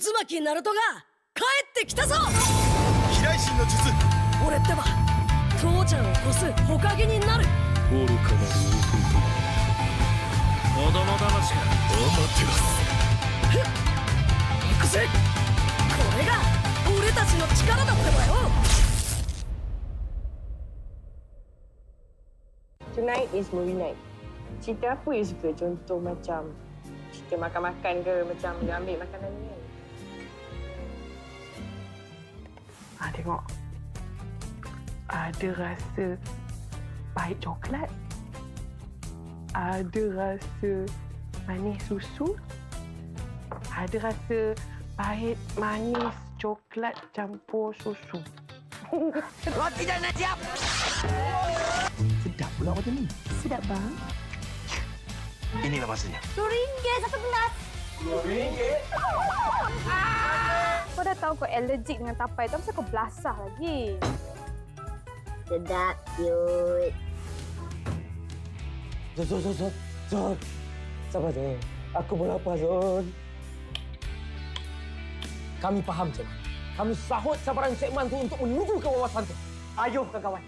渦巻きナルトが帰ってきたぞ。飛来神の術。俺ってば父ちゃんを越すほかげになる。愚かなる弟。子供騙しか。アマテラス。行くぜ。これが俺たちの力だってばよ。Tonight is movie night. Cerita apa you suka? Contoh macam cerita makan-makan ke, macam you ambil makanan ni kan? Tengok. Ada rasa pahit coklat. Ada rasa manis susu. Ada rasa pahit manis coklat campur susu. Roti dah nak siap. Sedap pula macam ni. Sedap bang. Inilah masanya. RM2 satu gelas. RM2? Kau dah tahu kau allergic dengan tapai tu, kenapa kau belasah lagi? Sedap, cute. Zon. Sabar, Zon. Aku pun lapar, Zon. Kami faham, Cik Man. Kami sahut sabaran Cik Man tu untuk menuju ke wawasan tu. Ayuh, kawan.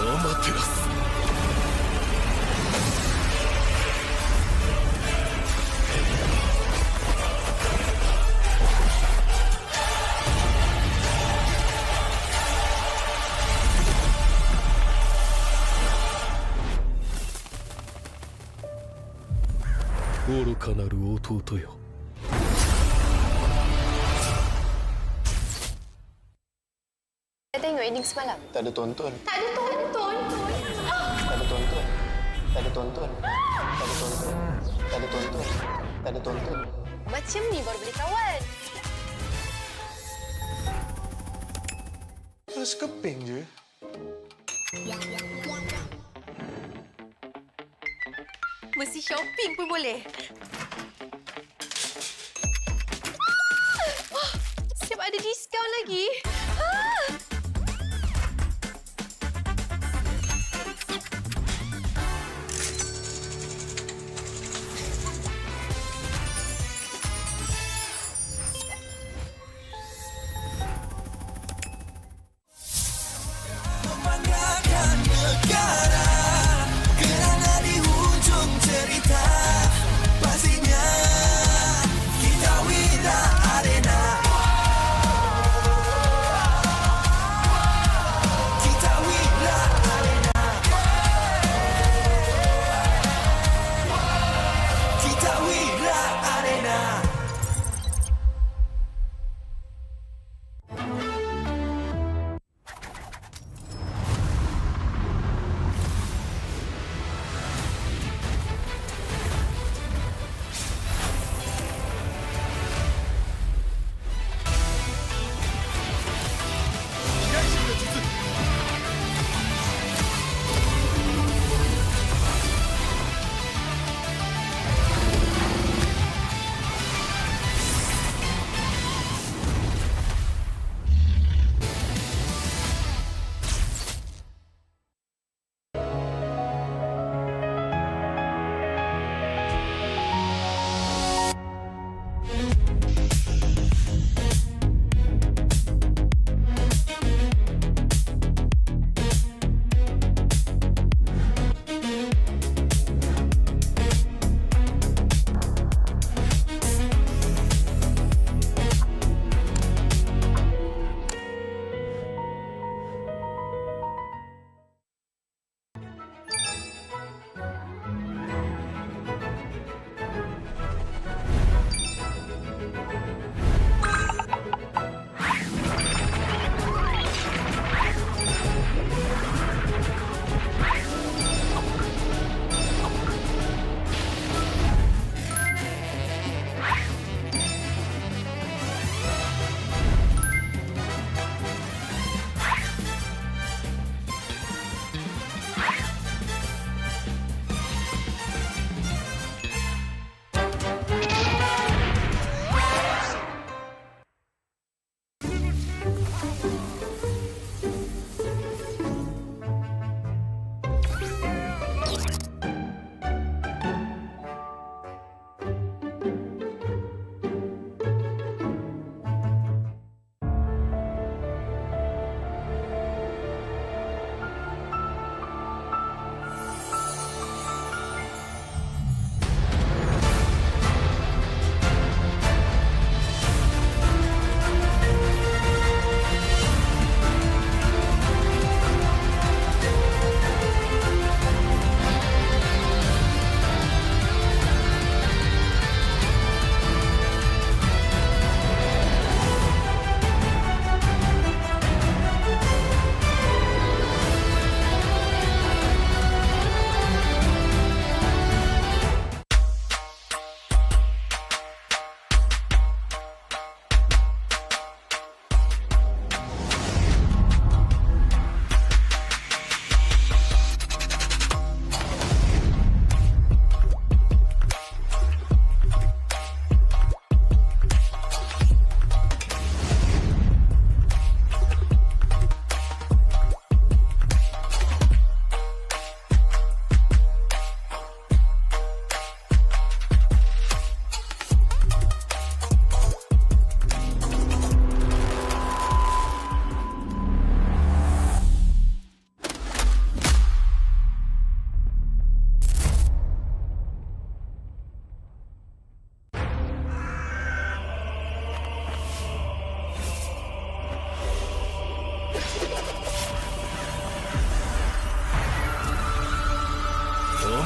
Amaterasu.愚かなる弟よ。Tengok ending semalam. Tak ada tonton. Tak ada tonton. Tak ada tonton. Tak ada tonton. Tak ada tonton. Tak ada tonton. Tak ada tonton. Macam ni baru boleh kawan. Rasa keping je. Mesti shopping pun boleh. Siap ada diskaun lagi.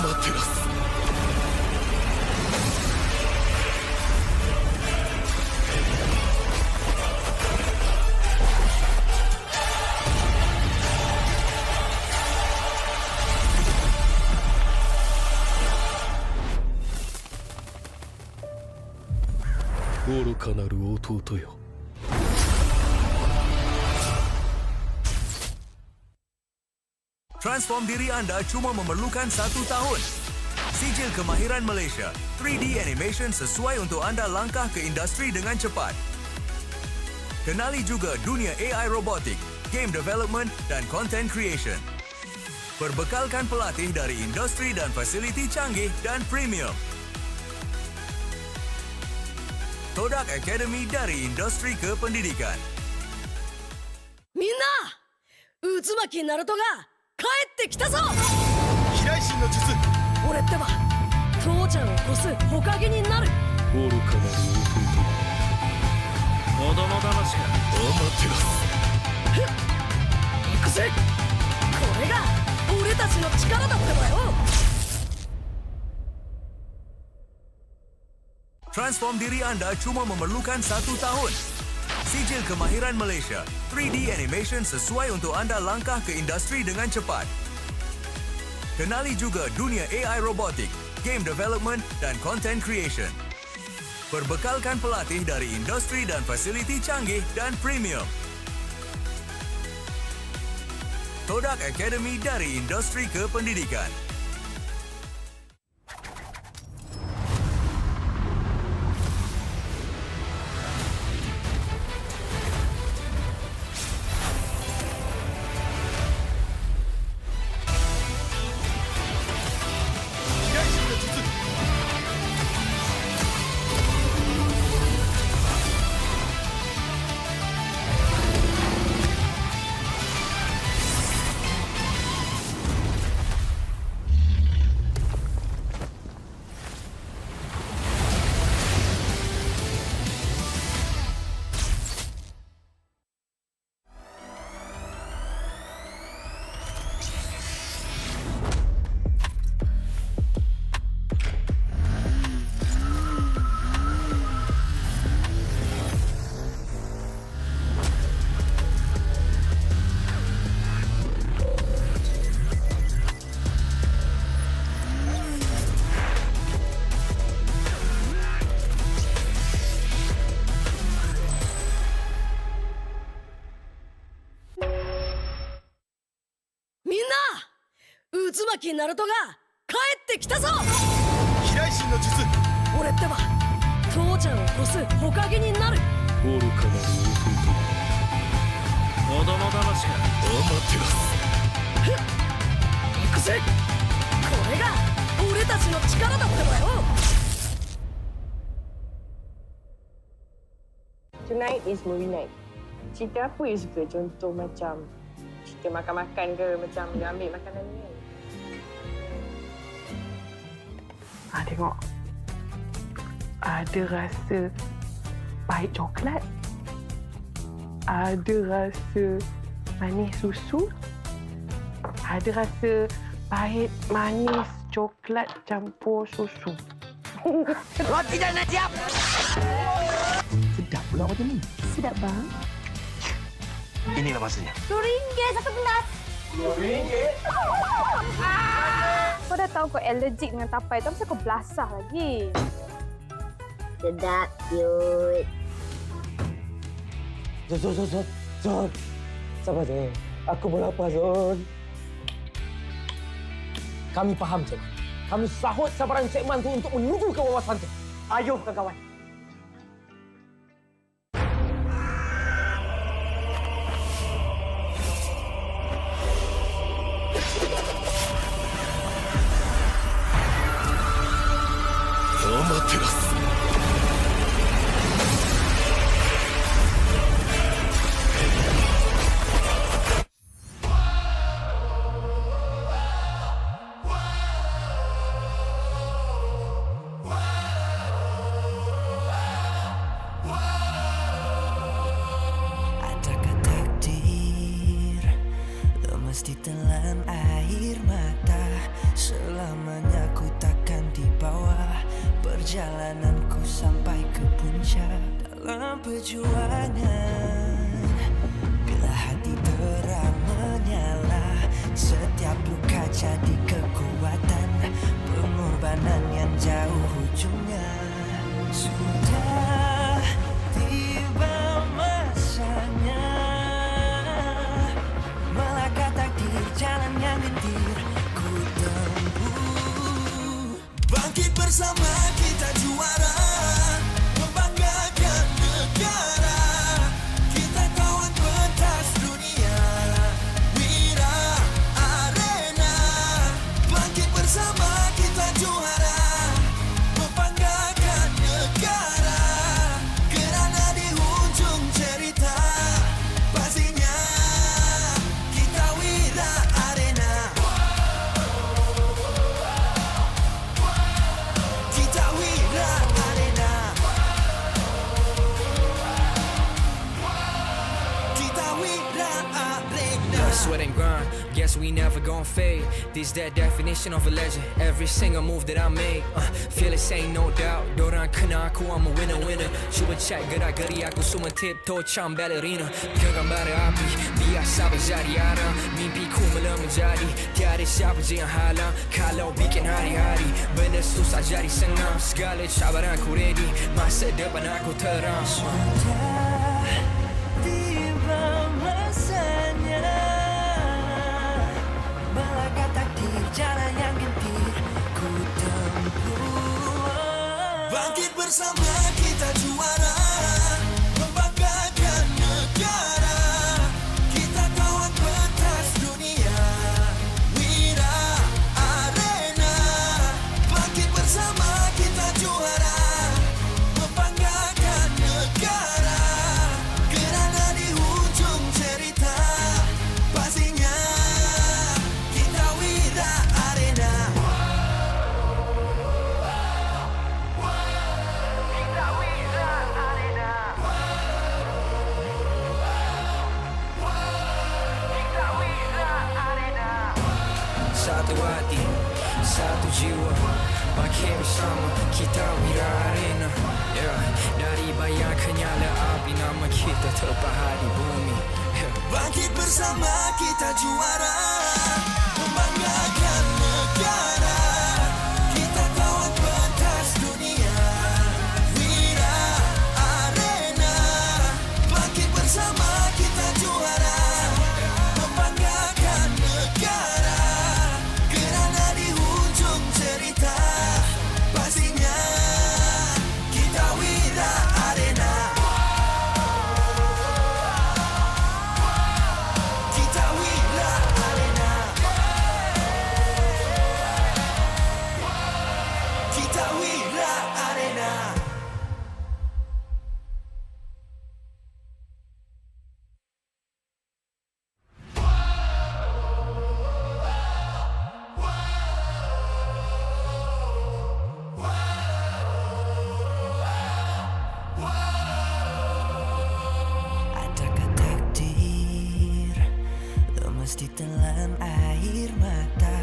テラス。愚かなる弟よ。Transform diri anda cuma memerlukan 1 tahun. Sijil kemahiran Malaysia, 3D animation sesuai untuk anda langkah ke industri dengan cepat. Kenali juga dunia AI robotik, game development dan content creation. Berbekalkan pelatih dari industri dan fasiliti canggih dan premium. Todak Academy dari industri kependidikan. みんな渦巻きナルトが帰ってきたぞ。飛来神の術。俺ってば父ちゃんを越す火影になる。愚かなる弟よ。子供騙しか。アマテラス。行くぜ。これが俺たちの力だってばよ。Transform diri anda cuma memerlukan 1 tahun. Sijil kemahiran Malaysia, 3D animation sesuai untuk anda langkah ke industri dengan cepat. Kenali juga dunia AI robotik, game development dan content creation. Berbekalkan pelatih dari industri dan fasiliti canggih dan premium. Todak Academy dari industri kependidikan.渦巻きナルトが帰ってきたぞ。飛来神の術。俺ってば父ちゃんを越す火影になる。愚かなる弟よ。子供騙しか。アマテラス。行くぜ。これが俺たちの力だってばよ。Tonight is movie night. Cerita apa you suka? Contoh macam cerita makan-makan ke, macam you ambil makanan ni kan? Tengok. Ada rasa pahit coklat. Ada rasa manis susu. Ada rasa pahit manis coklat campur susu. Roti dah nak siap. Sedap pula macam ni. Sedap bang. Inilah masanya. RM10 satu gelas. RM10? Kau dah tahu kau allergic dengan tapai tu, kenapa kau belasah lagi? Sedap, cute. Zon. Sabar je. Aku pun lapar, Zon. Kami faham, Cik. Kami sahut sabaran Cik Man tu untuk menuju ke wawasan tu. Ayuh, kawan-kawan. Mesti telan air mata selamanya. perjalananku sampai ke puncak dalam perjuangan. Bila hati terang menyala, setiap luka jadi kekuatan, pengorbanan yang jauh ujungnya. Sudah tiba masanya melangkah takdir, jalan yang gentir ku tempuh. Bangkit bersama kita juara, membanggakan negara. Kita kawan pentas dunia, Wira Arena. Bangkit bersama kita juara, membanggakan negara. Kerana di hujung cerita, pastinya kita Wira Arena. Kita Wira Arena. Kita Wira Arena. Blood, sweat and grind, guess we never gon' fade. This that definition of a legend. Every single move that I made, feel it, ain't no doubt. Dorang kena aku, I'm a winner. Cuba check gerak-geri aku, semua tiptoe macam ballerina. Genggam bara api, biasa berjadi arah. Mimpiku mula menjadi, tiada siapa je yang halang. Kalau bikin hari-hari, benda susah jadi senang. Segala cabaran aku ready, masa depan aku terang. Sudah tiba masanya melangkah takdir, jalan yang gentir ku tempuh. Bangkit bersama kita juara, membanggakan negara. Kita kawan pentas dunia, Wira Arena. Bangkit bersama kita juara, membanggakan negara. Kerana di hujung cerita, pastinya kita Wira Arena. Kita Wira Arena. Kita Wira Arena. Satu hati, satu jiwa, bangkit bersama kita Wira Arena. Dari bayangkan nyala api, nama kita terpahat di bumi. Bangkit bersama kita juara, membanggakan negara. Kita kawan pentas dunia, Wira Arena. Bangkit bersama kita juara, membanggakan negara. Kerana di hujung cerita, pastinya kita Wira Arena. Kita Wira Arena. Kita Wira Arena. Adakah takdir lemas ditelan air mata?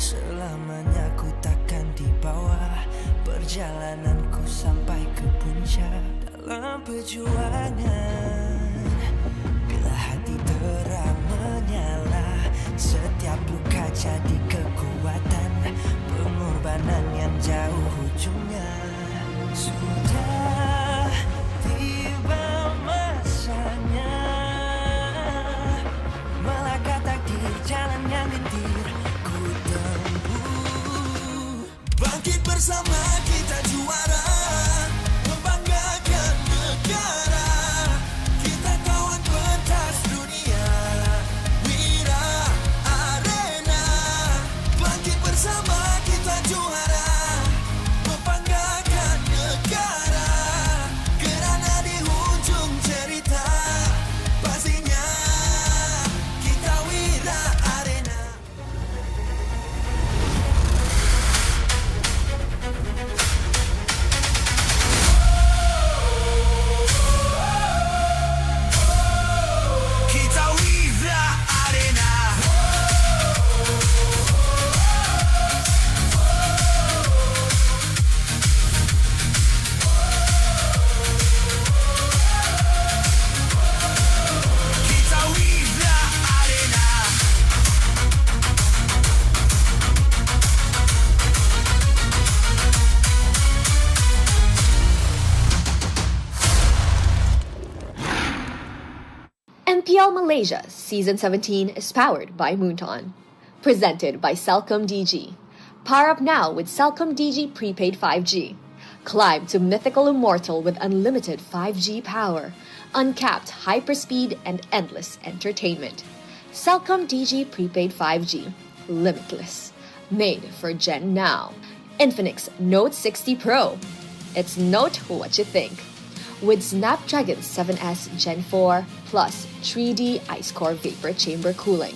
Selamanya ku takkan di bawah, perjalananku sampai ke puncak dalam perjuangan. Bila hati terang menyala, setiap luka jadi kekuatan, pengorbanan yang jauh ujungnya. Sudah tiba masanya melangkah takdir, jalan yang gentir ku tempuh. Bangkit bersama kita juara, membanggakan negara. Kita kawan pentas dunia, Wira Arena. MPL Malaysia Season 17 is powered by Pautan. Presented by Celcom DG. Power up now with Celcom DG Prepaid 5G. Climb to mythical immortal with unlimited 5G power, uncapped hyperspeed and endless entertainment. Celcom DG Prepaid 5G. Limitless. Made for Gen Now. Infinix Note 60 Pro. It's note what you think. With Snapdragon 7S Gen 4 plus 3D Ice Core Vapor Chamber cooling,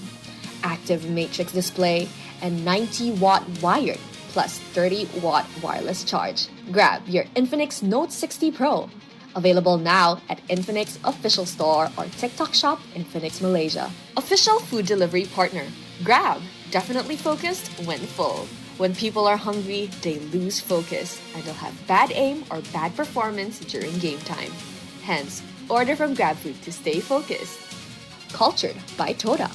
active matrix display, and 90-watt wired plus 30-watt wireless charge. Grab your Infinix Note 60 Pro. Available now at Infinix Official Store or TikTok Shop Infinix Malaysia. Official food delivery partner. Grab. Definitely focused when full. When people are hungry, they lose focus and they'll have bad aim or bad performance during game time. Hence, order from GrabFood to stay focused. Cultured by Todak.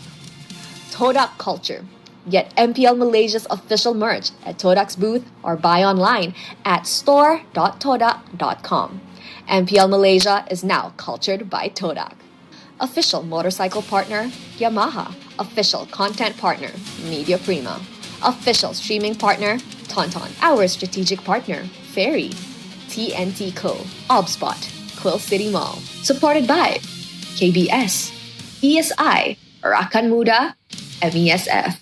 Todak Culture. Get MPL Malaysia's official merch at Todak's booth or buy online at store.todak.com. MPL Malaysia is now cultured by Todak. Official motorcycle partner, Yamaha. Official content partner, Media Prima. Official streaming partner, Tauntaun. Our strategic partner, Ferry. TNT Co. Obspot. Quill City Mall. Supported by KBS, ESI, Rakan Muda, MESF.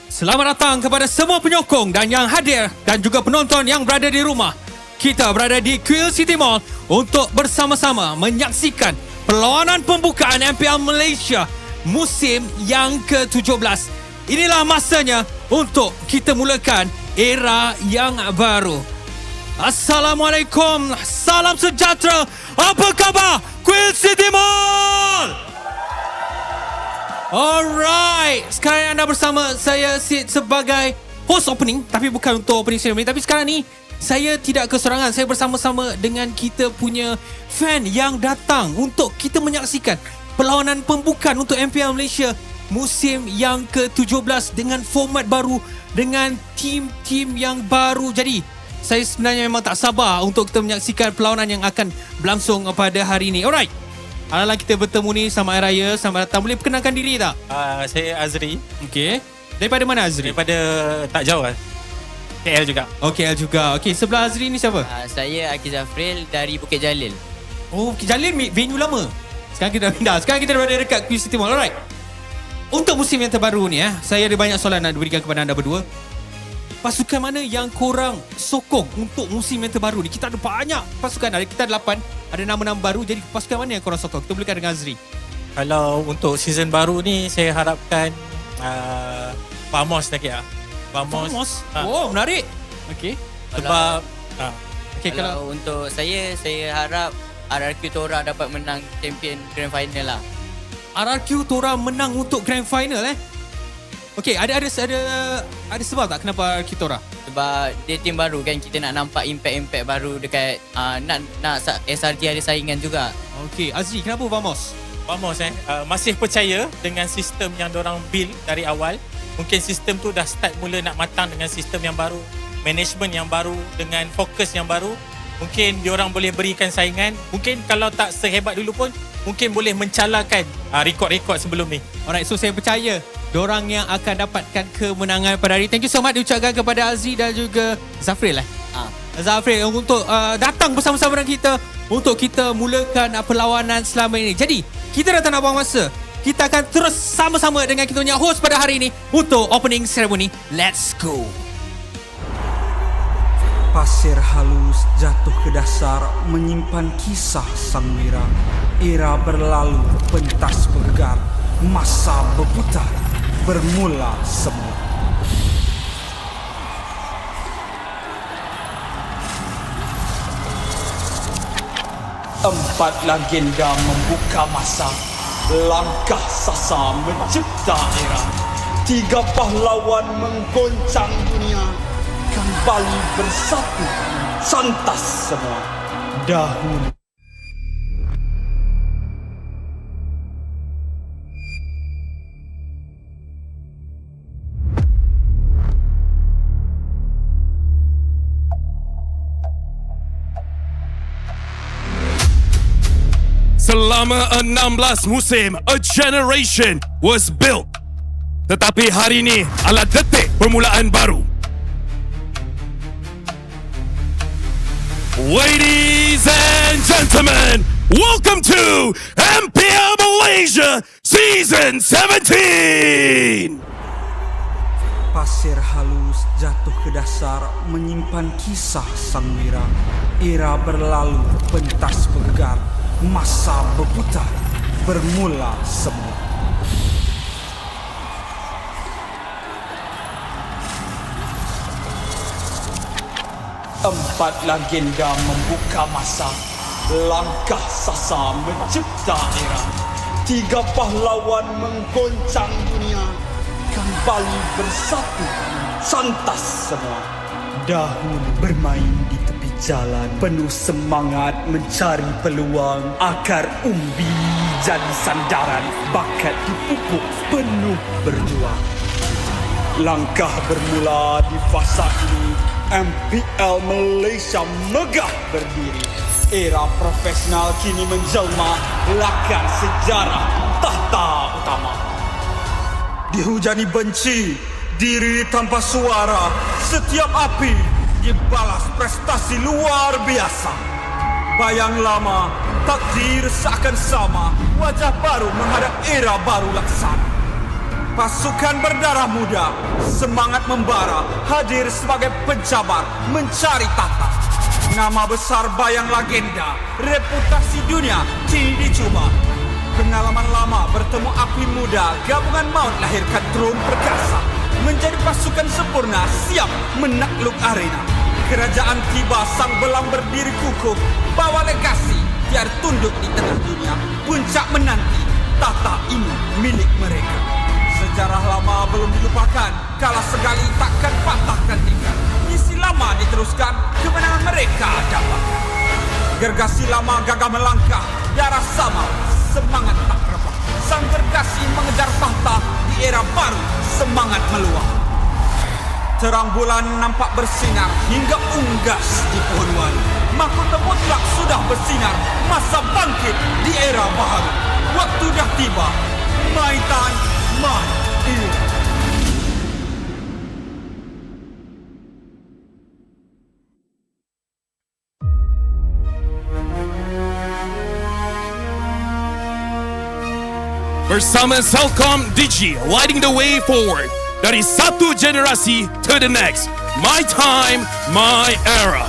Selamat datang kepada semua penyokong dan yang hadir dan juga penonton yang berada di rumah. Kita berada di Quill City Mall untuk bersama-sama menyaksikan perlawanan pembukaan MPL Malaysia musim yang ke-17. Inilah masanya untuk kita mulakan era yang baru. Assalamualaikum, salam sejahtera. Apa khabar Quill City Mall? Alright, sekarang anda bersama saya Sid sebagai host opening, tapi bukan untuk opening ceremony. Tapi sekarang ni saya tidak kesorangan. Saya bersama-sama dengan kita punya fan yang datang untuk kita menyaksikan perlawanan pembukaan untuk MPL Malaysia musim yang ke-17 dengan format baru, dengan tim-tim yang baru. Jadi saya sebenarnya memang tak sabar untuk kita menyaksikan perlawanan yang akan berlangsung pada hari ini. Alright, alah kita bertemu ni sama Hari Raya. Selamat datang. Boleh perkenalkan diri tak? Saya Azri. Okey. Daripada mana Azri? Daripada tak jauh lah. KL juga. Oh, KL juga. Okey, sebelah Azri ni siapa? Saya Akiz Zafril dari Bukit Jalil. Oh, Bukit Jalil venue lama. Sekarang kita dah pindah. Sekarang kita berada dekat Quill City Mall. Alright. Untuk musim yang terbaru ni saya ada banyak soalan nak berikan kepada anda berdua. Pasukan mana yang korang sokong untuk musim yang terbaru ni? Kita ada banyak pasukan. Kita ada 8. Ada nama-nama baru. Jadi pasukan mana yang korang sokong? Kita mulakan dengan Azri. Kalau untuk season baru ni, saya harapkan Vamos lagi lah. Vamos? Oh, menarik. Okey. Sebab kalau untuk saya harap RRQ Tora dapat menang champion grand final lah. RRQ Tora menang untuk grand final Okey, ada sebab tak kenapa RRQ Tora? Sebab dia tim baru kan, kita nak nampak impact baru dekat nak SRG ada saingan juga. Okey, Azri, kenapa Vamos? Vamos masih percaya dengan sistem yang diorang build dari awal. Mungkin sistem tu dah start mula nak matang dengan sistem yang baru, management yang baru, dengan fokus yang baru. Mungkin diorang boleh berikan saingan. Mungkin kalau tak sehebat dulu pun, mungkin boleh mencalakan rekod-rekod sebelum ni. Alright, so saya percaya diorang yang akan dapatkan kemenangan pada hari. Thank you so much diucapkan kepada Azri dan juga Zafril Zafril untuk datang bersama-sama dengan kita untuk kita mulakan perlawanan selama ini. Jadi, kita dah tak nak buang masa. Kita akan terus sama-sama dengan kita punya host pada hari ini untuk opening ceremony. Let's go. Pasir halus jatuh ke dasar menyimpan kisah sang wira. Era berlalu, pentas bergegar, masa berputar, bermula semua. Empat legenda membuka masa, langkah sasa mencipta era. 3 pahlawan menggoncang dunia, kembali bersatu, santas semua. Dahulu Selama 16 musim, a generation was built. Tetapi hari ini adalah detik permulaan baru. Ladies and gentlemen, welcome to MPL Malaysia Season 17! Pasir halus jatuh ke dasar menyimpan kisah sang wira. Era berlalu, pentas bergegar, masa berputar, bermula semua. Empat legenda membuka masa, langkah sasa mencipta era. 3 pahlawan menggoncang dunia, kembali bersatu, santas semua. Dahulu bermain di tepi jalan, penuh semangat mencari peluang. Akar umbi jadi sandaran, bakat dipupuk, penuh berjuang. Langkah bermula di fasa ini, MPL Malaysia megah berdiri. Era profesional kini menjelma, lakan sejarah tahta utama. Dihujani benci, diri tanpa suara, setiap api dibalas prestasi luar biasa. Bayang lama, takdir seakan sama, wajah baru menghadap era baru laksana. Pasukan berdarah muda, semangat membara, hadir sebagai pencabar, mencari tahta. Nama besar bayang legenda, reputasi dunia kini dicuba. Pengalaman lama bertemu api muda, gabungan maut lahirkan tron perkasa. Menjadi pasukan sempurna, siap menakluk arena. Kerajaan tiba, sang belang berdiri kukuh, bawa legasi, biar tunduk di tengah dunia. Puncak menanti, tahta ini milik mereka. Sejarah lama belum dilupakan, kalah sekali takkan patahkan tinggal. Misi lama diteruskan, kemenangan mereka dapatkan. Gergasi lama gagah melangkah, darah sama, semangat tak rebah. Sang gergasi mengejar tahta, di era baru semangat meluap. Terang bulan nampak bersinar hingga unggas di pohon wari. Mahkota mutlak sudah bersinar, masa bangkit di era baru. Waktu dah tiba, Pautan My era. Bersama Selcom Digi lighting the way forward. Dari satu generasi to the next. My time, my era.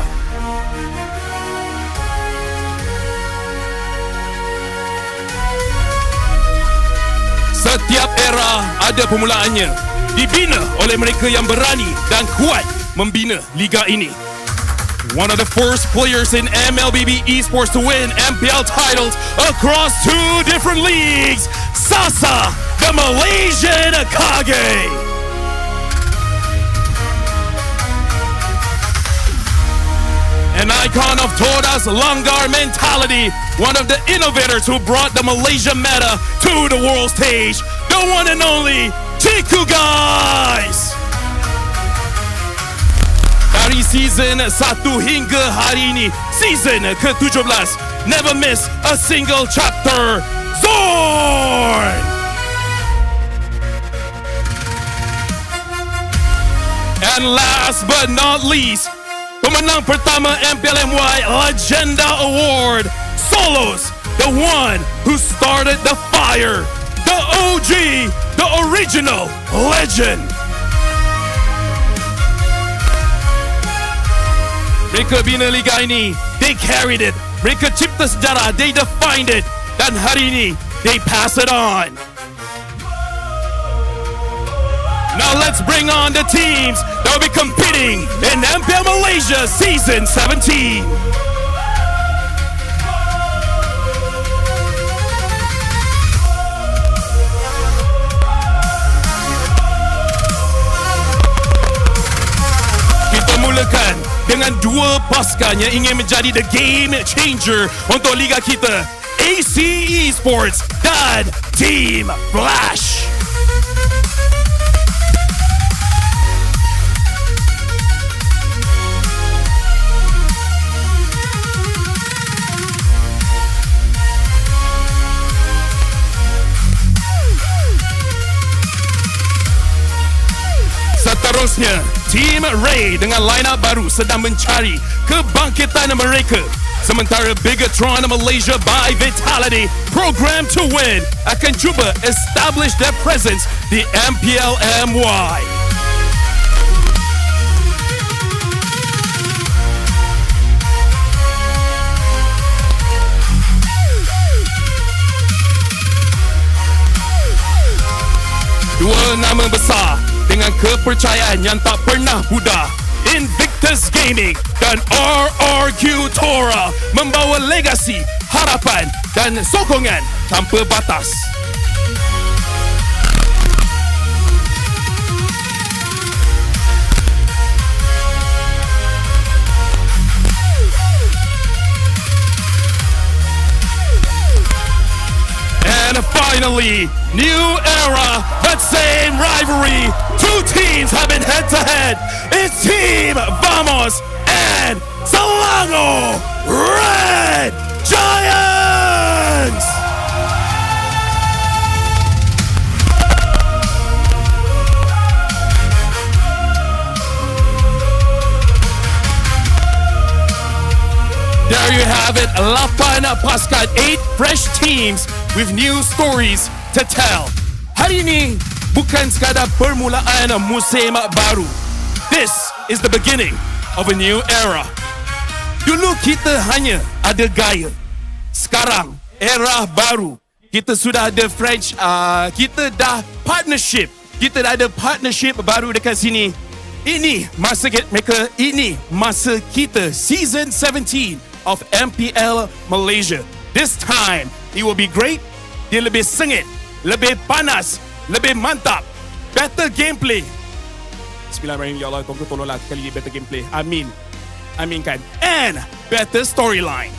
Setiap era ada permulaannya. Dibina oleh mereka yang berani dan kuat membina liga ini. One of the first players in MLBB esports to win MPL titles across 2 different leagues. Sasa, the Malaysian Kage. An icon of Toda's Langgar mentality, one of the innovators who brought the Malaysia meta to the world stage, the one and only Ciku guys. Dari season 1 hingga hari ini, season ke-17, never miss a single chapter. Zorn! And last but not least, pemenang pertama MPL MY Legenda Award, Solos, the one who started the fire, the OG, the original legend. Mereka bina liga ini, they carried it. Mereka cipta sejarah, they defined it. Dan hari ini, they pass it on. Now let's bring on the teams that will be competing in MPL Malaysia Season 17. Kita mulakan dengan 2 pasukan yang ingin menjadi the game changer untuk liga kita. AC Esports dan Team Flash. Seterusnya, Team Ray dengan line-up baru sedang mencari kebangkitan mereka. Sementara Bigatron Malaysia by Vitality, Program to Win, akan cuba establish their presence di MPL MY. Dua nama besar dengan kepercayaan yang tak pernah pudar, Invictus Gaming dan RRQ TR membawa legasi, harapan dan sokongan tanpa batas. And finally, new era, but same rivalry. Two teams have been head-to-head. It's Team Vamos and Selangor Red Giants! There you have it, 8 pasukan, 8 fresh teams with new stories to tell. Hari ini bukan sekadar permulaan musim baru. This is the beginning of a new era. Dulu kita hanya ada gaya. Sekarang era baru. Kita sudah ada kita dah partnership. Kita dah ada partnership baru dekat sini. Ini masa mereka, ini masa kita, season 17 of MPL Malaysia. This time, it will be great. Dia lebih sengit, lebih panas, lebih mantap. Better gameplay. Bismillahirrahmanirrahim. Ya Allah, tolong tolonglah kali better gameplay. Amin. Aminkan. And better storyline.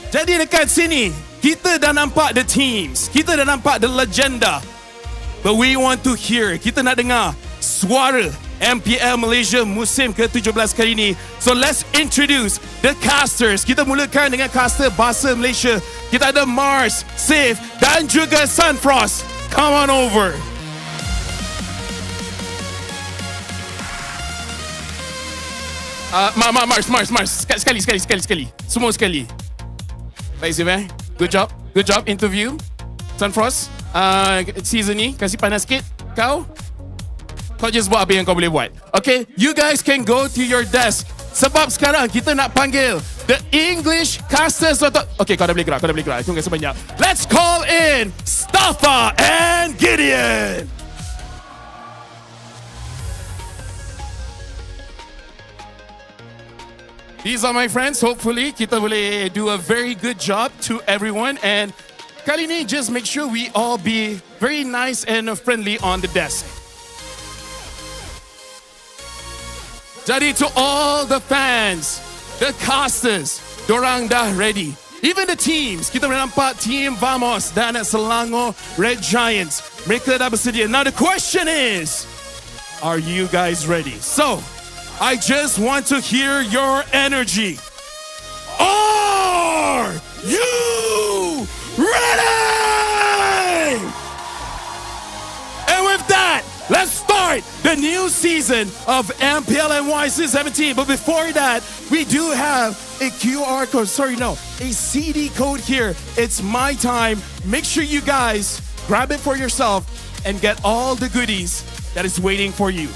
Jadi dekat sini, kita dah nampak the teams. Kita dah nampak the legenda. But we want to hear, kita nak dengar suara MPL Malaysia musim ke-17 kali ini. So let's introduce the casters. Kita mulakan dengan caster bahasa Malaysia. Kita ada Mars, Sif dan juga Sunfrost. Come on over. Mars. Sekali. Semua sekali. Baik Sif Good job interview. Sunfrost, season ni kasih panas sikit. Kau just buat apa yang kau boleh buat. Okay, you guys can go to your desk. Sebab sekarang kita nak panggil the English casters. Okay, kau dah boleh gerak. Terima kasih banyak. Let's call in Staffa and Gideon. These are my friends. Hopefully, kita boleh do a very good job to everyone. And kali ni, just make sure we all be very nice and friendly on the desk. Jadi to all the fans, the casters, dorang dah ready. Even the teams, kita boleh nampak Team Vamos dan Selangor Red Giants. Mereka dah bersedia. Now the question is, are you guys ready? So, I just want to hear your energy. Are you ready? And with that, let's start the new season of MPL MY 17. But before that, we do have a QR code. A CD code here. It's my time. Make sure you guys grab it for yourself and get all the goodies that is waiting for you.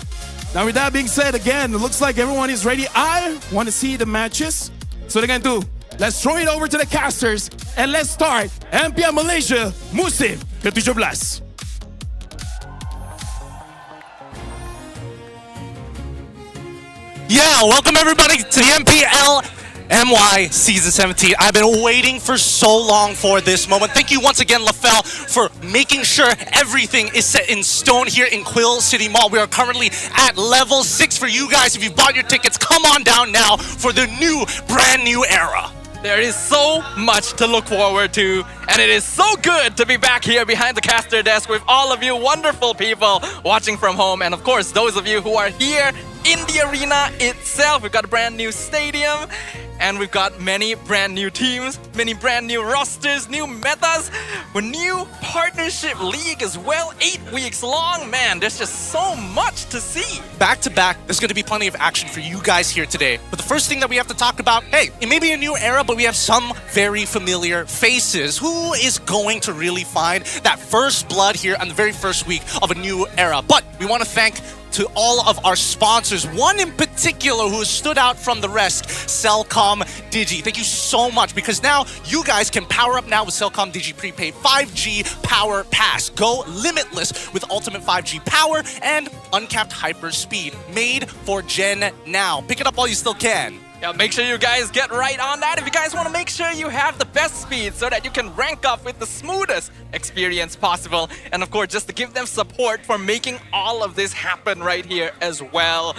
Now with that being said, again, it looks like everyone is ready. I want to see the matches. So dengan tu, let's throw it over to the casters and let's start MPL Malaysia musim ke-17. Yeah, welcome everybody to the MPL MY Season 17. I've been waiting for so long for this moment. Thank you once again, LaFell, for making sure everything is set in stone here in Quill City Mall. We are currently at level 6 for you guys. If you've bought your tickets, come on down now for the brand new era. There is so much to look forward to, and it is so good to be back here behind the caster desk with all of you wonderful people watching from home, and of course those of you who are here in the arena itself. We've got a brand new stadium. And we've got many brand new teams, many brand new rosters, new metas, a new partnership league as well, 8 weeks long. Man, there's just so much to see. Back to back, there's going to be plenty of action for you guys here today. But the first thing that we have to talk about, hey, it may be a new era, but we have some very familiar faces. Who is going to really find that first blood here on the very first week of a new era? But we want to thank to all of our sponsors, one in particular who has stood out from the rest, Cellcom Digi. Thank you so much, because now you guys can power up now with Cellcom Digi Prepaid 5G Power Pass. Go limitless with ultimate 5G power and uncapped hyper speed, made for Gen Now. Pick it up while you still can. Yeah, make sure you guys get right on that if you guys want to make sure you have the best speed so that you can rank up with the smoothest experience possible. And of course, just to give them support for making all of this happen right here as well.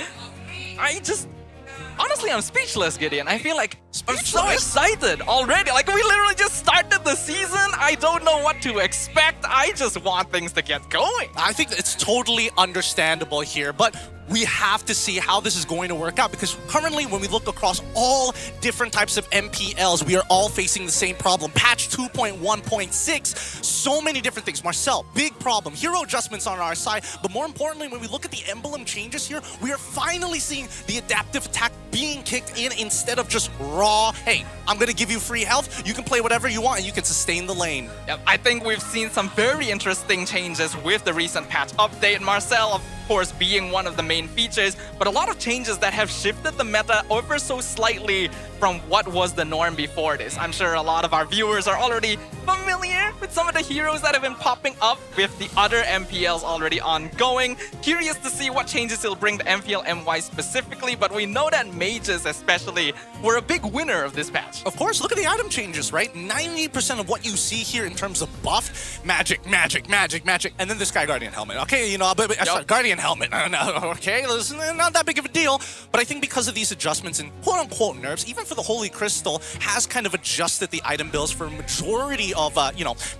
Honestly, I'm speechless, Gideon. I feel like I'm so excited already. Like, we literally just started the season. I don't know what to expect. I just want things to get going. I think it's totally understandable here, but we have to see how this is going to work out, because currently when we look across all different types of MPLs, we are all facing the same problem. Patch 2.1.6, so many different things. Marcel, big problem. Hero adjustments on our side, but more importantly, when we look at the emblem changes here, we are finally seeing the adaptive attack being kicked in instead of just raw, hey, I'm going to give you free health, you can play whatever you want and you can sustain the lane. Yep, I think we've seen some very interesting changes with the recent patch update. Marcel, of course, being one of the main features, but a lot of changes that have shifted the meta ever so slightly from what was the norm before this. I'm sure a lot of our viewers are already familiar with some of the heroes that have been popping up with the other MPLs already ongoing. Curious to see what changes it'll bring to MPL MY specifically, but we know that mages especially were a big winner of this patch. Of course, look at the item changes, right? 90% of what you see here in terms of buff, magic, and then this guy Guardian Helmet. Okay, you know, but Guardian Helmet, okay, this is not that big of a deal, but I think because of these adjustments and quote-unquote nerfs, even for the Holy Crystal, has kind of adjusted the item builds for a majority of,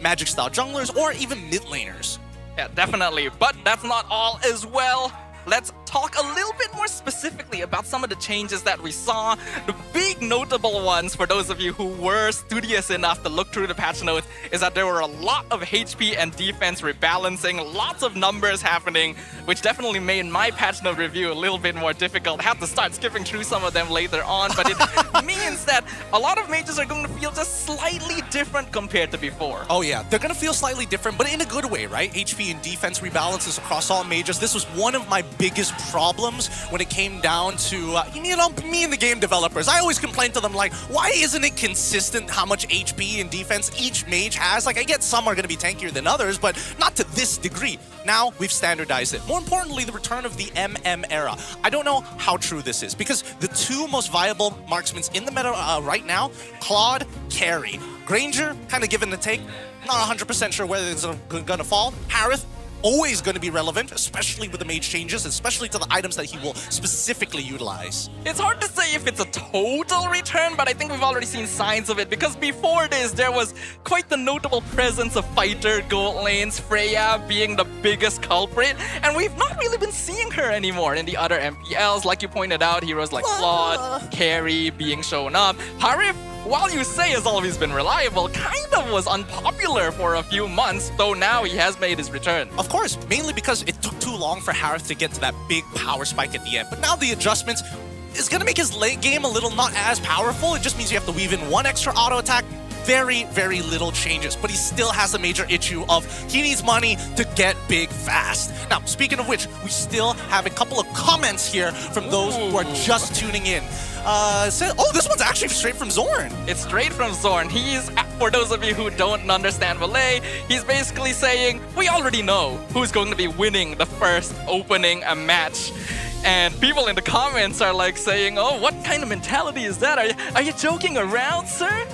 magic-style junglers or even mid-laners. Yeah, definitely, but that's not all as well. Let's talk a little bit more specifically about some of the changes that we saw. The big notable ones, for those of you who were studious enough to look through the patch notes, is that there were a lot of HP and defense rebalancing, lots of numbers happening, which definitely made my patch note review a little bit more difficult. I had to start skipping through some of them later on, but it means that a lot of mages are going to feel just slightly different compared to before. Oh yeah, they're going to feel slightly different, but in a good way, right? HP and defense rebalances across all mages. This was one of my biggest problems when it came down to, me and the game developers. I always complain to them, like, why isn't it consistent how much HP and defense each mage has? Like, I get some are going to be tankier than others, but not to this degree. Now, we've standardized it. More importantly, the return of the MM era. I don't know how true this is, because the two most viable marksmen in the meta right now, Claude, Carry. Granger, kind of given the take. Not 100% sure whether it's going to fall. Harith, always going to be relevant, especially with the mage changes, especially to the items that he will specifically utilize. It's hard to say if it's a total return, but I think we've already seen signs of it, because before this, there was quite the notable presence of fighter gold lanes, Freya being the biggest culprit, and we've not really been seeing her anymore in the other MPLs. Like you pointed out, heroes like Claude, Carry being shown up. Harith, while you say has always been reliable, kind of was unpopular for a few months, though now he has made his return. Of course, mainly because it took too long for Harith to get to that big power spike at the end. But now the adjustments is going to make his late game a little not as powerful. It just means you have to weave in one extra auto attack. Very, very little changes, but he still has a major issue of he needs money to get big fast. Now, speaking of which, we still have a couple of comments here from those who are just tuning in. This one's actually straight from Zorn. It's straight from Zorn. He's, for those of you who don't understand Malay, he's basically saying, we already know who's going to be winning the first opening a match. And people in the comments are like saying, oh, what kind of mentality is that? Are you joking around, sir?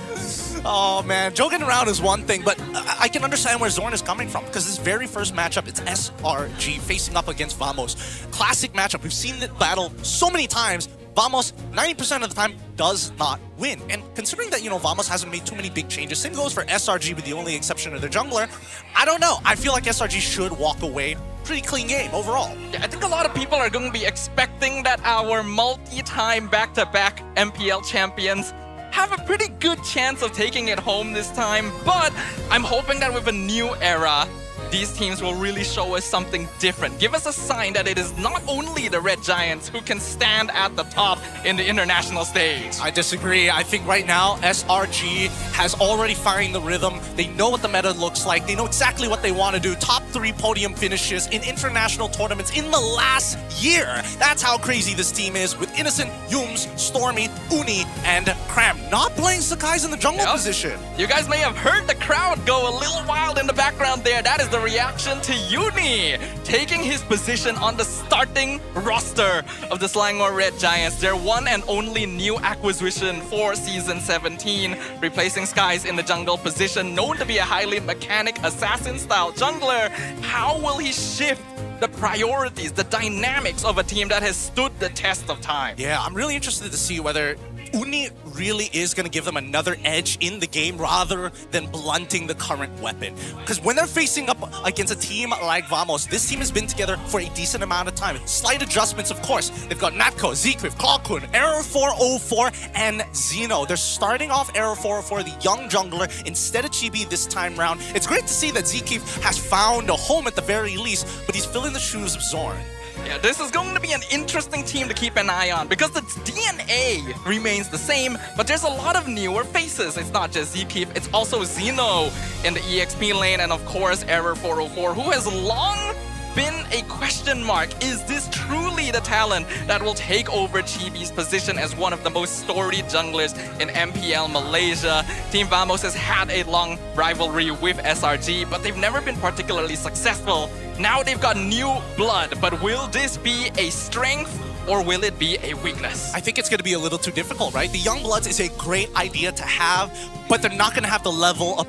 Oh man, joking around is one thing, but I can understand where Zorn is coming from, because this very first matchup, it's SRG facing up against Vamos. Classic matchup. We've seen the battle so many times. Vamos, 90% of the time, does not win. And considering that, Vamos hasn't made too many big changes, same goes for SRG with the only exception of their jungler, I don't know. I feel like SRG should walk away pretty clean game overall. Yeah, I think a lot of people are going to be expecting that our multi-time back-to-back MPL champions have a pretty good chance of taking it home this time, but I'm hoping that with a new era, these teams will really show us something different. Give us a sign that it is not only the Red Giants who can stand at the top in the international stage. I disagree. I think right now, SRG has already found the rhythm. They know what the meta looks like. They know exactly what they want to do. Top 3 podium finishes in international tournaments in the last year. That's how crazy this team is, with Innocent, Yums, Stormy, Uni, and Cram not playing Sakai's in the jungle position. You guys may have heard the crowd go a little wild in the background there. That is the reaction to Uni taking his position on the starting roster of the Selangor Red Giants, their one and only new acquisition for Season 17, replacing Skies in the jungle position, known to be a highly mechanic assassin-style jungler. How will he shift the priorities, the dynamics of a team that has stood the test of time? Yeah, I'm really interested to see whether Uni really is going to give them another edge in the game rather than blunting the current weapon. Because when they're facing up against a team like Vamos, this team has been together for a decent amount of time. Slight adjustments, of course. They've got Natko, Zekriv, Klokun, Error 404, and Zeno. They're starting off Error 404, the young jungler, instead of Chibi this time round. It's great to see that Zekriv has found a home at the very least, but he's filling the shoes of Zorn. Yeah, this is going to be an interesting team to keep an eye on because its DNA remains the same, but there's a lot of newer faces. It's not just Zekriv, it's also Zeno in the EXP lane, and of course Error 404, who has long been a question mark. Is this truly the talent that will take over Chibi's position as one of the most storied junglers in MPL Malaysia? Team Vamos has had a long rivalry with SRG, but they've never been particularly successful. Now they've got new blood, but will this be a strength or will it be a weakness? I think it's going to be a little too difficult, right? The Young Bloods is a great idea to have, but they're not going to have the level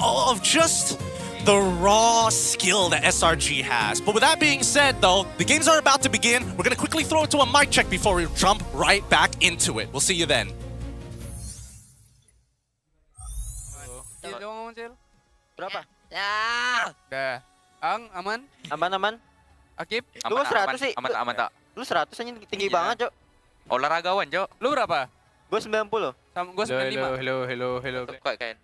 of just the raw skill that SRG has. But with that being said, though, the games are about to begin. We're going to quickly throw it to a mic check before we jump right back into it. We'll see you then. Berapa? Ya. Udah. Ang, aman? Aman. Akib? Lu 100 sih? Aman tak? Lu 100 aja tinggi banget, Cok. Olahragawan, Cok. Lu berapa? Gua 90. Sama gua 95. Hello. Kuat kan?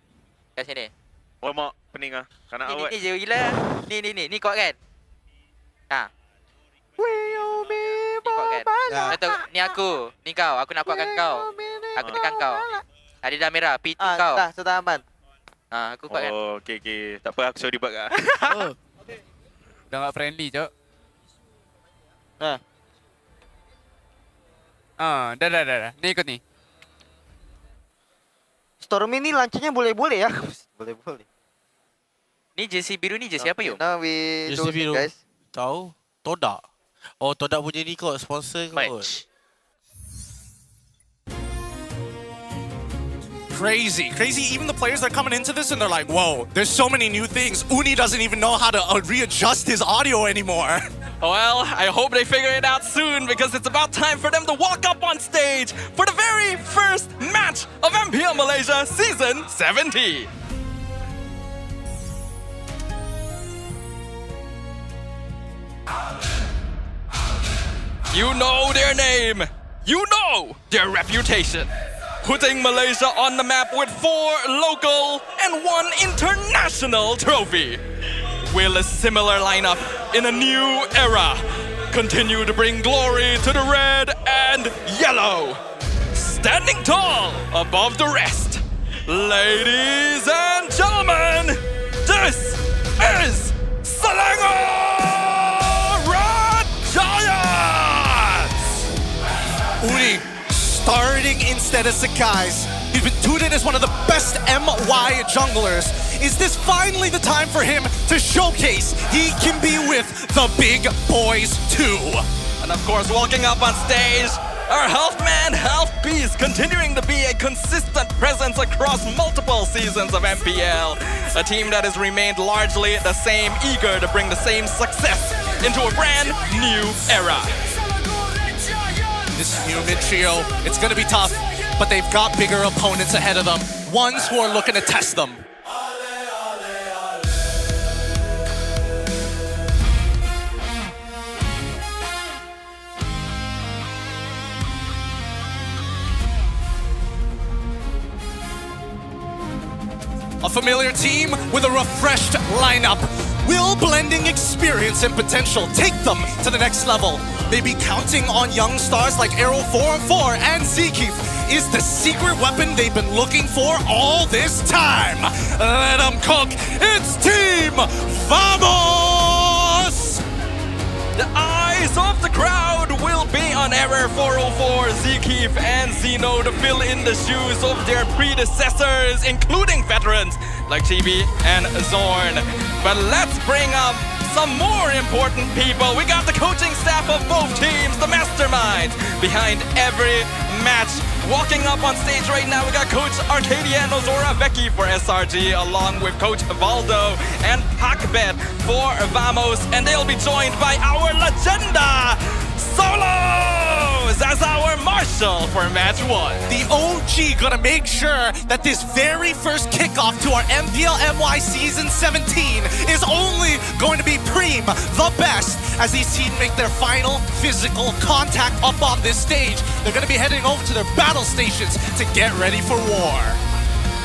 Kat sini. Oh, mak pening ah. Karena awak. Ni je gila. Ni kuat kan? Ha. Ni kuat kan? Atau ni aku, ni kau. Aku nak kuatkan kau. Aku tekan kau. Ada dah merah, P2 kau. Sudah aman. Aku kuat kan? Oh, okey. Tak apa, aku sorry bak ah. Udah gak friendly, Cok. Dah. Ni ikut ni. Stormy ni launchnya boleh-boleh ya. Boleh-boleh. Ni jersey biru ni jersey apa yuk? Now we jersey biru, guys. Tahu? Todak. Oh, Todak punya ni kot, sponsor kot. Crazy. Even the players that are coming into this and they're like, whoa, there's so many new things. Uni doesn't even know how to readjust his audio anymore. Well, I hope they figure it out soon because it's about time for them to walk up on stage for the very first match of MPL Malaysia Season 70. You know their name. You know their reputation. Putting Malaysia on the map with 4 local and 1 international trophy. Will a similar lineup in a new era continue to bring glory to the red and yellow? Standing tall above the rest, ladies and gentlemen, this is Selangor Red Giants! Uni starting instead of Sakai's. He's been touted as one of the best MY junglers. Is this finally the time for him to showcase he can be with the big boys too? And of course, walking up on stage, our health man, health beast, continuing to be a consistent presence across multiple seasons of MPL. A team that has remained largely the same, eager to bring the same success into a brand new era. This new mid-trio, it's going to be tough, but they've got bigger opponents ahead of them, ones who are looking to test them. familiar team with a refreshed lineup. Will blending experience and potential take them to the next level? Maybe counting on young stars like Arrow 4 and Zeke is the secret weapon they've been looking for all this time. Let them cook. It's Team Vamos! The eyes of the crowd will be on Error 404, Zeke and Zeno to fill in the shoes of their predecessors, including veterans like Chibi and Zorn. But let's bring up some more important people. We got the coaching staff of both teams, the masterminds behind every match. Walking up on stage right now, we got Coach Arcadia and Ozora Becky for SRG, along with Coach Valdo and Pakbet for Vamos, and they'll be joined by our legenda, Solos, as our marshal for match 1. The OG gonna make sure that this very first kickoff to our MPL MY Season 17 is only going to be Preem, the best, as these teams make their final physical contact up on this stage. They're gonna be heading over to their battle stations to get ready for war.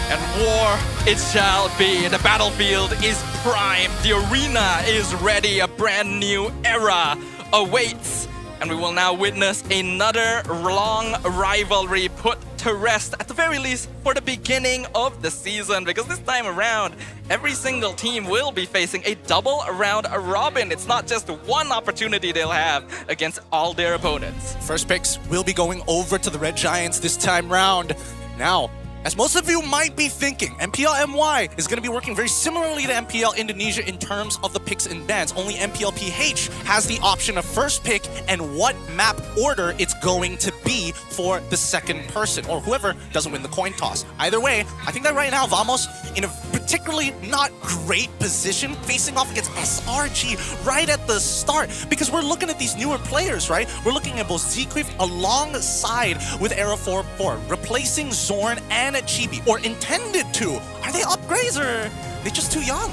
And war it shall be. The battlefield is primed. The arena is ready. A brand new era awaits. And we will now witness another long rivalry put to rest, at the very least for the beginning of the season, because this time around, every single team will be facing a double round robin. It's not just one opportunity they'll have against all their opponents. First picks will be going over to the Red Giants this time round. Now, as most of you might be thinking, MPL MY is going to be working very similarly to MPL Indonesia in terms of the picks and bans. Only MPL PH has the option of first pick and what map order it's going to be for the second person, or whoever doesn't win the coin toss. Either way, I think that right now Vamos in a particularly not great position facing off against SRG right at the start, because we're looking at these newer players, right? We're looking at both Zeke alongside with Arrow 4 replacing Zorn and Chibi, or intended to. Are they upgrades or are they just too young?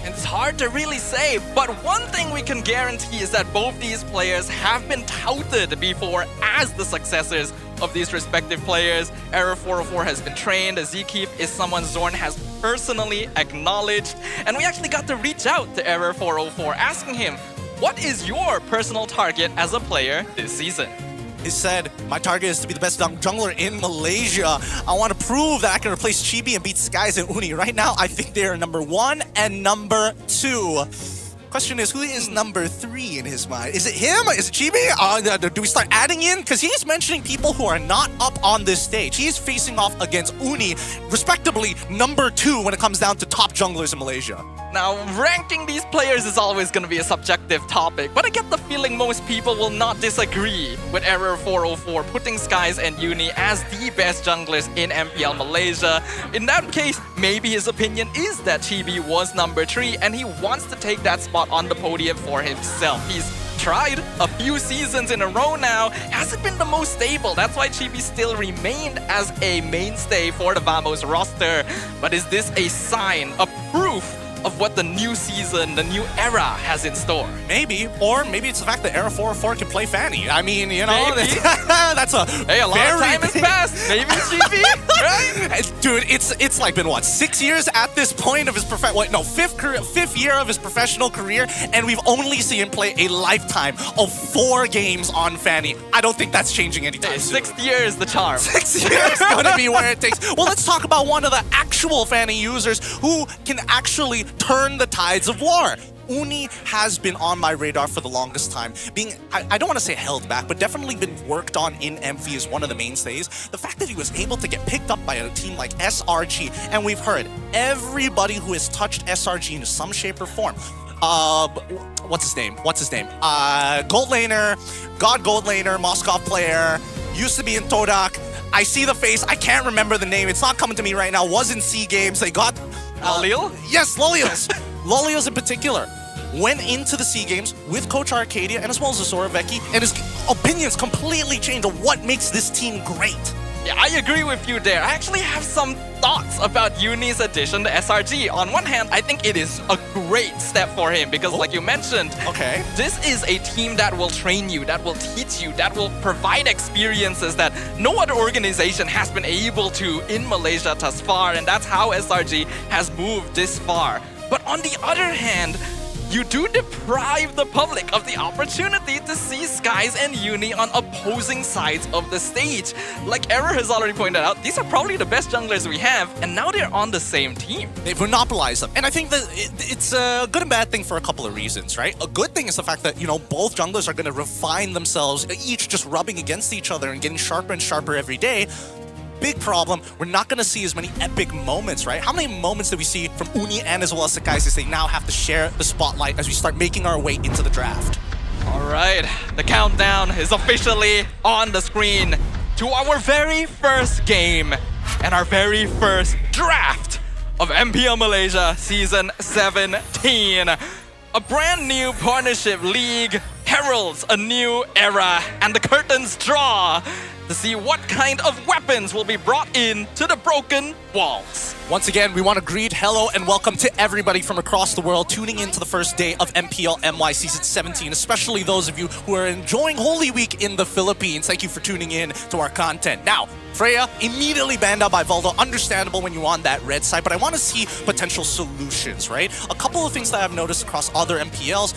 And it's hard to really say, but one thing we can guarantee is that both these players have been touted before as the successors of these respective players. Error 404 has been trained. Zeke is someone Zorn has personally acknowledged. And we actually got to reach out to Error 404, asking him, what is your personal target as a player this season? He said, my target is to be the best jungler in Malaysia. I want to prove that I can replace Chibi and beat Skies and Uni. Right now, I think they are number 1 and number 2. Question is, who is number 3 in his mind? Is it him? Is it Chibi? Do we start adding in? Because he's mentioning people who are not up on this stage. He's facing off against Uni, respectively number 2 when it comes down to top junglers in Malaysia. Now, ranking these players is always going to be a subjective topic, but I get the feeling most people will not disagree with Error 404 putting Skies and Uni as the best junglers in MPL Malaysia. In that case, maybe his opinion is that Chibi was number 3 and he wants to take that spot on the podium for himself. He's tried a few seasons in a row now, hasn't been the most stable. That's why Chibi still remained as a mainstay for the Vamos roster. But is this a sign, a proof of what the new season, the new era has in store? Maybe, or maybe it's the fact that Era 404 can play Fanny. I mean, you know, that's a a lot of time has passed. Maybe Chibi, right? Dude, it's like been what, 6 years at this point of his fifth year of his professional career, and we've only seen him play a lifetime of 4 games on Fanny. I don't think that's changing anytime soon. 6th year is the charm. 6 years is gonna be where it takes. Well, let's talk about one of the actual Fanny users who can actually turn the tides of war. Uni has been on my radar for the longest time, being, I don't want to say held back, but definitely been worked on in MV as one of the mainstays. The fact that he was able to get picked up by a team like SRG, and we've heard everybody who has touched SRG in some shape or form. What's his name? Gold laner, Gold laner, Moskov player, used to be in Todak. I see the face, I can't remember the name, it's not coming to me right now, was in SEA Games, they got... Lolil? Yes, Lolios. Lolios in particular went into the SEA Games with Coach Arcadia and as well as Ozora Becky, and his opinions completely changed on what makes this team great. Yeah, I agree with you there. I actually have some thoughts about Uni's addition to SRG. On one hand, I think it is a great step for him because like you mentioned, this is a team that will train you, that will teach you, that will provide experiences that no other organization has been able to in Malaysia thus far, and that's how SRG has moved this far. But on the other hand, you do deprive the public of the opportunity to see Skies and Uni on opposing sides of the stage. Like Error has already pointed out, these are probably the best junglers we have, and now they're on the same team. They've monopolized them. And I think that it's a good and bad thing for a couple of reasons, right? A good thing is the fact that, both junglers are going to refine themselves, each just rubbing against each other and getting sharper and sharper every day. Big problem, we're not going to see as many epic moments, right? How many moments do we see from Uni and as well as Sakai as they now have to share the spotlight as we start making our way into the draft? All right, the countdown is officially on the screen to our very first game and our very first draft of MPL Malaysia Season 17. A brand new partnership league heralds a new era, and the curtains draw to see what kind of weapons will be brought in to the broken walls. Once again, we want to greet, hello, and welcome to everybody from across the world tuning in to the first day of MPL MY Season 17, especially those of you who are enjoying Holy Week in the Philippines. Thank you for tuning in to our content. Now, Freya, immediately banned out by Valdo. Understandable when you're on that red side, but I want to see potential solutions, right? A couple of things that I've noticed across other MPLs.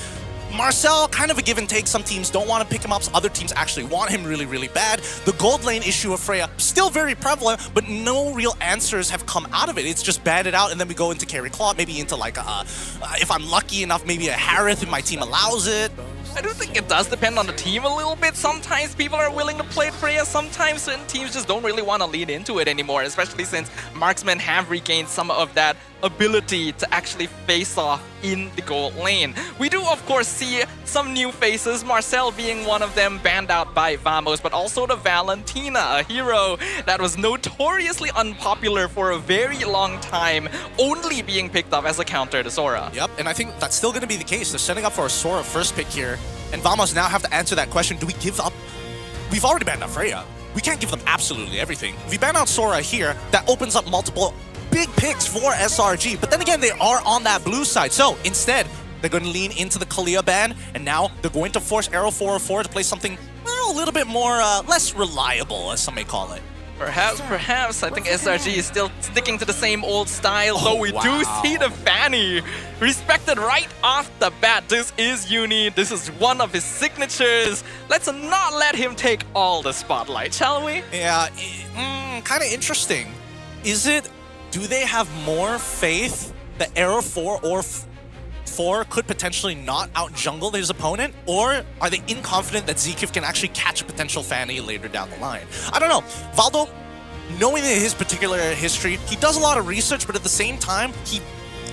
Marcel, kind of a give and take. Some teams don't want to pick him up. Other teams actually want him really, really bad. The gold lane issue of Freya, still very prevalent, but no real answers have come out of it. It's just batted out, and then we go into carry claw, maybe into like, if I'm lucky enough, maybe a Harith if my team allows it. I do think it does depend on the team a little bit. Sometimes people are willing to play Freya. Sometimes certain teams just don't really want to lean into it anymore, especially since marksmen have regained some of that ability to actually face off in the gold lane. We do, of course, see some new faces, Marcel being one of them, banned out by Vamos, but also the Valentina, a hero that was notoriously unpopular for a very long time, only being picked up as a counter to Sora. Yep, and I think that's still going to be the case. They're setting up for a Sora first pick here, and Vamos now have to answer that question. Do we give up? We've already banned out Freya. We can't give them absolutely everything. If we ban out Sora here, that opens up multiple big picks for SRG, but then again, they are on that blue side. So instead, they're going to lean into the Kalia ban, and now they're going to force Arrow 404 to play something a little bit more, less reliable, as some may call it. Perhaps. I think SRG is still sticking to the same old style, though we do see the Fanny respected right off the bat. This is Uni. This is one of his signatures. Let's not let him take all the spotlight, shall we? Yeah, kind of interesting. Do they have more faith that Arrow 4 or 4 could potentially not out-jungle his opponent? Or are they inconfident that Zekif can actually catch a potential Fanny later down the line? I don't know. Valdo, knowing his particular history, he does a lot of research, but at the same time, he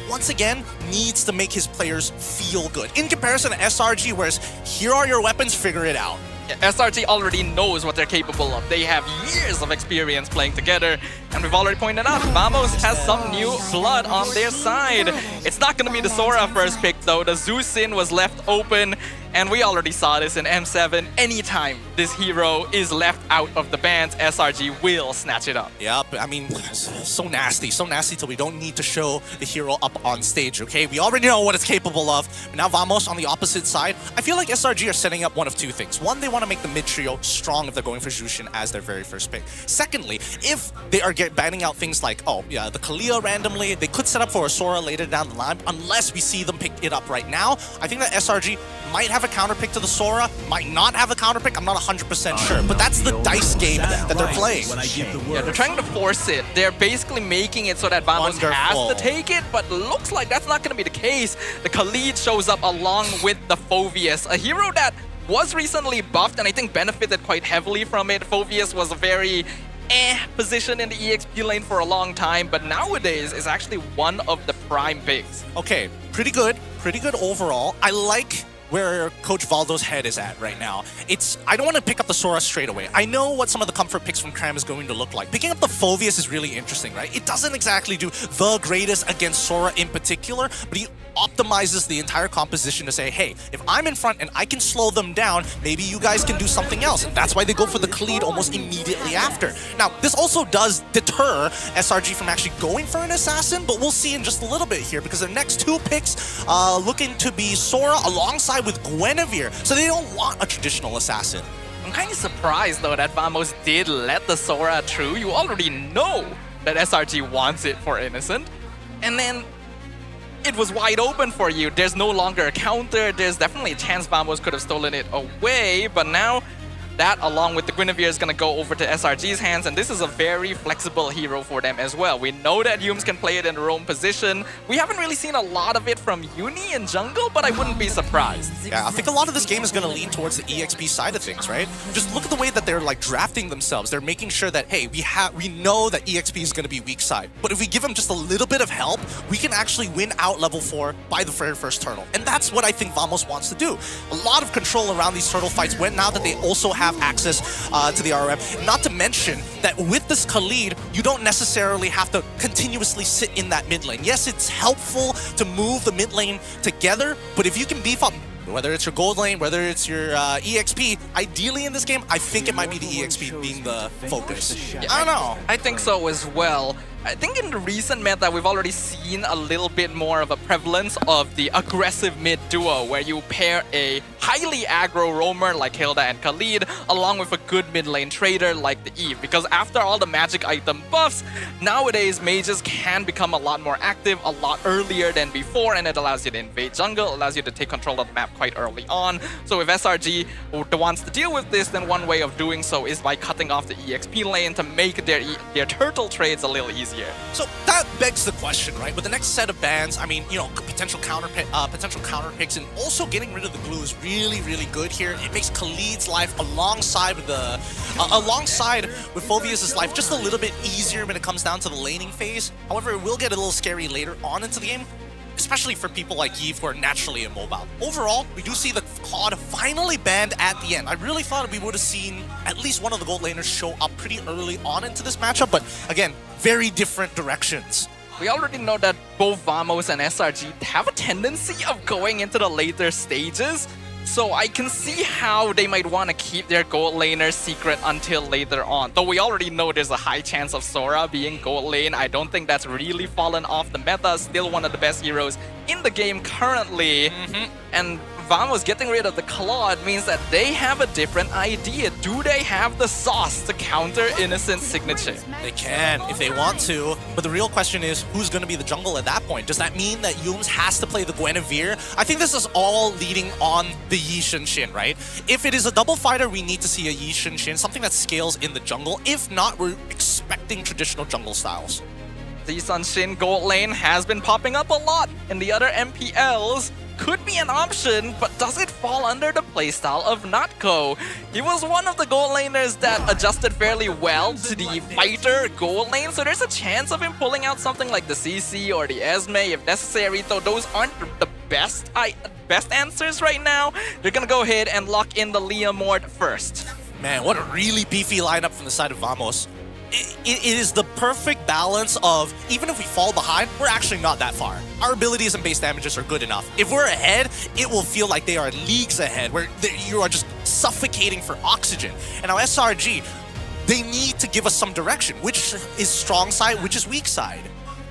once again needs to make his players feel good. In comparison to SRG, whereas here are your weapons, figure it out. SRG already knows what they're capable of. They have years of experience playing together, and we've already pointed out, Vamos has some new blood on their side. It's not going to be the Sora first pick, though. The Zusin was left open, and we already saw this in M7. Anytime this hero is left out of the bans, SRG will snatch it up. Yep, I mean, so nasty till we don't need to show the hero up on stage, okay? We already know what it's capable of. But now Vamos on the opposite side, I feel like SRG are setting up one of two things. One, they want to make the mid-trio strong if they're going for Jushin as their very first pick. Secondly, if they are banning out things like, the Kalia randomly, they could set up for a Sora later down the line, unless we see them pick it up right now. I think that SRG might have a counter pick to the Sora, might not have a counter pick, I'm not 100% sure, but that's the dice game that they're playing. Yeah, they're trying to force it. They're basically making it so that Vamos has to take it, but looks like that's not going to be the case. The Khalid shows up along with the Phoveus, a hero that was recently buffed and I think benefited quite heavily from it. Phoveus was a very position in the EXP lane for a long time, but nowadays is actually one of the prime picks. Okay, pretty good overall. I like where Coach Valdo's head is at right now. I don't want to pick up the Sora straight away. I know what some of the comfort picks from Cram is going to look like. Picking up the Phoveus is really interesting, right? It doesn't exactly do the greatest against Sora in particular, but he optimizes the entire composition to say, hey, if I'm in front and I can slow them down, maybe you guys can do something else. And that's why they go for the Khalid almost immediately after. Now, this also does deter SRG from actually going for an assassin, but we'll see in just a little bit here because their next two picks looking to be Sora alongside with Guinevere. So they don't want a traditional assassin. I'm kind of surprised though that Vamos did let the Sora through. You already know that SRG wants it for Innocent. And then it was wide open for you. There's no longer a counter. There's definitely a chance Vamos could have stolen it away. But now that, along with the Guinevere, is going to go over to SRG's hands, and this is a very flexible hero for them as well. We know that Yumes can play it in a roam position. We haven't really seen a lot of it from Uni in jungle, but I wouldn't be surprised. Yeah, I think a lot of this game is going to lean towards the EXP side of things, right? Just look at the way that they're like drafting themselves. They're making sure that, hey, we know that EXP is going to be weak side, but if we give them just a little bit of help, we can actually win out level 4 by the very first turtle. And that's what I think Vamos wants to do. A lot of control around these turtle fights when now that they also have access to the RRM. Not to mention that with this Khalid, you don't necessarily have to continuously sit in that mid lane. Yes, it's helpful to move the mid lane together, but if you can beef up, whether it's your gold lane, whether it's your EXP, ideally in this game, I think it might be the EXP being the focus. Yeah, I don't know. I think so as well. I think in the recent meta, we've already seen a little bit more of a prevalence of the aggressive mid duo, where you pair a highly aggro roamer like Hilda and Khalid, along with a good mid lane trader like the Eve. Because after all the magic item buffs, nowadays mages can become a lot more active, a lot earlier than before, and it allows you to invade jungle, allows you to take control of the map quite early on. So if SRG wants to deal with this, then one way of doing so is by cutting off the EXP lane to make their turtle trades a little easier. So that begs the question, right? With the next set of bans, I mean, you know, potential counter picks, and also getting rid of the glue is really, really good here. It makes Khalid's life alongside with Phoveus's life just a little bit easier when it comes down to the laning phase. However, it will get a little scary later on into the game, especially for people like Eve who are naturally immobile. Overall, we do see the COD finally banned at the end. I really thought we would have seen at least one of the gold laners show up pretty early on into this matchup, but again, very different directions. We already know that both Vamos and SRG have a tendency of going into the later stages, so I can see how they might want to keep their gold laner secret until later on. Though we already know there's a high chance of Sora being gold lane, I don't think that's really fallen off the meta. Still one of the best heroes in the game currently. And Vamos getting rid of the Claude means that they have a different idea. Do they have the sauce to counter Innocent's signature? They can, if they want to. But the real question is, who's going to be the jungle at that point? Does that mean that Yumes has to play the Guinevere? I think this is all leading on the Yi Shin, right? If it is a double fighter, we need to see a Yi Shin, something that scales in the jungle. If not, we're expecting traditional jungle styles. The Sun Shin gold lane has been popping up a lot in the other MPLs. Could be an option, but does it fall under the playstyle of Natko? He was one of the gold laners that adjusted fairly well to the fighter gold lane, so there's a chance of him pulling out something like the CC or the Esme if necessary, though those aren't the best answers right now. They're gonna go ahead and lock in the Leomord first. Man, what a really beefy lineup from the side of Vamos. It is the perfect balance of, even if we fall behind, we're actually not that far. Our abilities and base damages are good enough. If we're ahead, it will feel like they are leagues ahead, where you are just suffocating for oxygen. And now SRG, they need to give us some direction. Which is strong side, which is weak side?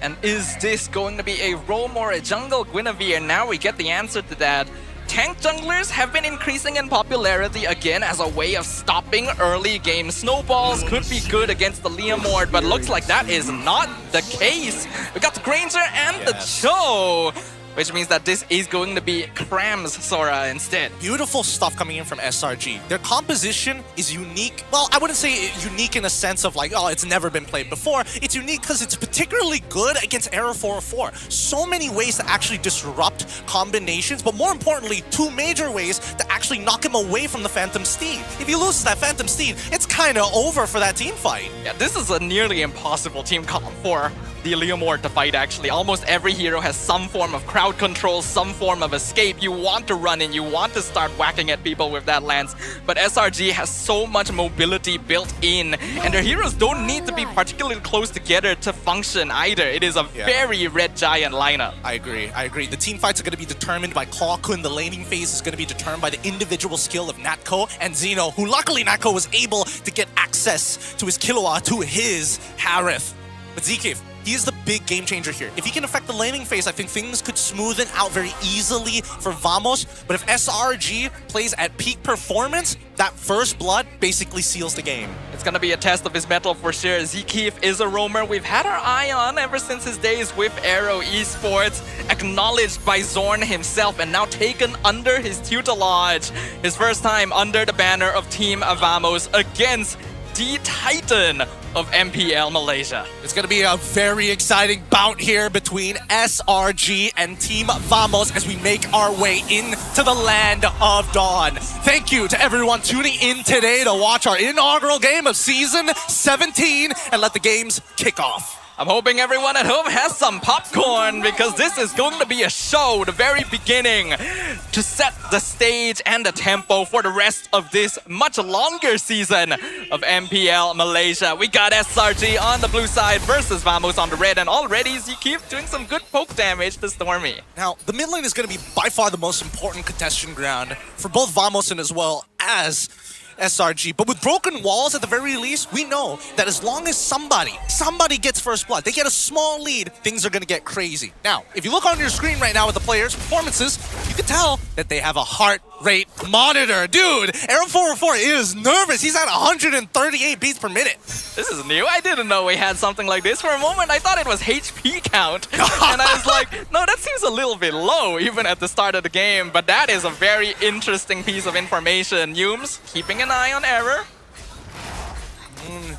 And is this going to be a roam or a jungle Guinevere? Now we get the answer to that. Tank junglers have been increasing in popularity again as a way of stopping early game snowballs. Could be good against the Leomord, but looks like that is not the case. We got the Granger and the Cho, which means that this is going to be Cram's Sora instead. Beautiful stuff coming in from SRG. Their composition is unique. Well, I wouldn't say unique in a sense of like, oh, it's never been played before. It's unique because it's particularly good against Error 404. So many ways to actually disrupt combinations, but more importantly, two major ways to actually knock him away from the Phantom Steed. If he loses that Phantom Steed, it's kind of over for that team fight. Yeah, this is a nearly impossible team comp for the Leomord to fight, actually. Almost every hero has some form of crowd control, some form of escape. You want to run in, you want to start whacking at people with that lance. But SRG has so much mobility built in, and their heroes don't need to be particularly close together to function either. It is a very Red Giant lineup. I agree. The team fights are going to be determined by Claw Kun. The laning phase is going to be determined by the individual skill of Natko and Xeno, who luckily Natko was able to get access to his Killua, to his Harith. But Zkif, he is the big game changer here. If he can affect the laning phase, I think things could smoothen out very easily for Vamos. But if SRG plays at peak performance, that first blood basically seals the game. It's gonna be a test of his mettle for sure. Zkif is a roamer we've had our eye on ever since his days with Aero Esports. Acknowledged by Zorn himself and now taken under his tutelage. His first time under the banner of Team Vamos against the Titan of MPL Malaysia. It's going to be a very exciting bout here between SRG and Team Vamos as we make our way into the land of Dawn. Thank you to everyone tuning in today to watch our inaugural game of Season 17 and let the games kick off. I'm hoping everyone at home has some popcorn because this is going to be a show, the very beginning, to set the stage and the tempo for the rest of this much longer season of MPL Malaysia. We got SRG on the blue side versus Vamos on the red, and already Zkif doing some good poke damage to Stormy. Now, the mid lane is going to be by far the most important contestation ground for both Vamos and as well as SRG. But with broken walls, at the very least, we know that as long as somebody gets first blood, they get a small lead, things are going to get crazy. Now, if you look on your screen right now with the players' performances, you can tell that they have a heart rate monitor. Dude, Arrow 404 is nervous. He's at 138 beats per minute. This is new. I didn't know we had something like this. For a moment, I thought it was HP count. And I was like, no, that seems a little bit low, even at the start of the game. But that is a very interesting piece of information. Yumes keeping an eye on Error.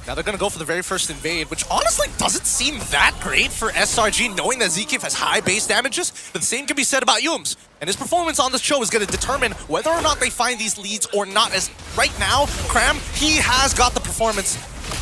Now they're going to go for the very first invade, which honestly doesn't seem that great for SRG, knowing that Zkif has high base damages. But the same can be said about Yumes. And his performance on this show is going to determine whether or not they find these leads or not. As right now, Cram, he has got the performance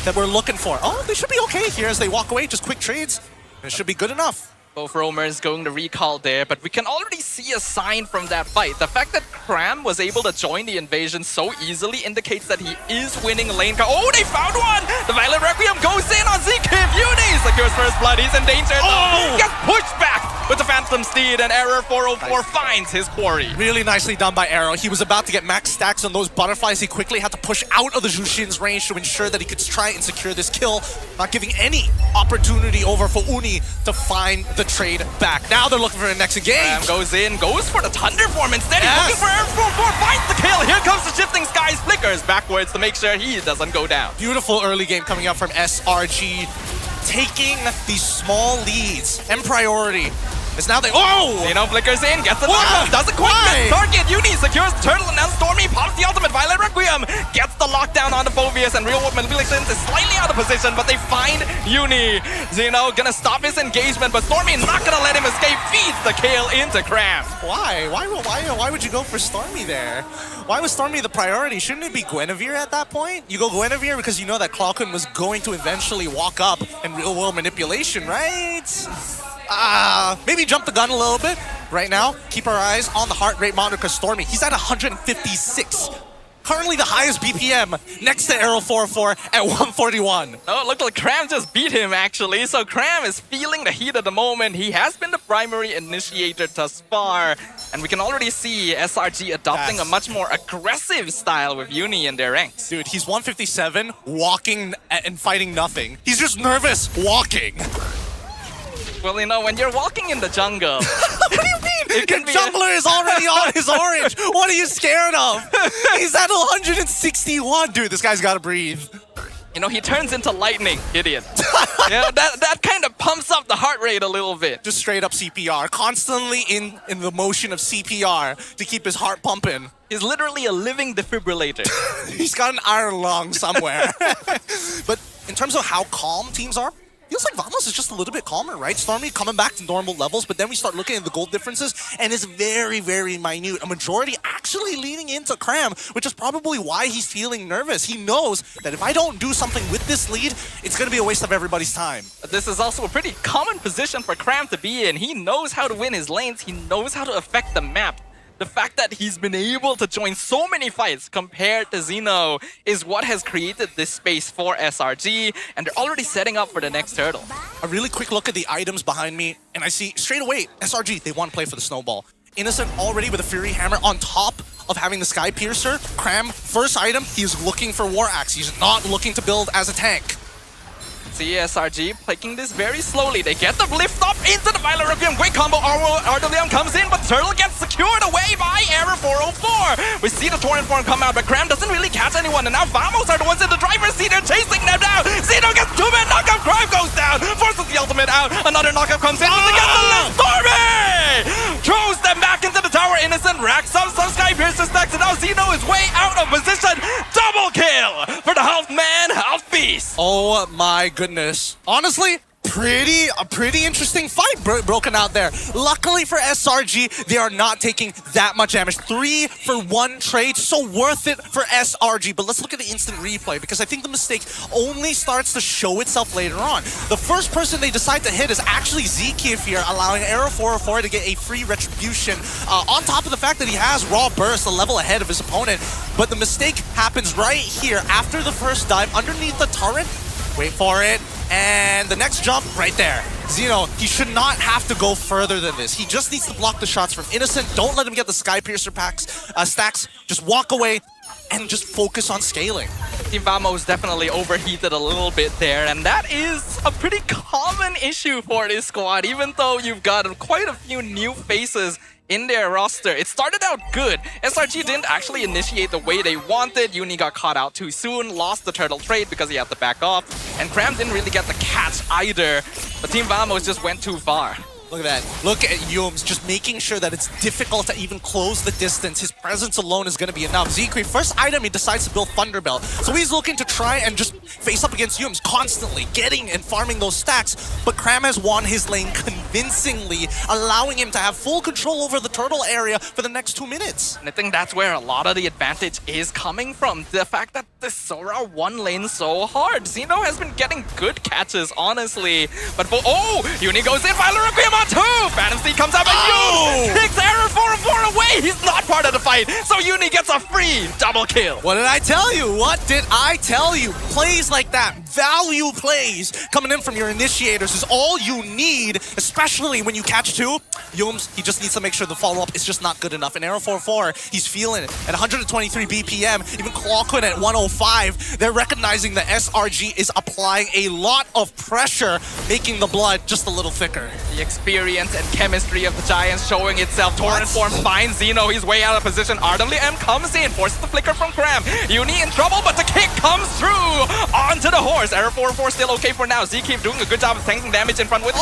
that we're looking for. Oh, they should be okay here as they walk away. Just quick trades. And it should be good enough. Both roamers going to recall there, but we can already see a sign from that fight. The fact that Cram was able to join the invasion so easily indicates that he is winning lane. Oh, they found one! The Violet Requiem goes in on Zkif. Uni secures first blood. He's in danger. Oh! He gets pushed back with the Phantom Steed, and Error 404 finds his quarry. Really nicely done by Arrow. He was about to get max stacks on those butterflies. He quickly had to push out of the Jushin's range to ensure that he could try and secure this kill, not giving any opportunity over for Uni to find the trade back. Now they're looking for the next engage. Cram goes in, goes for the Thunder Form instead. He's looking for Error 404, finds the kill. Here comes the Shifting Skies, flickers backwards to make sure he doesn't go down. Beautiful early game coming out from SRG, taking these small leads and priority. It's now they Xeno flickers in, gets the knockdown, doesn't quite get the target. Uni secures the turtle, and now Stormy pops the ultimate. Violet Requiem gets the lockdown on the Phobius, and Real World Manipulations is slightly out of position, but they find Uni. Xeno gonna stop his engagement, but Stormy not gonna let him escape. Feeds the kill into Cram. Why? Why would you go for Stormy there? Why was Stormy the priority? Shouldn't it be Guinevere at that point? You go Guinevere because you know that Clawkun was going to eventually walk up in Real World Manipulation, right? Maybe jump the gun a little bit right now. Keep our eyes on the heart rate monitor because Stormy, he's at 156. Currently the highest BPM next to Arrow 404 at 141. Oh, it looked like Cram just beat him actually. So Cram is feeling the heat of the moment. He has been the primary initiator thus far. And we can already see SRG adopting a much more aggressive style with Uni in their ranks. Dude, he's 157, walking and fighting nothing. He's just nervous walking. Well, you know, when you're walking in the jungle... What do you mean? The jungler is already on his orange. What are you scared of? He's at 161. Dude, this guy's got to breathe. You know, he turns into lightning, idiot. Yeah, that kind of pumps up the heart rate a little bit. Just straight up CPR. Constantly in the motion of CPR to keep his heart pumping. He's literally a living defibrillator. He's got an iron lung somewhere. But in terms of how calm teams are, feels like Vamos is just a little bit calmer, right? Stormy coming back to normal levels, but then we start looking at the gold differences, and it's very, very minute. A majority actually actually leaning into Cram, which is probably why he's feeling nervous. He knows that if I don't do something with this lead, it's going to be a waste of everybody's time. This is also a pretty common position for Cram to be in. He knows how to win his lanes. He knows how to affect the map. The fact that he's been able to join so many fights compared to Zeno is what has created this space for SRG, and they're already setting up for the next turtle. A really quick look at the items behind me, and I see straight away, SRG, they want to play for the snowball. Innocent already with a Fury Hammer on top of having the Sky Piercer. Cram, first item, he's looking for War Axe. He's not looking to build as a tank. See SRG playing this very slowly. They get the lift up into the Violet Requiem. Great combo. RWM comes in, but Turtle gets secured away by Error 404. We see the Torrent form come out, but Cram doesn't really catch anyone. And now Vamos are the ones in the driver's seat. They're chasing them down. Zeno gets 2-man knockup. Cram goes down. Forces the ultimate out. Another knockup comes in. But they get the lift. Stormy throws them back into the tower. Innocent racks up some Sky Piercer stacks. And now Zeno is way out of position. Double kill for the half man, half beast. Oh my goodness. Honestly, a pretty interesting fight broken out there. Luckily for SRG, they are not taking that much damage. 3-for-1 trade, so worth it for SRG. But let's look at the instant replay, because I think the mistake only starts to show itself later on. The first person they decide to hit is actually Zkif here, allowing Arrow 404 to get a free retribution, on top of the fact that he has Raw Burst a level ahead of his opponent. But the mistake happens right here after the first dive underneath the turret. Wait for it. And the next jump, right there. Zeno, he should not have to go further than this. He just needs to block the shots from Innocent. Don't let him get the Sky Piercer stacks. Just walk away and just focus on scaling. Team Vamos definitely overheated a little bit there, and that is a pretty common issue for this squad, even though you've got quite a few new faces in their roster. It started out good. SRG didn't actually initiate the way they wanted. Uni got caught out too soon, lost the turtle trade because he had to back off, and Cram didn't really get the catch either. But Team Vamos just went too far. Look at that. Look at Yums just making sure that it's difficult to even close the distance. His presence alone is going to be enough. Zekri, first item, he decides to build Thunderbelt. So he's looking to try and just face up against Yums constantly, getting and farming those stacks. But Cram has won his lane convincingly, allowing him to have full control over the turtle area for the next 2 minutes. And I think that's where a lot of the advantage is coming from. The fact that the Sora won lane so hard. Zeno has been getting good catches, honestly. But Uni goes in, Violet Requiem on 2! Phantom Steed comes out, and Uni takes Error 404 away! He's not part of the fight, so Uni gets a free double kill. What did I tell you? What did I tell you? Plays like that, value plays coming in from your initiators is all you need, especially when you catch 2. Yums, he just needs to make sure the follow-up is just not good enough. And Arrow 404, he's feeling it. At 123 BPM, even Clawquid at 105, they're recognizing that SRG is applying a lot of pressure, making the blood just a little thicker. The experience and chemistry of the Giants showing itself. Torrent form finds Zeno, he's way out of position. RWM comes in, forces the flicker from Cram. Uni in trouble, but the kick comes through onto the horse. Error 404 still okay for now. Zkeep doing a good job of tanking damage in front with the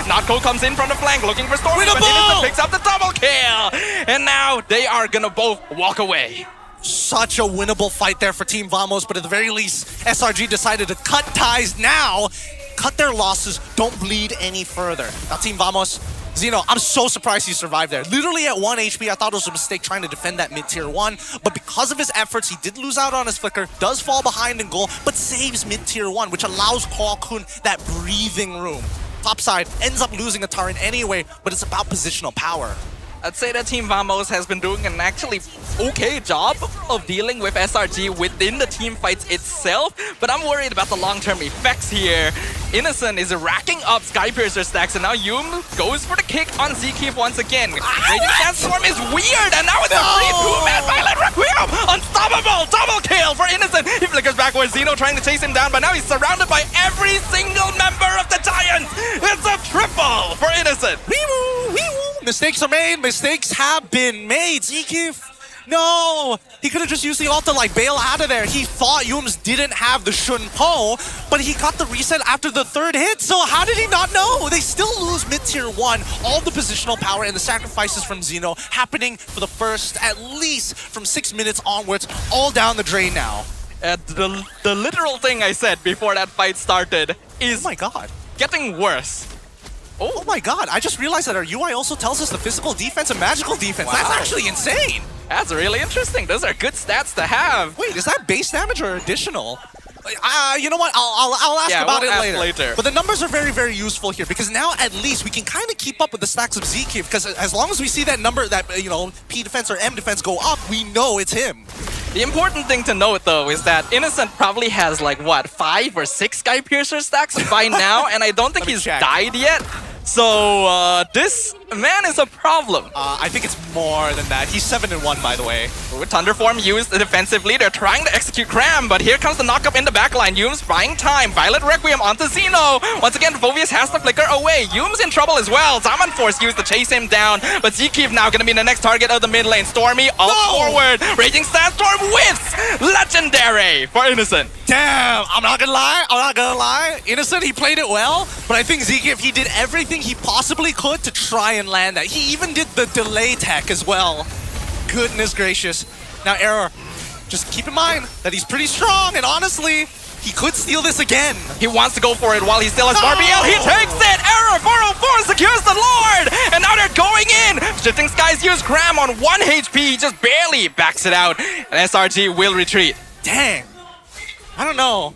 Notco comes in from the flank looking for Stormy, but Innocent picks up the double kill. And now they are gonna both walk away. Such a winnable fight there for Team Vamos, but at the very least, SRG decided to cut ties now. Cut their losses, don't bleed any further. Now Team Vamos, Zeno, I'm so surprised he survived there. Literally at 1 HP, I thought it was a mistake trying to defend that mid-tier 1, but because of his efforts, he did lose out on his flicker, does fall behind in goal, but saves mid-tier 1, which allows Kwakun that breathing room. Topside ends up losing a turret anyway, but it's about positional power. I'd say that Team Vamos has been doing an actually okay job of dealing with SRG within the team fights itself, but I'm worried about the long-term effects here. Innocent is racking up Sky Piercer stacks, and now Yum goes for the kick on Zkeep once again. Raging Sandstorm is weird, and now it's a free 2-man Violet Requiem! Unstoppable! Double kill for Innocent! He flickers backwards, Zeno trying to chase him down, but now he's surrounded by every single member of the Giants! It's a triple for Innocent! Wee-woo! Wee-woo! Mistakes are made, mistakes have been made. Zkeep, no! He could have just used the ult to like bail out of there. He thought Yums didn't have the Shun Po, but he got the reset after the 3rd hit, so how did he not know? They still lose mid-tier 1. All the positional power and the sacrifices from Zeno happening for the first, at least from 6 minutes onwards, all down the drain now. The literal thing I said before that fight started is, oh my god, getting worse. Oh my god, I just realized that our UI also tells us the physical defense and magical defense. That's actually insane. That's really interesting. Those are good stats to have. Wait, is that base damage or additional? You know what? I'll ask about it later. But the numbers are very, very useful here because now at least we can kind of keep up with the stacks of ZK because as long as we see that number, that P defense or M defense go up, we know it's him. The important thing to note though is that Innocent probably has like what, 5 or 6 Sky Piercer stacks by now, and I don't think he's died yet. So this man is a problem. I think it's more than that. He's 7-1, by the way. With Thunderform used defensively, they're trying to execute Cram, but here comes the knockup in the backline. Yume's buying time. Violet Requiem onto Zeno. Once again, Phovius has to flicker away. Yume's in trouble as well. Zaman Force used to chase him down, but Zkeev now going to be the next target of the mid lane. Stormy forward. Raging Sandstorm whiffs. Legendary for Innocent. Damn, I'm not gonna lie. Innocent, he played it well, but I think Zkeev, he did everything he possibly could to try and land that. He even did the delay tech as well. Goodness gracious. Now, Error, just keep in mind that he's pretty strong, and honestly, he could steal this again. He wants to go for it while he still has RBL. He takes it! Error 404 secures the Lord! And now they're going in! Shifting Skies use Cram on 1 HP. He just barely backs it out. And SRG will retreat. Dang. I don't know.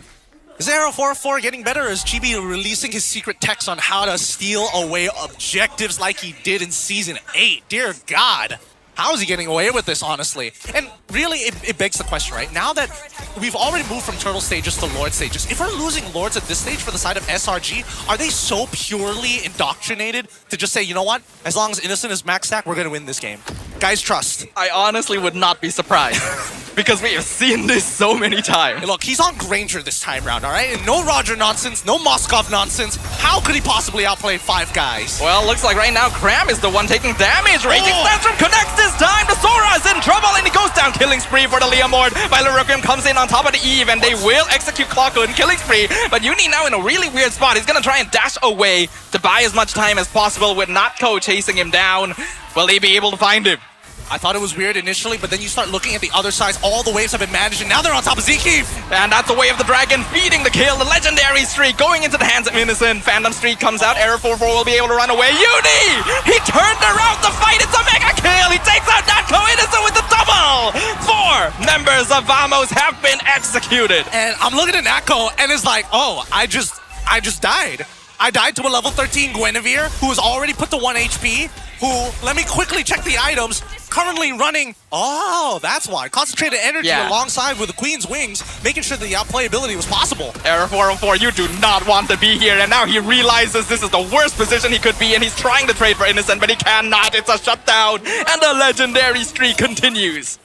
Is Arrow 404 getting better, or is Chibi releasing his secret text on how to steal away objectives like he did in Season 8? Dear God. How is he getting away with this, honestly? And really, it begs the question, right? Now that we've already moved from Turtle stages to Lord stages, if we're losing Lords at this stage for the side of SRG, are they so purely indoctrinated to just say, you know what? As long as Innocent is max stack, we're going to win this game. Guys, trust. I honestly would not be surprised. Because we have seen this so many times. Hey, look, he's on Granger this time round, all right? And no Roger nonsense, no Moskov nonsense. How could he possibly outplay 5 guys? Well, looks like right now Cram is the one taking damage. Raging Spectrum connects this time. The Sora is in trouble and he goes down. Killing spree for the Leomord. Violet Requiem comes in on top of the Eve and they will execute Clockhood and Killing spree. But Uni now in a really weird spot. He's gonna try and dash away to buy as much time as possible with Natko chasing him down. Will they be able to find him? I thought it was weird initially, but then you start looking at the other sides. All the waves have been managed, and now they're on top of Zkeev. And that's the way of the dragon, feeding the kill. The legendary streak going into the hands of Innocent. Phantom Streak comes out. Error 4-4 will be able to run away. Uni! He turned around the fight. It's a mega kill. He takes out Natko. Innocent with the double. 4 members of Vamos have been executed. And I'm looking at Natko, and it's like, oh, I just died. I died to a level 13 Guinevere, who was already put to 1 HP, who, let me quickly check the items, currently running, oh, that's why. Concentrated energy alongside with the Queen's Wings, making sure that the outplayability was possible. Error 404, you do not want to be here, and now he realizes this is the worst position he could be in. He's trying to trade for Innocent, but he cannot. It's a shutdown, and the legendary streak continues.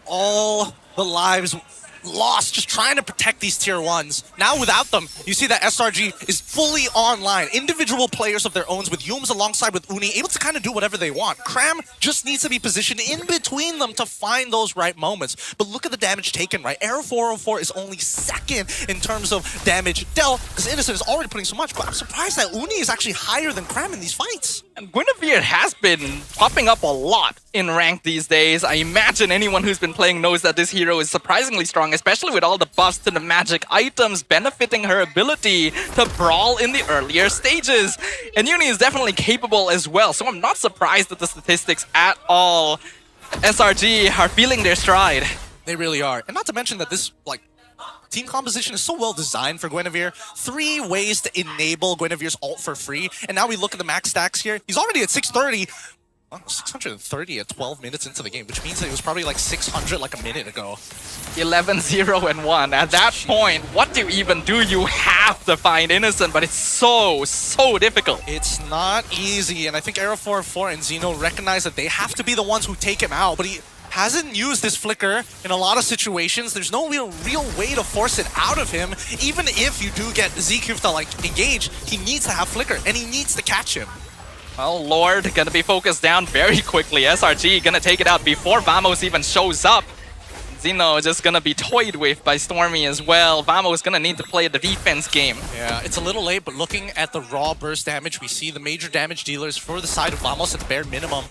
All the lives lost just trying to protect these tier 1s. Now without them, you see that SRG is fully online. Individual players of their own with Yumes alongside with Uni, able to kind of do whatever they want. Cram just needs to be positioned in between them to find those right moments. But look at the damage taken, right? Arrow 404 is only 2nd in terms of damage dealt, because Innocent is already putting so much, but I'm surprised that Uni is actually higher than Cram in these fights. And Guinevere has been popping up a lot in rank these days. I imagine anyone who's been playing knows that this hero is surprisingly strong, especially with all the buffs to the magic items benefiting her ability to brawl in the earlier stages. And Uni is definitely capable as well, so I'm not surprised at the statistics at all. SRG are feeling their stride. They really are. And not to mention that this, team composition is so well designed for Guinevere. 3 ways to enable Guinevere's ult for free. And now we look at the max stacks here. He's already at 630. Well, 630 at 12 minutes into the game, which means that it was probably like 600 like a minute ago. 11-0-1. At that point, what do you even do? You have to find Innocent, but it's so difficult. It's not easy, and I think Arrow 4-4 and Zeno recognize that they have to be the ones who take him out, but he hasn't used this flicker in a lot of situations. There's no real way to force it out of him. Even if you do get Zkeev to engage, he needs to have flicker, and he needs to catch him. Well, Lord gonna be focused down very quickly. SRG gonna take it out before Vamos even shows up. Zeno just gonna be toyed with by Stormy as well. Vamos gonna need to play the defense game. Yeah, it's a little late, but looking at the raw burst damage, we see the major damage dealers for the side of Vamos at the bare minimum.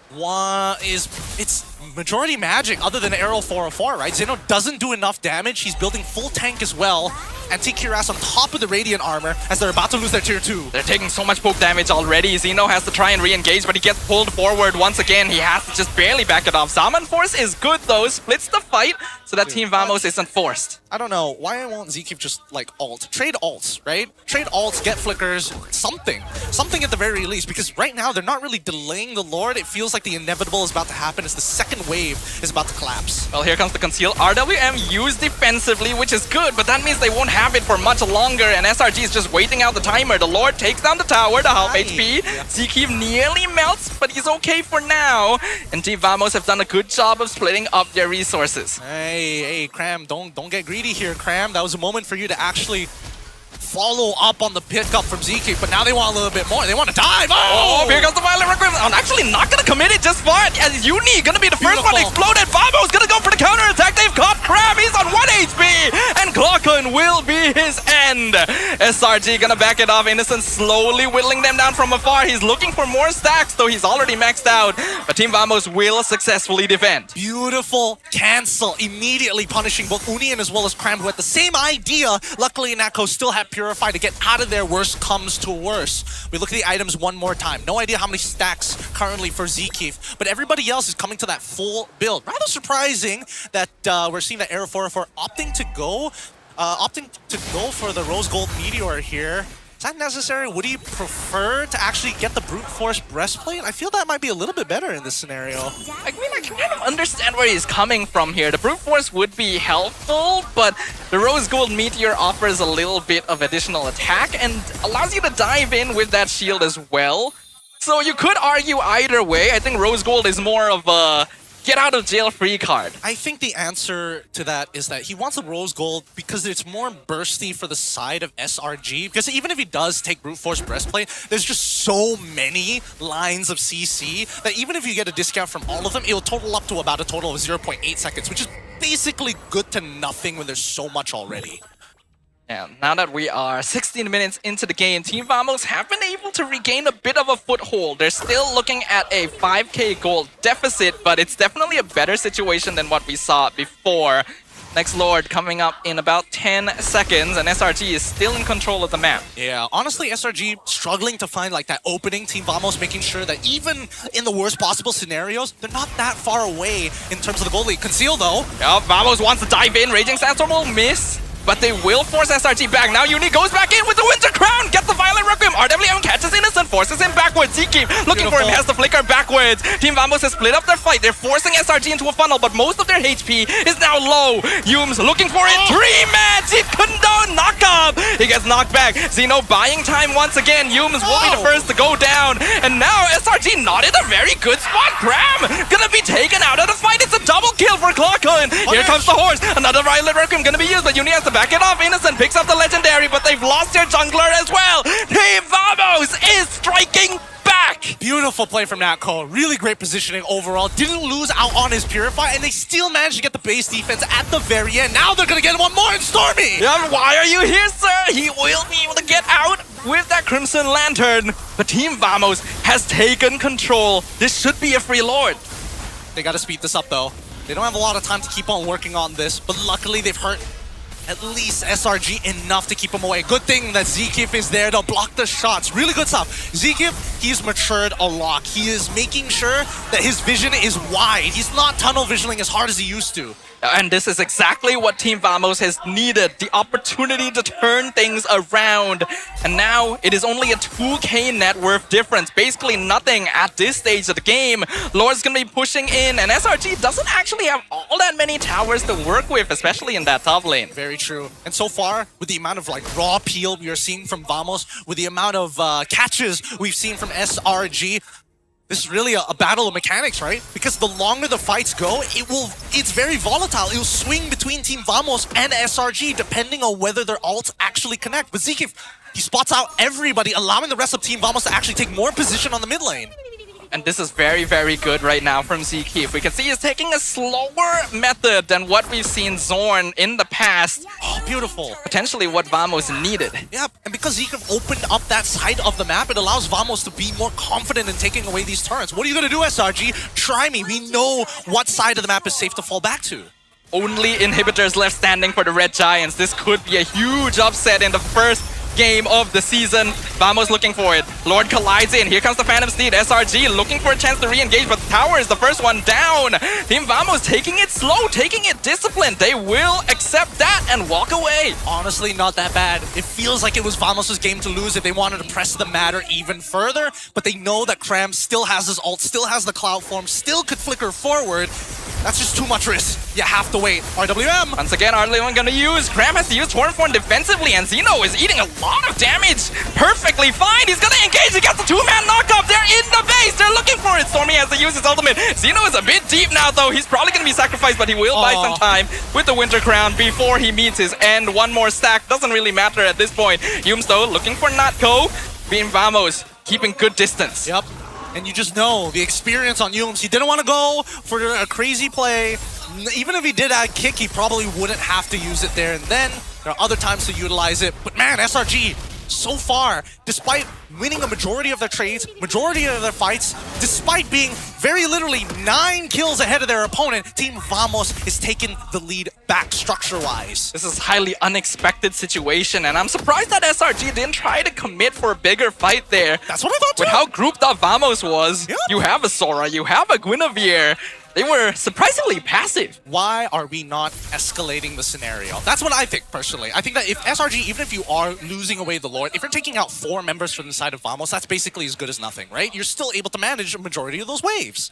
One is, it's majority magic other than Arrow 404, right? Zeno doesn't do enough damage. He's building full tank as well. And TQRS on top of the Radiant armor as they're about to lose their tier 2. They're taking so much poke damage already. Zeno has to try and re-engage, but he gets pulled forward once again. He has to just barely back it off. Zaman Force is good though, splits the fight so that Team Vamos isn't forced. I don't know. Why won't Zkeep just like ult? Trade ults, right? Trade ults, get flickers, something. Something at the very least, because right now they're not really delaying the Lord. It feels like the inevitable is about to happen as the second wave is about to collapse. Well, here comes the conceal. RWM used defensively, which is good, but that means they won't have it for much longer, and SRG is just waiting out the timer. The Lord takes down the tower to half HP. Zkeep nearly melts, but he's okay for now. And Team Vamos have done a good job of splitting up their resources. Hey, Cram, don't get greedy here, Cram. That was a moment for you to actually follow up on the pickup from Zkeep, but now they want a little bit more. They want to dive. Oh, here comes the Violent Requiem. I'm actually not going to commit it just fine. As Uni going to be the first one exploded. Vamo's going to go for the counter attack. They've caught Crab. He's on 1 HP. And Glockon will be his end. SRG going to back it off. Innocent slowly whittling them down from afar. He's looking for more stacks, though he's already maxed out. But Team Vamos will successfully defend. Beautiful cancel. Immediately punishing both Union as well as Cram, who had the same idea. Luckily, Nako still had Purify to get out of there. Worst comes to worse. We look at the items one more time. No idea how many stacks currently for Zkeep, but everybody else is coming to that full build. Rather surprising that we're seeing that Arrow 404 opting to go for the Rose Gold Meteor here. Is that necessary? Would he prefer to actually get the Brute Force Breastplate? I feel that might be a little bit better in this scenario. I mean, I can kind of understand where he's coming from here. The Brute Force would be helpful, but the Rose Gold Meteor offers a little bit of additional attack and allows you to dive in with that shield as well. So you could argue either way. I think Rose Gold is more of a get out of jail free card. I think the answer to that is that he wants the Rose Gold because it's more bursty for the side of SRG. Because even if he does take Brute Force Breastplate, there's just so many lines of CC that even if you get a discount from all of them, it'll total up to about a total of 0.8 seconds, which is basically good to nothing when there's so much already. Yeah, now that we are 16 minutes into the game, Team Vamos have been able to regain a bit of a foothold. They're still looking at a 5k gold deficit, but it's definitely a better situation than what we saw before. Next Lord coming up in about 10 seconds, and SRG is still in control of the map. Yeah, honestly, SRG struggling to find like that opening. Team Vamos making sure that even in the worst possible scenarios, they're not that far away in terms of the goal lead. Conceal though. Yeah, Vamos wants to dive in. Raging Sandstorm will miss, but they will force SRG back. Now Uni goes back in with the Winter Crown, gets the Violent Requiem. RWM catches Innocent, forces him backwards. Zkeep looking for him, has the flicker backwards. Team Vamos has split up their fight. They're forcing SRG into a funnel, but most of their HP is now low. Yume's looking for it. 3-man, Zip couldn't do knock up. He gets knocked back. Zeno buying time once again. Yume's will be the first to go down. And now SRG not in a very good spot. Cram gonna be taken out of the fight. It's a double kill for Glockon. Here comes the horse. Another Violent Requiem gonna be used, but Uni has to back it off. Innocent picks up the legendary, but they've lost their jungler as well. Team Vamos is striking back. Beautiful play from Natco. Really great positioning overall. Didn't lose out on his Purify, and they still managed to get the base defense at the very end. Now they're gonna get one more in Stormy. Yeah, why are you here, sir? He will be able to get out with that Crimson Lantern. But Team Vamos has taken control. This should be a free Lord. They gotta speed this up though. They don't have a lot of time to keep on working on this, but luckily they've hurt at least SRG enough to keep him away. Good thing that Zkeep is there to block the shots. Really good stuff. Zkeep, he's matured a lot. He is making sure that his vision is wide. He's not tunnel visioning as hard as he used to. And this is exactly what Team Vamos has needed. The opportunity to turn things around. And now it is only a 2k net worth difference. Basically nothing at this stage of the game. Lord's going to be pushing in. And SRG doesn't actually have all that many towers to work with, especially in that top lane. Very true. And so far, with the amount of like raw peel we are seeing from Vamos, with the amount of catches we've seen from SRG, this is really a battle of mechanics, right? Because the longer the fights go, it's very volatile. It will swing between Team Vamos and SRG depending on whether their ults actually connect. But Zkeep, he spots out everybody, allowing the rest of Team Vamos to actually take more position on the mid lane. And this is very, very good right now from Zkeef. We can see he's taking a slower method than what we've seen Zorn in the past. Oh, beautiful. Potentially what Vamos needed. Yep, and because Zkeef opened up that side of the map, it allows Vamos to be more confident in taking away these turns. What are you going to do, SRG? Try me. We know what side of the map is safe to fall back to. Only inhibitors left standing for the Red Giants. This could be a huge upset in the first game of the season. Vamos looking for it. Lord collides in. Here comes the Phantom Steed. SRG looking for a chance to re-engage, but the tower is the first one down. Team Vamos taking it slow, taking it disciplined. They will accept that and walk away. Honestly, not that bad. It feels like it was Vamos' game to lose if they wanted to press the matter even further, but they know that Cram still has his ult, still has the cloud form, still could flicker forward. That's just too much risk. You have to wait. RWM. Once again, RWM gonna use. Cram has to use Torn Form defensively, and Zeno is eating a lot of damage. Perfectly fine. He's gonna engage. He got the two-man knockup. They're in the base. They're looking for it. Stormy has to use his ultimate. Zeno is a bit deep now, though. He's probably gonna be sacrificed, but he will buy some time with the Winter Crown before he meets his end. One more stack. Doesn't really matter at this point. Yums, though, looking for Natko. Being Vamos, keeping good distance. Yep. And you just know the experience on Yums. He didn't want to go for a crazy play. Even if he did add kick, he probably wouldn't have to use it there and then. There are other times to utilize it. But man, SRG, so far, despite winning a majority of their trades, majority of their fights, despite being very literally 9 kills ahead of their opponent, Team Vamos is taking the lead back structure-wise. This is a highly unexpected situation, and I'm surprised that SRG didn't try to commit for a bigger fight there. That's what I thought too. With how grouped up Vamos was, you have a Sora, you have a Guinevere. They were surprisingly passive. Why are we not escalating the scenario? That's what I think, personally. I think that if SRG, even if you are losing away the Lord, if you're taking out 4 members from the side of Vamos, that's basically as good as nothing, right? You're still able to manage a majority of those waves.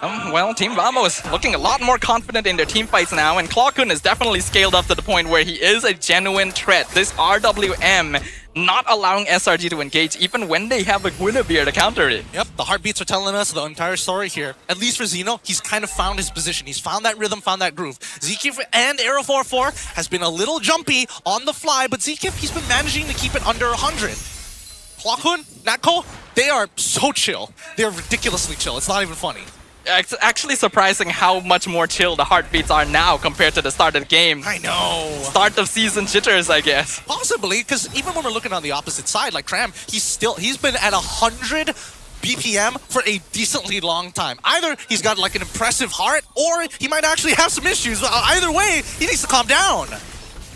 Well, Team Vamos looking a lot more confident in their team fights now, and Clawkun is definitely scaled up to the point where he is a genuine threat. This RWM not allowing SRG to engage even when they have a Guinevere to counter it. Yep, the heartbeats are telling us the entire story here. At least for Zeno, he's kind of found his position. He's found that rhythm, found that groove. Zkeef and Arrow 44 has been a little jumpy on the fly, but Zkeef, he's been managing to keep it under 100. Hwakun, Natko, they are so chill. They're ridiculously chill. It's not even funny. It's actually surprising how much more chill the heartbeats are now compared to the start of the game. I know. Start of season jitters, I guess. Possibly, because even when we're looking on the opposite side, like Cram, he's been at 100 BPM for a decently long time. Either he's got like an impressive heart, or he might actually have some issues. Either way, he needs to calm down.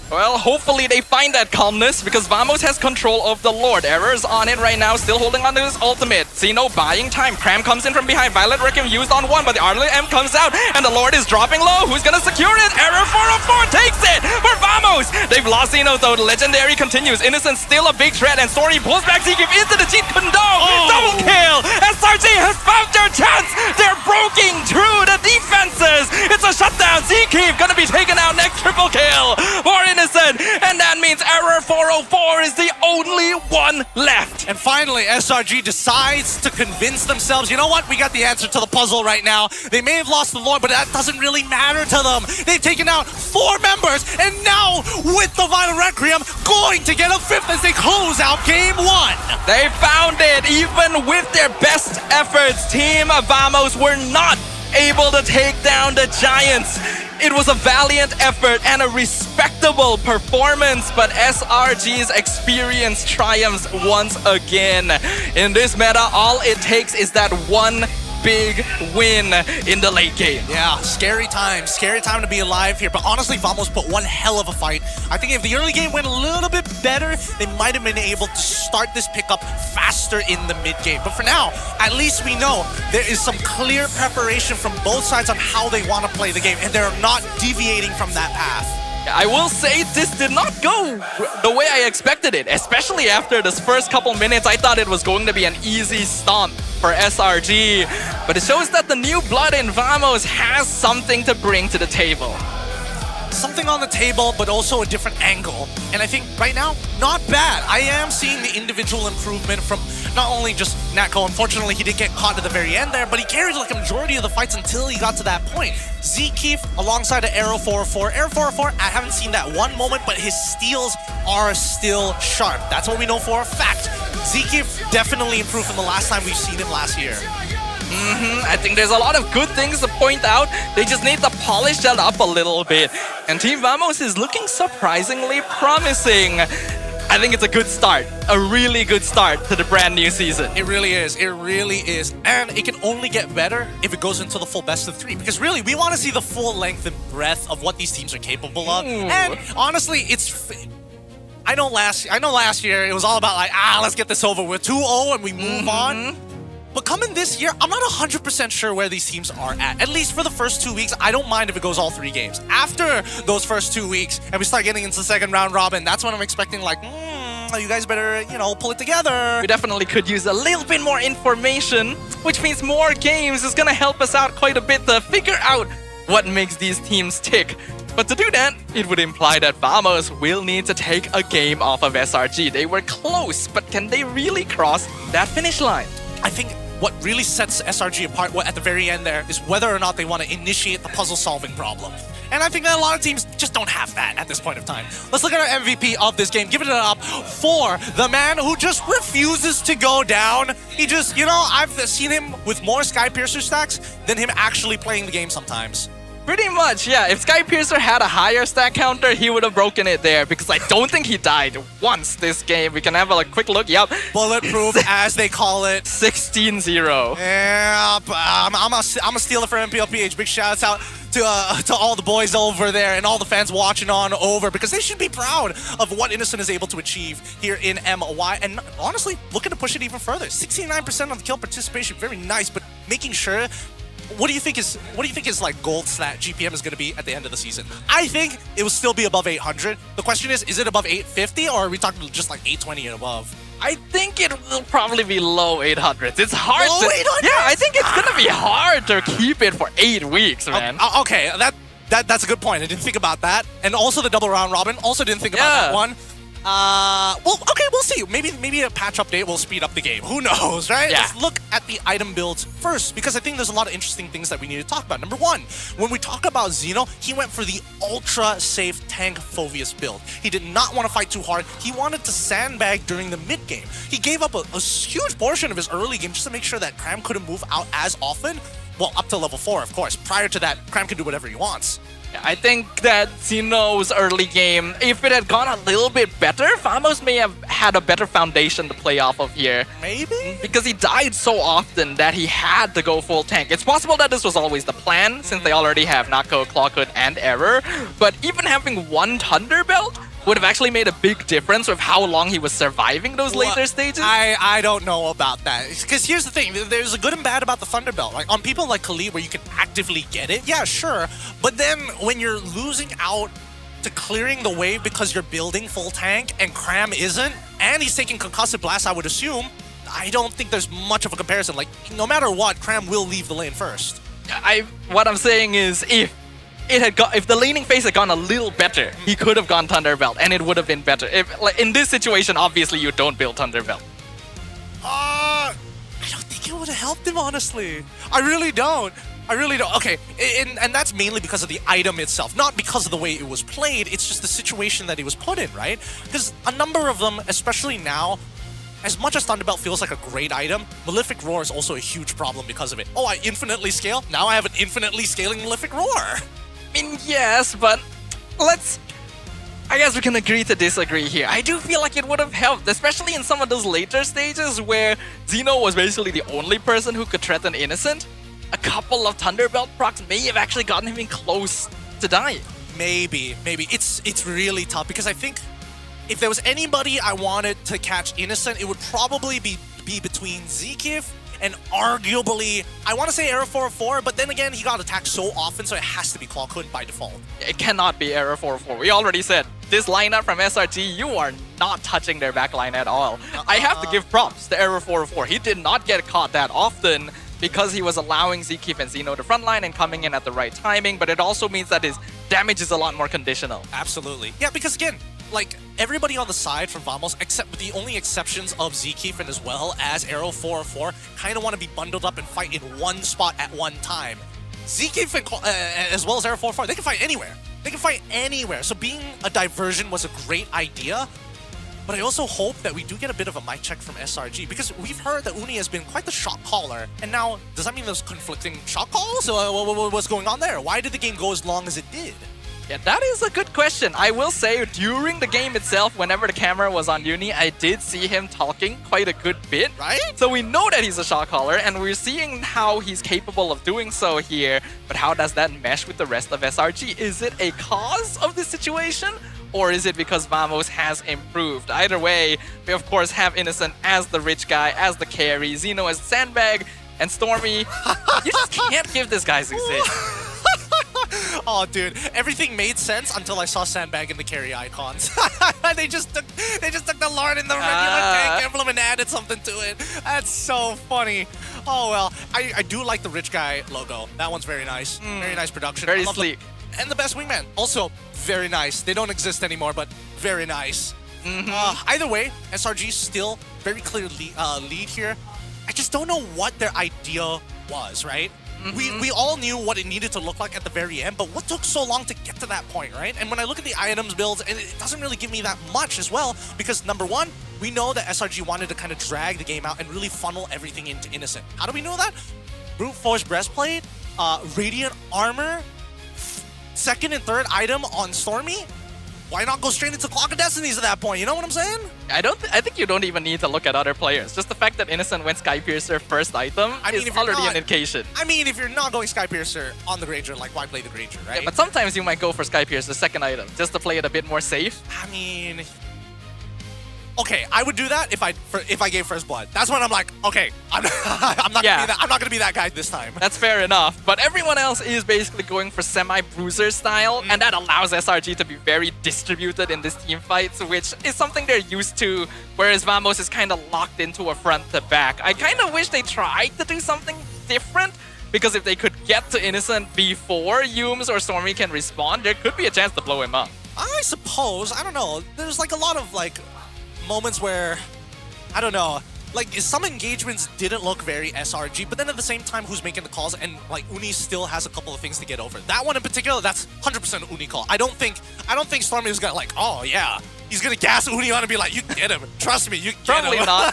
Well, hopefully they find that calmness, because Vamos has control of the Lord. Error's on it right now, still holding on to his ultimate. Zeno buying time. Cram comes in from behind. Violet Requiem used on one, but the RLM comes out, and the Lord is dropping low. Who's gonna secure it? Error 404 takes it for Vamos! They've lost Zeno, though. The Legendary continues. Innocent still a big threat, and Story pulls back Zkeef into the cheat condone. Double kill! SRG has found their chance! They're breaking through the defenses! It's a shutdown! Zkeef gonna be taken out next. Triple kill for Innocent, and that means Error 404 is the only one left. And finally, SRG decides to convince themselves, you know what, we got the answer to the puzzle right now. They may have lost the Lord, but that doesn't really matter to them. They've taken out 4 members, and now with the Violet Requiem, going to get a 5th as they close out Game 1. They found it. Even with their best efforts, Team Vamos were not able to take down the Giants. It was a valiant effort and a respectable performance, but SRG's experience triumphs once again. In this meta, all it takes is that one big win in the late game. Yeah, scary time to be alive here, but honestly, Vamos put one hell of a fight. I think if the early game went a little bit better, they might have been able to start this pickup faster in the mid game. But for now, at least we know there is some clear preparation from both sides on how they want to play the game, and they're not deviating from that path. I will say this did not go the way I expected it, especially after this first couple minutes. I thought it was going to be an easy stomp for SRG, but it shows that the new blood in Vamos has something to bring to the table. Something on the table, but also a different angle. And I think right now, not bad. I am seeing the individual improvement from not only just Natko. Unfortunately, he did get caught at the very end there, but he carried like a majority of the fights until he got to that point. Zkeef alongside of Arrow 404. Arrow 404, I haven't seen that one moment, but his steals are still sharp. That's what we know for a fact. Zkeef definitely improved from the last time we've seen him last year. I think there's a lot of good things to point out. They just need to polish that up a little bit. And Team Vamos is looking surprisingly promising. I think it's a good start. A really good start to the brand new season. It really is. It really is. And it can only get better if it goes into the full best of 3. Because really, we want to see the full length and breadth of what these teams are capable of. And honestly, I know last year it was all about like, let's get this over with 2-0 and we move on. But coming this year, I'm not 100% sure where these teams are at least for the first 2 weeks. I don't mind if it goes all 3 games. After those first 2 weeks and we start getting into the second round robin, that's when I'm expecting like, you guys better, pull it together. We definitely could use a little bit more information, which means more games is gonna help us out quite a bit to figure out what makes these teams tick. But to do that, it would imply that Vamos will need to take a game off of SRG. They were close, but can they really cross that finish line? I think what really sets SRG apart at the very end there is whether or not they want to initiate the puzzle-solving problem. And I think that a lot of teams just don't have that at this point of time. Let's look at our MVP of this game. Give it up for the man who just refuses to go down. He just, I've seen him with more Skypiercer stacks than him actually playing the game sometimes. Pretty much, yeah. If Skypiercer had a higher stack counter, he would have broken it there because I don't think he died once this game. We can have a quick look. Yep. Bulletproof, as they call it. 16-0. Yeah, I'm a stealer for MPL PH. Big shouts out to all the boys over there and all the fans watching on over because they should be proud of what Innocent is able to achieve here in MY. And honestly, looking to push it even further. 69% of the kill participation, very nice, but making sure. What do you think is like gold stat GPM is going to be at the end of the season? I think it will still be above 800. The question is it above 850 or are we talking just like 820 and above? I think it will probably be low 800s. It's hard low 800s? Yeah, I think it's going to be hard to keep it for 8 weeks, man. Okay, that's a good point. I didn't think about that. And also the double round robin. Also didn't think about that one. Well, okay, we'll see. Maybe a patch update will speed up the game. Who knows, right? Yeah. Let's look at the item builds first, because I think there's a lot of interesting things that we need to talk about. Number one, when we talk about Xeno, he went for the ultra-safe tank Phoveus build. He did not want to fight too hard. He wanted to sandbag during the mid-game. He gave up a huge portion of his early game just to make sure that Cram couldn't move out as often. Well, up to level 4, of course. Prior to that, Cram can do whatever he wants. I think that Xeno's early game, if it had gone a little bit better, Vamos may have had a better foundation to play off of here. Maybe? Because he died so often that he had to go full tank. It's possible that this was always the plan, since they already have Nako, Clawhood, and Error. But even having one Thunderbelt would have actually made a big difference with how long he was surviving those later stages. I don't know about that. Because here's the thing. There's a good and bad about the Thunderbelt. Like on people like Khalid where you can actively get it, yeah, sure. But then when you're losing out to clearing the wave because you're building full tank and Cram isn't, and he's taking Concussive Blast, I would assume, I don't think there's much of a comparison. Like, no matter what, Cram will leave the lane first. What I'm saying is if the laning phase had gone a little better, he could have gone Thunderbelt, and it would have been better. Like in this situation, obviously you don't build Thunderbelt. I don't think it would have helped him, honestly. I really don't. Okay, and that's mainly because of the item itself, not because of the way it was played. It's just the situation that he was put in, right? Because a number of them, especially now, as much as Thunderbelt feels like a great item, Malefic Roar is also a huge problem because of it. Oh, I infinitely scale? Now I have an infinitely scaling Malefic Roar. I mean, yes, but I guess we can agree to disagree here. I do feel like it would have helped, especially in some of those later stages where Xeno was basically the only person who could threaten Innocent. A couple of Thunderbelt procs may have actually gotten him in close to die. Maybe. It's really tough because I think if there was anybody I wanted to catch Innocent, it would probably be between Zekif and arguably, I want to say Error 404, but then again, he got attacked so often, so it has to be Clawhood by default. It cannot be Error 404. We already said, this lineup from SRG, you are not touching their backline at all. I have to give props to Error 404. He did not get caught that often because he was allowing Zekif and Xeno to frontline and coming in at the right timing, but it also means that his damage is a lot more conditional. Absolutely. Yeah, because again, like, everybody on the side from Vamos, except with the only exceptions of Zekif and as well as Arrow 404, kind of want to be bundled up and fight in one spot at one time. Zekif and as well as Arrow 404, they can fight anywhere. So being a diversion was a great idea. but I also hope that we do get a bit of a mic check from SRG, because we've heard that Uni has been quite the shot caller, and now, does that mean there's conflicting shot calls? What's going on there? Why did the game go as long as it did? Yeah, that is a good question. I will say, during the game itself, whenever the camera was on Uni, I did see him talking quite a good bit. Right? So we know that he's a shot caller, and we're seeing how he's capable of doing so here. But how does that mesh with the rest of SRG? Is it a cause of this situation? Or is it because Vamos has improved? Either way, we of course have Innocent as the rich guy, as the carry, Xeno as Sandbag, and Stormy. You just can't give this guy Zusin. Oh, dude, everything made sense until I saw Sandbag in the carry icons. they just took the Lord in the regular tank emblem and added something to it. That's so funny. Oh well, I do like the rich guy logo. That one's very nice. Very nice production. Very sleek. And the best wingman, also very nice. They don't exist anymore, but very nice. Either way, SRG still very clear lead here. I just don't know what their idea was, right? We all knew what it needed to look like at the very end, but what took so long to get to that point, right? And when I look at the items builds, and it doesn't really give me that much as well, because number one, we know that SRG wanted to kind of drag the game out and really funnel everything into Innocent. How do we know that? Brute Force Breastplate, Radiant Armor, second and third item on Stormy. Why not go straight into Clock of Destinies at that point? You know what I'm saying? I think you don't even need to look at other players. Just the fact that Innocent went Skypiercer first item is already an indication. I mean, if you're not going Skypiercer on the Granger, like, why play the Granger, right? Yeah, but sometimes you might go for Skypiercer second item, just to play it a bit more safe. I mean... Okay, I would do that if I gave First Blood. That's when I'm like, okay, I'm not gonna be that guy this time. That's fair enough. But everyone else is basically going for semi-bruiser style, and that allows SRG to be very distributed in this team fights, which is something they're used to, whereas Vamos is kind of locked into a front to back. I kind of wish they tried to do something different, because if they could get to Innocent before Yumes or Stormy can respond, there could be a chance to blow him up. I suppose, I don't know. There's like a lot of like moments where, I don't know, like some engagements didn't look very SRG, but then at the same time, who's making the calls? And like Uni still has a couple of things to get over. That one in particular, that's 100% Uni call. I don't think Stormy is gonna like, oh yeah, he's gonna gas Uni on and be like, you get him, trust me, you get Probably him. not.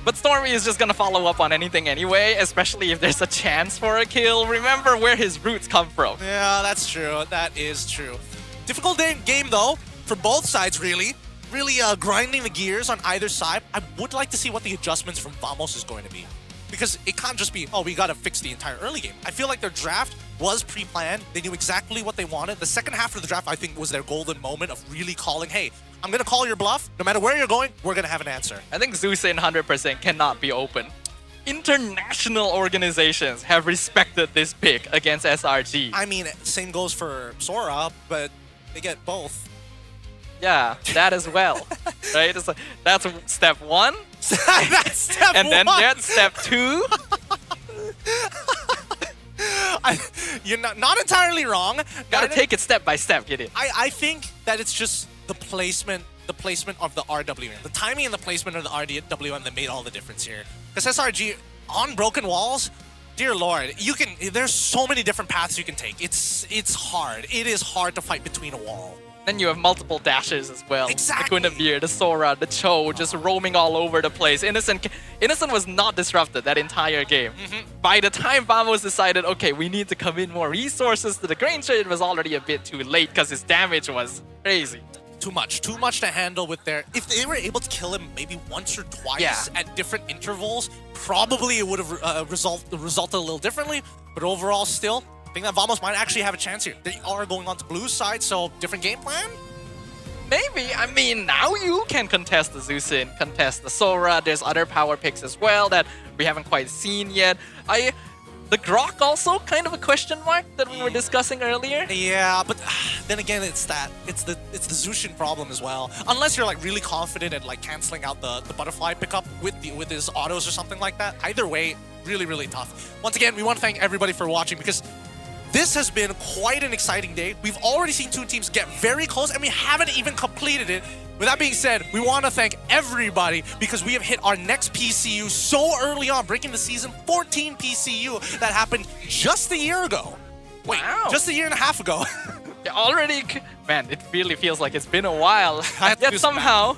But Stormy is just gonna follow up on anything anyway, especially if there's a chance for a kill. Remember where his roots come from. Yeah, that's true. That is true. Difficult game though, for both sides really. Really grinding the gears on either side. I would like to see what the adjustments from Vamos is going to be. Because it can't just be, oh, we gotta fix the entire early game. I feel like their draft was pre-planned. They knew exactly what they wanted. The second half of the draft, I think, was their golden moment of really calling, hey, I'm gonna call your bluff. No matter where you're going, we're gonna have an answer. I think Zusin 100% cannot be open. International organizations have respected this pick against SRG. I mean, same goes for Sora, but they get both. Yeah, that as well, right? It's like, that's step one. That's step and one. then that's step two. You're not entirely wrong. Gotta take it step by step, get it. I think that it's just the placement of the RWM. The timing and the placement of the RWM that made all the difference here. Because SRG, on broken walls, dear lord, there's so many different paths you can take. It's hard. It is hard to fight between a wall. Then you have multiple dashes as well. Exactly. The Guinevere, the Sora, the Cho, just roaming all over the place. Innocent was not disrupted that entire game. By the time Vamos decided, okay, we need to commit more resources to the Granger, it was already a bit too late because his damage was crazy. Too much to handle with their... If they were able to kill him maybe once or twice at different intervals, probably it would have resulted a little differently. But overall, still, I think that Vamos might actually have a chance here. They are going on to Blue's side, so different game plan? Maybe. I mean, now you can contest the Zusin, contest the Sora. There's other power picks as well that we haven't quite seen yet. The Grok also kind of a question mark that we were discussing earlier. Yeah, but then again, it's the Zushin problem as well. Unless you're like really confident at like canceling out the butterfly pickup with his autos or something like that. Either way, really, really tough. Once again, we want to thank everybody for watching because this has been quite an exciting day. We've already seen two teams get very close and we haven't even completed it. With that being said, we want to thank everybody because we have hit our next PCU so early on, breaking the season 14 PCU that happened just a year ago. Wait, just a year and a half ago. Yeah, already, man, it really feels like it's been a while. Yet somehow,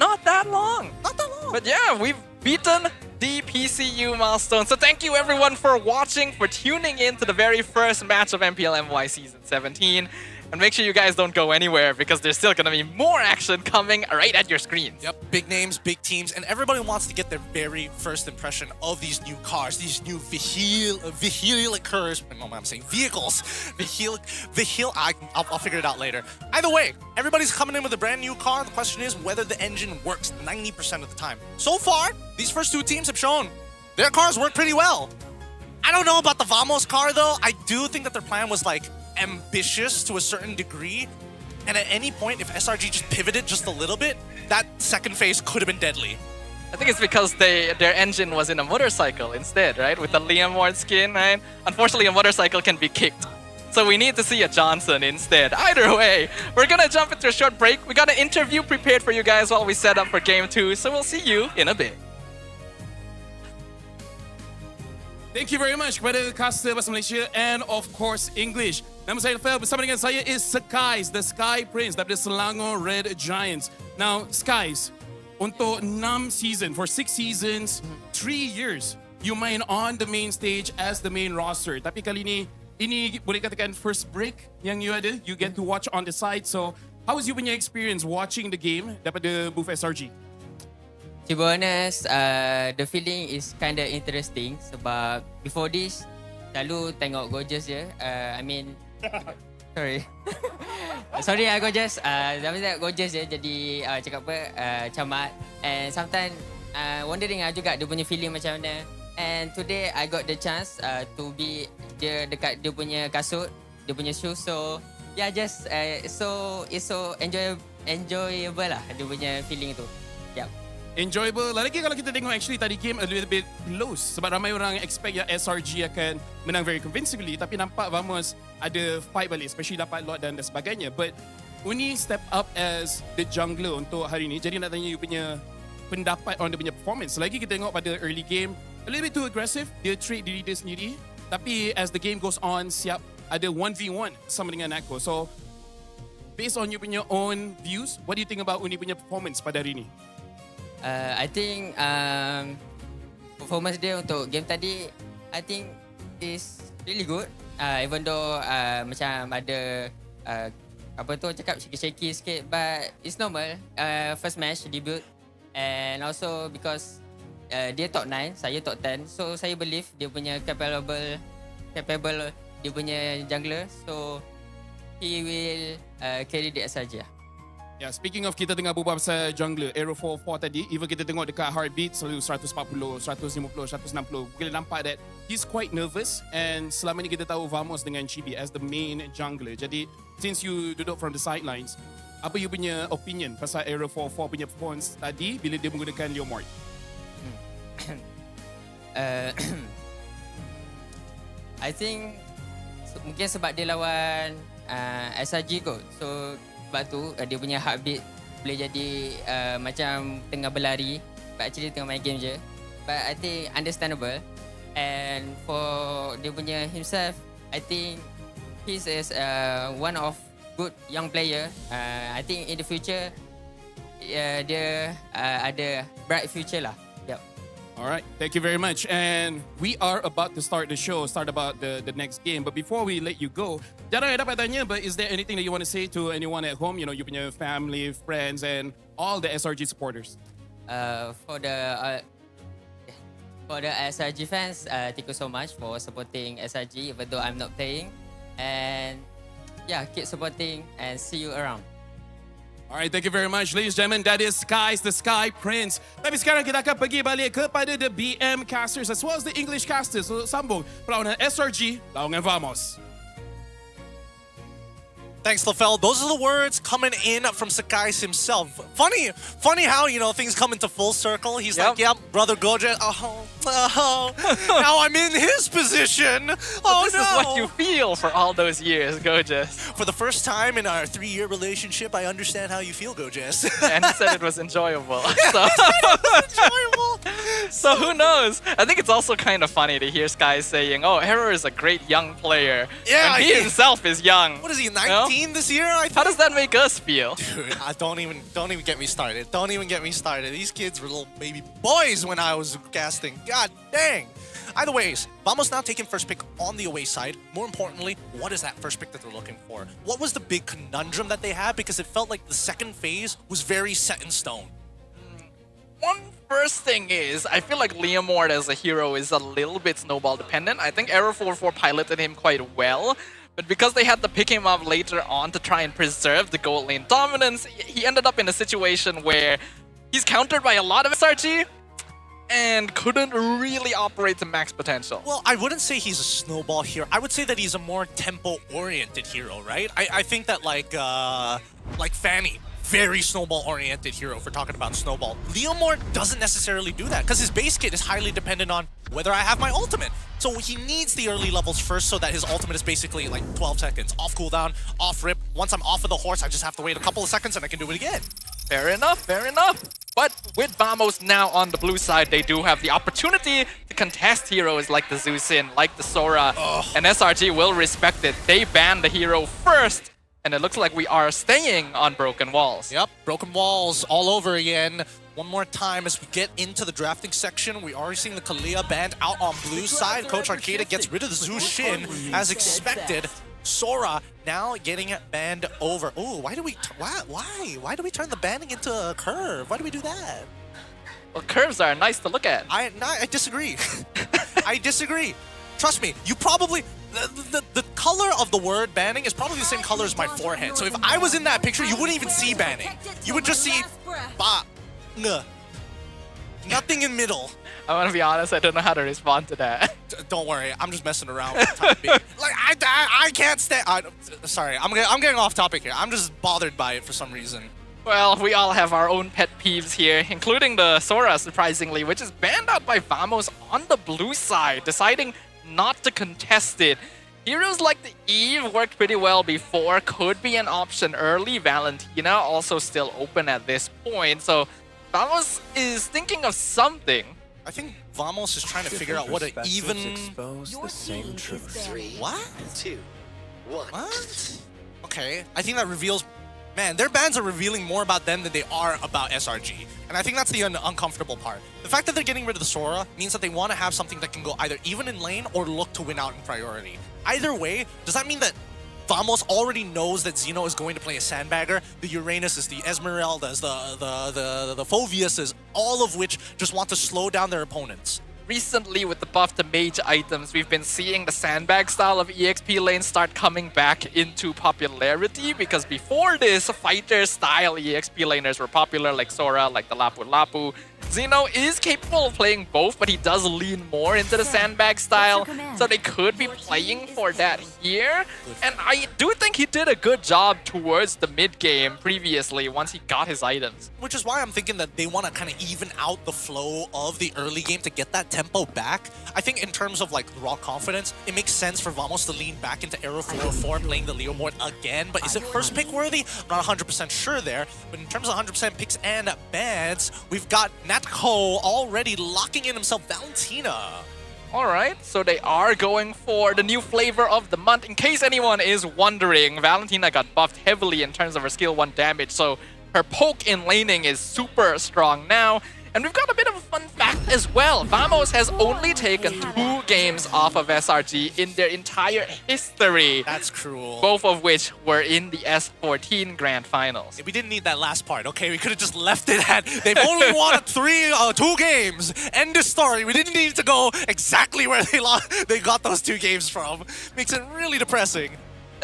Not that long. Not that long. But yeah, we've beaten the PCU milestone. So thank you everyone for watching, for tuning in to the very first match of MPL MY Season 17. And make sure you guys don't go anywhere because there's still going to be more action coming right at your screens. Yep, big names, big teams, and everybody wants to get their very first impression of these new cars, these new vehicles. I'm saying vehicles. I'll figure it out later. Either way, everybody's coming in with a brand new car. The question is whether the engine works 90% of the time. So far, these first two teams have shown their cars work pretty well. I don't know about the Vamos car though. I do think that their plan was like ambitious to a certain degree, and at any point if SRG just pivoted just a little bit, that second phase could have been deadly. I think it's because their engine was in a motorcycle instead, right? With the Liam Ward skin, right? Unfortunately, a motorcycle can be kicked. So we need to see a Johnson instead. Either way, we're gonna jump into a short break. We got an interview prepared for you guys while we set up for Game 2, so we'll see you in a bit. Thank you very much kepada caster Bahasa Malaysia and of course English. Nama saya Lafel, bersama dengan saya is Skies, the Sky Prince daripada Selangor Red Giants. Now, Skies, untuk 6 season, for 6 seasons, 3 years, you main on the main stage as the main roster. Tapi kali ini boleh katakan first break yang you ada, you get to watch on the side. So, how was you punya experience watching the game daripada booth SRG? To be honest, the feeling is kind of interesting sebab before this selalu tengok Gorgeous je. Sorry Gorgeous. Tapi tengok Gorgeous je jadi cakap apa camat. And sometimes wondering juga dia punya feeling macam mana. And today I got the chance to be dia dekat dia punya kasut, dia punya shoes. So yeah, just it's so enjoyable lah dia punya feeling tu. Yep. Enjoyable. Lagi kalau kita tengok actually tadi game a little bit close sebab ramai orang expect yang SRG akan menang very convincingly, tapi nampak Vamos ada fight balik, especially dapat lot dan sebagainya. But Uni step up as the jungler untuk hari ni. Jadi nak tanya you punya pendapat on dia punya performance. Lagi kita tengok pada early game a little bit too aggressive, dia trade diri dia sendiri, tapi as the game goes on siap ada 1v1 sama dengan Nako. So based on you punya own views, what do you think about Uni punya performance pada hari ni? I think performance dia untuk game tadi I think is really good. Even though macam ada apa tu cakap shaky sikit, but it's normal. First match debut, and also because dia top 9, saya top 10, so saya believe dia punya capable dia punya jungler, so he will carry the SRG lah. Yeah, speaking of kita tengah berbual pasal jungler, Aero 4 tadi, even kita tengok dekat heartbeat selalu 140, 150, 160, kita nampak that he's quite nervous, and selama ni kita tahu Vamos dengan Chibi as the main jungler. Jadi, since you duduk from the sidelines, apa you punya opinion pasal Aero 4 punya performance tadi bila dia menggunakan Leomord? I think mungkin sebab dia lawan SRG kot. So sebab tu dia punya heartbeat boleh jadi macam tengah berlari, but actually tengah main game je. But I think understandable. And for dia punya himself, I think he's is one of good young player. I think in the future dia ada bright future lah. Yep. Alright, thank you very much. And we are about to start the show, start about the next game. But before we let you go, jarang dapat tanya, but is there anything that you want to say to anyone at home? You know, you punya family, friends, and all the SRG supporters. For the SRG fans, thank you so much for supporting SRG, even though I'm not playing. And yeah, keep supporting and see you around. Alright, thank you very much. Ladies and gentlemen, that is Skies, the Sky Prince. Tapi sekarang kita akan pergi balik kepada the BM casters as well as the English casters. So, sambung perlawanan SRG lawan Vamos. Thanks, Lafel. Those are the words coming in from Sakai's himself. Funny how, you know, things come into full circle. He's like, yep, brother Goja. Now I'm in his position. Oh, this is what you feel for all those years, Gojas. For the first time in our 3-year relationship, I understand how you feel, Gojas. And he said it was enjoyable. Yeah, so. it was enjoyable. So who knows? I think it's also kind of funny to hear Sky saying, "Oh, Hero is a great young player." Yeah, and he himself is young. What is he, 19 this year? I think? How does that make us feel? Dude, don't even get me started. Don't even get me started. These kids were little baby boys when I was casting. God dang. Either ways, Vamos now taking first pick on the away side. More importantly, what is that first pick that they're looking for? What was the big conundrum that they had? Because it felt like the second phase was very set in stone. One first thing is, I feel like Leomord as a hero is a little bit snowball dependent. I think Arrow 44 piloted him quite well, but because they had to pick him up later on to try and preserve the gold lane dominance, he ended up in a situation where he's countered by a lot of SRG, and couldn't really operate to max potential. Well, I wouldn't say he's a snowball hero. I would say that he's a more tempo-oriented hero, right? I think that like Fanny, very snowball-oriented hero if we're talking about snowball. Leomord doesn't necessarily do that because his base kit is highly dependent on whether I have my ultimate. So he needs the early levels first so that his ultimate is basically like 12 seconds. Off cooldown, off rip. Once I'm off of the horse, I just have to wait a couple of seconds and I can do it again. Fair enough, fair enough. But with Vamos now on the blue side, they do have the opportunity to contest heroes like the Zeusin, like the Sora, and SRG will respect it. They ban the hero first, and it looks like we are staying on Broken Walls. Yep, Broken Walls all over again. One more time as we get into the drafting section. We are seeing the Kalia band out on blue side. Coach Arcada gets rid of the Zushin as expected. Sora now getting banned over. Oh, why do we do we turn the banning into a curve? Why do we do that? Well, curves are nice to look at. I disagree. I disagree. Trust me, you probably the color of the word banning is probably the same color as my forehead. So if I was in that picture, you wouldn't even see banning. You would just see ba, ng. Nothing in middle. I want to be honest, I don't know how to respond to that. Don't worry, I'm just messing around with the topic. Like I can't stand. Sorry, I'm getting off topic here. I'm just bothered by it for some reason. Well, we all have our own pet peeves here, including the Sora, surprisingly, which is banned out by Vamos on the blue side, deciding not to contest it. Heroes like the Eve worked pretty well before, could be an option early. Valentina also still open at this point, so Vamos is thinking of something. I think Vamos is trying to figure out what an even... The same truth. 3, what? 2, 1. What? Okay, I think that reveals... Man, their bans are revealing more about them than they are about SRG. And I think that's the uncomfortable part. The fact that they're getting rid of the Sora means that they want to have something that can go either even in lane or look to win out in priority. Either way, does that mean that Vamos already knows that Xeno is going to play a Sandbagger? The Uranus, the Esmeraldas, the Phoviuses, all of which just want to slow down their opponents. Recently, with the buff to mage items, we've been seeing the sandbag style of EXP lanes start coming back into popularity, because before this, fighter style EXP laners were popular, like Sora, like the Lapu Lapu. Xeno is capable of playing both, but he does lean more into the sandbag style, so they could be playing for that here. And I do think he did a good job towards the mid-game previously, once he got his items. Which is why I'm thinking that they want to kind of even out the flow of the early game to get that tempo back. I think in terms of like raw confidence, it makes sense for Vamos to lean back into Arrow 404 playing the Leomord again, but is it first pick worthy? I'm not 100% sure there, but in terms of 100% picks and bans, we've got Natko already locking in himself Valentina. Alright, so they are going for the new flavor of the month. In case anyone is wondering, Valentina got buffed heavily in terms of her skill 1 damage, so her poke in laning is super strong now. And we've got a bit of a fun fact as well. Vamos has only taken 2 games off of SRG in their entire history. That's cruel. Both of which were in the S14 Grand Finals. We didn't need that last part, okay? We could have just left it at, they've only won 2 games. End of story. We didn't need to go exactly where they got those 2 games from. Makes it really depressing.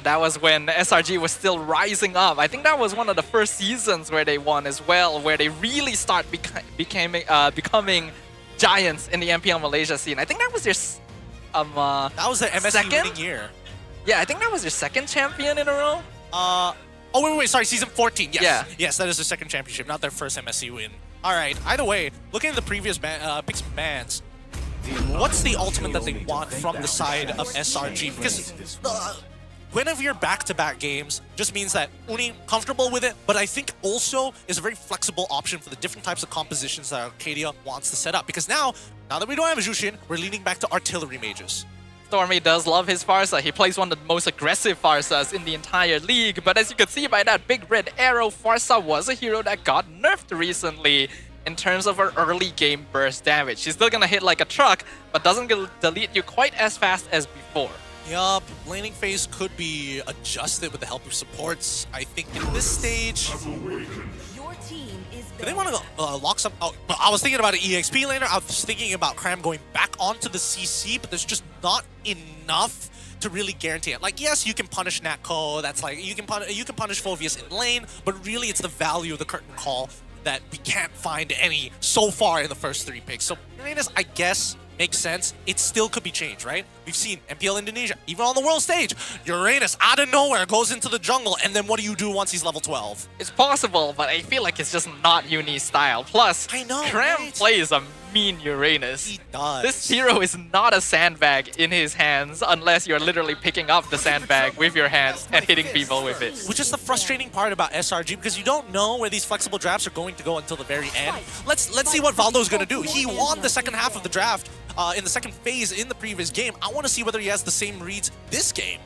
That was when SRG was still rising up. I think that was one of the first seasons where they won as well, where they really start becoming giants in the MPL Malaysia scene. I think that was their that was the MSC winning year. Yeah, I think that was their 2nd champion in a row. Oh wait, sorry, season 14. Yes, yeah. Yes, that is their 2nd championship, not their first MSC win. All right. Either way, looking at the previous picks and bans, what's the ultimate that they want from the side of SRG? Because Guinevere back-to-back games just means that Uni comfortable with it, but I think also is a very flexible option for the different types of compositions that Arcadia wants to set up. Because now that we don't have a Jushin, we're leaning back to artillery mages. Stormy does love his Farsa. He plays one of the most aggressive Farsas in the entire league. But as you can see by that big red arrow, Farsa was a hero that got nerfed recently in terms of her early game burst damage. She's still gonna hit like a truck, but doesn't delete you quite as fast as before. Yup, laning phase could be adjusted with the help of supports. I think in this stage, do they want to lock some? Oh, I was thinking about an EXP laner. I was thinking about Cram going back onto the CC, but there's just not enough to really guarantee it. Like, yes, you can punish Natco. That's like you can punish Phoveus in lane, but really it's the value of the curtain call that we can't find any so far in the first 3 picks. So Uranus, I guess, makes sense. It still could be changed, right? We've seen MPL Indonesia, even on the world stage, Uranus out of nowhere goes into the jungle, and then what do you do once he's level 12? It's possible, but I feel like it's just not Uni style. Plus, I know, Cram right? plays a mean Uranus. He does. This hero is not a sandbag in his hands unless you're literally picking up the sandbag with your hands and hitting people with it. Which is the frustrating part about SRG, because you don't know where these flexible drafts are going to go until the very end. Let's see what Valdo's going to do. He won the second half of the draft in the second phase in the previous game. I want to see whether he has the same reads this game.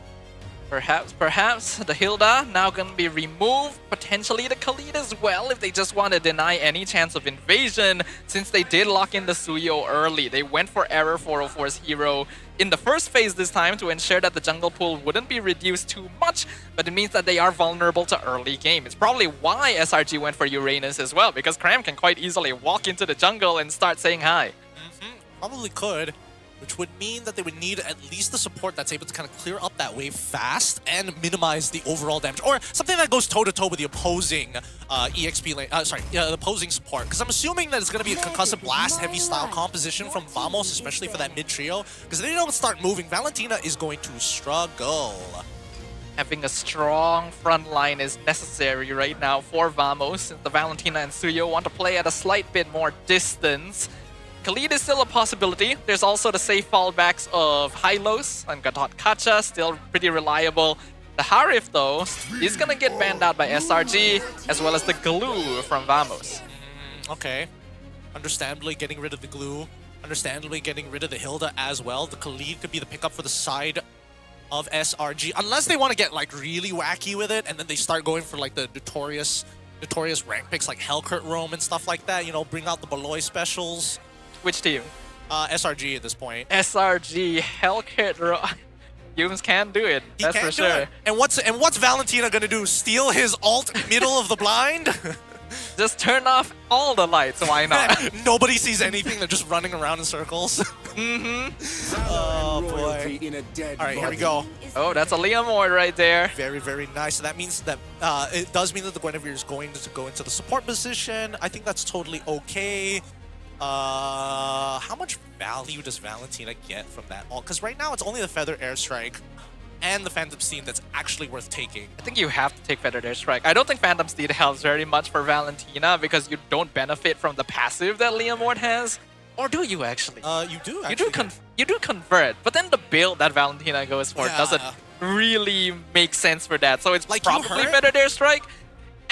Perhaps the Hilda now gonna be removed, potentially the Khalid as well if they just want to deny any chance of invasion, since they did lock in the Suyo early. They went for Error 404's hero in the first phase this time to ensure that the jungle pool wouldn't be reduced too much, but it means that they are vulnerable to early game. It's probably why SRG went for Uranus as well, because Cram can quite easily walk into the jungle and start saying hi. Probably could, which would mean that they would need at least the support that's able to kind of clear up that wave fast and minimize the overall damage, or something that goes toe-to-toe with the opposing EXP lane, the opposing support. Because I'm assuming that it's going to be a concussive blast heavy style composition from Vamos, especially for that mid trio. Because if they don't start moving, Valentina is going to struggle. Having a strong front line is necessary right now for Vamos, since the Valentina and Suyo want to play at a slight bit more distance. Khalid is still a possibility. There's also the safe fallbacks of Hylos and Gatot Kacha, still pretty reliable. The Harif, though, is going to get banned out by SRG, as well as the glue from Vamos. Okay. Understandably getting rid of the glue. Understandably getting rid of the Hilda as well. The Khalid could be the pickup for the side of SRG. Unless they want to get like really wacky with it, and then they start going for like the notorious rank picks like Hellcurt Roam and stuff like that. You know, bring out the Beloy specials. Which team? SRG at this point. SRG, Hellcurt. Humans can do it. That's for sure. And what's Valentina gonna do? Steal his ult middle of the blind? Just turn off all the lights. Why not? Nobody sees anything. They're just running around in circles. Oh boy. All right, here we go. Oh, that's a Liam Ward right there. Very, very nice. So that means that it does mean that the Guinevere is going to go into the support position. I think that's totally okay. How much value does Valentina get from that ult? Because right now it's only the Feather Airstrike and the Phantom Steed that's actually worth taking. I think you have to take Feathered Airstrike. I don't think Phantom Steed helps very much for Valentina because you don't benefit from the passive that Liam Ward has. Or do you actually? You do actually. You do convert, but then the build that Valentina goes for doesn't really make sense for that. So it's like probably Feathered Airstrike.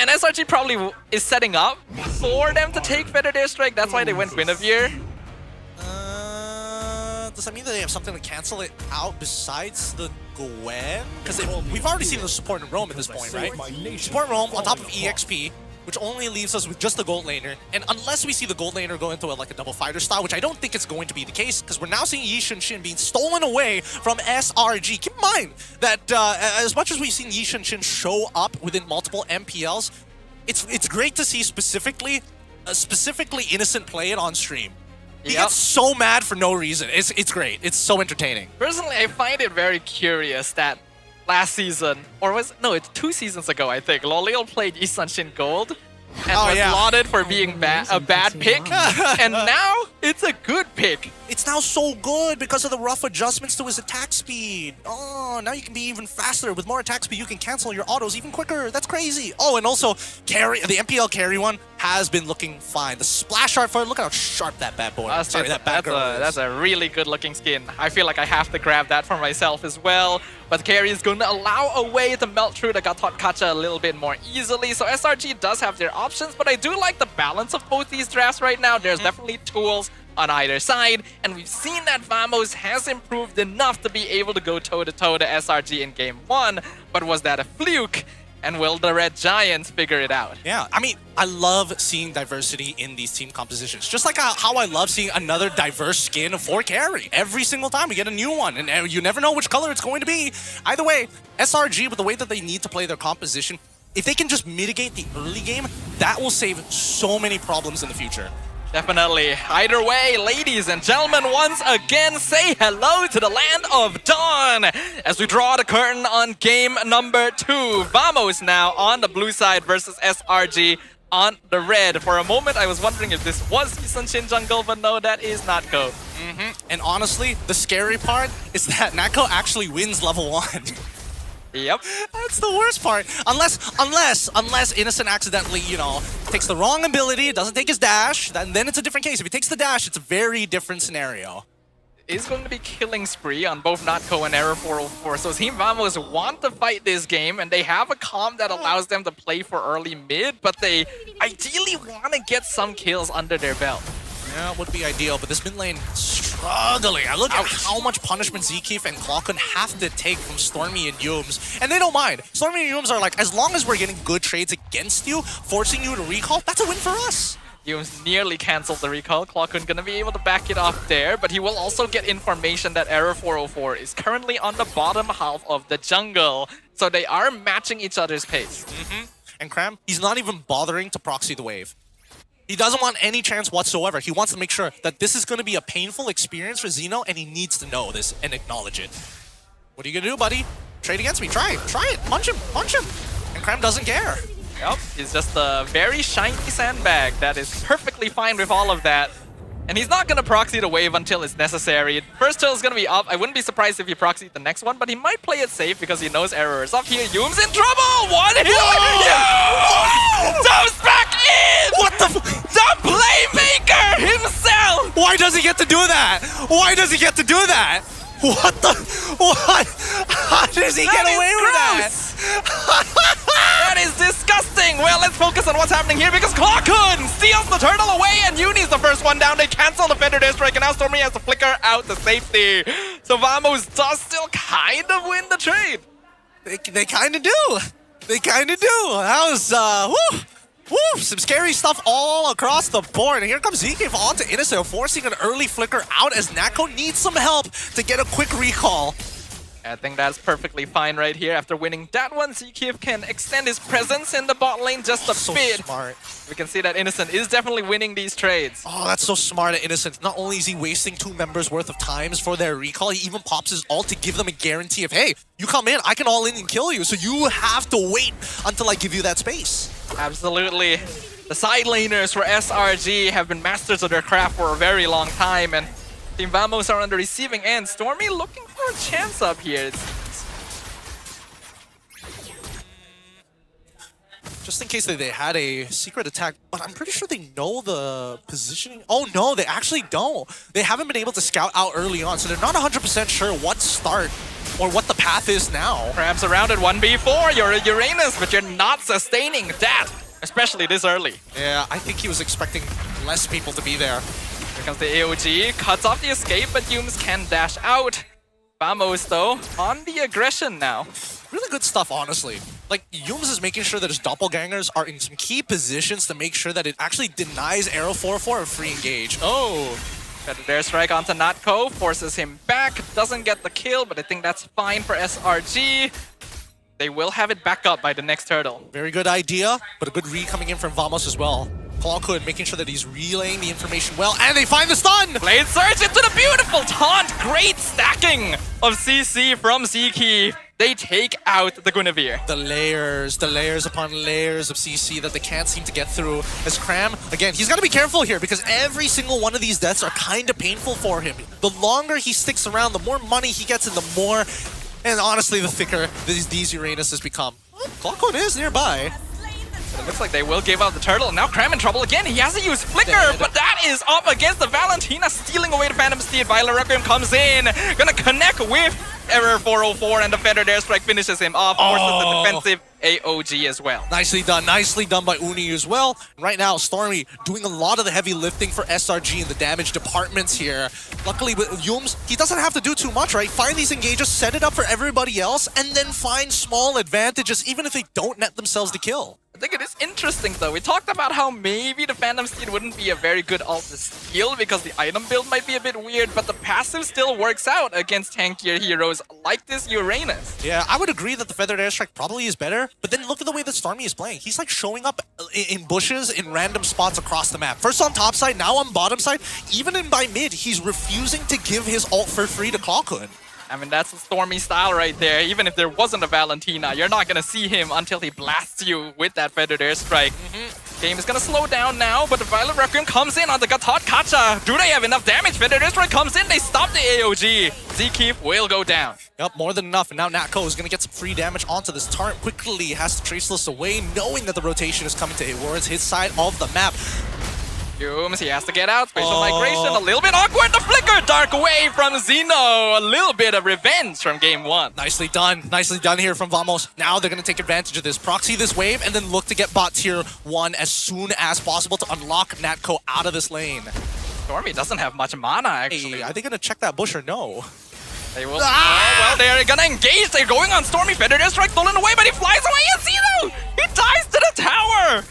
And SRG probably is setting up for them to take Feathered Airstrike. That's why they went Guinevere. Does that mean that they have something to cancel it out besides the Gwen? Because we've already seen the support in Rome at this point, right? Support Rome on top of EXP, which only leaves us with just the gold laner. And unless we see the gold laner go into like a double fighter style, which I don't think it's going to be the case, because we're now seeing Yi Shin being stolen away from SRG. Keep in mind that as much as we've seen Yi Shin show up within multiple MPLs, it's great to see specifically Innocent play it on stream. He gets so mad for no reason. It's great. It's so entertaining. Personally, I find it very curious that last season, or it's 2 seasons ago, I think, Loleo played Yi Shin Gold and was lauded for being a bad pick. And now It's a good pick. It's now so good because of the rough adjustments to his attack speed. Oh, now you can be even faster. With more attack speed, you can cancel your autos even quicker. That's crazy. Oh, and also, the MPL carry one has been looking fine. The splash art for it, look at how sharp that bad boy. That's a really good looking skin. I feel like I have to grab that for myself as well. But carry is going to allow a way to melt through the Gatot Kacha a little bit more easily. So SRG does have their options, but I do like the balance of both these drafts right now. There's definitely tools on either side, and we've seen that Vamos has improved enough to be able to go toe-to-toe to SRG in Game 1, but was that a fluke? And will the Red Giants figure it out? Yeah, I mean, I love seeing diversity in these team compositions. Just like how I love seeing another diverse skin for carry. Every single time we get a new one, and you never know which color it's going to be. Either way, SRG, with the way that they need to play their composition, if they can just mitigate the early game, that will save so many problems in the future. Definitely. Either way, ladies and gentlemen, once again, say hello to the land of Dawn as we draw the curtain on game number 2. Vamos now on the blue side versus SRG on the red. For a moment, I was wondering if this was Sun Jungle, but no, that is Natko. And honestly, the scary part is that Natko actually wins level 1. Yep. That's the worst part. Unless Innocent accidentally, takes the wrong ability, doesn't take his dash, then it's a different case. If he takes the dash, it's a very different scenario. Is going to be killing spree on both Natko and Error 404. So Team Vamos want to fight this game, and they have a comp that allows them to play for early mid, but they ideally want to get some kills under their belt. Yeah, it would be ideal, but this mid lane struggling. I look at how much punishment Zkeef and Clockun have to take from Stormy and Yums, and they don't mind. Stormy and Yums are like, as long as we're getting good trades against you, forcing you to recall, that's a win for us. Yums nearly canceled the recall. Clockun gonna be able to back it up there, but he will also get information that Error 404 is currently on the bottom half of the jungle. So they are matching each other's pace. And Cram, he's not even bothering to proxy the wave. He doesn't want any chance whatsoever. He wants to make sure that this is going to be a painful experience for Xeno, and he needs to know this and acknowledge it. What are you going to do, buddy? Trade against me. Try it. Punch him. And Cram doesn't care. Yep, he's just a very shiny sandbag that is perfectly fine with all of that. And he's not going to proxy the wave until it's necessary. First turtle is going to be up. I wouldn't be surprised if he proxied the next one, but he might play it safe because he knows Error is up here. Yum's in trouble! One hit! Jumps back in! What the The playmaker himself! Why does he get to do that? What? How does he get away with that? That is disgusting! Well, let's focus on what's happening here because Clockun steals the turtle away and Uni's the first one down. They cancel the Fender District and now Stormy has to flicker out to safety. So Vamos does still kind of win the trade. They kind of do. That was, some scary stuff all across the board. And here comes Zkeef onto Innocent, forcing an early flicker out as Natko needs some help to get a quick recall. I think that's perfectly fine right here. After winning that one, Zkeef can extend his presence in the bot lane just a bit. Smart. We can see that Innocent is definitely winning these trades. Oh, that's so smart at Innocent. Not only is he wasting 2 members worth of times for their recall, he even pops his ult to give them a guarantee of, hey, you come in, I can all in and kill you. So you have to wait until I give you that space. Absolutely. The side laners for SRG have been masters of their craft for a very long time, and Team Vamos are on the receiving end. Stormy looking for a chance up here. Just in case they had a secret attack, but I'm pretty sure they know the positioning. Oh no, they actually don't. They haven't been able to scout out early on, so they're not 100% sure what start or what the path is now. Perhaps around at 1v4, you're a Uranus, but you're not sustaining that, especially this early. Yeah, I think he was expecting less people to be there. Here comes the AOG, cuts off the escape, but Yums can dash out. Vamos, though, on the aggression now. Really good stuff, honestly. Like, Yums is making sure that his doppelgangers are in some key positions to make sure that it actually denies Arrow 4-4 a free engage. Oh! Better dare strike onto Natko, forces him back, doesn't get the kill, but I think that's fine for SRG. They will have it back up by the next turtle. Very good idea, but a good read coming in from Vamos as well. Clockun making sure that he's relaying the information well, and they find the stun! Blade Surge into the beautiful taunt! Great stacking of CC from Zkeef. they take out the Guinevere. The layers upon layers of CC that they can't seem to get through. As Cram, again, he's got to be careful here because every single one of these deaths are kind of painful for him. The longer he sticks around, the more money he gets and the more, and honestly, the thicker these Uranuses become. Clockwood is nearby. It looks like they will give out the turtle. Now Cram in trouble again. He has to use Flicker, but that is up against the Valentina, stealing away the Phantom Steed. Violet Requiem comes in, gonna connect with Error 404, and the Feathered Airstrike finishes him off. Forces the defensive AOG as well. Nicely done by Uni as well. Right now, Stormy doing a lot of the heavy lifting for SRG in the damage departments here. Luckily with Yums, he doesn't have to do too much, right? Find these engages, set it up for everybody else, and then find small advantages, even if they don't net themselves the kill. I think it is interesting though. We talked about how maybe the Phantom Steed wouldn't be a very good ult to steal because the item build might be a bit weird, but the passive still works out against tankier heroes like this Uranus. Yeah, I would agree that the Feathered Airstrike probably is better, but then look at the way that Stormy is playing. He's like showing up in bushes in random spots across the map. First on top side, now on bottom side. Even in by mid, he's refusing to give his ult for free to Clockhood. I mean, that's the Stormy style right there. Even if there wasn't a Valentina, you're not going to see him until he blasts you with that Feathered Airstrike. Game is going to slow down now, but the Violet Requiem comes in on the Gatot Kacha. Do they have enough damage? Feathered Airstrike comes in, they stop the AOG. Zkeep will go down. Yep, more than enough. And now Natko is going to get some free damage onto this turret. Quickly has to Traceless away, knowing that the rotation is coming towards his side of the map. Yums, he has to get out. Spatial migration, a little bit awkward. The Flicker, dark away from Zeno. A little bit of revenge from game one. Nicely done here from Vamos. Now they're going to take advantage of this. Proxy this wave and then look to get bot tier 1 as soon as possible to unlock Natko out of this lane. Stormy doesn't have much mana, actually. Hey, are they going to check that bush or no? They will. Well, they're gonna engage. They're going on Stormy. Feathered Airstrike stolen away, but he flies away. And Zeno, he dies to the tower.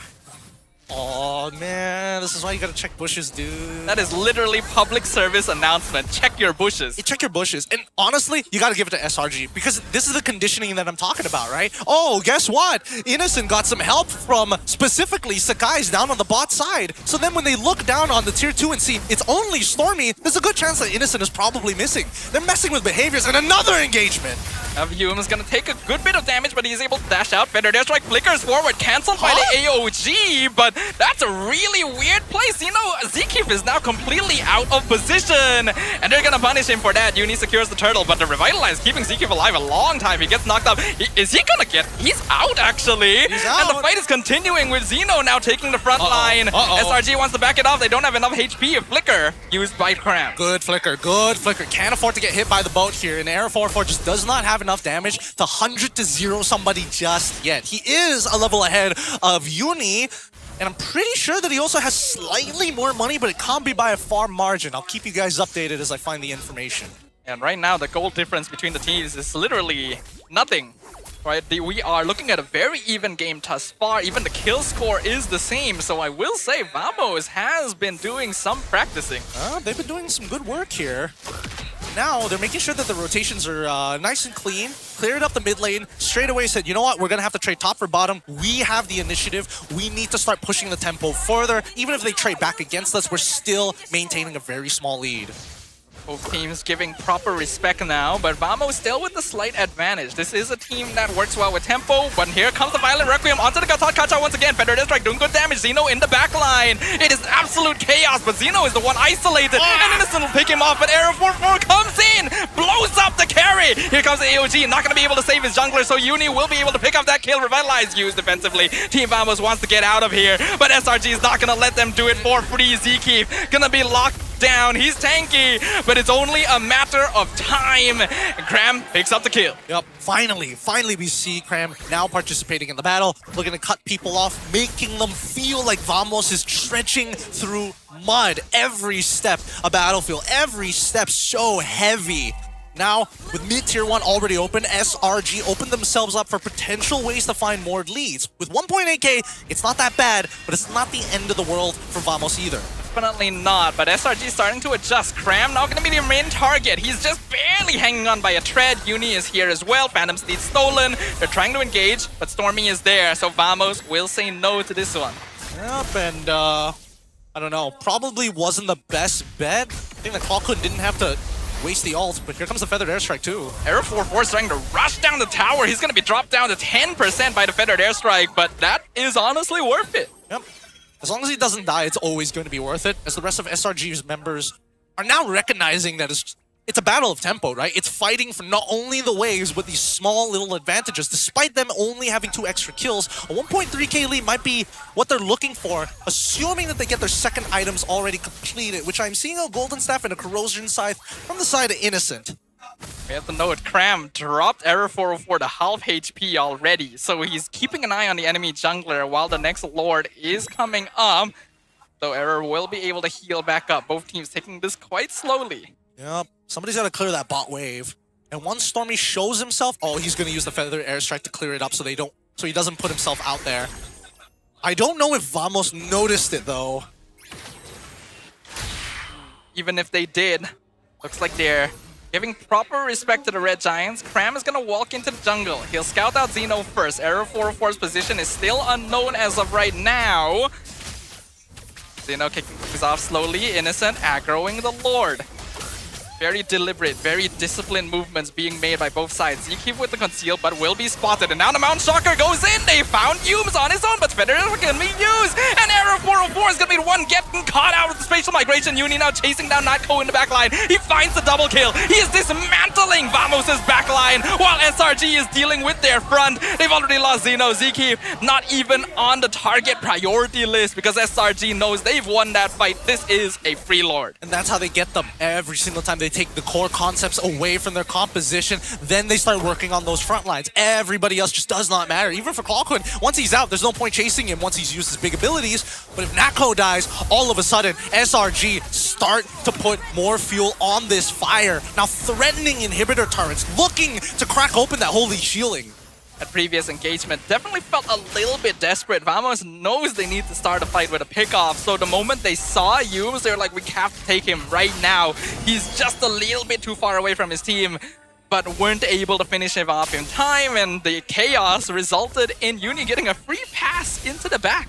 Oh man, this is why you gotta check bushes, dude. That is literally public service announcement. Check your bushes. You check your bushes. And honestly, you gotta give it to SRG because this is the conditioning that I'm talking about, right? Oh, guess what? Innocent got some help from specifically Sakai's down on the bot side. So then when they look down on the tier 2 and see it's only Stormy, there's a good chance that Innocent is probably missing. They're messing with behaviors and another engagement. Hume is gonna take a good bit of damage, but he's able to dash out. Feathered Airstrike flickers forward, cancelled by the AOG, but that's a really weird place. You know, Zkeep is now completely out of position, and they're gonna punish him for that. Uni secures the turtle, but the Revitalize keeping Zkeep alive a long time. He gets knocked up. Is he gonna get... He's out, actually. He's out. And the fight is continuing with Zeno now taking the front line. SRG wants to back it off. They don't have enough HP. A flicker used by Cram. Good flicker, good flicker. Can't afford to get hit by the boat here, and Air 4-4 just does not have enough damage to 100-0 somebody just yet. He is a level ahead of Uni, and I'm pretty sure that he also has slightly more money, but it can't be by a far margin. I'll keep you guys updated as I find the information. And right now, the goal difference between the teams is literally nothing. Right, we are looking at a very even game thus far. Even the kill score is the same, so I will say Vamos has been doing some practicing. They've been doing some good work here. Now they're making sure that the rotations are nice and clean. Cleared up the mid lane, straight away said, you know what, we're gonna have to trade top for bottom. We have the initiative. We need to start pushing the tempo further. Even if they trade back against us, we're still maintaining a very small lead. Both teams giving proper respect now, but Vamos still with the slight advantage. This is a team that works well with tempo, but here comes the Violet Requiem onto the Gatot Kacha once again. Feathered Airstrike doing good damage. Zeno in the back line. It is absolute chaos, but Zeno is the one isolated, and Innocent will pick him off, but Arrow 4-4 comes in, blows up the carry. Here comes the AOG, not going to be able to save his jungler, so Uni will be able to pick up that kill. Revitalize used defensively. Team Vamos wants to get out of here, but SRG is not going to let them do it for free. Zkeep gonna be locked down. He's tanky, but it's only a matter of time. And Cram picks up the kill. Yep, finally we see Cram now participating in the battle, looking to cut people off, making them feel like Vamos is stretching through mud. Every step a battlefield, every step so heavy. Now, with mid-tier 1 already open, SRG opened themselves up for potential ways to find more leads. With 1.8k, it's not that bad, but it's not the end of the world for Vamos either. Definitely not, but SRG starting to adjust. Cram now going to be the main target. He's just barely hanging on by a thread. Uni is here as well. Phantom Steed stolen. They're trying to engage, but Stormy is there, so Vamos will say no to this one. Yep, and I don't know, probably wasn't the best bet. I think the Clockhood didn't have to waste the ult, but here comes the Feathered Airstrike too. Error 44 is trying to rush down the tower. He's going to be dropped down to 10% by the Feathered Airstrike, but that is honestly worth it. Yep. As long as he doesn't die, it's always going to be worth it, as the rest of SRG's members are now recognizing that it's a battle of tempo, right? It's fighting for not only the waves, but these small little advantages. Despite them only having 2 extra kills, a 1.3k lead might be what they're looking for, assuming that they get their second items already completed, which I'm seeing a Golden Staff and a Corrosion Scythe from the side of Innocent. We have to note, Cram dropped Error 404 to half HP already, so he's keeping an eye on the enemy jungler while the next Lord is coming up. Though Error will be able to heal back up. Both teams taking this quite slowly. Yep. Somebody's got to clear that bot wave. And once Stormy shows himself, oh, he's going to use the Feather Airstrike to clear it up so he doesn't put himself out there. I don't know if Vamos noticed it, though. Even if they did, looks like they're giving proper respect to the Red Giants. Cram is going to walk into the jungle. He'll scout out Xeno first. Error 404's position is still unknown as of right now. Xeno kicking things off slowly. Innocent aggroing the Lord. Very deliberate, very disciplined movements being made by both sides. Zkeep with the conceal, but will be spotted. And now the Mount Shocker goes in. They found Humes on his own, but Feather is going to be used. And Error 404 is going to be the one getting caught out with the Spatial Migration. Uni now chasing down Natco in the backline. He finds the double kill. He is dismantling Vamos' backline while SRG is dealing with their front. They've already lost Xeno. Zkeep not even on the target priority list because SRG knows they've won that fight. This is a free Lord. And that's how they get them every single time. They take the core concepts away from their composition, then they start working on those front lines. Everybody else just does not matter. Even for Clockwood, once he's out, there's no point chasing him once he's used his big abilities. But if Natco dies, all of a sudden, SRG start to put more fuel on this fire. Now threatening inhibitor turrets, looking to crack open that holy shielding. That previous engagement definitely felt a little bit desperate. Vamos knows they need to start a fight with a pickoff, so the moment they saw Humes, they're like, we have to take him right now. He's just a little bit too far away from his team, but weren't able to finish him off in time, and the chaos resulted in Uni getting a free pass into the back.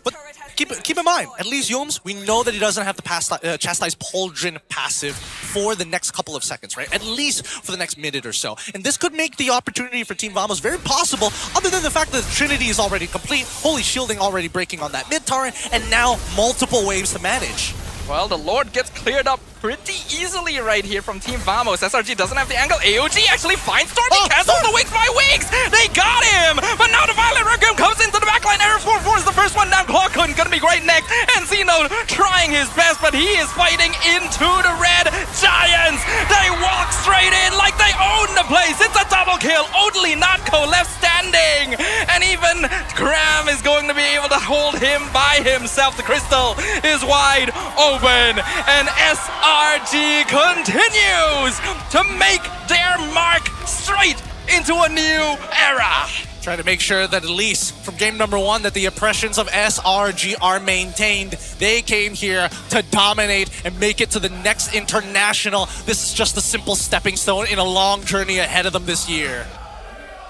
But keep in mind, at least Humes, we know that he doesn't have to chastise Pauldron passive for the next couple of seconds, right? At least for the next minute or so. And this could make the opportunity for Team Vamos very possible, other than the fact that Trinity is already complete, Holy Shielding already breaking on that mid turret, and now multiple waves to manage. Well, the Lord gets cleared up pretty easily right here from Team Vamos. SRG doesn't have the angle. AOG actually finds Stormy. Cancels the Wings by Wings. They got him. But now the Violent Raccoon comes into the backline. Error 404 is the first one down. Clockhood gonna be great next. And Xeno trying his best, but he is fighting into the Red Giants. They walk straight in like they own the place. It's a double kill. Only Natco left standing. And even Graham is going to be able to hold him by himself. The crystal is wide open. And SRG continues to make their mark straight into a new era. Trying to make sure that at least from game number 1 that the oppressions of SRG are maintained. They came here to dominate and make it to the next international. This is just a simple stepping stone in a long journey ahead of them this year.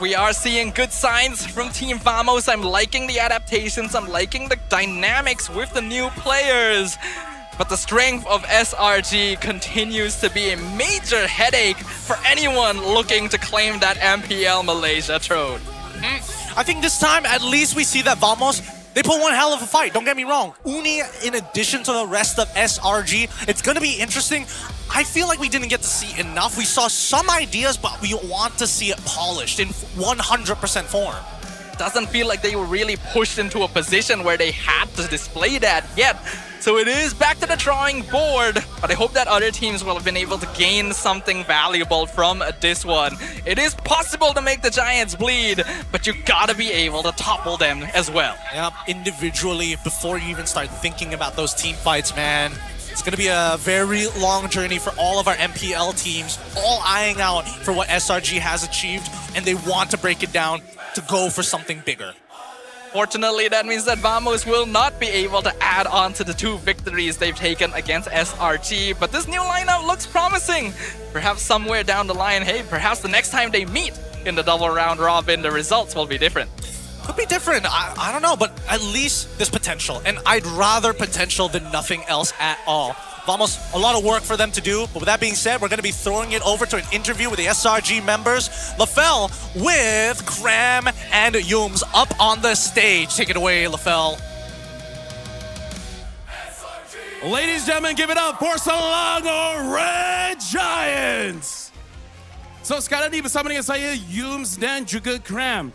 We are seeing good signs from Team Vamos. I'm liking the adaptations. I'm liking the dynamics with the new players. But the strength of SRG continues to be a major headache for anyone looking to claim that MPL Malaysia throne. I think this time, at least we see that Vamos, they put one hell of a fight, don't get me wrong. Uni, in addition to the rest of SRG, it's going to be interesting. I feel like we didn't get to see enough. We saw some ideas, but we want to see it polished in 100% form. Doesn't feel like they were really pushed into a position where they had to display that yet. So it is back to the drawing board, but I hope that other teams will have been able to gain something valuable from this one. It is possible to make the Giants bleed, but you gotta be able to topple them as well. Yep, individually, before you even start thinking about those team fights, man. It's gonna be a very long journey for all of our MPL teams, all eyeing out for what SRG has achieved, and they want to break it down to go for something bigger. Fortunately, that means that Vamos will not be able to add on to the 2 victories they've taken against SRG, but this new lineup looks promising. Perhaps somewhere down the line, hey, perhaps the next time they meet in the double round robin, the results will be different. Could be different, I don't know, but at least there's potential, and I'd rather potential than nothing else at all. Vamos, a lot of work for them to do. But with that being said, we're going to be throwing it over to an interview with the SRG members. LaFell with Cram and Yums up on the stage. Take it away, LaFell. Ladies and gentlemen, give it up for Selangor Red Giants. So sekarang ni bersama dengan saya Yums dan juga Cram.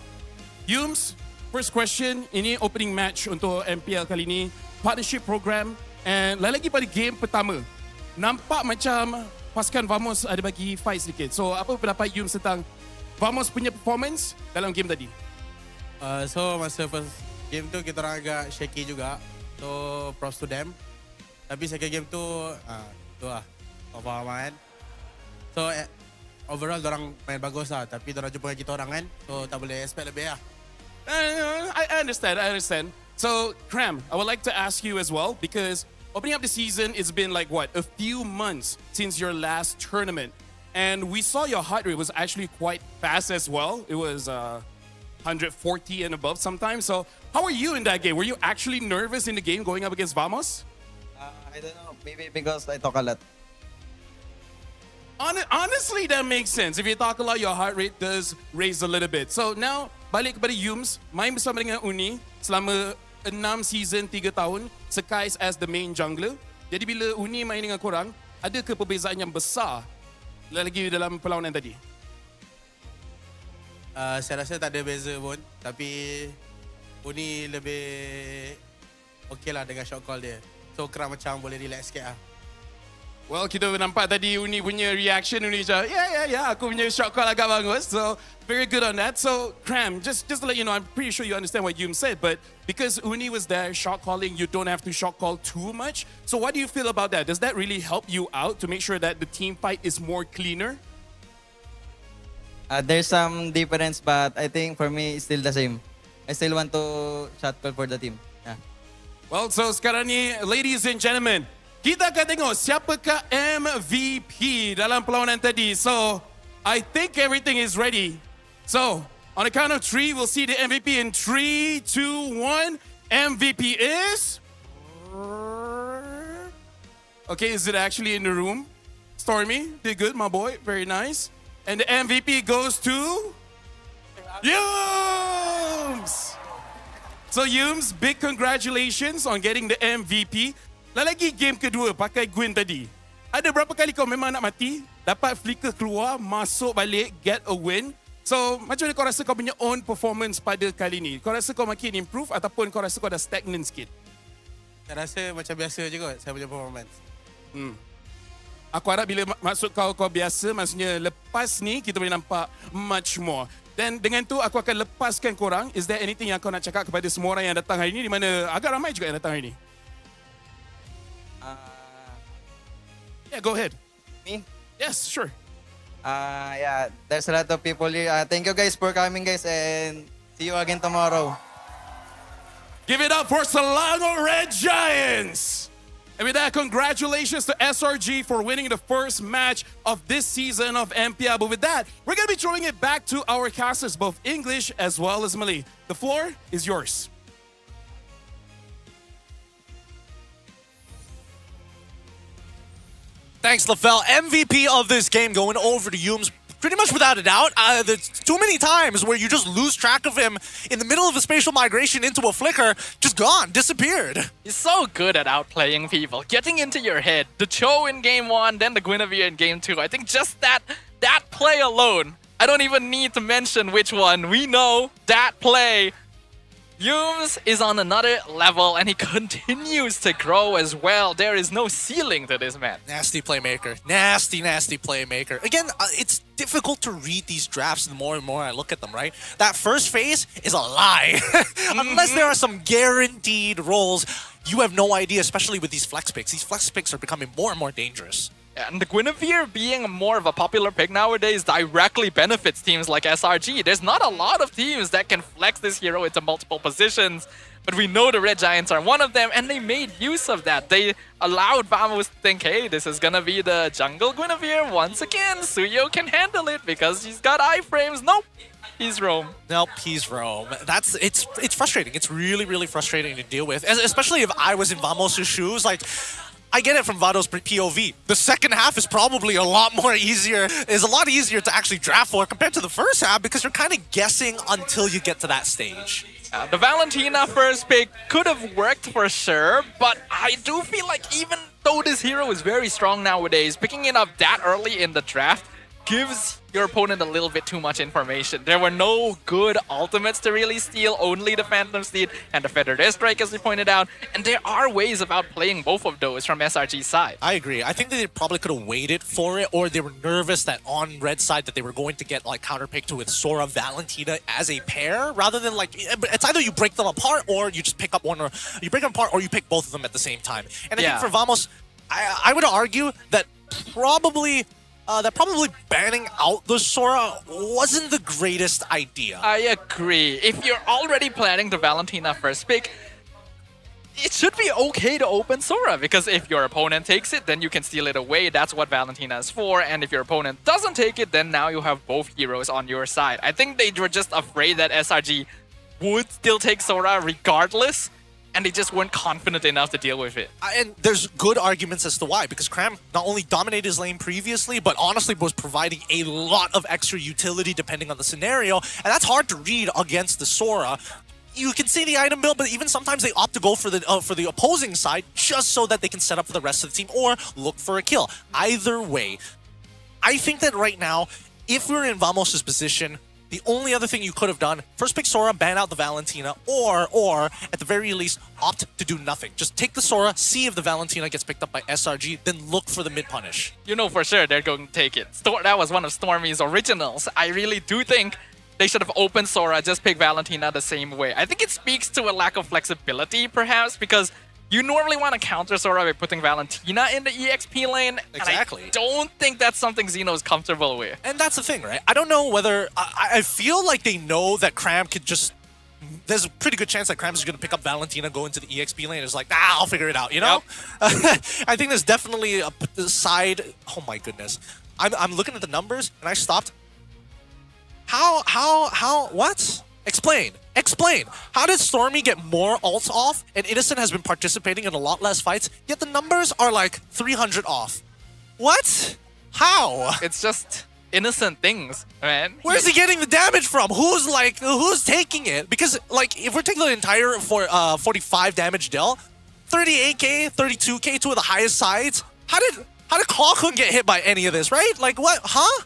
Yums, first question, ini opening match untuk MPL kali ini, partnership program, and lagi pada game pertama, nampak macam pasukan Vamos ada bagi fight sedikit. So apa pendapat Yums tentang Vamos punya performance dalam game tadi? So masa first game tu kita orang agak shaky juga. So props to them. Tapi second game tu, tu lah, performan. So overall dorang main bagus lah. Tapi dorang jumpa kita orang kan, so tak boleh expect lebih lah. I understand. So, Cram, I would like to ask you as well, because opening up the season, it's been like what, a few months since your last tournament. And we saw your heart rate was actually quite fast as well. It was 140 and above sometimes. So, how were you in that game? Were you actually nervous in the game going up against Vamos? I don't know, maybe because I talk a lot. Honestly, that makes sense. If you talk a lot, your heart rate does raise a little bit. So now, balik kepada Yums, main bersama dengan Uni selama 6 season, 3 tahun, sekais as the main jungler. Jadi bila Uni main dengan korang, ada ke perbezaan yang besar lagi dalam perlawanan tadi? Saya rasa tak ada beza pun, tapi Uni lebih okey lah dengan shot call dia. So Cram macam boleh relax sikit lah. Well, kita nampak tadi Uni punya reaction, Uni macam, yeah, aku punya shot call agak bagus. So, very good on that. So, Cram, just to let you know, I'm pretty sure you understand what Yum said, but because Uni was there shot calling, you don't have to shot call too much. So, what do you feel about that? Does that really help you out to make sure that the team fight is more cleaner? There's some difference, but I think for me, it's still the same. I still want to shot call for the team. Yeah. Well, so sekarang ni, ladies and gentlemen, kita akan tengok siapakah MVP dalam perlawanan tadi. So, I think everything is ready. So, on the count of 3, we'll see the MVP in 3, 2, 1. MVP is... Okay, is it actually in the room? Stormy, did good, my boy. Very nice. And the MVP goes to... Yums! So Yums, big congratulations on getting the MVP. Lagi game kedua pakai Gwyn tadi. Ada berapa kali kau memang nak mati, dapat flicker keluar, masuk balik, get a win. So macam mana kau rasa kau punya own performance pada kali ni? Kau rasa kau makin improve ataupun kau rasa kau dah stagnant sikit? Saya rasa macam biasa je kot saya punya performance. Aku harap bila maksud kau biasa, maksudnya lepas ni kita boleh nampak much more. Dan dengan tu aku akan lepaskan korang. Is there anything yang kau nak cakap kepada semua orang yang datang hari ni, di mana agak ramai juga yang datang hari ni? Yeah, go ahead. Me? Yes, sure. Yeah, there's a lot of people here. Thank you guys for coming, guys, and see you again tomorrow. Give it up for Selangor Red Giants! And with that, congratulations to SRG for winning the first match of this season of MPL. But with that, we're going to be throwing it back to our casters, both English as well as Malay. The floor is yours. Thanks, LaFell. MVP of this game going over to Yums. Pretty much without a doubt. There's too many times where you just lose track of him in the middle of a spatial migration into a flicker, just gone, disappeared. He's so good at outplaying people, getting into your head. The Cho in game 1, then the Guinevere in game 2. I think just that play alone, I don't even need to mention which one. We know that play. Yums is on another level and he continues to grow as well. There is no ceiling to this man. Nasty playmaker. Nasty playmaker. Again, it's difficult to read these drafts the more and more I look at them, right? That first phase is a lie. Unless there are some guaranteed roles, you have no idea, especially with these flex picks. These flex picks are becoming more and more dangerous. And the Guinevere being more of a popular pick nowadays directly benefits teams like SRG. There's not a lot of teams that can flex this hero into multiple positions, but we know the Red Giants are one of them, and they made use of that. They allowed Vamos to think, hey, this is gonna be the jungle Guinevere. Once again, Suyo can handle it because he's got iframes. Nope, he's roam. Nope, he's roam. It's frustrating. It's really frustrating to deal with, especially if I was in Vamos' shoes. Like, I get it from Vado's POV. The second half is probably a lot easier to actually draft for compared to the first half because you're kind of guessing until you get to that stage. The Valentina first pick could have worked for sure, but I do feel like even though this hero is very strong nowadays, picking it up that early in the draft gives your opponent a little bit too much information. There were no good ultimates to really steal, only the Phantom Steed and the Feathered Airstrike, as we pointed out, and there are ways of outplaying both of those from SRG's side. I agree. I think that they probably could have waited for it, or they were nervous that on red side that they were going to get like counterpicked with Sora Valentina as a pair, rather than like, it's either you break them apart or you just pick up one, or you break them apart or you pick both of them at the same time. And I think for Vamos, I would argue that probably banning out the Sora wasn't the greatest idea. I agree. If you're already planning the Valentina first pick, it should be okay to open Sora, because if your opponent takes it, then you can steal it away. That's what Valentina is for. And if your opponent doesn't take it, then now you have both heroes on your side. I think they were just afraid that SRG would still take Sora regardless, and they just weren't confident enough to deal with it. And there's good arguments as to why, because Cram not only dominated his lane previously, but honestly was providing a lot of extra utility depending on the scenario, and that's hard to read against the Sora. You can see the item build, but even sometimes they opt to go for the opposing side just so that they can set up for the rest of the team or look for a kill. Either way, I think that right now, if we're in Vamos' position, the only other thing you could have done, first pick Sora, ban out the Valentina, or at the very least, opt to do nothing. Just take the Sora, see if the Valentina gets picked up by SRG, then look for the mid-punish. You know for sure they're going to take it. That was one of Stormy's originals. I really do think they should have opened Sora, just pick Valentina the same way. I think it speaks to a lack of flexibility, perhaps, because you normally want to counter Sora by putting Valentina in the EXP lane. Exactly. And I don't think that's something Xeno is comfortable with. And that's the thing, right? I don't know whether... I feel like they know that Cram could just... There's a pretty good chance that Cram is going to pick up Valentina, go into the EXP lane. It's like, I'll figure it out, you know? Yep. I think there's definitely a side... Oh my goodness. I'm looking at the numbers and I stopped. What? Explain. How did Stormy get more ults off and Innocent has been participating in a lot less fights, yet the numbers are like 300 off? What? How? It's just innocent things, man. Where's he getting the damage from? Who's taking it? Because like if we're taking the entire 45 damage del, 38k, 32k, two of the highest sides, how did Kaukun get hit by any of this, right? Like what? Huh?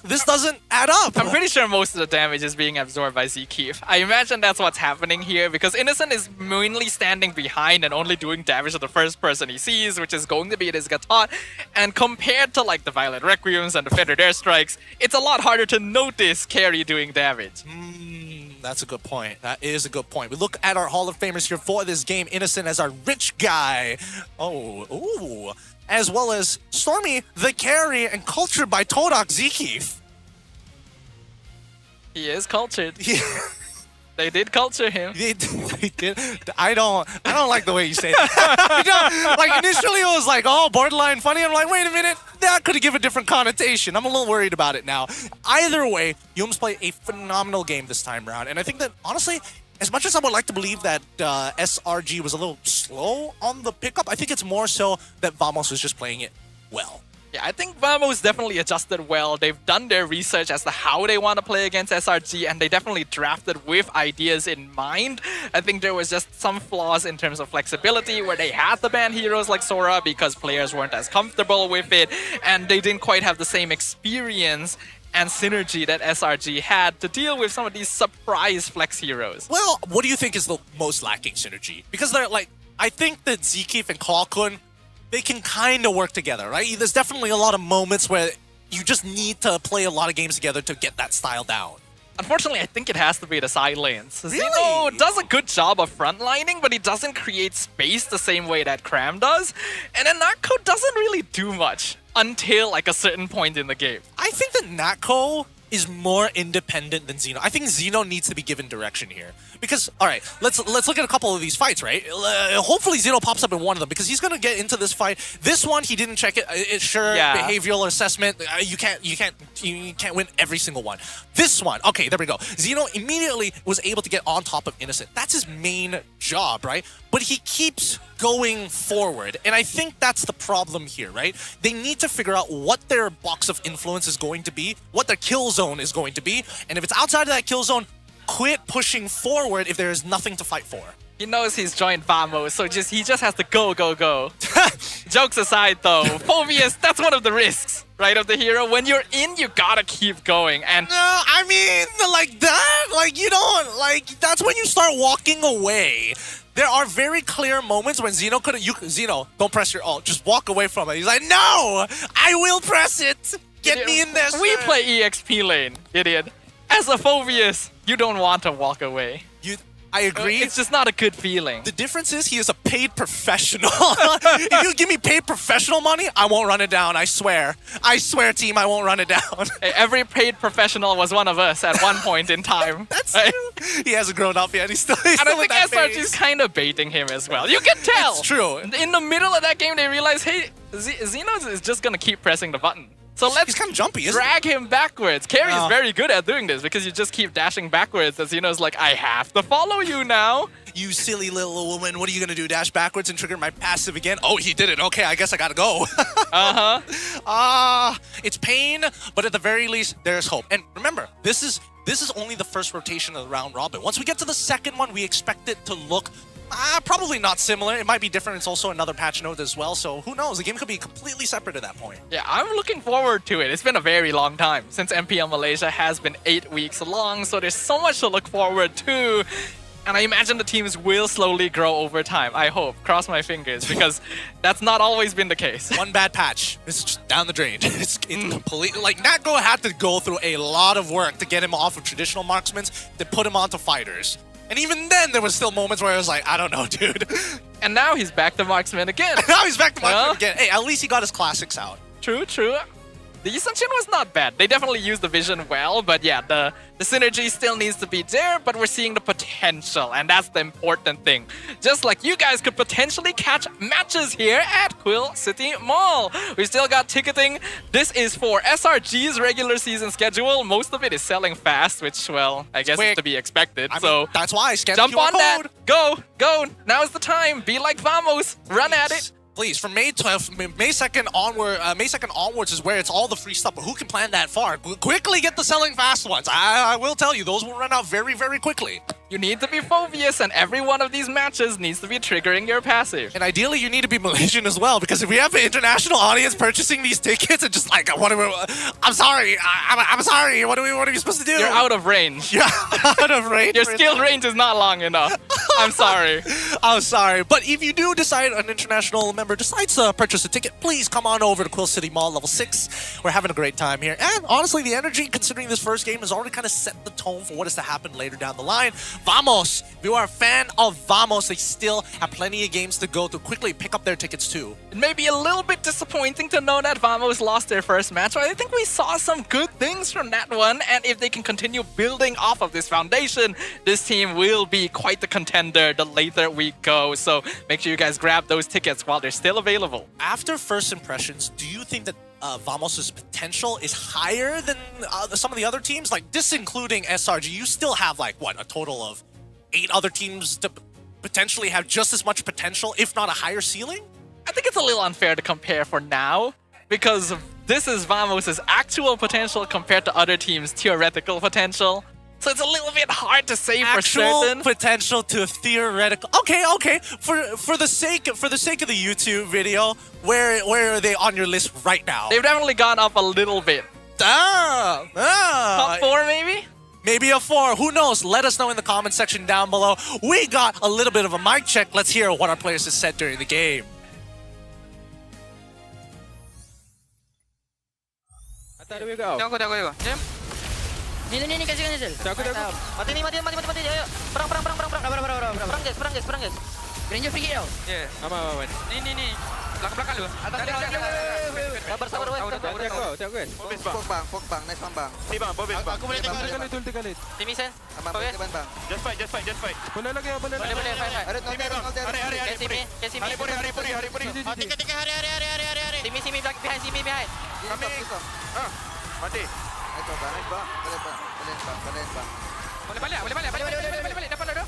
This doesn't add up. I'm pretty sure most of the damage is being absorbed by Zkeef. I imagine that's what's happening here, because Innocent is mainly standing behind and only doing damage to the first person he sees, which is going to be this Gatot. And compared to like the Violet Requiems and the Feathered Airstrikes, it's a lot harder to notice Carry doing damage. That's a good point. That is a good point. We look at our Hall of Famers here for this game. Innocent as our rich guy. Ooh. As well as Stormy, the carry, and cultured by Todak Zkeef. He is cultured. They did culture him. They did. I don't like the way you say that. Like initially it was like, oh, borderline funny. I'm like, wait a minute, that could give a different connotation. I'm a little worried about it now. Either way, Yums played a phenomenal game this time around, and I think that honestly, as much as I would like to believe that SRG was a little slow on the pickup, I think it's more so that Vamos was just playing it well. Yeah, I think Vamos definitely adjusted well. They've done their research as to how they want to play against SRG, and they definitely drafted with ideas in mind. I think there was just some flaws in terms of flexibility, where they had to ban heroes like Sora because players weren't as comfortable with it, and they didn't quite have the same experience and synergy that SRG had to deal with some of these surprise flex heroes. Well, what do you think is the most lacking synergy? Because they're like, I think that Zkeef and Kaukun, they can kind of work together, right? There's definitely a lot of moments where you just need to play a lot of games together to get that style down. Unfortunately, I think it has to be the side lanes. Really? Xeno does a good job of frontlining, but he doesn't create space the same way that Cram does. And then Natko doesn't really do much until like a certain point in the game. I think that Natko is more independent than Xeno. I think Xeno needs to be given direction here. Because, all right, let's look at a couple of these fights, right? Hopefully Xeno pops up in one of them, because he's going to get into this fight. This one, he didn't check it. It's sure, behavioral assessment. You can't win every single one. This one, okay, there we go. Xeno immediately was able to get on top of Innocent. That's his main job, right? but he keeps going forward. And I think that's the problem here, right? They need to figure out what their box of influence is going to be, what their kill zone is going to be, and if it's outside of that kill zone, quit pushing forward if there is nothing to fight for. He knows he's joined Vamos, so he just has to go. Jokes aside though, Phobius, that's one of the risks, right, of the hero. When you're in, you gotta keep going. And no, I mean, like that, like you don't, like that's when you start walking away. There are very clear moments when Zeno Zeno, don't press your ult, just walk away from it. He's like, no, I will press it. Get me in there. We play EXP lane, idiot. As a Phobius, you don't want to walk away. I agree. It's just not a good feeling. The difference is he is a paid professional. If you give me paid professional money, I won't run it down. I swear. I swear, team, I won't run it down. Hey, every paid professional was one of us at one point in time. That's true. He hasn't grown up yet. He's still and I think SRG is kind of baiting him as well. You can tell. It's true. In the middle of that game, they realize, hey, Xenos is just going to keep pressing the button. So let's kind of jumpy, drag him backwards. Carry is very good at doing this because you just keep dashing backwards as Xeno's like, I have to follow you now. You silly little woman, what are you going to do? Dash backwards and trigger my passive again? Oh, he did it. Okay, I guess I got to go. It's pain, but at the very least, there's hope. And remember, this is only the first rotation of the round robin. Once we get to the second one, we expect it to look probably not similar. It might be different. It's also another patch note as well. So who knows? The game could be completely separate at that point. Yeah, I'm looking forward to it. It's been a very long time since MPL Malaysia has been 8 weeks long. So there's so much to look forward to. And I imagine the teams will slowly grow over time. I hope. Cross my fingers, because that's not always been the case. One bad patch. It's just down the drain. It's completely... Like, Natgo had to go through a lot of work to get him off of traditional marksmen to put him onto fighters. And even then, there was still moments where I was like, I don't know, dude. And now he's back to marksman again. Now he's back to marksman again. Hey, at least he got his classics out. True. The Ascension was not bad. They definitely used the vision well, but yeah, the synergy still needs to be there, but we're seeing the potential, and that's the important thing. Just like you guys could potentially catch matches here at Quill City Mall. We still got ticketing. This is for SRG's regular season schedule. Most of it is selling fast, which, well, I guess is to be expected. I mean, that's why I scanned jump the QR on that. code. Go. Now's the time. Be like Vamos. Run at it. Please, from May 2nd onwards is where it's all the free stuff. But who can plan that far? Quickly get the selling fast ones. I will tell you, those will run out very, very quickly. You need to be Phobius, and every one of these matches needs to be triggering your passive. And ideally, you need to be Malaysian as well, because if we have an international audience purchasing these tickets, and just like, I'm sorry, I'm sorry. What are we supposed to do? You're out of range. Yeah, out of range. Your skill range is not long enough. I'm sorry. I'm sorry. But if you do decide, an international member decides to purchase a ticket, please come on over to Quill City Mall level 6. We're having a great time here. And honestly, the energy, considering this first game, has already kind of set the tone for what is to happen later down the line. Vamos! If you are a fan of Vamos, they still have plenty of games to go to. Quickly pick up their tickets too. It may be a little bit disappointing to know that Vamos lost their first match, but I think we saw some good things from that one, and if they can continue building off of this foundation, this team will be quite the contender the later we go. So make sure you guys grab those tickets while they're still available. After first impressions, do you think that Vamos' potential is higher than some of the other teams? Like, this including SRG, you still have like, what, a total of 8 other teams to potentially have just as much potential, if not a higher ceiling? I think it's a little unfair to compare for now, because this is Vamos' actual potential compared to other teams' theoretical potential. So it's a little bit hard to say for certain. Actual potential to theoretical. Okay. For the sake of the YouTube video, where are they on your list right now? They've definitely gone up a little bit. Top 4 maybe? Maybe a 4. Who knows? Let us know in the comment section down below. We got a little bit of a mic check. Let's hear what our players have said during the game. There we go. Tengok. Jam. Ni cancel. Aku. Mati. Ayo. Perang. Perang guys. Ranger free tau. Ya. Aman. Ni. Belakang lu. Sabar weh. Tengok guys. Fok bang. Nice bang. Si bang, bang. Aku boleh tengok kali. Timi sen. Aman, bang. Just fight. Boleh lagi. Boleh fight. Hari. Timi behind. Mati. Nice bang. Boleh bang. Boleh balik. Dapat dah.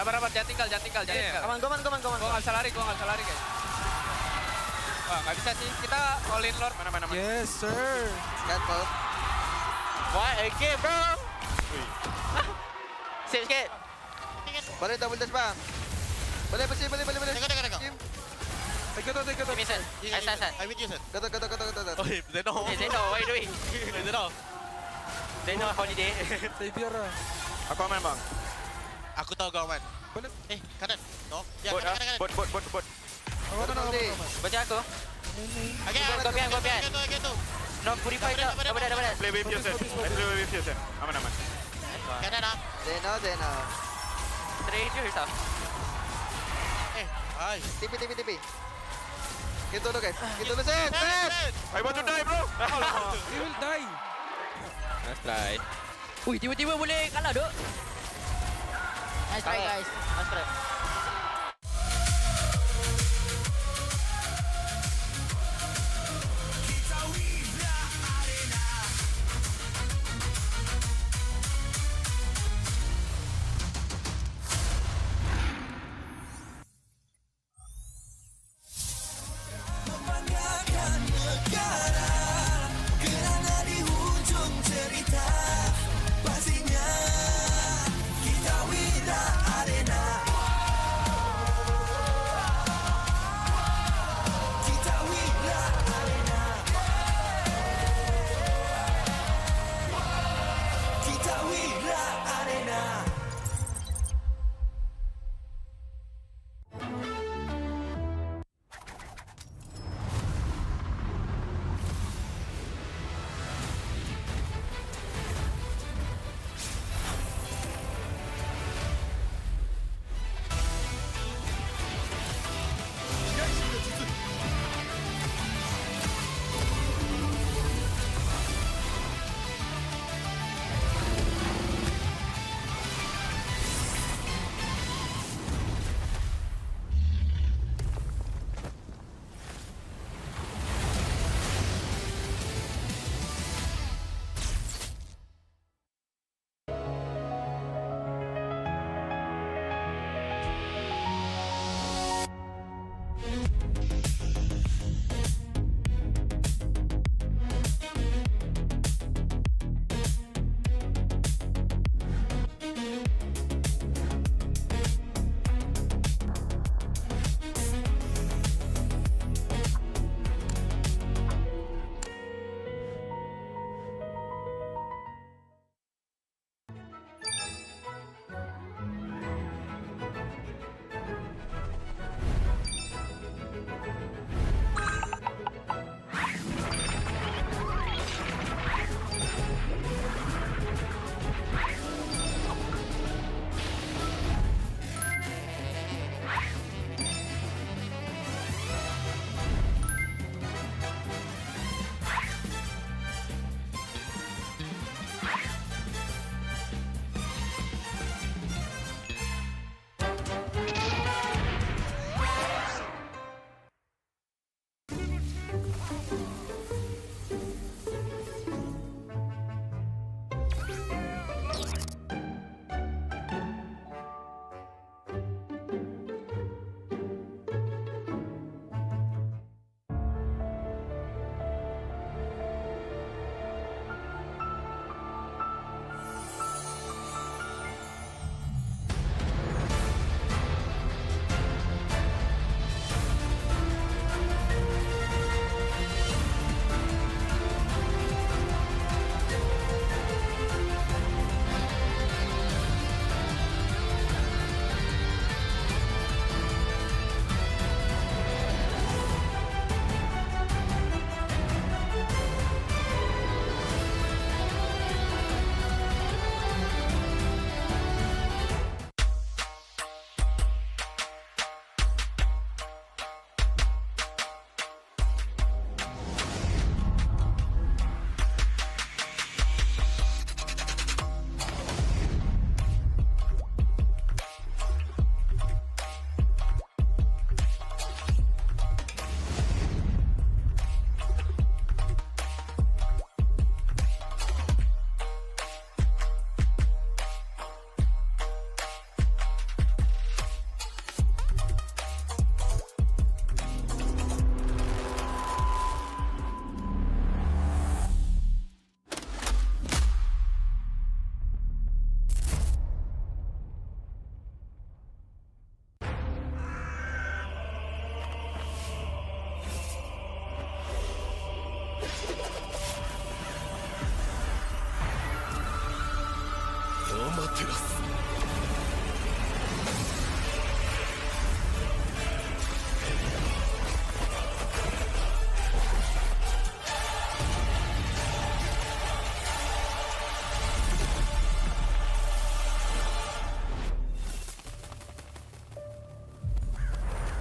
Sabar, jangan tinggal. Come on. Gua nggak bisa lari guys. Wah, nggak bisa sih. Kita all in Lord. Mana. Yes, sir. Gatot. Wah, okay, bro. Sikit. Boleh double dash, bang. Boleh. Tengok. Vincent. Aisan. I with you, sir. Gatot. Oh, Zeno. Zeno, what are you doing? Zeno holiday. Saya biar lah. Apa main bang? Aku tahu kau man. Kanan. No. Ya, Bot kanan. Bot. Baca aku. Gua pian. No, purify je. Dapat. Play with yourself. Aman. Kanan ah. Zeno. Trader tau. Hai. TP. Kita dulu guys. Set. I want to die, bro. We will die. Nice try. Ui, tiba-tiba boleh kalah duk. Nice try guys. Nice try.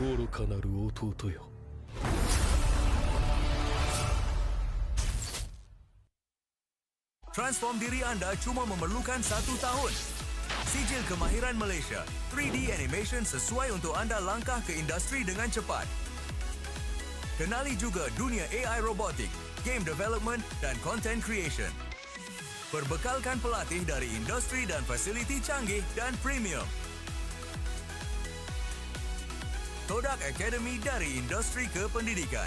愚かなる弟よ。 Transform diri anda cuma memerlukan 1 tahun. Sijil kemahiran Malaysia, 3D animation sesuai untuk anda langkah ke industri dengan cepat. Kenali juga dunia AI robotik, game development dan content creation. Berbekalkan pelatih dari industri dan fasiliti canggih dan premium. Todak Academy dari industri ke pendidikan.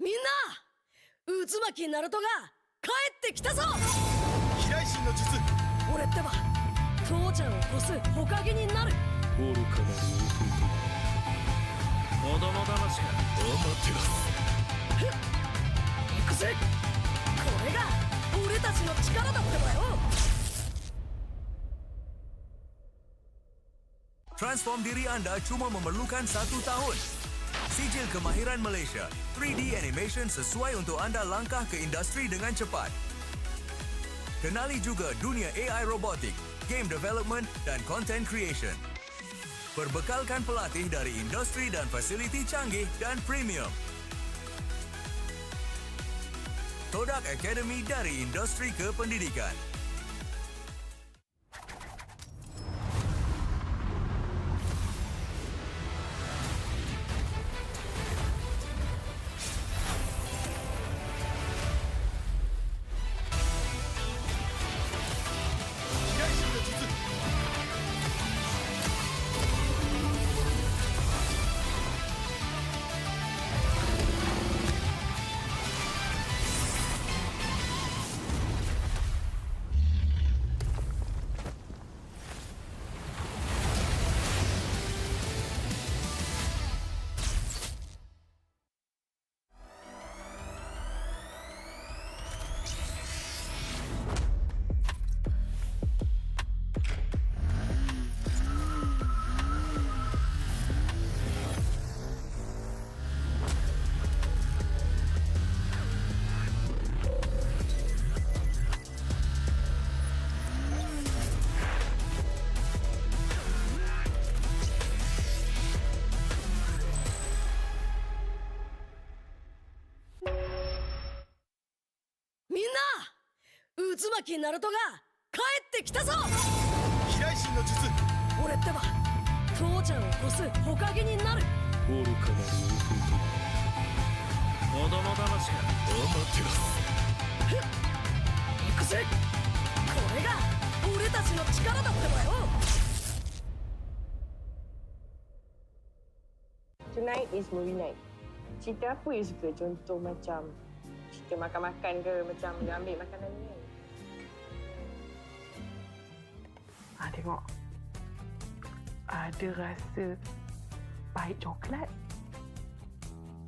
みんな渦巻きナルトが帰ってきたぞ。飛来神の術。俺ってば父ちゃんを越す火影になる。愚かなる弟。子供騙しがアマテラス。行くぜ。これが俺たちの力だってばよ。 Transform diri anda cuma memerlukan 1 tahun. Sijil kemahiran Malaysia, 3D animation sesuai untuk anda langkah ke industri dengan cepat. Kenali juga dunia AI robotik, game development dan content creation. Berbekalkan pelatih dari industri dan fasiliti canggih dan premium. Todak Academy dari industri ke pendidikan.ナルトが帰ってきたぞ。飛来神の術。俺ってば父ちゃんを越す火影になる。愚かなる弟。子供騙しがアマテラス。行くぜ。これが俺たちの力だってばよ。 Tonight is movie night. Cerita apa you suka? Contoh macam cerita makan-makan ke, macam dia ambil makanan ni kan? Tengok. Ada rasa pahit coklat.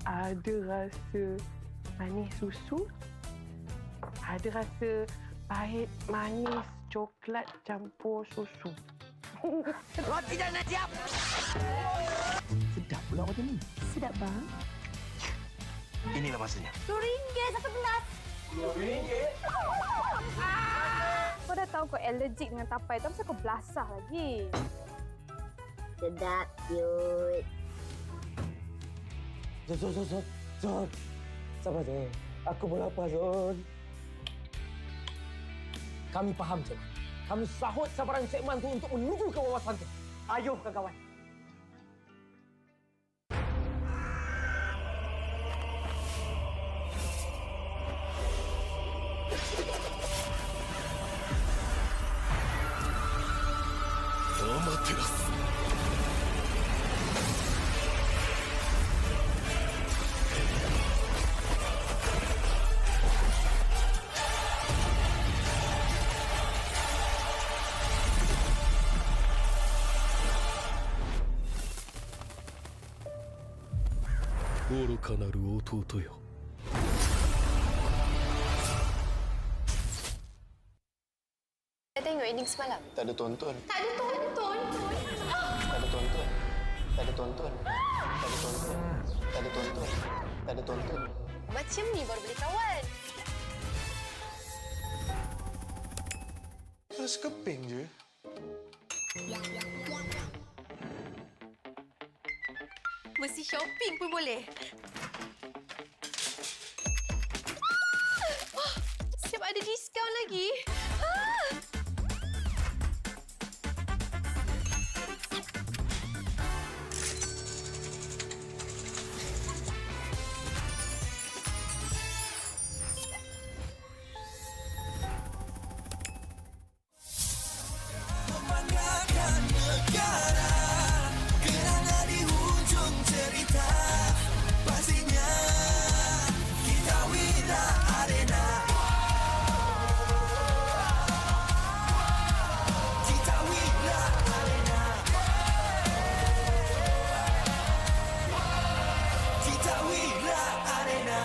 Ada rasa manis susu. Ada rasa pahit manis coklat campur susu. Roti dah nak siap. Sedap pula macam ni. Sedap bang. Inilah masanya. RM1 satu gelas. RM2? Kau dah tahu kau allergic dengan tapai tu, kenapa kau belasah lagi? Sedap, cute. Zon. Sabar, Zon. Aku pun lapar, Zon. Kami faham, Cik. Kami sahut sabaran Cik Man tu untuk menuju ke wawasan tu. Ayuh, kawan-kawan. Teras. 愚かなる弟よ。 Saya tengok ending semalam. Tak ada tonton. Tak ada tonton. Tak ada tonton. Tak ada tonton. Tak ada tonton. Tak ada tonton. Tak ada tonton. Macam ni baru boleh kawan. Rasa keping je. Mesti shopping pun boleh. Siap ada diskaun lagi. Membanggakan negara, kerana di hujung cerita pastinya kita wina arena. Kita wina arena. Kita wina arena.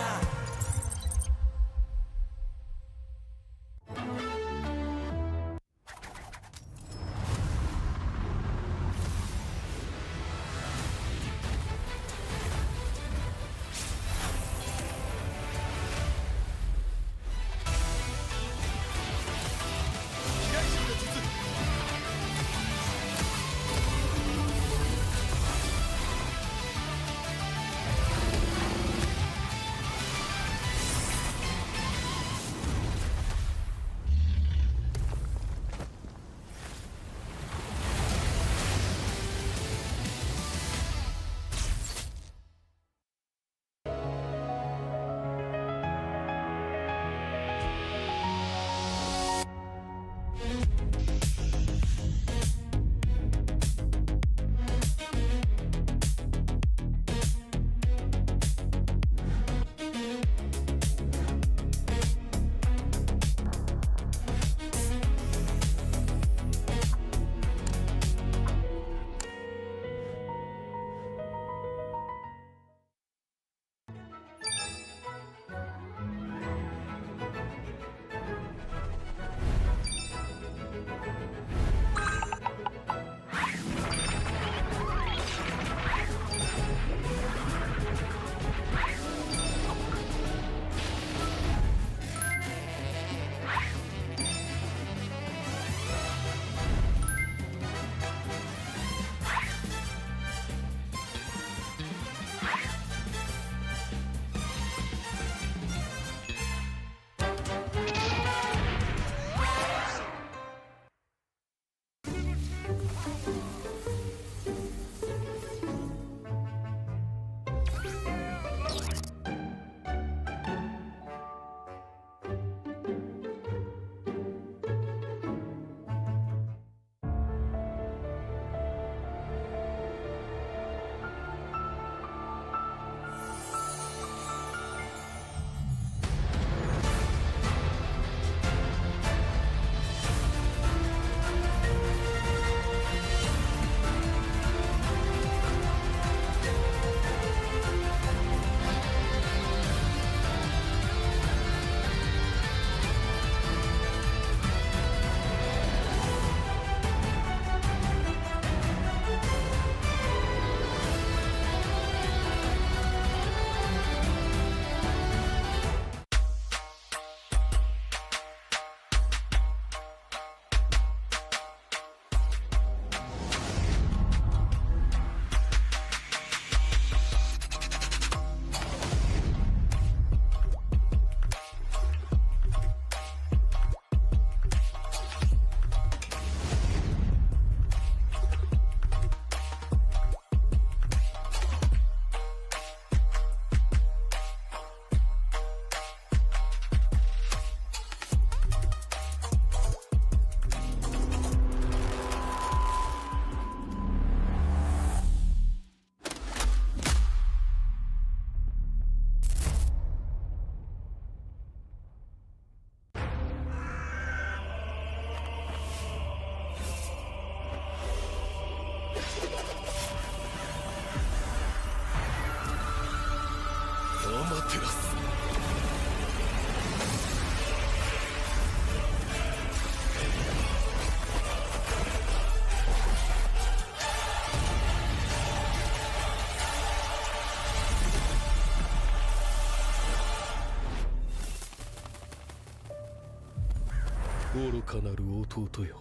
愚かなる弟よ。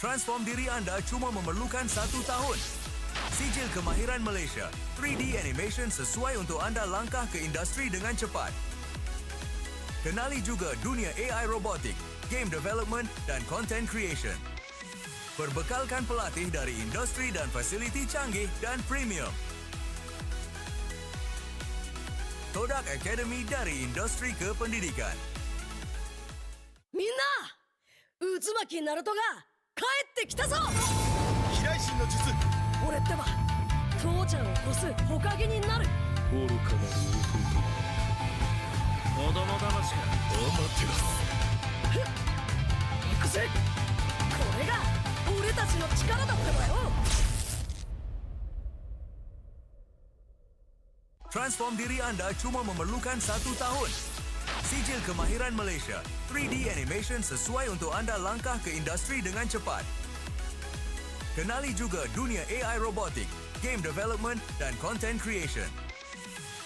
Transform diri anda cuma memerlukan 1 tahun. Sijil kemahiran Malaysia, 3D animation sesuai untuk anda langkah ke industri dengan cepat. Kenali juga dunia AI robotik, game development dan content creation. Berbekalkan pelatih dari industri dan fasiliti canggih dan premium. Todak Academy dari industri kependidikan. みんな渦巻きナルトが帰ってきたぞ。飛来神の術。俺ってば父ちゃんを越す火影になる。愚かな子供騙しか。アマテラス。行くぜ。これが俺たちの力だってばよ。Transform diri anda cuma memerlukan 1 tahun. Sijil kemahiran Malaysia, 3D animation sesuai untuk anda langkah ke industri dengan cepat. Kenali juga dunia AI robotik, game development dan content creation.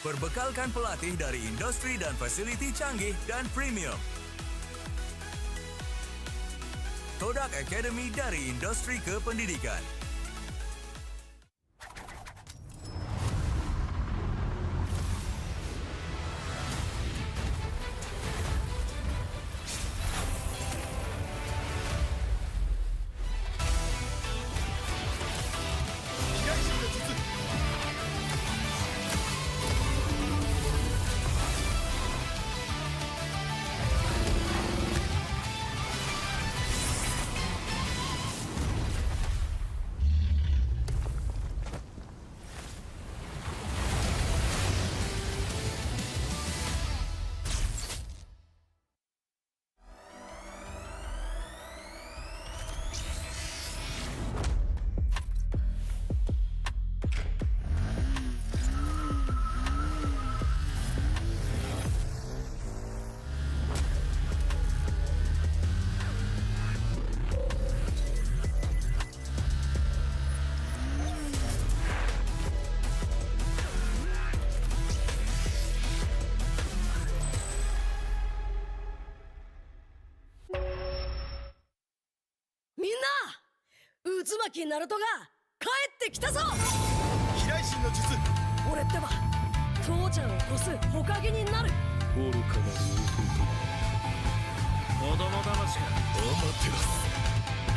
Berbekalkan pelatih dari industri dan fasiliti canggih dan premium. Todak Academy dari industri kependidikan.ナルトが帰ってきたぞ。飛来神の術。俺ってば父ちゃんを越す火影になる。愚かな子供騙しか。アマテラス。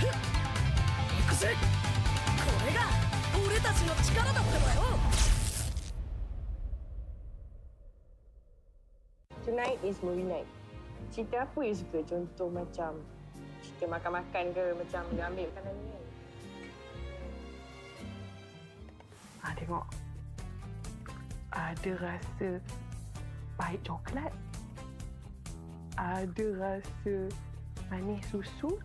行くぜ。これが俺たちの力だってばよ。Tonight is movie night. Cerita apa you suka? Contoh macam cerita makan-makan ke, macam dia ambil makanan ni kan? Tengok. Ada rasa pahit coklat. Ada rasa manis susu.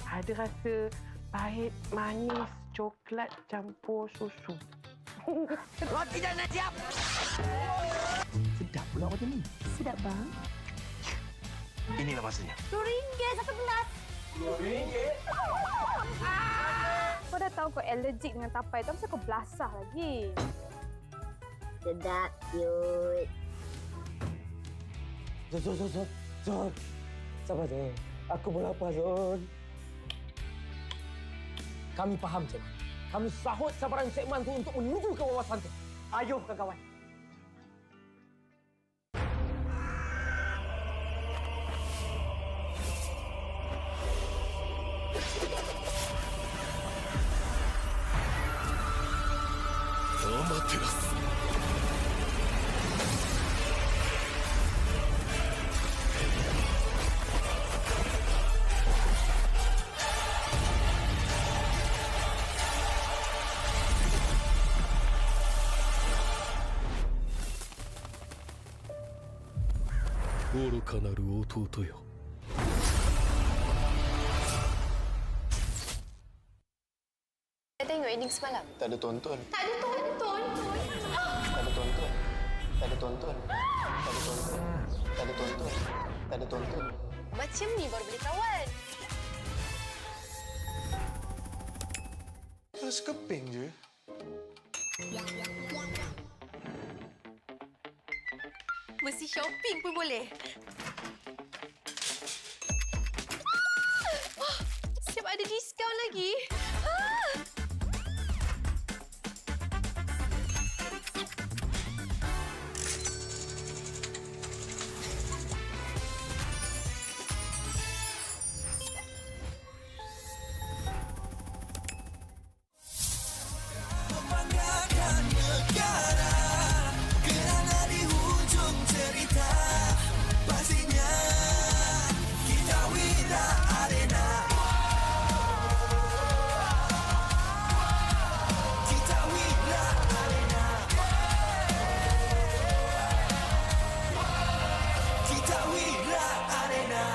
Ada rasa pahit manis coklat campur susu. Roti dah nak siap. Sedap pula macam ni. Sedap bang. Inilah masanya. RM2 satu gelas. RM2? Kau dah tahu kau allergic dengan tapai tu, masa kau belasah lagi. Sedap, cute. Zon. Sabar, Zon. Aku pun lapar, Zon. Kami faham, Cik. Kami sahut sabaran Cik Man tu untuk menuju ke wawasan tu. Ayuh, kawan. Amaterasu. Oruka naru ototo yo. Tengok ending semalam. Tak ada tonton. Tak ada tonton. Tak ada tonton. Tak ada tonton. Tak ada tonton. Tak ada tonton. Tak ada tonton. Macam ni baru boleh kawan. Sekeping je. Mesti shopping pun boleh. Siap ada lagi. Membanggakan negara, kerana di hujung cerita pastinya kita wina arena. Kita wina arena. Kita wina arena.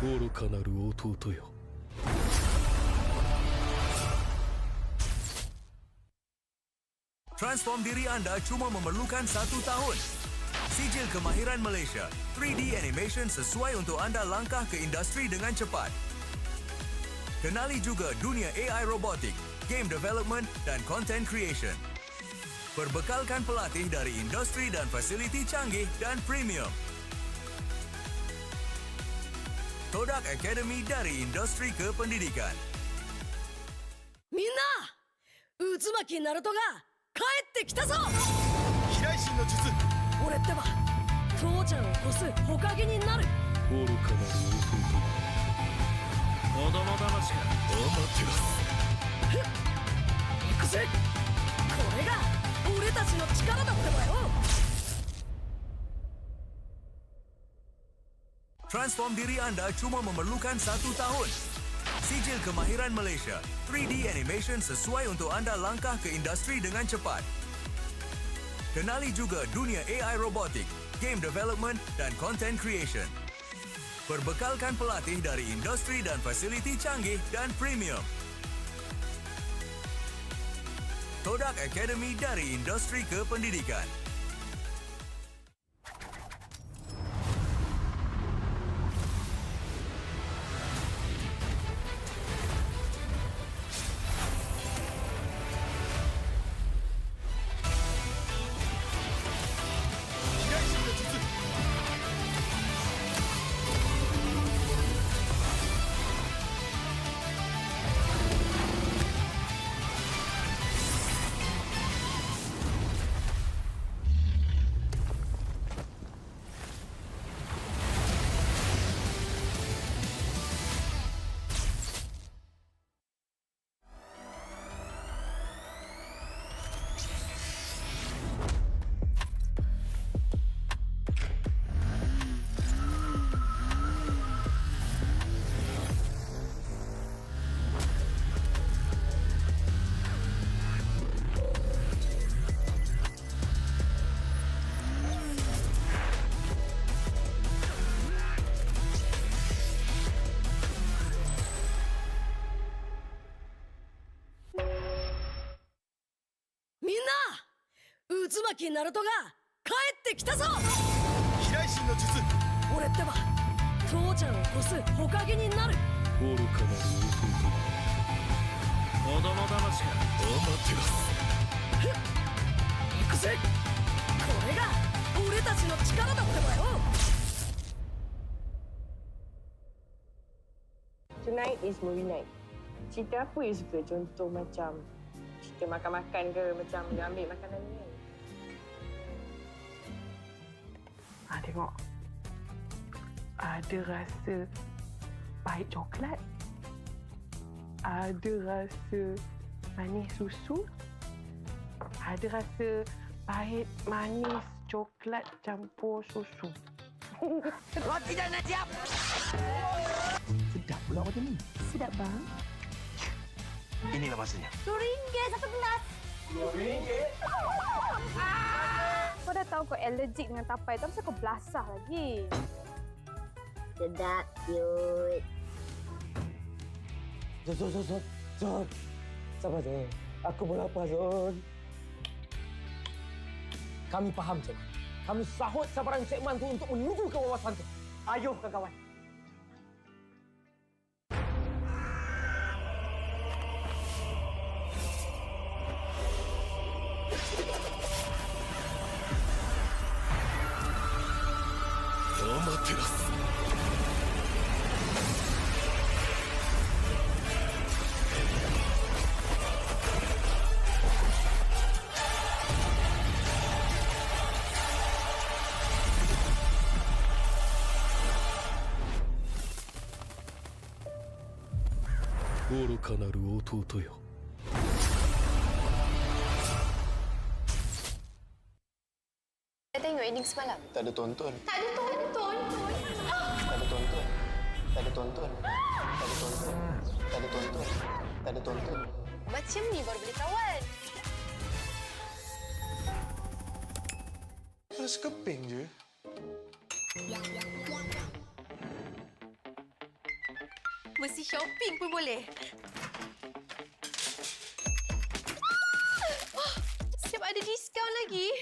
愚かなる弟よ。Transform diri anda cuma memerlukan 1 tahun. Sijil kemahiran Malaysia, 3D animation sesuai untuk anda langkah ke industri dengan cepat. Kenali juga dunia AI robotik, game development dan content creation. Berbekalkan pelatih dari industri dan fasiliti canggih dan premium. Kodak Academy dari industri kependidikan. みんな渦巻きナルトが帰ってきたぞ。飛来神の術。俺ってば父ちゃんを越す火影になる。愚かなる弟よ。子供騙しか。アマテラス。行くぜ。これが俺たちの力だってばよ。 Transform diri anda cuma memerlukan 1 tahun. Sijil kemahiran Malaysia, 3D animation sesuai untuk anda langkah ke industri dengan cepat. Kenali juga dunia AI robotik, game development dan content creation. Berbekalkan pelatih dari industri dan fasiliti canggih dan premium. Kodak Academy dari industri kependidikan.巻ナルトが帰ってきたぞ。飛来神の術。俺ってば父ちゃんを越す火影になる。愚かなる弟よ。子供騙しか。アマテラス。行くぜ。これが俺たちの力だってばよ。 Tonight is movie night. Cerita apa you suka? Contoh macam cerita makan-makan ke, macam you ambil makanan ni kan? Tengok. Ada rasa pahit coklat. Ada rasa manis susu. Ada rasa pahit manis coklat campur susu. Roti dah nak siap. Sedap pula macam ni. Sedap bang. Inilah masanya. RM2 satu gelas. RM2? Kau dah tahu kau allergic dengan tapai tu, kenapa kau belasah lagi? Sedap, cute. Zon. Sabar, Zon. Aku pun lapar, Zon. Kami faham, Zon. Kami sahut sabaran segmen tu untuk menuju ke wawasan tu. Ayuh, kawan. Amaterasu. Oruka naru ototo yo. Saya tengok ending semalam. Tak ada tonton. Tak ada tonton. Tak ada tonton. Tak ada tonton. Tak ada tonton. Tak ada tonton. Tak ada tonton. Macam ni baru boleh kawan. Rasa keping je. Mesti shopping pun boleh. Siap ada diskaun lagi.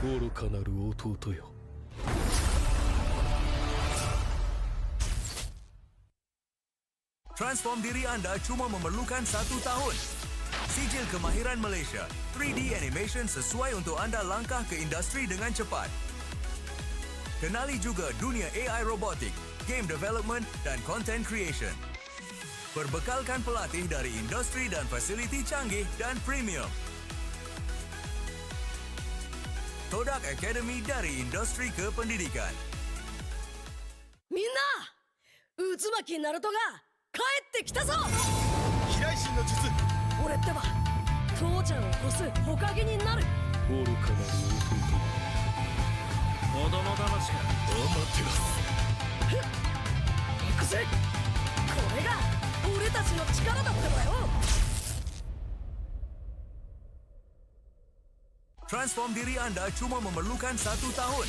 愚かなる弟よ。Transform diri anda cuma memerlukan 1 tahun. Sijil kemahiran Malaysia, 3D animation sesuai untuk anda langkah ke industri dengan cepat. Kenali juga dunia AI robotik, game development dan content creation. Berbekalkan pelatih dari industri dan fasiliti canggih dan premium. Todak Academy dari industri kependidikan. みんな、渦巻きナルトが帰ってきたぞ。飛来神の術。俺ってば父ちゃんを越す火影になる。愚かなる弟。子供騙しか。アマテラス。行くぜ。これが俺たちの力だってばよ。Transform diri anda cuma memerlukan 1 tahun.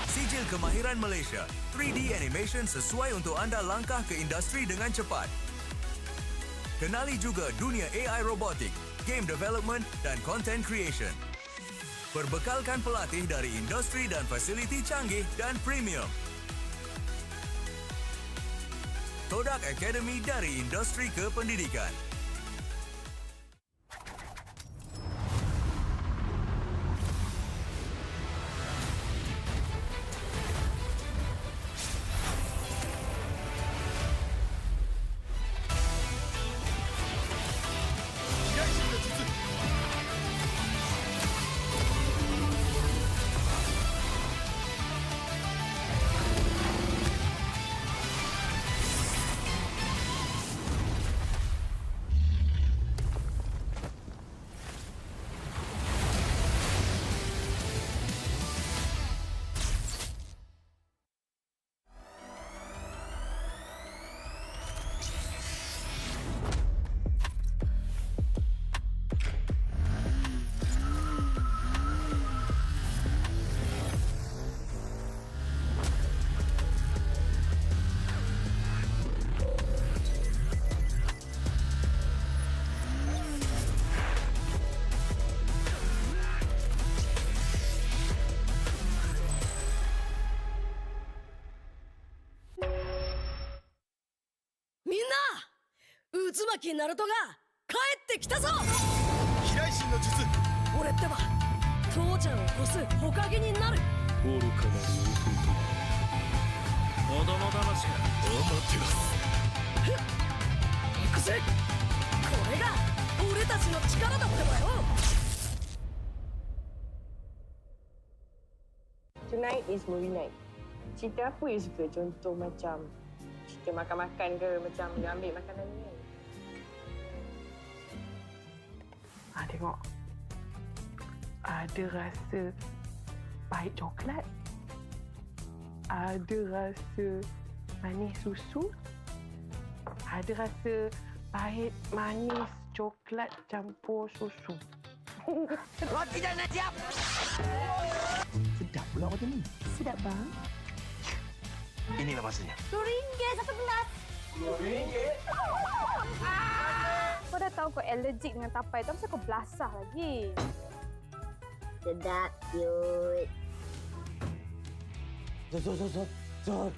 Sijil kemahiran Malaysia, 3D animation sesuai untuk anda langkah ke industri dengan cepat. Kenali juga dunia AI robotik, game development dan content creation. Berbekalkan pelatih dari industri dan fasiliti canggih dan premium. Todak Academy dari industri kependidikan.渦巻きナルトが帰ってきたぞ。飛来神の術。俺ってば父ちゃんを越す火影になる。愚かなる弟。子供騙しか。アマテラス。行くぜ。これが俺たちの力だってばよ。Tonight is movie night. Cerita apa you suka? Contoh macam cerita makan-makan ke, macam you ambil makanan ni kan? Tengok. Ada rasa pahit coklat. Ada rasa manis susu. Ada rasa pahit manis coklat campur susu. Roti dah nak siap. Sedap pula macam ni. Sedap bang. Inilah masanya. RM2 satu gelas. RM2? Kau dah tahu kau allergic dengan tapai tu, masa kau belasah lagi. Sedap, cute. Zon.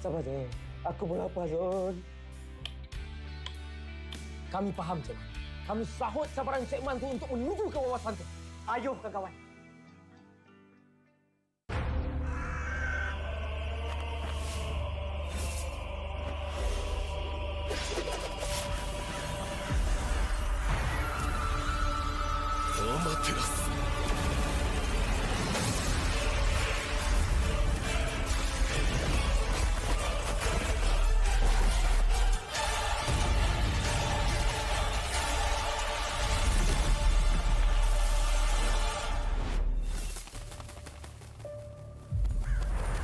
Sabar je. Aku pun lapar, Zon. Kami faham, Zon. Kami sahut cabaran Cik Man tu untuk menuju ke wawasan tu. Ayuh, kawan-kawan. Amaterasu.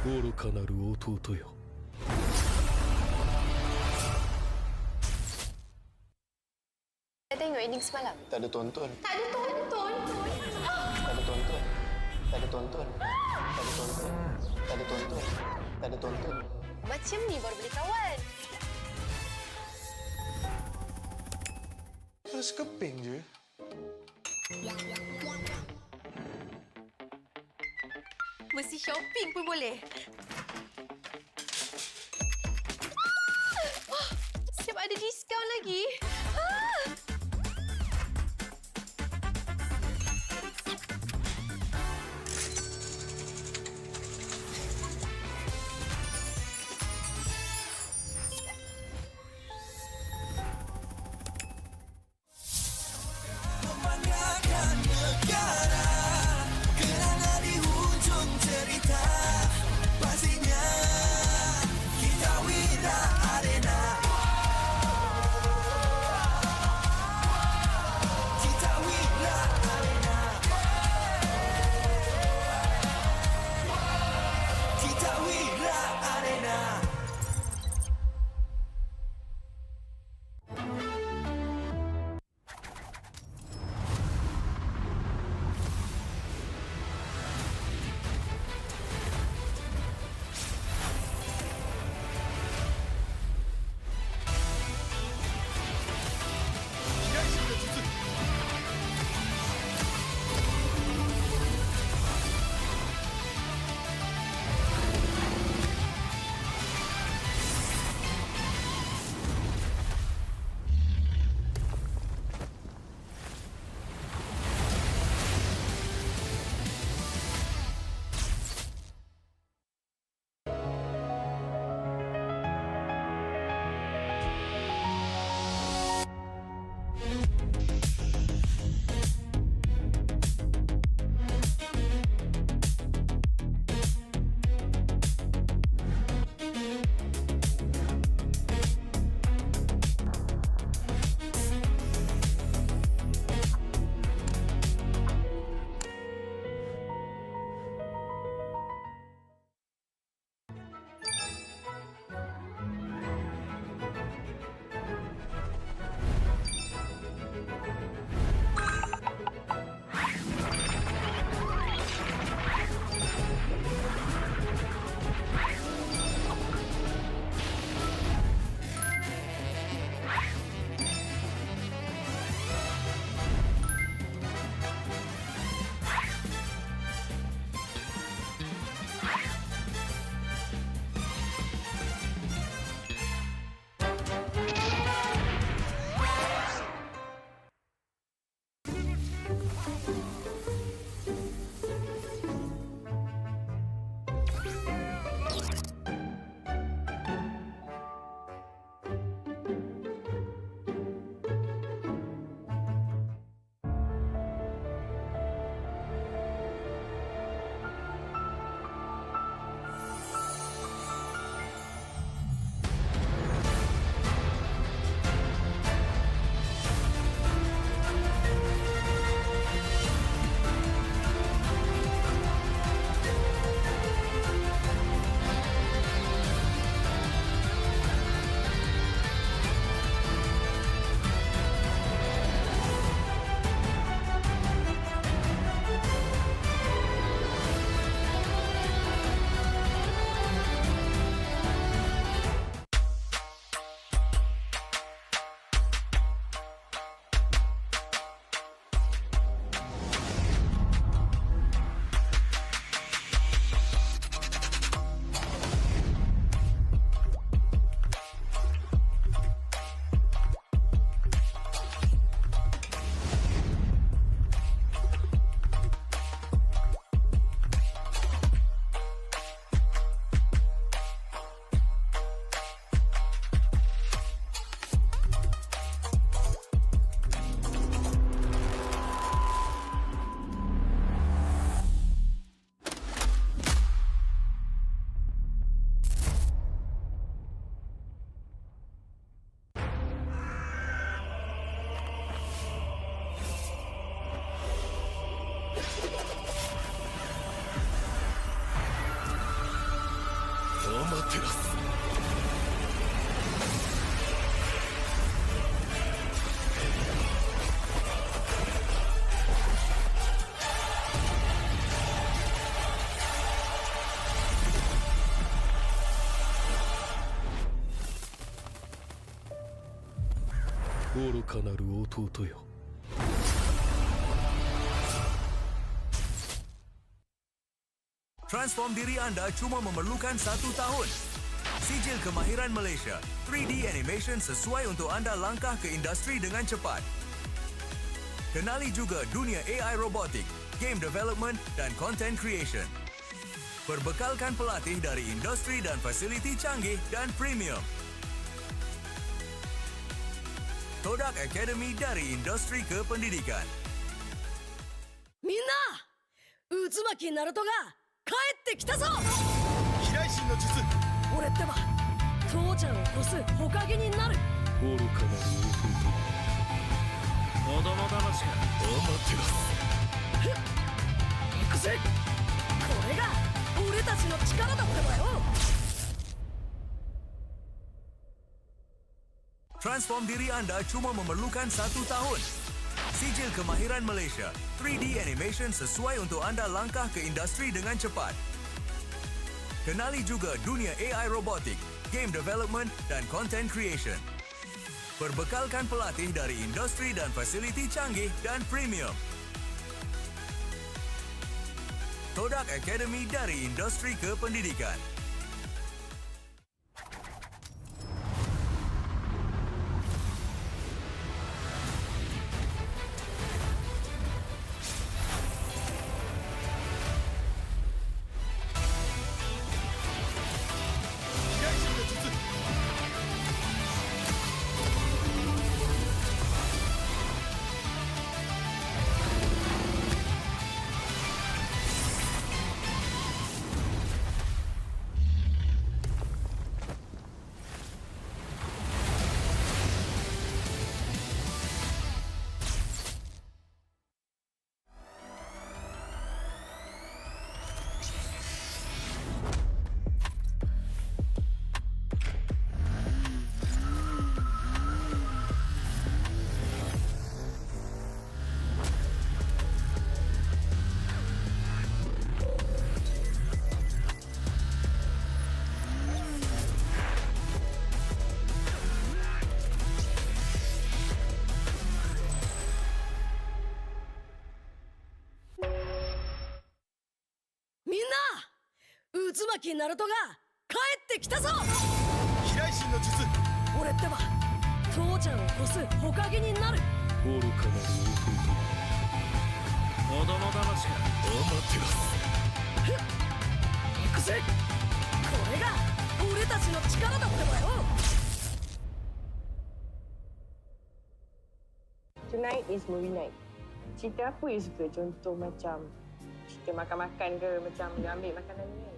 Oroka naru ototo yo. Saya tengok ending semalam. Tak ada tonton. Tak ada tonton. Tak ada tonton. Tak ada tonton. Tak ada tonton. Tak ada tonton. Tak ada tonton. Macam ni baru boleh kawan. Rasa keping je. Mesti shopping pun boleh. Siap ada diskaun lagi. Membanggakan negara, kerana di hujung cerita pastinya kita wira arena. Kita wira arena. Kita wira arena. アマテラス 愚かなる弟よ Transform diri anda cuma memerlukan 1 tahun. Sijil kemahiran Malaysia, 3D animation sesuai untuk anda langkah ke industri dengan cepat. Kenali juga dunia AI robotik, game development dan content creation. Berbekalkan pelatih dari industri dan fasiliti canggih dan premium. Todak Academy dari industri ke pendidikan. みんな渦巻きナルトが帰ってきたぞ。飛来神の術。俺ってば父ちゃんを越す火影になる。愚かなる弟子供騙しか。アマテラス。行くぜ。これが俺たちの力だってばよ。 Transform diri anda cuma memerlukan 1 tahun. Sijil kemahiran Malaysia, 3D animation sesuai untuk anda langkah ke industri dengan cepat. Kenali juga dunia AI robotik, game development dan content creation. Berbekalkan pelatih dari industri dan fasiliti canggih dan premium. Todak Academy dari industri ke pendidikan.渦巻きナルトが帰ってきたぞ。飛来神の術。俺ってば父ちゃんを越す火影になる。愚かなる弟子供騙しか。アマテラス。行くぜ。これが俺たちの力だってばよ。 Tonight is movie night. Cerita apa you suka? Contoh macam cerita makan-makan ke, macam you ambil makanan ni kan?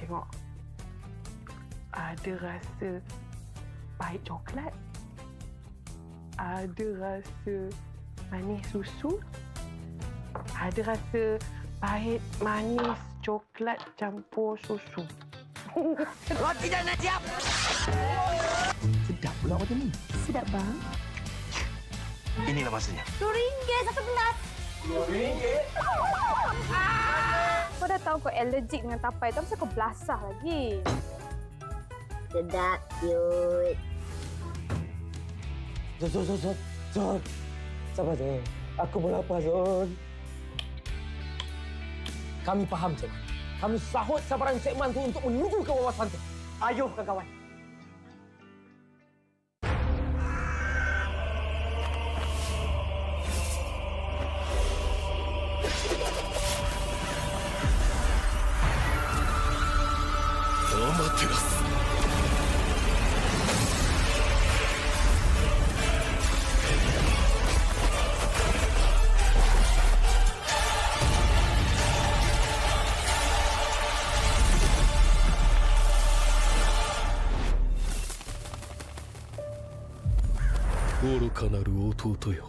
Tengok. Ada rasa pahit coklat. Ada rasa manis susu. Ada rasa pahit manis coklat campur susu. Roti dah nak siap. Sedap pula macam ni. Sedap bang. Inilah masanya. RM2 satu gelas. RM2? Kau dah tahu kau allergic dengan tapai tu, kenapa kau belasah lagi? Sedap, cute. Zon. Sabar, Zon. Aku pun lapar, Zon. Kami faham, Zon. Kami sahut sabaran Cik Man tu untuk menuju ke wawasan tu. Ayuh, kawan-kawan. Amaterasu. 愚かなる弟よ。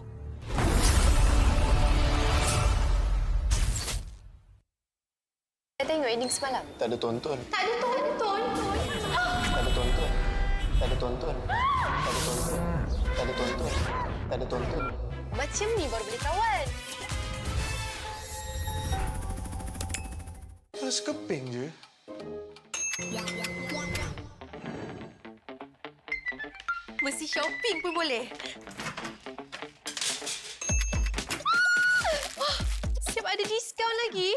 Saya tengok ending semalam. Tak ada tonton. Tak ada tonton. Tak ada tonton. Tak ada tonton. Tak ada tonton. Tak ada tonton. Tak ada tonton. Macam ni baru boleh kawan. Rasa keping je. Mesti shopping pun boleh. Siap ada diskaun lagi.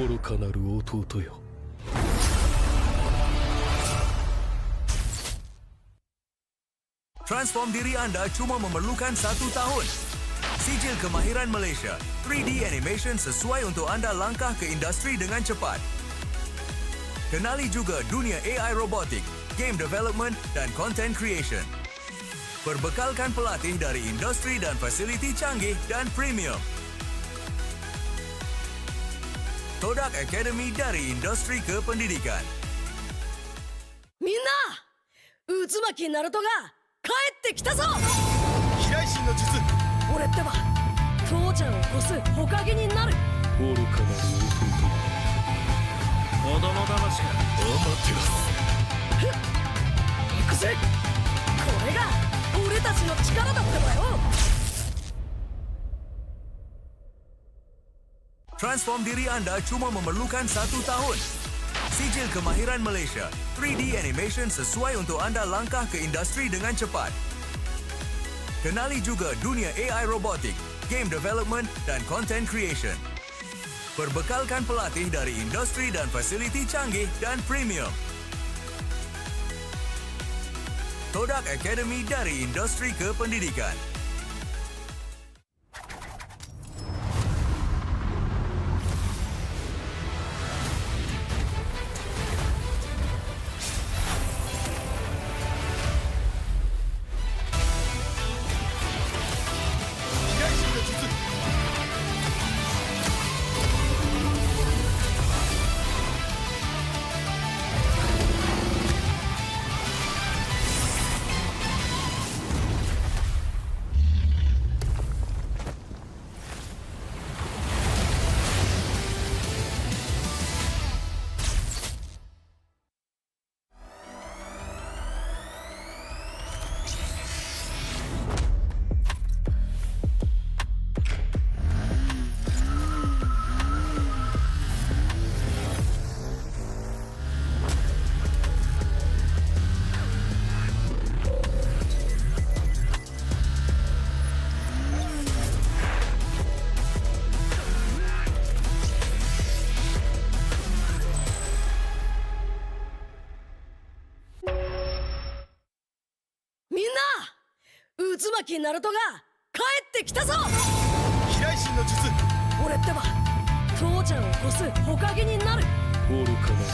愚かなる弟よ。 Transform diri anda cuma memerlukan 1 tahun. Sijil kemahiran Malaysia, 3D animation sesuai untuk anda langkah ke industri dengan cepat. Kenali juga dunia AI robotik, game development dan content creation. Perbekalkan pelatih dari industri dan fasiliti canggih dan premium. Todak Academy dari industri kependidikan. みんな渦巻きナルトが帰ってきたぞ。飛来神の術。俺ってば父ちゃんを越す火影になる。愚かなる子供騙しか。アマテラス。行くぜ。これが俺たちの力だってばよ。 Transform diri anda cuma memerlukan 1 tahun. Sijil kemahiran Malaysia, 3D animation sesuai untuk anda langkah ke industri dengan cepat. Kenali juga dunia AI robotik, game development dan content creation. Perbekalkan pelatih dari industri dan fasiliti canggih dan premium. Todak Academy dari industri kependidikan.渦巻きナルトが帰ってきたぞ。飛来神の術。俺ってば父ちゃんを越す火影になる。愚かなる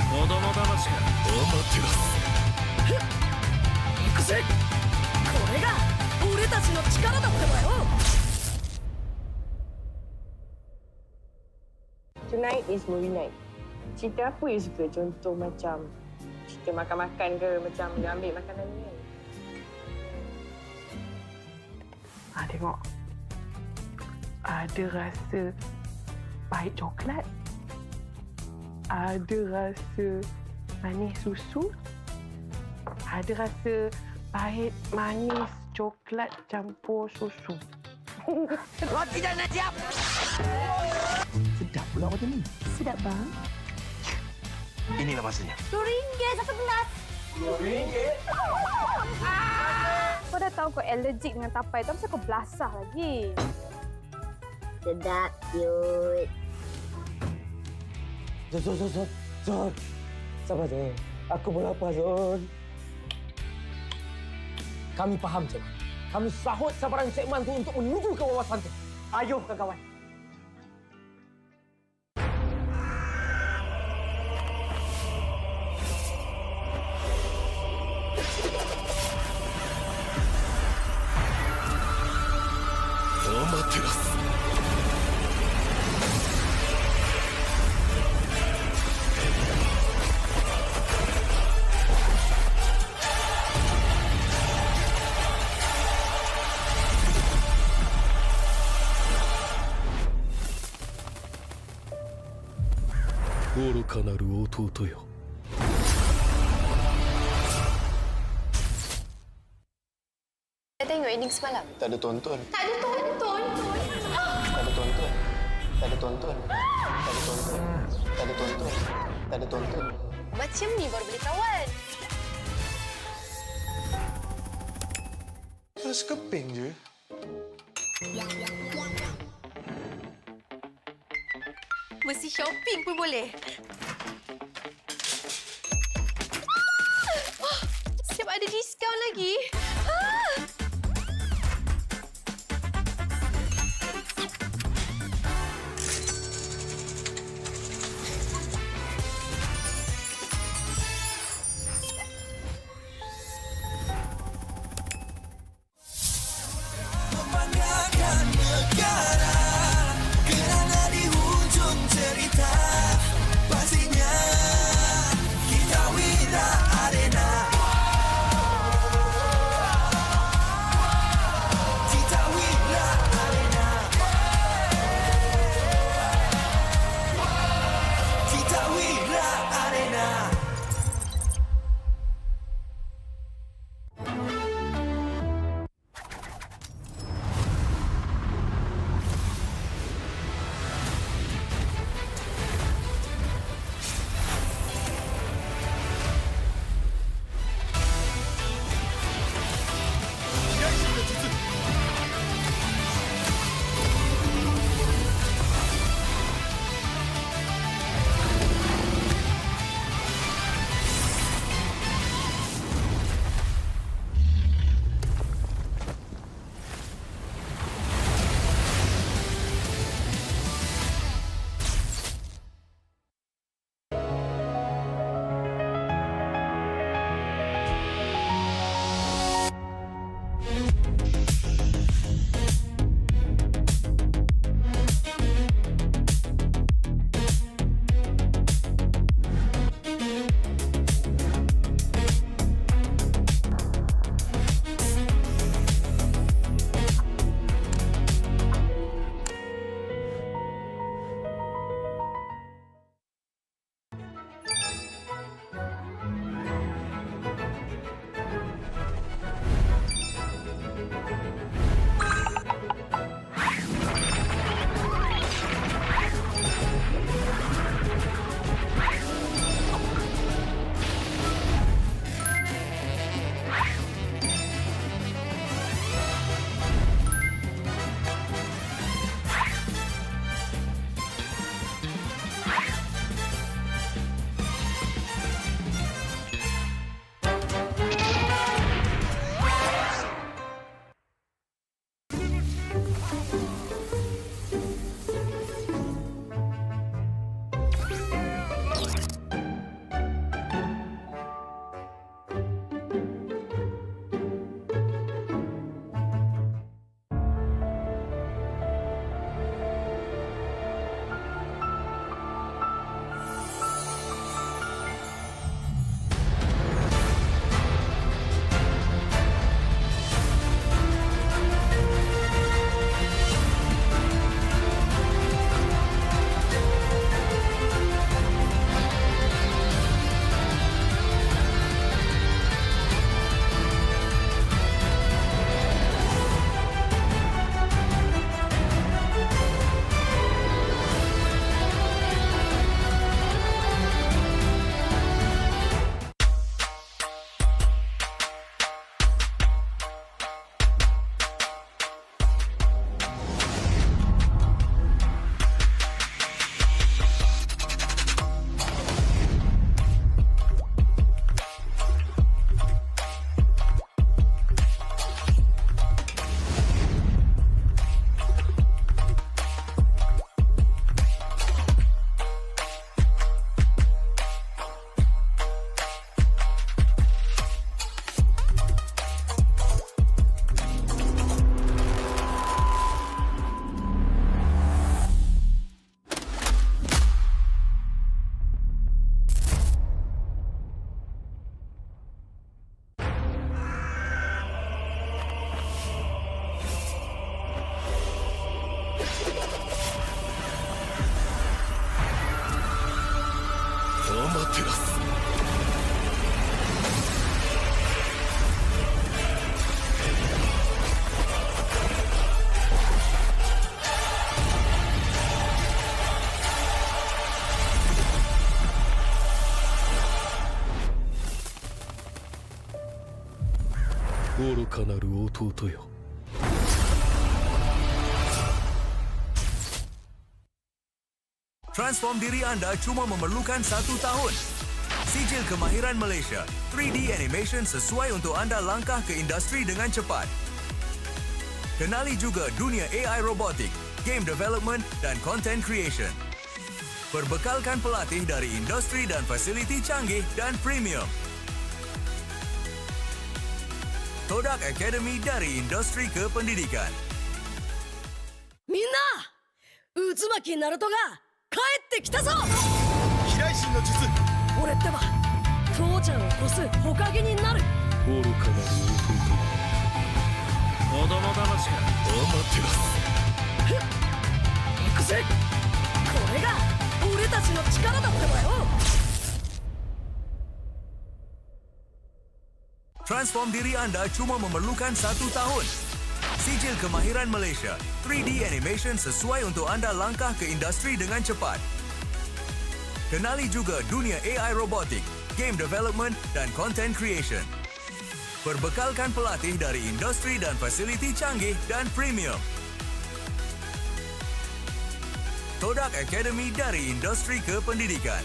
子供騙しか。アマテラス。行くぜ。これが俺たちの力だってばよ。 Tonight is movie night. Cerita apa you suka? Contoh macam cerita makan-makan ke, macam dia ambil makanan ni kan? Tengok. Ada rasa pahit coklat. Ada rasa manis susu. Ada rasa pahit manis coklat campur susu. Roti dah nak siap. Sedap pula macam ni. Sedap bang. Inilah masanya. RM10 satu gelas. RM10? Kau dah tahu kau allergic dengan tapai tu, kenapa kau belasah lagi? Sedap, cute. Zon. Sabar, Zon. Aku pun lapar, Zon. Kami faham, Cik. Kami sahut sabaran Cik Man tu untuk menuju ke wawasan tu. Ayuh, kawan. Amaterasu. Oruka naru ototo yo. Saya tengok ending semalam. Tak ada tonton. Tak ada tonton. Tak ada tonton. Tak ada tonton. Tak ada tonton. Tak ada tonton. Tak ada tonton. Macam ni baru boleh kawan. Rasa keping je. Mesti shopping pun boleh. Siap ada diskaun lagi. Membanggakan negara kerana di hujung cerita pastinya kita Wira Arena. Kita Wira Arena. Kita Wira Arena.愚かなる弟よ。Transform diri anda cuma memerlukan 1 tahun. Sijil kemahiran Malaysia, 3D animation sesuai untuk anda langkah ke industri dengan cepat. Kenali juga dunia AI robotik, game development dan content creation. Berbekalkan pelatih dari industri dan fasiliti canggih dan premium. Todak Academy dari industri kependidikan. みんな渦巻きナルトが帰ってきたぞ。飛来神の術。俺ってば父ちゃんを越す火影になる。愚かなる子供騙しか。アマテラス。行くぜ。これが俺たちの力だってばよ。 Transform diri anda cuma memerlukan 1 tahun. Sijil kemahiran Malaysia, 3D animation sesuai untuk anda langkah ke industri dengan cepat. Kenali juga dunia AI robotik, game development dan content creation. Berbekalkan pelatih dari industri dan fasiliti canggih dan premium. Todak Academy dari industri kependidikan.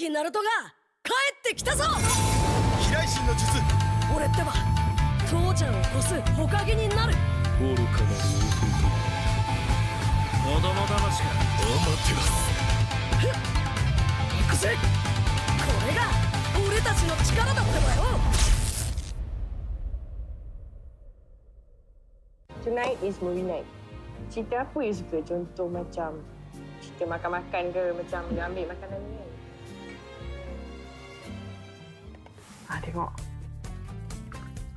ナルトが帰ってきたぞ。飛来神の術。俺ってば父ちゃんを越す火影になる。愚かなる子供騙しか。アマテラス。行くぜ。これが俺たちの力だってばよ。 Tonight is movie night. Cerita apa you suka? Contoh macam cerita makan-makan ke, macam you ambil makanan ni kan? Tengok.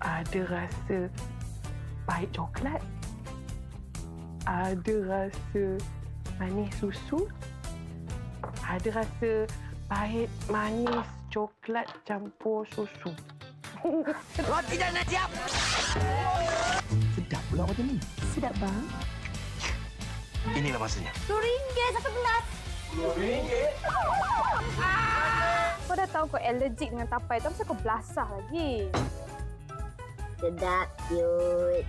Ada rasa pahit coklat. Ada rasa manis susu. Ada rasa pahit manis coklat campur susu. Roti dah nak siap. Sedap pula macam ni. Sedap bang. Inilah masanya. RM10 satu gelas. RM10? Kau dah tahu kau allergic dengan tapai tu, kenapa kau belasah lagi? Sedap, cute.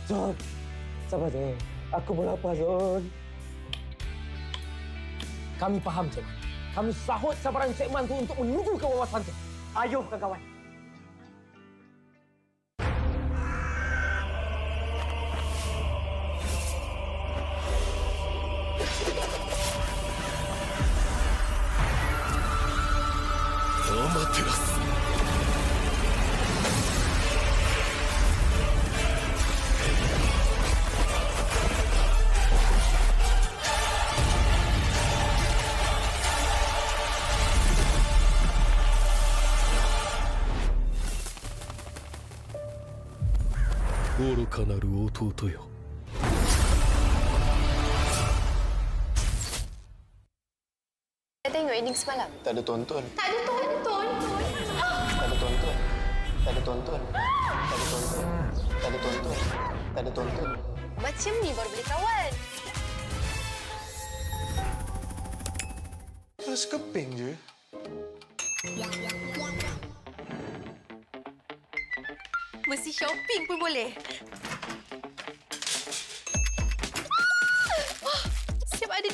Zon. Sabar je. Aku pun lapar, Zon. Kami faham, Cik. Kami sahut sabaran Cik Man tu untuk menuju ke wawasan tu. Ayuh, kawan. Amaterasu. Oruka naru ototo yo. Tengok ending semalam. Tak ada tonton. Tak ada tonton. Tak ada tonton. Tak ada tonton. Tak ada tonton. Tak ada tonton. Tak ada tonton. Macam ni baru boleh kawan. Terus keping je. Mesti shopping pun boleh. Siap ada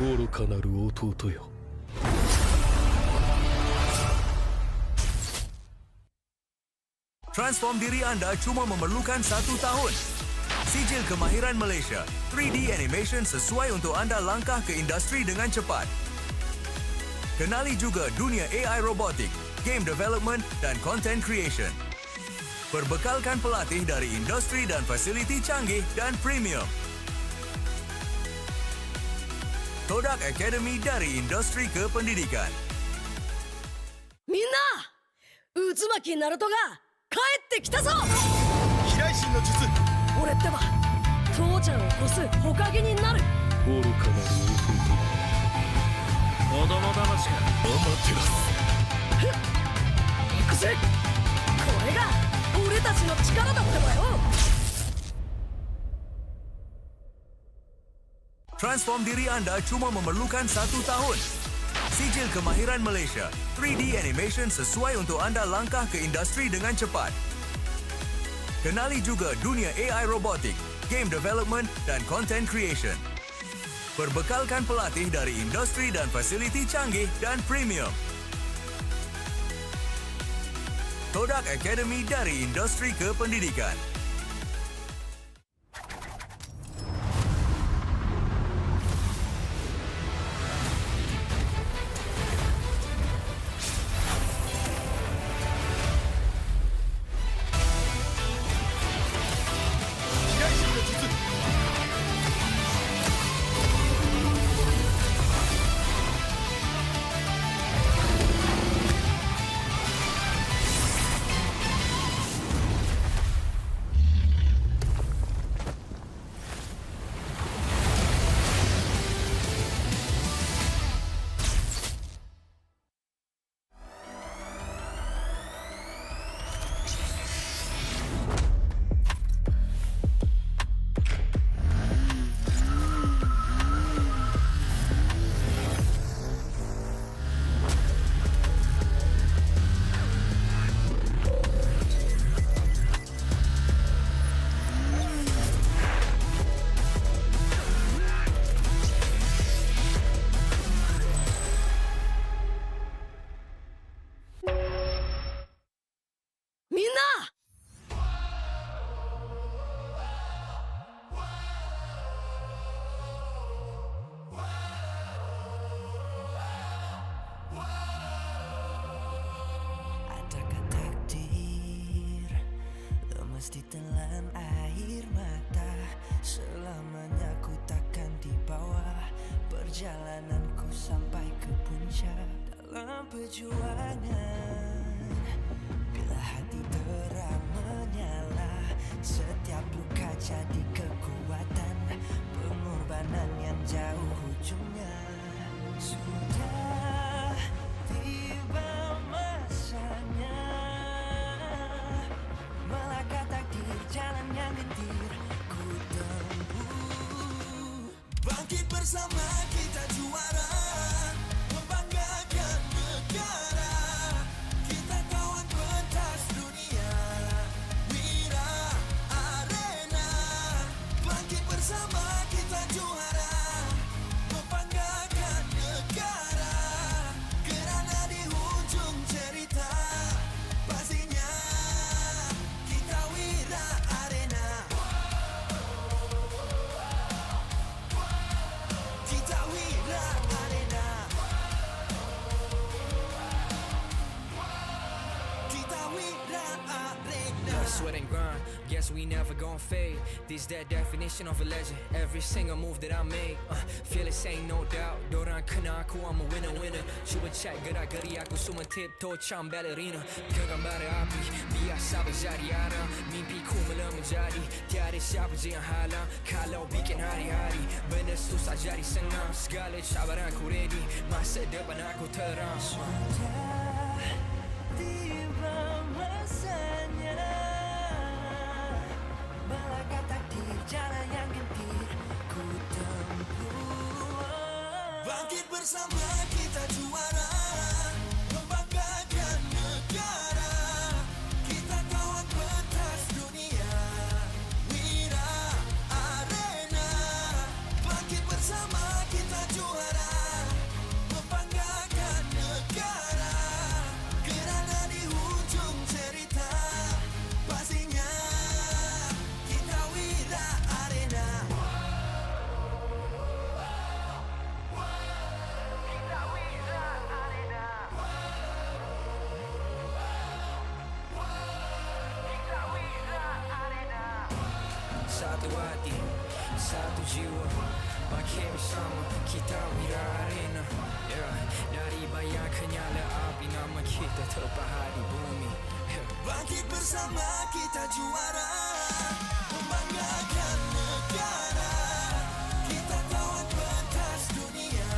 愚かなる弟よ。 Transform diri anda cuma memerlukan 1 tahun. Sijil kemahiran Malaysia, 3D animation sesuai untuk anda langkah ke industri dengan cepat. Kenali juga dunia AI robotik, game development dan content creation. Berbekalkan pelatih dari industri dan fasiliti canggih dan premium. Kodak Academy dari industri kependidikan. みんな渦巻きナルトが帰ってきたぞ。飛来神の術。俺ってば父ちゃんを越す火影になる。愚かなる弟。子供騙しか。アマテラス。行くぜ。これが俺たちの力だってばよ。 Transform diri anda cuma memerlukan 1 tahun. Sijil kemahiran Malaysia, 3D animation sesuai untuk anda langkah ke industri dengan cepat. Kenali juga dunia AI robotik, game development dan content creation. Berbekalkan pelatih dari industri dan fasiliti canggih dan premium. Kodak Academy dari industri kependidikan. Ditelan air mata, selamanya ku takkan di bawah perjalananku sampai ke puncak dalam perjuangan. Bila hati terang menyala, setiap luka jadi kekuatan, pengorbanan yang jauh ujungnya. Sudah tiba masanya melangkah takdir, jalan yang getir ku tempuh. Bangkit bersama kita juara, membanggakan negara. Kita kawan pentas dunia, Wira Arena. Bangkit bersama kita juara, membanggakan negara. Kerana di ujung cerita pastinya kita Wira Arena. Kita Wira Arena. Kita Wira Arena. Sweat and grind, guess we never gon' fade. This that definition of a legend. Every single move that I make, feel it, ain't no doubt. Dorang kena aku, I'm a winner. Cuba check gerak-geri aku semua tiptoe macam ballerina. Genggam bara api, biasa berjadi arah. Mimpiku mula menjadi, tiada siapa je yang halang. Kalau bikin hari-hari, benda susah jadi senang. Segala cabaran aku ready, masa depan aku terang. Tiba masanya melangkah takdir, jalan yang gentir ku tempuh. Bangkit bersama kita juara, membanggakan negara. Kita kawan pentas dunia, Wira Arena. Bangkit bersama kita juara. satu hati, satu jiwa. Bangkit bersama kita wira arena. Yeah. Dari bayang kenyala api, nama kita terpahat di bumi. Yeah. Bangkit bersama kita juara, membanggakan negara. Kita kawan pentas dunia,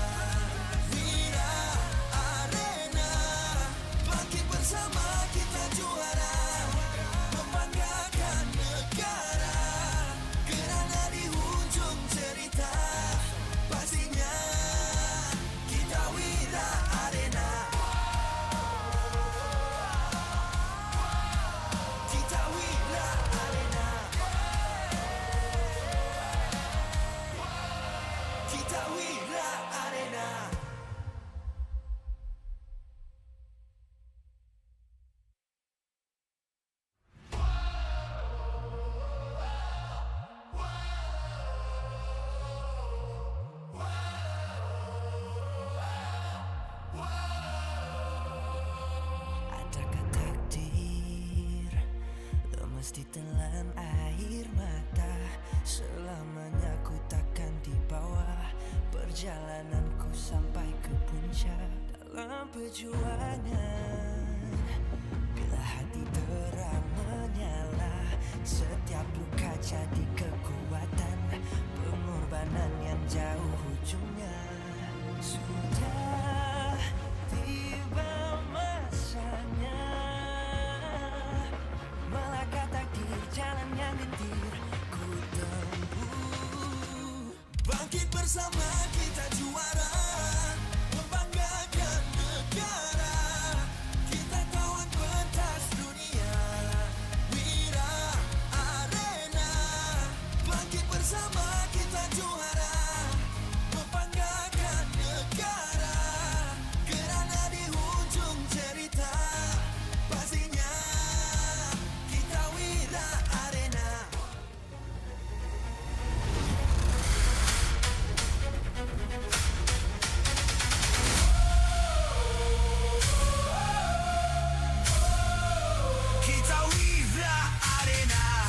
Wira Arena. Bangkit bersama kita juara, membanggakan negara. Kerana di hujung cerita, pastinya kita Wira Arena. Kita Wira Arena. Kita Wira Arena. Adakah takdir lemas ditelan air mata? Selamanya ku takkan di bawah perjalananku sampai ke puncak. Dalam perjuangan, bila hati terang menyala, setiap luka jadi kekuatan. Pengorbanan yang jauh ujungnya. Sudah tiba masanya melangkah takdir, jalan yang getir ku tempuh. Bangkit bersama kita juara, membanggakan negara. Kita kawan pentas dunia, Wira Arena. Bangkit bersama kita juara, membanggakan negara. Kerana di hujung cerita, pastinya kita Wira Arena. Kita Wira Arena.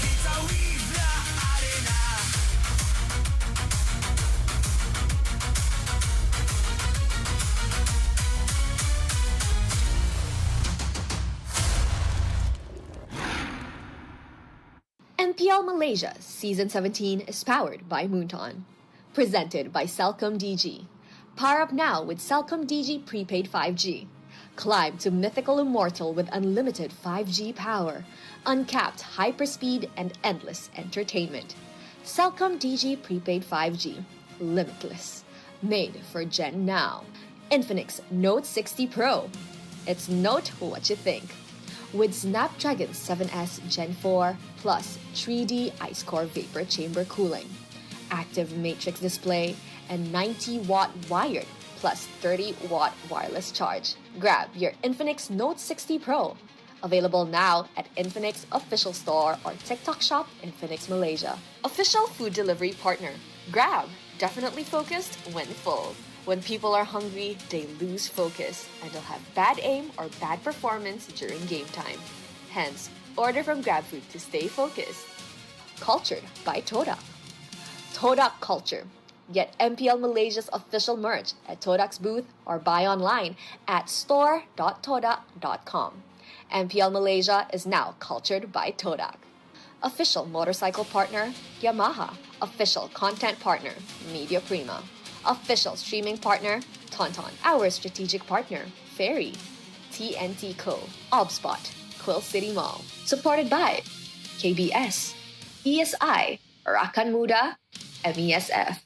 Kita Wira Arena. MPL Malaysia Season 17 is powered by Pautan. Presented by Celcom DG. Power up now with Celcom DG Prepaid 5G. Climb to mythical immortal with unlimited 5G power, uncapped hyperspeed, and endless entertainment. Celcom DG Prepaid 5G. Limitless. Made for Gen Now. Infinix Note 60 Pro. It's note what you think. With Snapdragon 7S Gen 4 plus 3D Ice Core Vapor Chamber cooling, active matrix display, and 90-watt wired plus 30-watt wireless charge. Grab your Infinix Note 60 Pro. Available now at Infinix Official Store or TikTok Shop Infinix Malaysia. Official food delivery partner. Grab. Definitely focused when full. When people are hungry, they lose focus and they'll have bad aim or bad performance during game time. Hence, order from GrabFood to stay focused. Cultured by Todak. Todak Culture. Get MPL Malaysia's official merch at Todak's booth or buy online at store.todak.com. MPL Malaysia is now cultured by Todak. Official motorcycle partner, Yamaha. Official content partner, Media Prima. Official streaming partner, Tauntaun. Our strategic partner, Ferry. TNT Co. Obspot. Quill City Mall. Supported by KBS, ESI, Rakan Muda, MESF.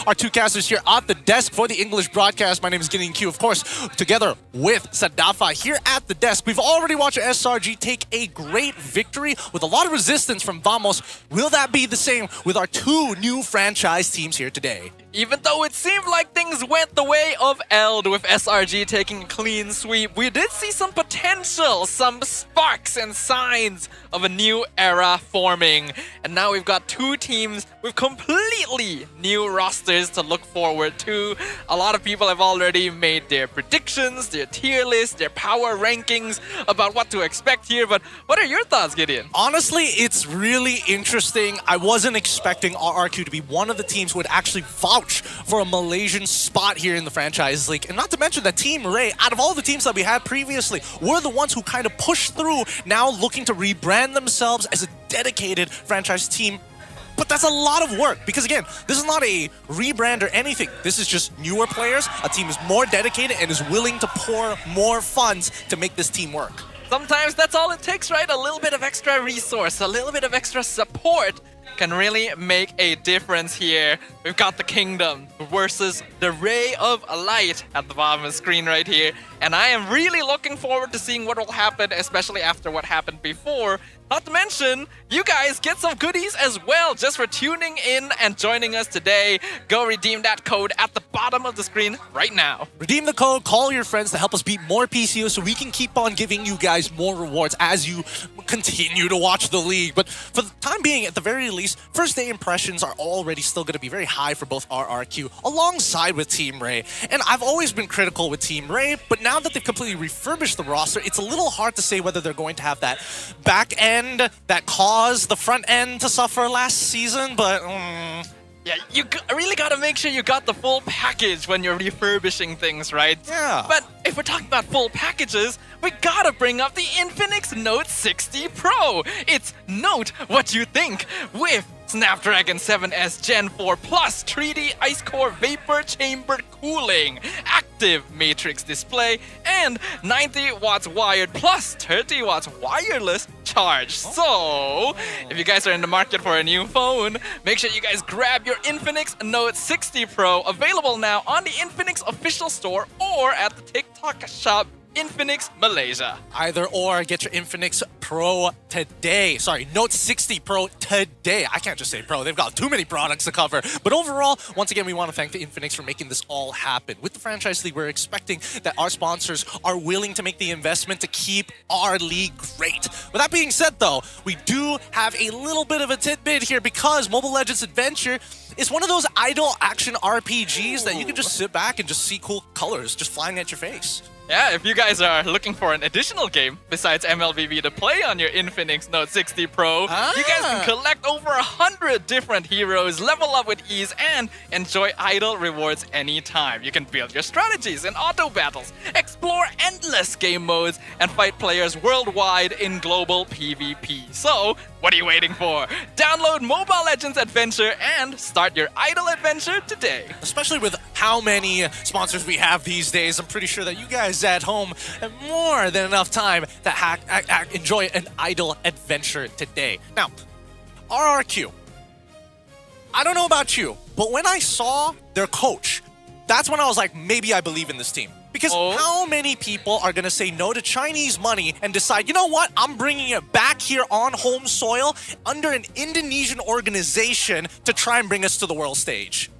Our two casters here at the desk for the English broadcast. My name is Gideon Q, of course, together with Sadafa here at the desk. We've already watched SRG take a great victory with a lot of resistance from Vamos. Will that be the same with our two new franchise teams here today? Even though it seemed like things went the way of Eld with SRG taking a clean sweep, we did see some potential, some sparks and signs of a new era forming. And now we've got two teams with completely new rosters to look forward to. A lot of people have already made their predictions, their tier lists, their power rankings about what to expect here. But what are your thoughts, Gideon? Honestly, it's really interesting. I wasn't expecting RRQ to be one of the teams who would actually vouch for a Malaysian spot here in the Franchise League. And not to mention that Team Ray, out of all the teams that we had previously, were the ones who kind of pushed through, now looking to rebrand themselves as a dedicated franchise team. But that's a lot of work because, again, this is not a rebrand or anything. This is just newer players. A team is more dedicated and is willing to pour more funds to make this team work. Sometimes that's all it takes, right? A little bit of extra resource, a little bit of extra support can really make a difference here. We've got the Kingdom versus the Ray of Light at the bottom of the screen right here. And I am really looking forward to seeing what will happen, especially after what happened before. Not to mention, you guys get some goodies as well just for tuning in and joining us today. Go redeem that code at the bottom of the screen right now. Redeem the code, call your friends to help us beat more PCOs so we can keep on giving you guys more rewards as you continue to watch the league. But for the time being, at the very least, first day impressions are already still going to be very high for both RRQ alongside with Team Ray. And I've always been critical with Team Ray, but now that they've completely refurbished the roster, it's a little hard to say whether they're going to have that back end that caused the front end to suffer last season, but yeah, you really got to make sure you got the full package when you're refurbishing things, right? Yeah. But if we're talking about full packages, we gotta bring up the Infinix Note 60 Pro. It's Note what you think with Snapdragon 7S Gen 4 Plus 3D Ice Core Vapor Chamber Cooling, active matrix display, and 90 watts wired plus 30 watts wireless charge. So, if you guys are in the market for a new phone, make sure you guys grab your Infinix Note 60 Pro, available now on the Infinix official store or at the TikTok shop Infinix Malaysia. Either or, get your Infinix Pro today. Sorry, Note 60 Pro today. I can't just say Pro. They've got too many products to cover. But overall, once again, we want to thank the Infinix for making this all happen. With the Franchise League, we're expecting that our sponsors are willing to make the investment to keep our league great. With that being said, though, we do have a little bit of a tidbit here because Mobile Legends Adventure is one of those idle action RPGs that you can just sit back and just see cool colors just flying at your face. Yeah, if you guys are looking for an additional game besides MLBB to play on your Infinix Note 60 Pro, you guys can collect over 100 different heroes, level up with ease, and enjoy idle rewards anytime. You can build your strategies in auto battles, explore endless game modes, and fight players worldwide in global PvP. So, what are you waiting for? Download Mobile Legends Adventure and start your idle adventure today. Especially with how many sponsors we have these days, I'm pretty sure that you guys at home have more than enough time to enjoy an idle adventure today. Now, RRQ, I don't know about you, but when I saw their coach, that's when I was like, maybe I believe in this team. Because how many people are going to say no to Chinese money and decide, you know what, I'm bringing it back here on home soil under an Indonesian organization to try and bring us to the world stage?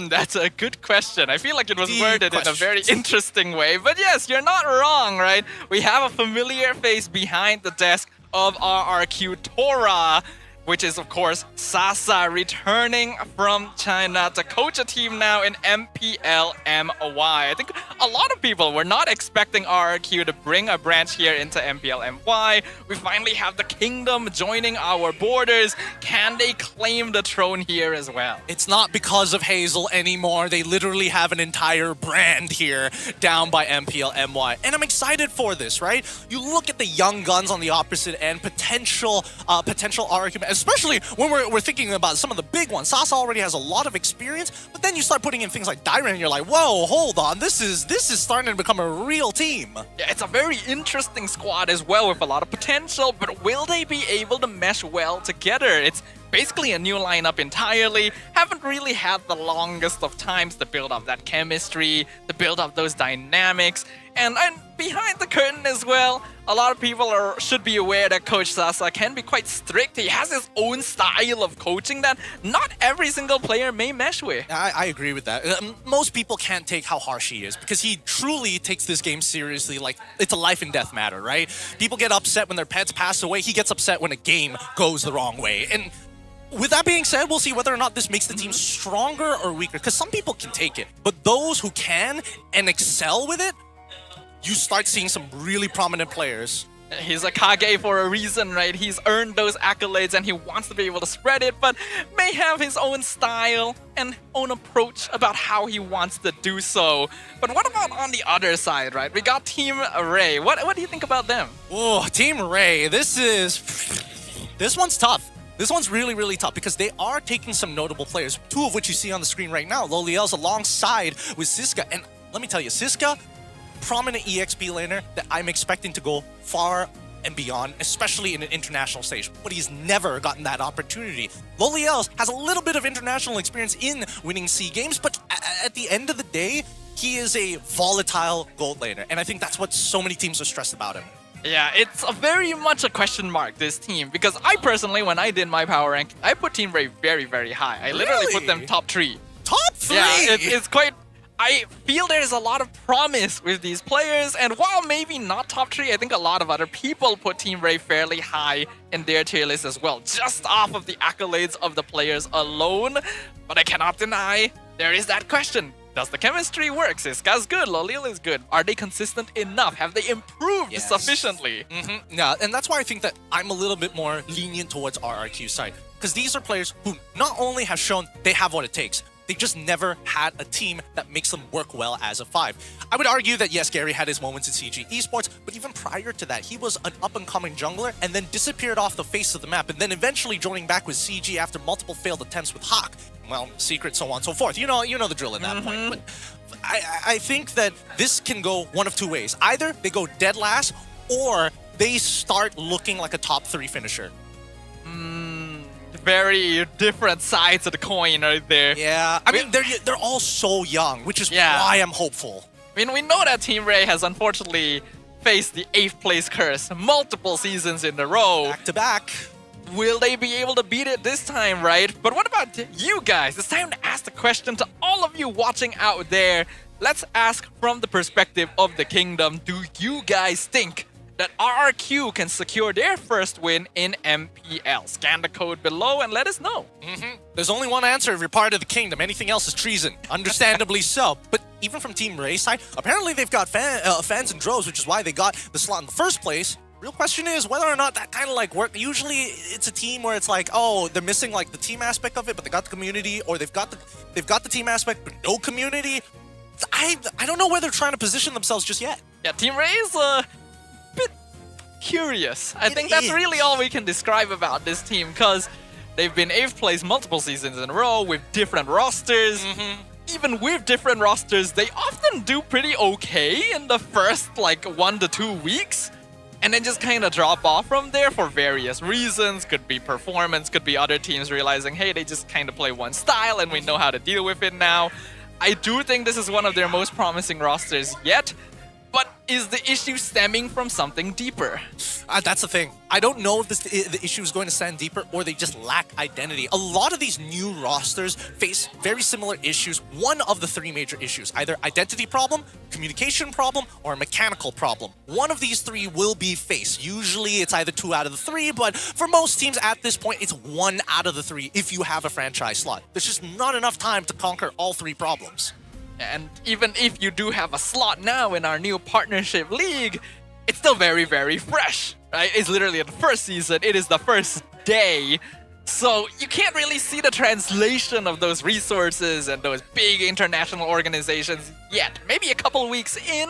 That's a good question. I feel like it was worded in a very interesting way. But yes, you're not wrong, right? We have a familiar face behind the desk of RRQ Tora, which is, of course, Sasa, returning from China to coach a team now in MPL MY. I think a lot of people were not expecting RRQ to bring a branch here into MPL MY. We finally have the Kingdom joining our borders. Can they claim the throne here as well? It's not because of Hazel anymore. They literally have an entire brand here down by MPL MY. And I'm excited for this, right? You look at the young guns on the opposite end, potential RRQ, as especially when we're thinking about some of the big ones. Sasa already has a lot of experience, but then you start putting in things like Dairen and you're like, whoa, hold on, this is starting to become a real team. Yeah, it's a very interesting squad as well with a lot of potential, but will they be able to mesh well together? It's basically a new lineup entirely. Haven't really had the longest of times to build up that chemistry, to build up those dynamics. And behind the curtain as well, a lot of people should be aware that Coach Sasa can be quite strict. He has his own style of coaching that not every single player may mesh with. I agree with that. Most people can't take how harsh he is because he truly takes this game seriously, like it's a life and death matter, right? People get upset when their pets pass away. He gets upset when a game goes the wrong way. And with that being said, we'll see whether or not this makes the team stronger or weaker, because some people can take it, but those who can and excel with it, you start seeing some really prominent players. He's a Kage for a reason, right? He's earned those accolades and he wants to be able to spread it, but may have his own style and own approach about how he wants to do so. But what about on the other side, right? We got Team Ray. What do you think about them? Oh, Team Ray, this one's tough. This one's really, really tough because they are taking some notable players, two of which you see on the screen right now. Loliel's alongside with Siska, and let me tell you, Siska, prominent EXP laner that I'm expecting to go far and beyond, especially in an international stage, but he's never gotten that opportunity. Loliel has a little bit of international experience in winning C games, but at the end of the day, he is a volatile gold laner, and I think that's what so many teams are stressed about him. Yeah, it's very much a question mark, this team, because I personally, when I did my power rank, I put Team Ray very, very high. I literally put them top 3. Top 3? Yeah, it's quite... I feel there's a lot of promise with these players, and while maybe not top 3, I think a lot of other people put Team Ray fairly high in their tier list as well, just off of the accolades of the players alone. But I cannot deny, there is that question. Does the chemistry work? Siska's good, Loliel is good. Are they consistent enough? Have they improved sufficiently? Yeah, and that's why I think that I'm a little bit more lenient towards RRQ side. Because these are players who not only have shown they have what it takes, they just never had a team that makes them work well as a 5. I would argue that, yes, Gary had his moments in CG Esports, but even prior to that, he was an up-and-coming jungler and then disappeared off the face of the map, and then eventually joining back with CG after multiple failed attempts with Hawk. Well, Secret, so on and so forth. You know the drill at that point. But I think that this can go one of two ways. Either they go dead last, or they start looking like a top 3 finisher. Very different sides of the coin right there. Yeah, I mean, they're all so young, which is why I'm hopeful. I mean, we know that Team Ray has unfortunately faced the 8th place curse multiple seasons in a row. Back to back. Will they be able to beat it this time, right? But what about you guys? It's time to ask the question to all of you watching out there. Let's ask from the perspective of the kingdom. Do you guys think that RRQ can secure their first win in MPL? Scan the code below and let us know. There's only one answer if you're part of the kingdom. Anything else is treason. Understandably so. But even from Team Ray's side, apparently they've got fans in droves, which is why they got the slot in the first place. Real question is whether or not that kind of like work. Usually it's a team where it's like, oh, they're missing like the team aspect of it, but they got the community, or they've got the team aspect but no community. I don't know where they're trying to position themselves just yet. Yeah, Team Ray is bit curious. I think that's really all we can describe about this team, because they've been 8th place multiple seasons in a row with different rosters. Even with different rosters, they often do pretty okay in the first like 1 to 2 weeks, and then just kind of drop off from there for various reasons. Could be performance, could be other teams realizing, hey, they just kind of play one style and we know how to deal with it now. I do think this is one of their most promising rosters yet, but is the issue stemming from something deeper? That's the thing. I don't know if the issue is going to stand deeper or they just lack identity. A lot of these new rosters face very similar issues. One of the 3 major issues, either identity problem, communication problem, or a mechanical problem. One of these 3 will be faced. Usually it's either 2 out of the 3, but for most teams at this point, it's 1 out of the 3 if you have a franchise slot. There's just not enough time to conquer all 3 problems. And even if you do have a slot now in our new partnership league, it's still very, very fresh, right? It's literally the first season. It is the first day. So you can't really see the translation of those resources and those big international organizations yet. Maybe a couple weeks in,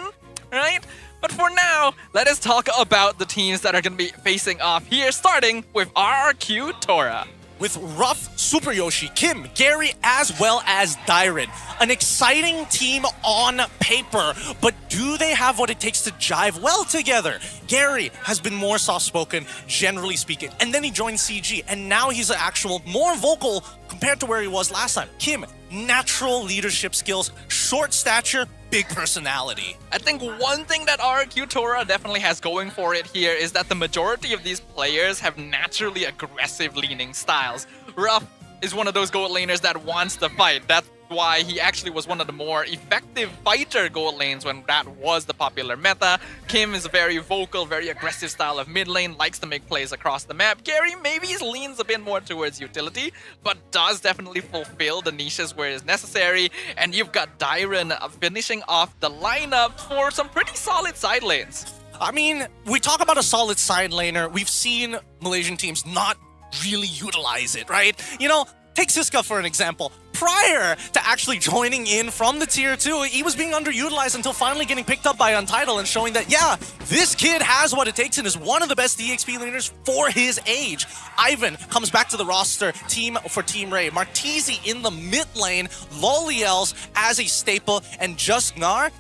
right? But for now, let us talk about the teams that are going to be facing off here, starting with RRQ Tora. With Ruff, Super Yoshi, Kim, Gary, as well as Dyron. An exciting team on paper, but do they have what it takes to jive well together? Gary has been more soft-spoken, generally speaking, and then he joined CG, and now he's an actual more vocal compared to where he was last time. Kim, natural leadership skills, short stature, big personality. I think one thing that RRQ Tora definitely has going for it here is that the majority of these players have naturally aggressive leaning styles. Ruff is one of those gold laners that wants to fight. That's why he actually was one of the more effective fighter gold lanes when that was the popular meta. Kim is a very vocal, very aggressive style of mid lane, likes to make plays across the map. Gary maybe leans a bit more towards utility, but does definitely fulfill the niches where it's necessary. And you've got Dyron finishing off the lineup for some pretty solid side lanes. I mean, we talk about a solid side laner. We've seen Malaysian teams not really utilize it, right? You know, take Siska for an example. Prior to actually joining in from the Tier 2, he was being underutilized until finally getting picked up by Untitled and showing that, yeah, this kid has what it takes and is one of the best EXP leaders for his age. Ivan comes back to the roster team for Team Ray. Martizi in the mid lane, Loliels as a staple, and Justnar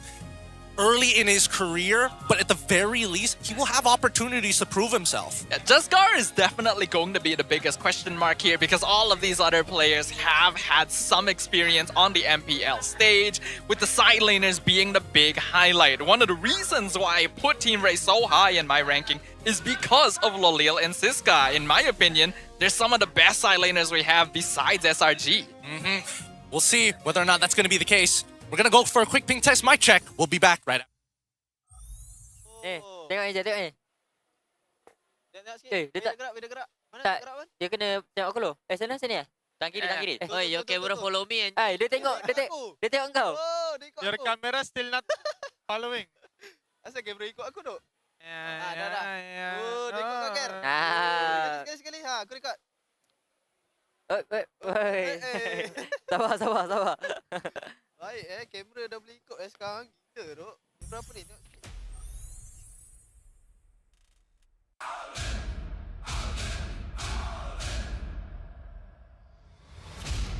early in his career, but at the very least, he will have opportunities to prove himself. Yeah, Justgar is definitely going to be the biggest question mark here because all of these other players have had some experience on the MPL stage, with the side laners being the big highlight. One of the reasons why I put Team Ray so high in my ranking is because of Lolil and Siska. In my opinion, they're some of the best side laners we have besides SRG. We'll see whether or not that's going to be the case. We're gonna go for a quick ping test mic check. We'll be back right after. Tengok ni, tengok ni. Dia tak gerak. Mana tak gerak, Wan? Dia kena tengok aku dulu. Sana sini. Tangan kiri. Oh, you okay, bro, follow me. Dia tengok engkau. Your camera still not following. Asal kamera ikut aku tu? Dah. Dia ikut kau, Ger. Sekali. Aku record. Sabar. Baik kamera dah boleh ikut sekarang. Gila duk. Berapa ni? Tengok.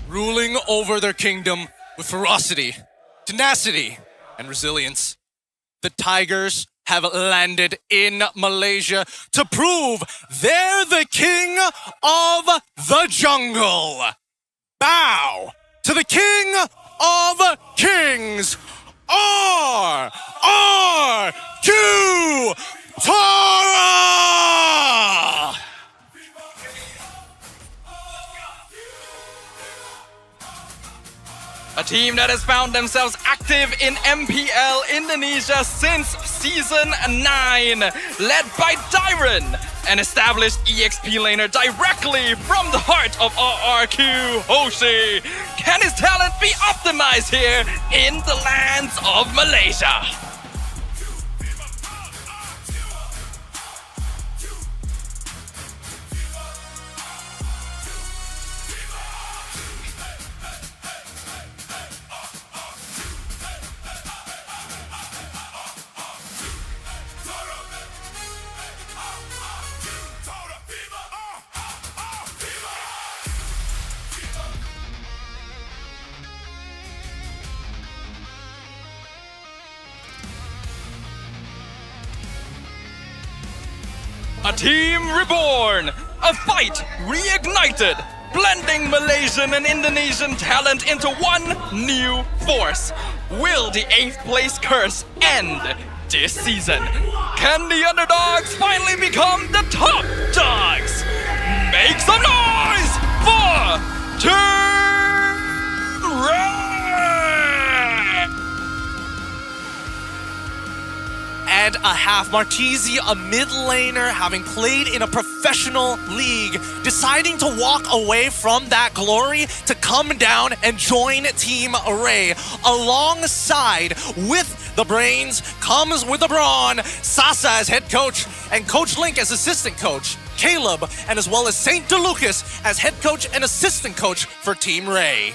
Ruling over their kingdom with ferocity, tenacity, and resilience. The Tigers have landed in Malaysia to prove they're the king of the jungle. Bow to the king of kings, RRQ Tora! A team that has found themselves active in MPL Indonesia since Season 9, led by Dyron, an established EXP laner directly from the heart of RRQ, Hoshi. Can his talent be optimized here in the lands of Malaysia? A team reborn, a fight reignited, blending Malaysian and Indonesian talent into one new force. Will the 8th place curse end this season? Can the underdogs finally become the top dogs? Make some noise for Team Ray! And a half. Martizi, a mid laner, having played in a professional league, deciding to walk away from that glory to come down and join Team Ray. Alongside with the brains comes with the brawn, Sasa as head coach and Coach Link as assistant coach, Caleb, and as well as Saint DeLucas as head coach and assistant coach for Team Ray.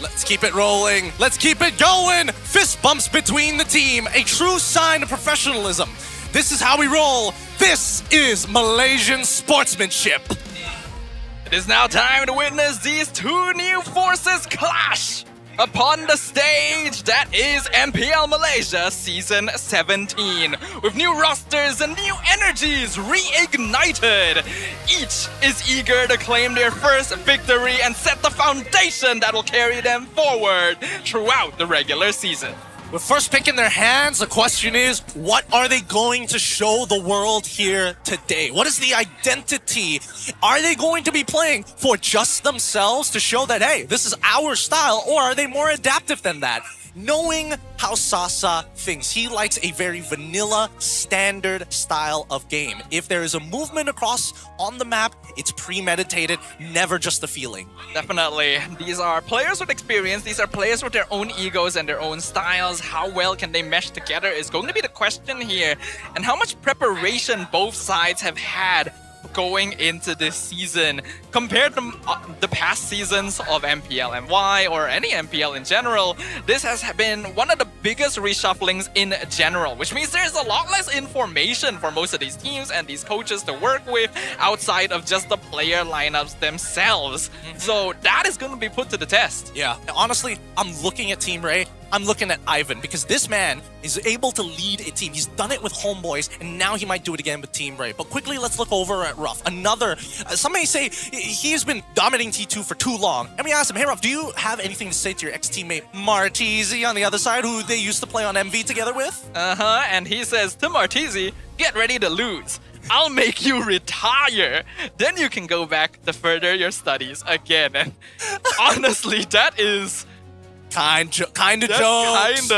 Let's keep it rolling. Let's keep it going. Fist bumps between the team. A true sign of professionalism. This is how we roll. This is Malaysian sportsmanship. It is now time to witness these two new forces clash upon the stage that is MPL Malaysia Season 17. With new rosters and new energies reignited. Each is eager to claim their first victory and set the foundation that will carry them forward throughout the regular season. With first pick in their hands, the question is, what are they going to show the world here today? What is the identity? Are they going to be playing for just themselves to show that, hey, this is our style, or are they more adaptive than that? Knowing how Sasa thinks, he likes a very vanilla, standard style of game. If there is a movement across on the map, it's premeditated, never just a feeling. Definitely. These are players with experience. These are players with their own egos and their own styles. How well can they mesh together is going to be the question here. And how much preparation both sides have had going into this season compared to the past seasons of MPL MY or any MPL in general. This has been one of the biggest reshufflings in general, which means there's a lot less information for most of these teams and these coaches to work with outside of just the player lineups themselves. So that is going to be put to the test. Yeah, honestly, I'm looking at Team Ray. I'm looking at Ivan because this man is able to lead a team. He's done it with Homeboys, and now he might do it again with Team Ray. But quickly, let's look over at Ruff. Another, some may say he's been dominating T2 for too long. And we asked him, hey Ruff, do you have anything to say to your ex-teammate Martizi on the other side, who they used to play on MV together with? And he says to Martizi, get ready to lose. I'll make you retire. Then you can go back to further your studies again. And honestly, that is... Kind of jokes.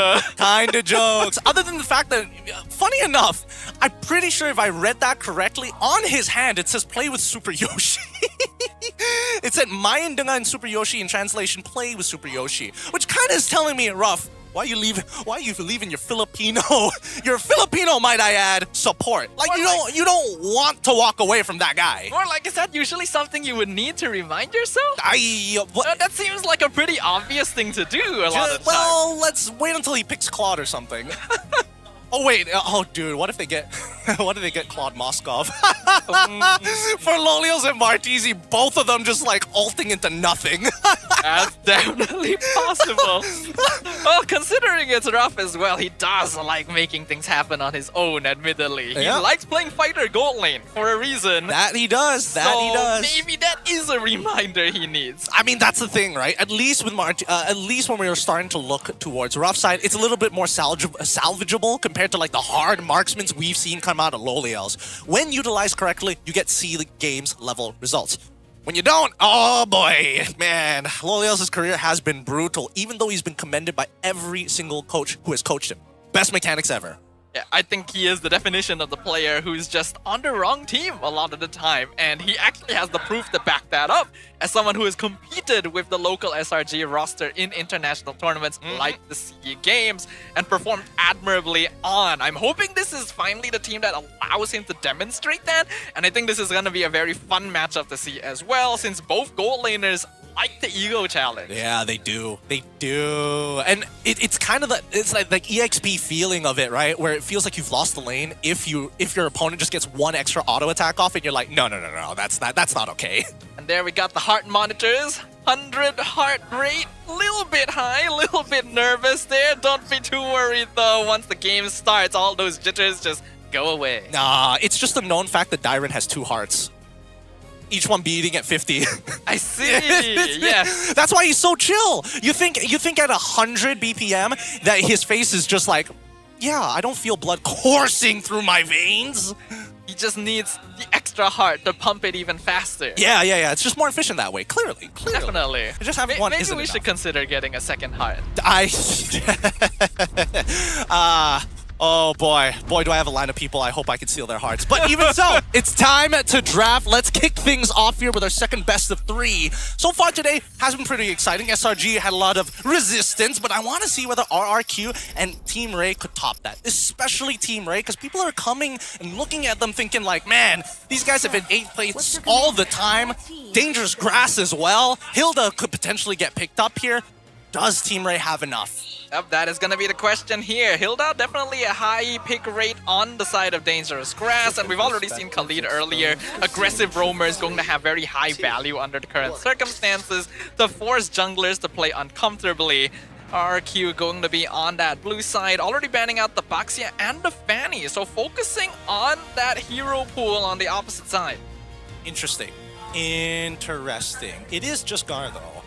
Other than the fact that, funny enough, I'm pretty sure if I read that correctly, on his hand it says play with Super Yoshi. It said Mayan dengan Super Yoshi in translation, play with Super Yoshi, which kind of is telling me, Ruff, why are you leaving your Filipino, might I add, support? Like you don't want to walk away from that guy. Or like, is that usually something you would need to remind yourself? That seems like a pretty obvious thing to do a lot of the time. Well, let's wait until he picks Claude or something. Oh wait, oh dude, what if they get Claude Moskov? For Lolios and Martizi, both of them just like ulting into nothing. That's definitely possible. Well, considering it's rough as well, he does like making things happen on his own, admittedly. He likes playing fighter gold lane for a reason. That he does, Maybe that is a reminder he needs. I mean, that's the thing, right? At least with at least when we were starting to look towards rough side, it's a little bit more salvageable compared to like the hard marksmen we've seen come out of Loliels. When utilized correctly, you get C games level results. When you don't, oh boy, man, Loliels' career has been brutal, even though he's been commended by every single coach who has coached him. Best mechanics ever. Yeah, I think he is the definition of the player who's just on the wrong team a lot of the time, and he actually has the proof to back that up as someone who has competed with the local SRG roster in international tournaments like the CE Games and performed admirably on. I'm hoping this is finally the team that allows him to demonstrate that, and I think this is going to be a very fun matchup to see as well, since both gold laners like the ego challenge. Yeah, they do. They do. And it's kind of it's like EXP feeling of it, right? Where it feels like you've lost the lane if your opponent just gets one extra auto attack off and you're like, no, that's not okay. And there we got the heart monitors. 100 heart rate, little bit high, little bit nervous there. Don't be too worried though. Once the game starts, all those jitters just go away. Nah, it's just a known fact that Dyron has 2 hearts. Each one beating at 50. I see. Yes. That's why he's so chill. You think at 100 BPM that his face is just like, yeah, I don't feel blood coursing through my veins. He just needs the extra heart to pump it even faster. Yeah. It's just more efficient that way. Clearly. Definitely. Just having one maybe isn't we enough. should consider getting a second heart. Oh boy, do I have a line of people I hope I can steal their hearts. But even so, it's time to draft. Let's kick things off here with our second best of 3. So far today has been pretty exciting. SRG had a lot of resistance, but I want to see whether RRQ and Team Ray could top that. Especially Team Ray, because people are coming and looking at them thinking like, man, these guys have been 8th place all the time. Dangerous grass as well. Hilda could potentially get picked up here. does Team Ray have enough? Yep, that is going to be the question here. Hilda, definitely a high pick rate on the side of Dangerous Grass, and we've already seen Khalid earlier. Aggressive roamer is going to have very high value under the current circumstances to force junglers to play uncomfortably. RRQ going to be on that blue side, already banning out the Baxia and the Fanny, so focusing on that hero pool on the opposite side. Interesting. It is just Gar, though.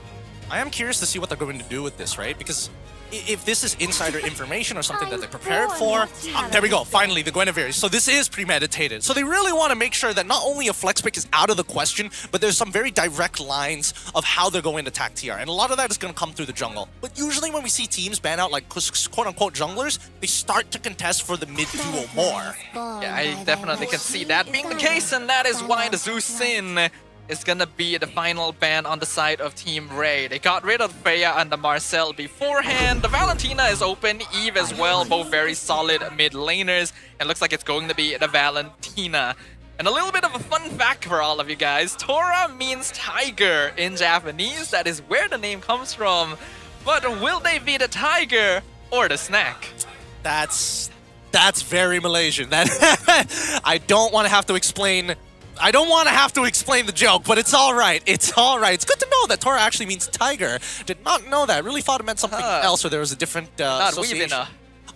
I am curious to see what they're going to do with this, right? Because if this is insider information or something that they prepared for, there we go, finally, the Guinevere. So this is premeditated. So they really want to make sure that not only a flex pick is out of the question, but there's some very direct lines of how they're going to attack TR. And a lot of that is going to come through the jungle. But usually when we see teams ban out like quote-unquote junglers, they start to contest for the mid duo more. Yeah, I definitely can see that being the case, and that is why the Zeus Sin is gonna be the final ban on the side of Team Ray. They got rid of Freya and the Marcel beforehand. The Valentina is open, Eve as well, both very solid mid laners. And looks like it's going to be the Valentina. And a little bit of a fun fact for all of you guys. Tora means tiger in Japanese. That is where the name comes from. But will they be the tiger or the snack? That's very Malaysian. I don't want to have to explain. I don't want to have to explain the joke, but it's all right. It's all right. It's good to know that Tora actually means tiger. Did not know that. Really thought it meant something else, or there was a different association.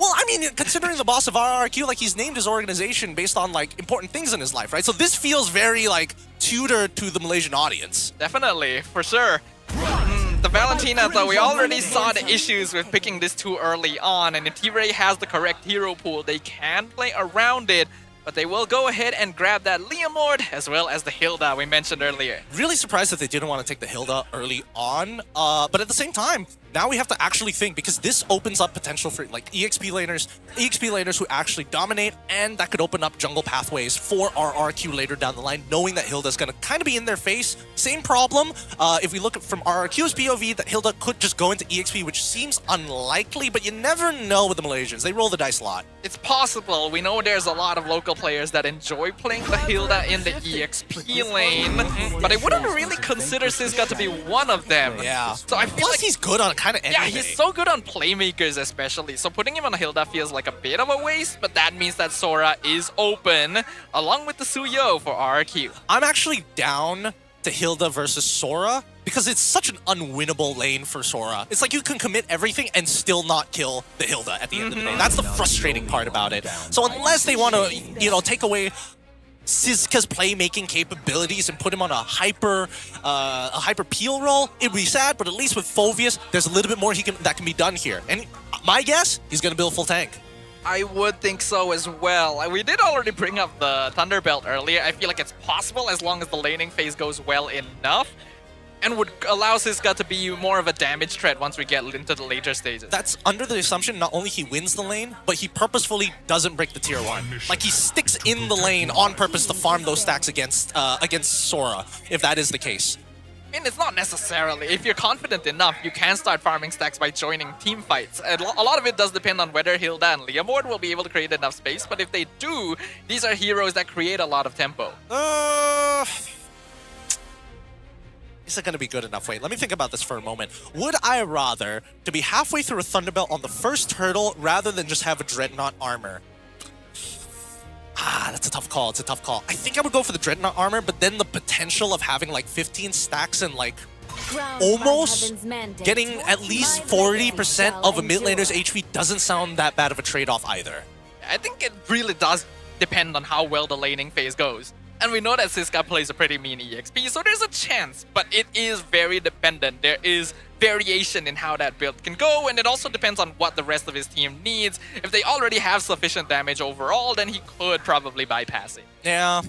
Well, I mean, considering the boss of RRQ, like, he's named his organization based on, like, important things in his life, right? So this feels very, like, tutor to the Malaysian audience. Definitely, for sure. The Valentina, though, we already saw the issues with picking this too early on, and if T-Ray has the correct hero pool, they can play around it. But they will go ahead and grab that Leomord as well as the Hilda we mentioned earlier. Really surprised that they didn't want to take the Hilda early on. But at the same time, now we have to actually think, because this opens up potential for like EXP laners who actually dominate, and that could open up jungle pathways for RRQ later down the line, knowing that Hilda's going to kind of be in their face. Same problem. If we look at from RRQ's POV, that Hilda could just go into EXP, which seems unlikely, but you never know with the Malaysians. They roll the dice a lot. It's possible. We know there's a lot of local players that enjoy playing the Hilda in the EXP lane, but I wouldn't really consider Siska to be one of them. Yeah. So I feel like he's good on kind of anything. Yeah, he's so good on playmakers especially, so putting him on Hilda feels like a bit of a waste, but that means that Sora is open, along with the Suyo for RRQ. I'm actually down to Hilda versus Sora, because it's such an unwinnable lane for Sora. It's like you can commit everything and still not kill the Hilda at the end of the day. That's the frustrating part about it. So unless they want to, you know, take away Siska's playmaking capabilities and put him on a hyper peel roll, it'd be sad, but at least with Phoveus, there's a little bit more that can be done here. And my guess, he's going to build full tank. I would think so as well. We did already bring up the Thunderbelt earlier. I feel like it's possible as long as the laning phase goes well enough, and would allow Siska to be more of a damage threat once we get into the later stages. That's under the assumption not only he wins the lane, but he purposefully doesn't break the tier 1. Like, he sticks in the lane on purpose to farm those stacks against Sora, if that is the case. I mean, it's not necessarily. If you're confident enough, you can start farming stacks by joining team fights. A lot of it does depend on whether Hilda and Leomord will be able to create enough space, but if they do, these are heroes that create a lot of tempo. Is it going to be good enough? Wait, let me think about this for a moment. Would I rather to be halfway through a Thunderbelt on the first hurdle rather than just have a Dreadnought armor? That's a tough call. It's a tough call. I think I would go for the Dreadnought armor, but then the potential of having like 15 stacks and like almost getting at least 40% of a mid laner's HP doesn't sound that bad of a trade-off either. I think it really does depend on how well the laning phase goes. And we know that Siska plays a pretty mean EXP, so there's a chance, but it is very dependent. There is variation in how that build can go, and it also depends on what the rest of his team needs. If they already have sufficient damage overall, then he could probably bypass it. Yeah,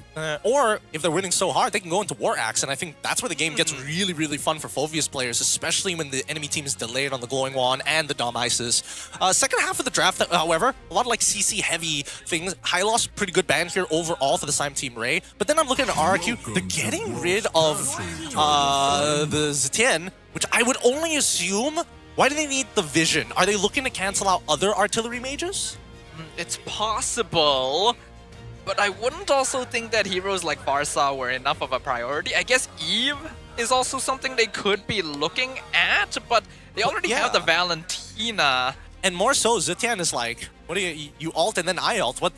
or if they're winning so hard, they can go into War Axe, and I think that's where the game gets really, really fun for Phoveus players, especially when the enemy team is delayed on the Glowing Wand and the Dom Isis. Second half of the draft, however, a lot of like CC-heavy things. Hylos, pretty good ban here overall for the Slime Team Ray, but then I'm looking at RRQ, they're getting rid of the Zetienne, which I would only assume. Why do they need the Vision? Are they looking to cancel out other artillery mages? It's possible, but I wouldn't also think that heroes like Barca were enough of a priority. I guess Eve is also something they could be looking at, but they already have the Valentina. And more so, Zetian is like, what do you ult and then I ult? What?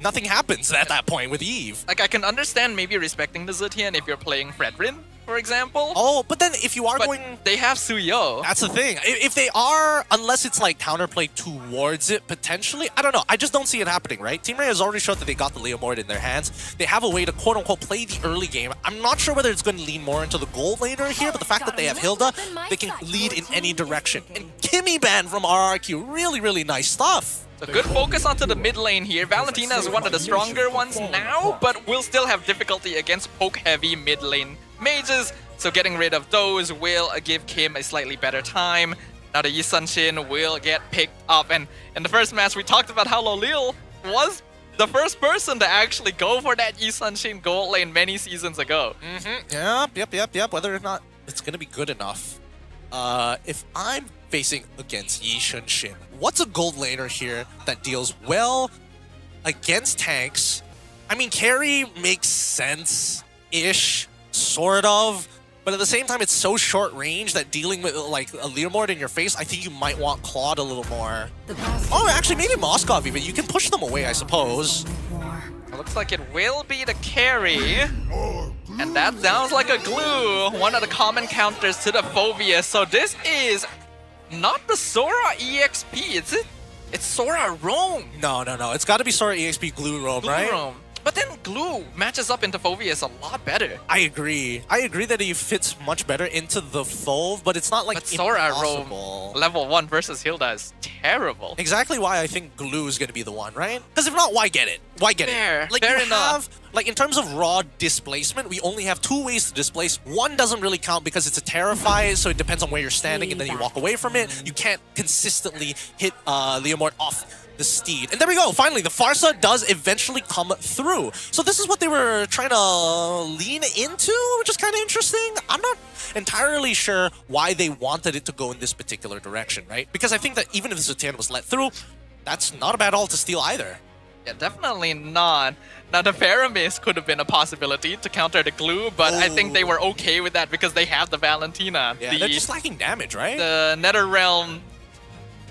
Nothing happens at that point with Eve. Like, I can understand maybe respecting the Zetian if you're playing Fredrin, for example. Oh, but then if you are going... They have Suyo. That's the thing. If they are, unless it's like counterplay towards it, potentially, I don't know. I just don't see it happening, right? Team Ray has already showed that they got the Leomord in their hands. They have a way to quote-unquote play the early game. I'm not sure whether it's going to lean more into the gold laner here, but the fact that they have Hilda, they can lead in any direction. And Kimmy Ban from RRQ, really, really nice stuff. So good focus onto the mid lane here. Valentina is one of the stronger ones now, but will still have difficulty against poke-heavy mid lane mages. So getting rid of those will give Kim a slightly better time. Now the Yi Sun-shin will get picked up. And in the first match, we talked about how Lolil was the first person to actually go for that Yi Sun-shin gold lane many seasons ago. Yep. Whether or not it's going to be good enough. If I'm facing against Yi Sun-shin, what's a gold laner here that deals well against tanks? I mean, carry makes sense-ish, sort of, but at the same time, it's so short range that dealing with like a Leomord in your face, I think you might want Claude a little more. Oh, actually, maybe Moskov even. You can push them away, I suppose. It looks like it will be the carry. And that sounds like a glue. One of the common counters to the Phobius. So this is not the Sora EXP, it's Sora Roam. No. It's got to be Sora EXP Glue Roam, right? Roam. But then Glue matches up into Phobius a lot better. I agree that he fits much better into the Phove, but it's not like Sora impossible. Roam level 1 versus Hilda is terrible. Exactly why I think Glue is going to be the one, right? Because if not, why get it? Like fair enough. Like in terms of raw displacement, we only have 2 ways to displace. One doesn't really count because it's a Terrify, so it depends on where you're standing and then you walk away from it. You can't consistently hit Leomord off the steed. And there we go. Finally, the Farsa does eventually come through. So this is what they were trying to lean into, which is kind of interesting. I'm not entirely sure why they wanted it to go in this particular direction, right? Because I think that even if Zetian was let through, that's not a bad ult to steal either. Yeah, definitely not. Now, the Faramis could have been a possibility to counter the glue, but I think they were okay with that because they have the Valentina. Yeah, they're just lacking damage, right? The NetherRealm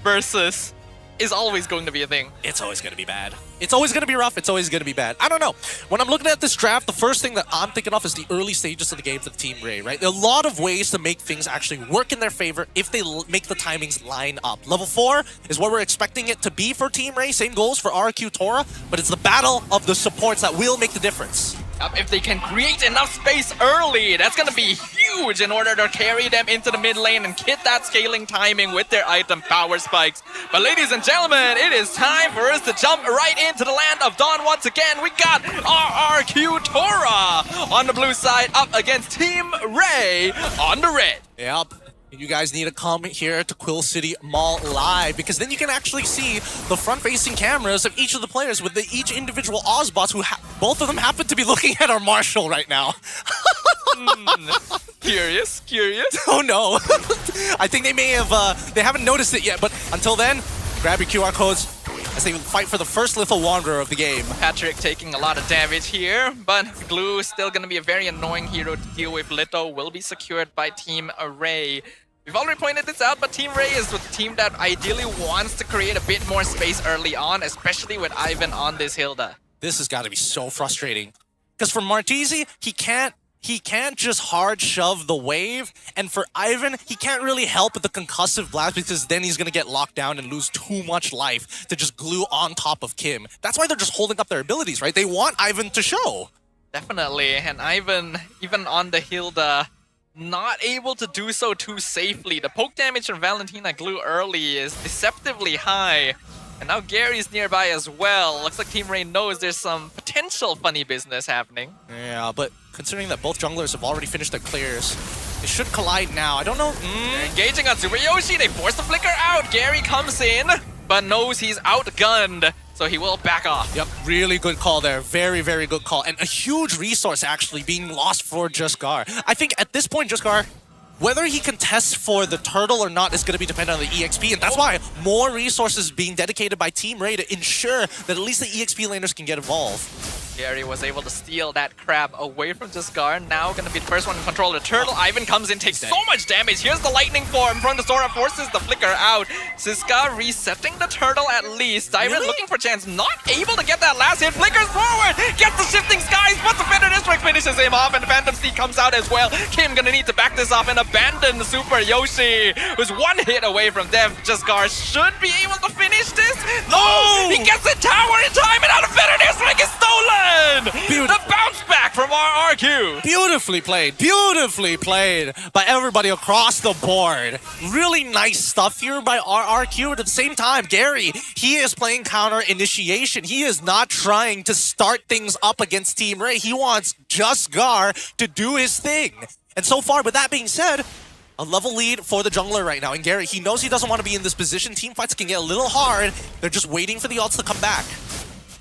versus is always going to be a thing. It's always going to be bad. It's always going to be rough. It's always going to be bad. I don't know. When I'm looking at this draft, the first thing that I'm thinking of is the early stages of the game for the Team Ray, right? There are a lot of ways to make things actually work in their favor if they make the timings line up. Level 4 is what we're expecting it to be for Team Ray. Same goals for RRQ Tora, but it's the battle of the supports that will make the difference. If they can create enough space early, that's going to be huge in order to carry them into the mid lane and hit that scaling timing with their item power spikes. But ladies and gentlemen, it is time for us to jump right into the land of Dawn once again. We got RRQ Tora on the blue side up against Team Ray on the red. Yep. You guys need to come here to Quill City Mall live because then you can actually see the front-facing cameras of each of the players with each individual Ozbots who both of them happen to be looking at our Marshall right now. Curious. Oh no. I think they may have, they haven't noticed it yet, but until then, grab your QR codes as they fight for the first Lethal Wanderer of the game. Patrick taking a lot of damage here, but Glue is still going to be a very annoying hero to deal with. Litho will be secured by Team Ray. We've already pointed this out, but Team Ray is the team that ideally wants to create a bit more space early on, especially with Ivan on this Hilda. This has got to be so frustrating. Because for Martese, he can't just hard shove the wave, and for Ivan, he can't really help with the concussive blast because then he's going to get locked down and lose too much life to just glue on top of Kim. That's why they're just holding up their abilities, right? They want Ivan to show. Definitely, and Ivan, even on the Hilda, not able to do so too safely. The poke damage from Valentina Glue early is deceptively high. And now Gary's nearby as well. Looks like Team Ray knows there's some potential funny business happening. Yeah, but considering that both junglers have already finished their clears, they should collide now. I don't know. They're engaging on Super Yoshi. They force the flicker out. Gary comes in, but knows he's outgunned, so he will back off. Yep, really good call there. Very, very good call. And a huge resource actually being lost for Juskar. I think at this point, Juskar, whether he contests for the turtle or not is going to be dependent on the EXP, and that's why more resources being dedicated by Team Ray to ensure that at least the EXP laners can get involved. Gary was able to steal that crab away from Jaskar. Now gonna be the first one to control the turtle. Ivan comes in, takes so much damage. Here's the lightning form from the Sora, forces the flicker out. Siska resetting the turtle at least. Ivan looking for chance, not able to get that last hit. Flickers forward, gets the shifting skies, but the Feather District finishes him off, and Phantom Steed comes out as well. Kim gonna need to back this off and abandon the Super Yoshi, who's one hit away from death. Jaskar should be able to finish this. No! He gets the tower in time, and now the Feather District is stolen! The bounce back from RRQ. Beautifully played by everybody across the board. Really nice stuff here by RRQ. At the same time, Gary, he is playing counter initiation. He is not trying to start things up against Team Ray. He wants Jaskar to do his thing. And so far, with that being said, a level lead for the jungler right now. And Gary, he knows he doesn't want to be in this position. Team fights can get a little hard. They're just waiting for the ults to come back.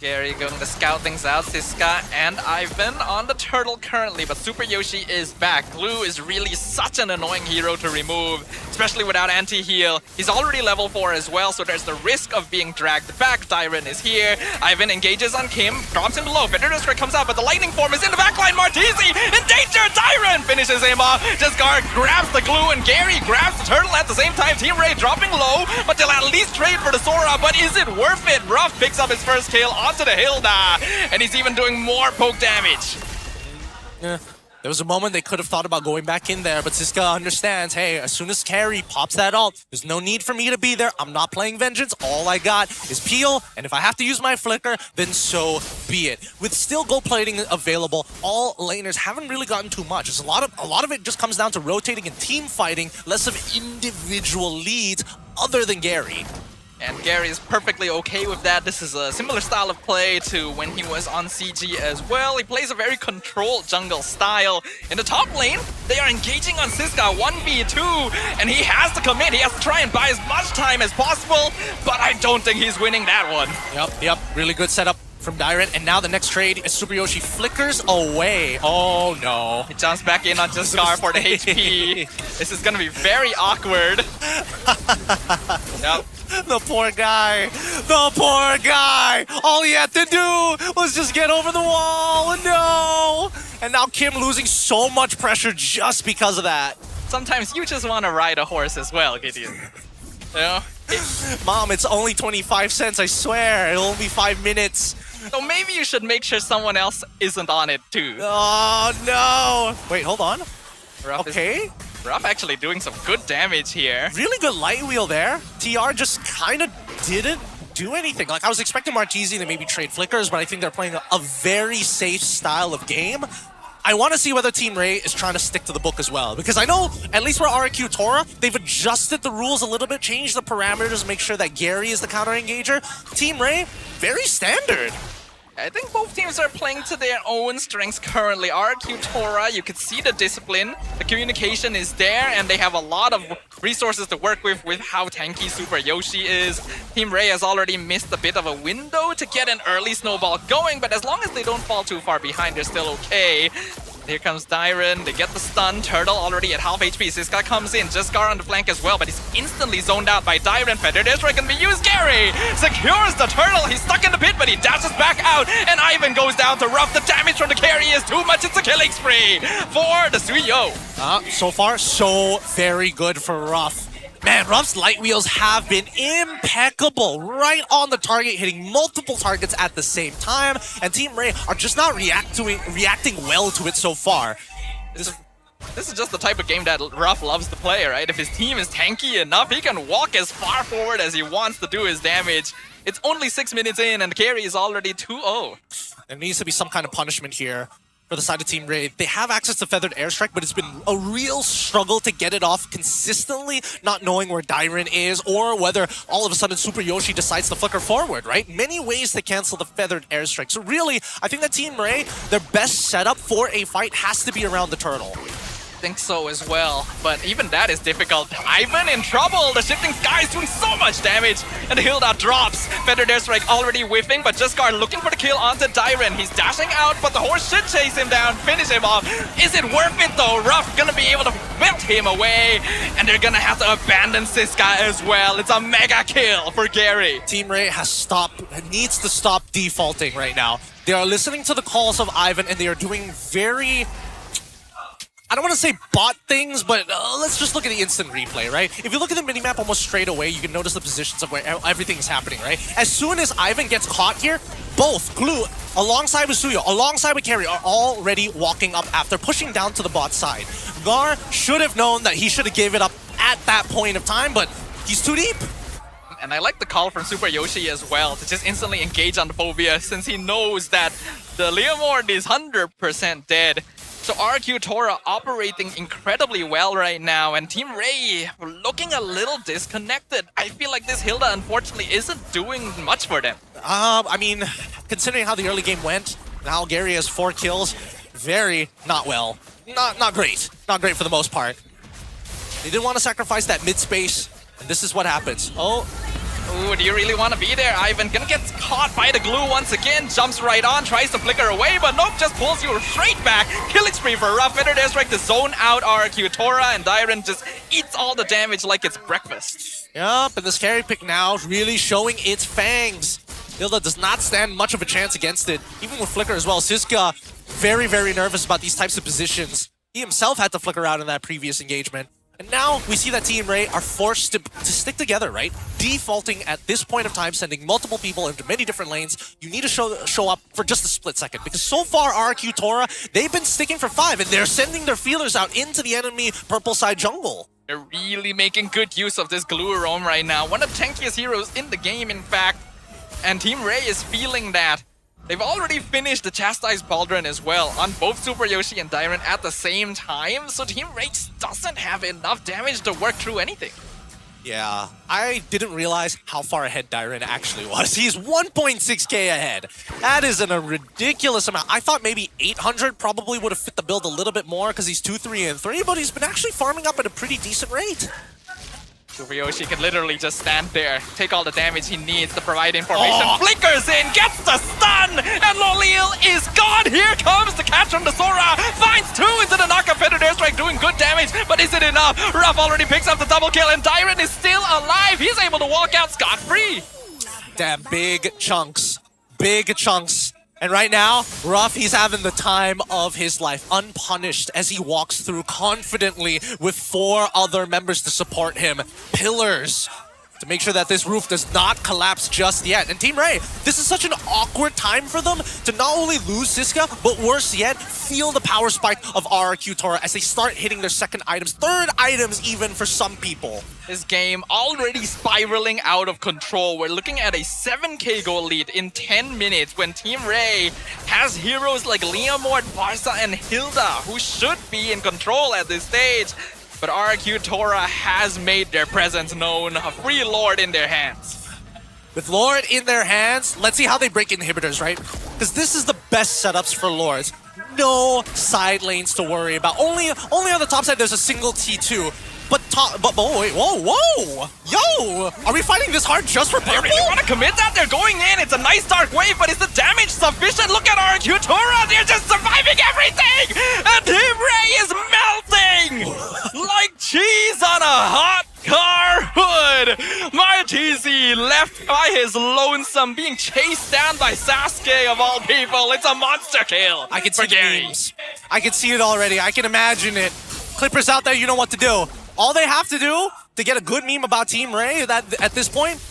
Gary going to scout things out. Siska and Ivan on the turtle currently, but Super Yoshi is back. Glue is really such an annoying hero to remove, especially without anti-heal. He's already level 4 as well, so there's the risk of being dragged back. Dyron is here. Ivan engages on Kim, drops him below. Feather District comes out, but the lightning form is in the backline. Martizi in danger. Dyron finishes him off. Jaskar grabs the glue, and Gary grabs the turtle at the same time. Team Ray dropping low, but they'll at least trade for the Sora. But is it worth it? Ruff picks up his first kill onto the Hilda, and he's even doing more poke damage. Yeah. There was a moment they could have thought about going back in there, but Siska understands, hey, as soon as Carry pops that ult, there's no need for me to be there. I'm not playing Vengeance. All I got is Peel, and if I have to use my Flicker, then so be it. With still gold plating available, all laners haven't really gotten too much. It's a lot of it just comes down to rotating and team fighting, less of individual leads other than Gary. And Gary is perfectly okay with that. This is a similar style of play to when he was on CG as well. He plays a very controlled jungle style. In the top lane, they are engaging on Siska 1v2, and he has to commit. He has to try and buy as much time as possible, but I don't think he's winning that one. Yep. Really good setup from Dyron, and now the next trade is Super Yoshi flickers away. Oh no. He jumps back in on Jaskar for the HP. This is gonna be very awkward. Yep. The poor guy. All he had to do was just get over the wall. No. And now Kim losing so much pressure just because of that. Sometimes you just want to ride a horse as well, Gideon. You know? Mom, it's only 25 cents, I swear. It'll only be 5 minutes. So maybe you should make sure someone else isn't on it too. Oh no. Wait, hold on. Ruff actually doing some good damage here. Really good light wheel there. TR just kind of didn't do anything. Like, I was expecting Martizi to maybe trade flickers, but I think they're playing a very safe style of game. I want to see whether Team Ray is trying to stick to the book as well, because I know, at least for RRQ Tora, they've adjusted the rules a little bit, changed the parameters, make sure that Gary is the counter engager. Team Ray, very standard. I think both teams are playing to their own strengths currently. RRQ Tora, you can see the discipline, the communication is there, and they have a lot of resources to work with how tanky Super Yoshi is. Team Ray has already missed a bit of a window to get an early snowball going, but as long as they don't fall too far behind, they're still okay. Here comes Dyron, they get the stun, Turtle already at half HP, Siska comes in, Jaskar on the flank as well, but he's instantly zoned out by Dyron. Feather District can be used, Gary secures the Turtle, he's stuck in the pit, but he dashes back out, and Ivan goes down to Ruff. The damage from the carry is too much, it's a killing spree for the Suyo. So far, so very good for Ruff. Man, Ruff's light wheels have been impeccable, right on the target, hitting multiple targets at the same time, and Team Ray are just not reacting well to it so far. This is just the type of game that Ruff loves to play, right? If his team is tanky enough, he can walk as far forward as he wants to do his damage. It's only 6 minutes in, and carry is already 2-0. There needs to be some kind of punishment here for the side of Team Ray. They have access to Feathered Airstrike, but it's been a real struggle to get it off consistently, not knowing where Dyron is or whether all of a sudden Super Yoshi decides to flicker forward, right? Many ways to cancel the Feathered Airstrike. So really, I think that Team Ray, their best setup for a fight has to be around the turtle. I think so as well, but even that is difficult. Ivan in trouble! The shifting sky is doing so much damage, and Hilda drops. Feather Airstrike already whiffing, but Jaskar looking for the kill onto Dyron. He's dashing out, but the horse should chase him down, finish him off. Is it worth it though? Ruff gonna be able to him away, and they're gonna have to abandon Siska as well. It's a mega kill for Gary. Team Ray needs to stop defaulting right now. They are listening to the calls of Ivan, and they are doing very... I don't want to say bot things, but let's just look at the instant replay, right? If you look at the minimap almost straight away, you can notice the positions of where everything is happening, right? As soon as Ivan gets caught here, both Glue, alongside with Suyo, alongside with Carry, are already walking up after pushing down to the bot side. Gar should have known that he should have gave it up at that point of time, but he's too deep. And I like the call from Super Yoshi as well to just instantly engage on the Phobia since he knows that the Leomord is 100% dead. So RRQ Tora operating incredibly well right now, and Team Ray looking a little disconnected. I feel like this Hilda unfortunately isn't doing much for them. I mean, considering how the early game went, now Gary has 4 kills, very not well. Not great. Not great for the most part. They didn't want to sacrifice that mid space, and this is what happens. Ooh, do you really want to be there, Ivan? Gonna get caught by the glue once again. Jumps right on, tries to flicker away, but nope, just pulls you straight back. Killing spree for Ruff. Better Airstrike to zone out RRQ Tora, and Dyron just eats all the damage like it's breakfast. Yup, and this carry pick now really showing its fangs. Hilda does not stand much of a chance against it, even with Flicker as well. Siska, very, very nervous about these types of positions. He himself had to flicker out in that previous engagement. And now we see that Team Ray are forced to stick together, right? Defaulting at this point of time, sending multiple people into many different lanes. You need to show up for just a split second, because so far RRQ Tora, they've been sticking for 5, and they're sending their feelers out into the enemy purple side jungle. They're really making good use of this glue roam right now. One of the tankiest heroes in the game, in fact. And Team Ray is feeling that. They've already finished the Chastised Pauldron as well on both Super Yoshi and Dyron at the same time, so Team Ray doesn't have enough damage to work through anything. Yeah, I didn't realize how far ahead Dyron actually was. He's 1.6k ahead. That is a ridiculous amount. I thought maybe 800 probably would have fit the build a little bit more because he's 2, 3, and 3, but he's been actually farming up at a pretty decent rate. Super Yoshi can literally just stand there, take all the damage he needs to provide information. Flickers in, gets the stun, and Lolil is gone. Here comes the catch from the Sora. Finds 2 into the knockup. Feathered Airstrike doing good damage, but is it enough? Ruff already picks up the double kill, and Dyron is still alive. He's able to walk out scot-free. Damn, big chunks. Big chunks. And right now, Ruff, he's having the time of his life, unpunished as he walks through confidently with 4 other members to support him. Pillars to make sure that this roof does not collapse just yet. And Team Ray, this is such an awkward time for them to not only lose Siska, but worse yet, feel the power spike of RRQ Tora as they start hitting their second items, third items even for some people. This game already spiraling out of control. We're looking at a 7k goal lead in 10 minutes when Team Ray has heroes like Leomord, Barca, and Hilda who should be in control at this stage. But RRQ Tora has made their presence known, a free Lord in their hands. With Lord in their hands, let's see how they break inhibitors, right? Because this is the best setups for Lords. No side lanes to worry about. Only on the top side there's a single T2. But wait, whoa! Yo! Are we fighting this hard just for purple? They really want to commit that? They're going in. It's a nice dark wave, but is the damage sufficient? Look at RRQ Tora. They're just surviving everything! And Team Ray is melting! Like cheese on a hot car hood! Martisi left by his lonesome, being chased down by Sasuke of all people. It's a monster kill. I can see the memes. I can see it already. I can imagine it. Clippers out there, you know what to do. All they have to do to get a good meme about Team Ray that at this point,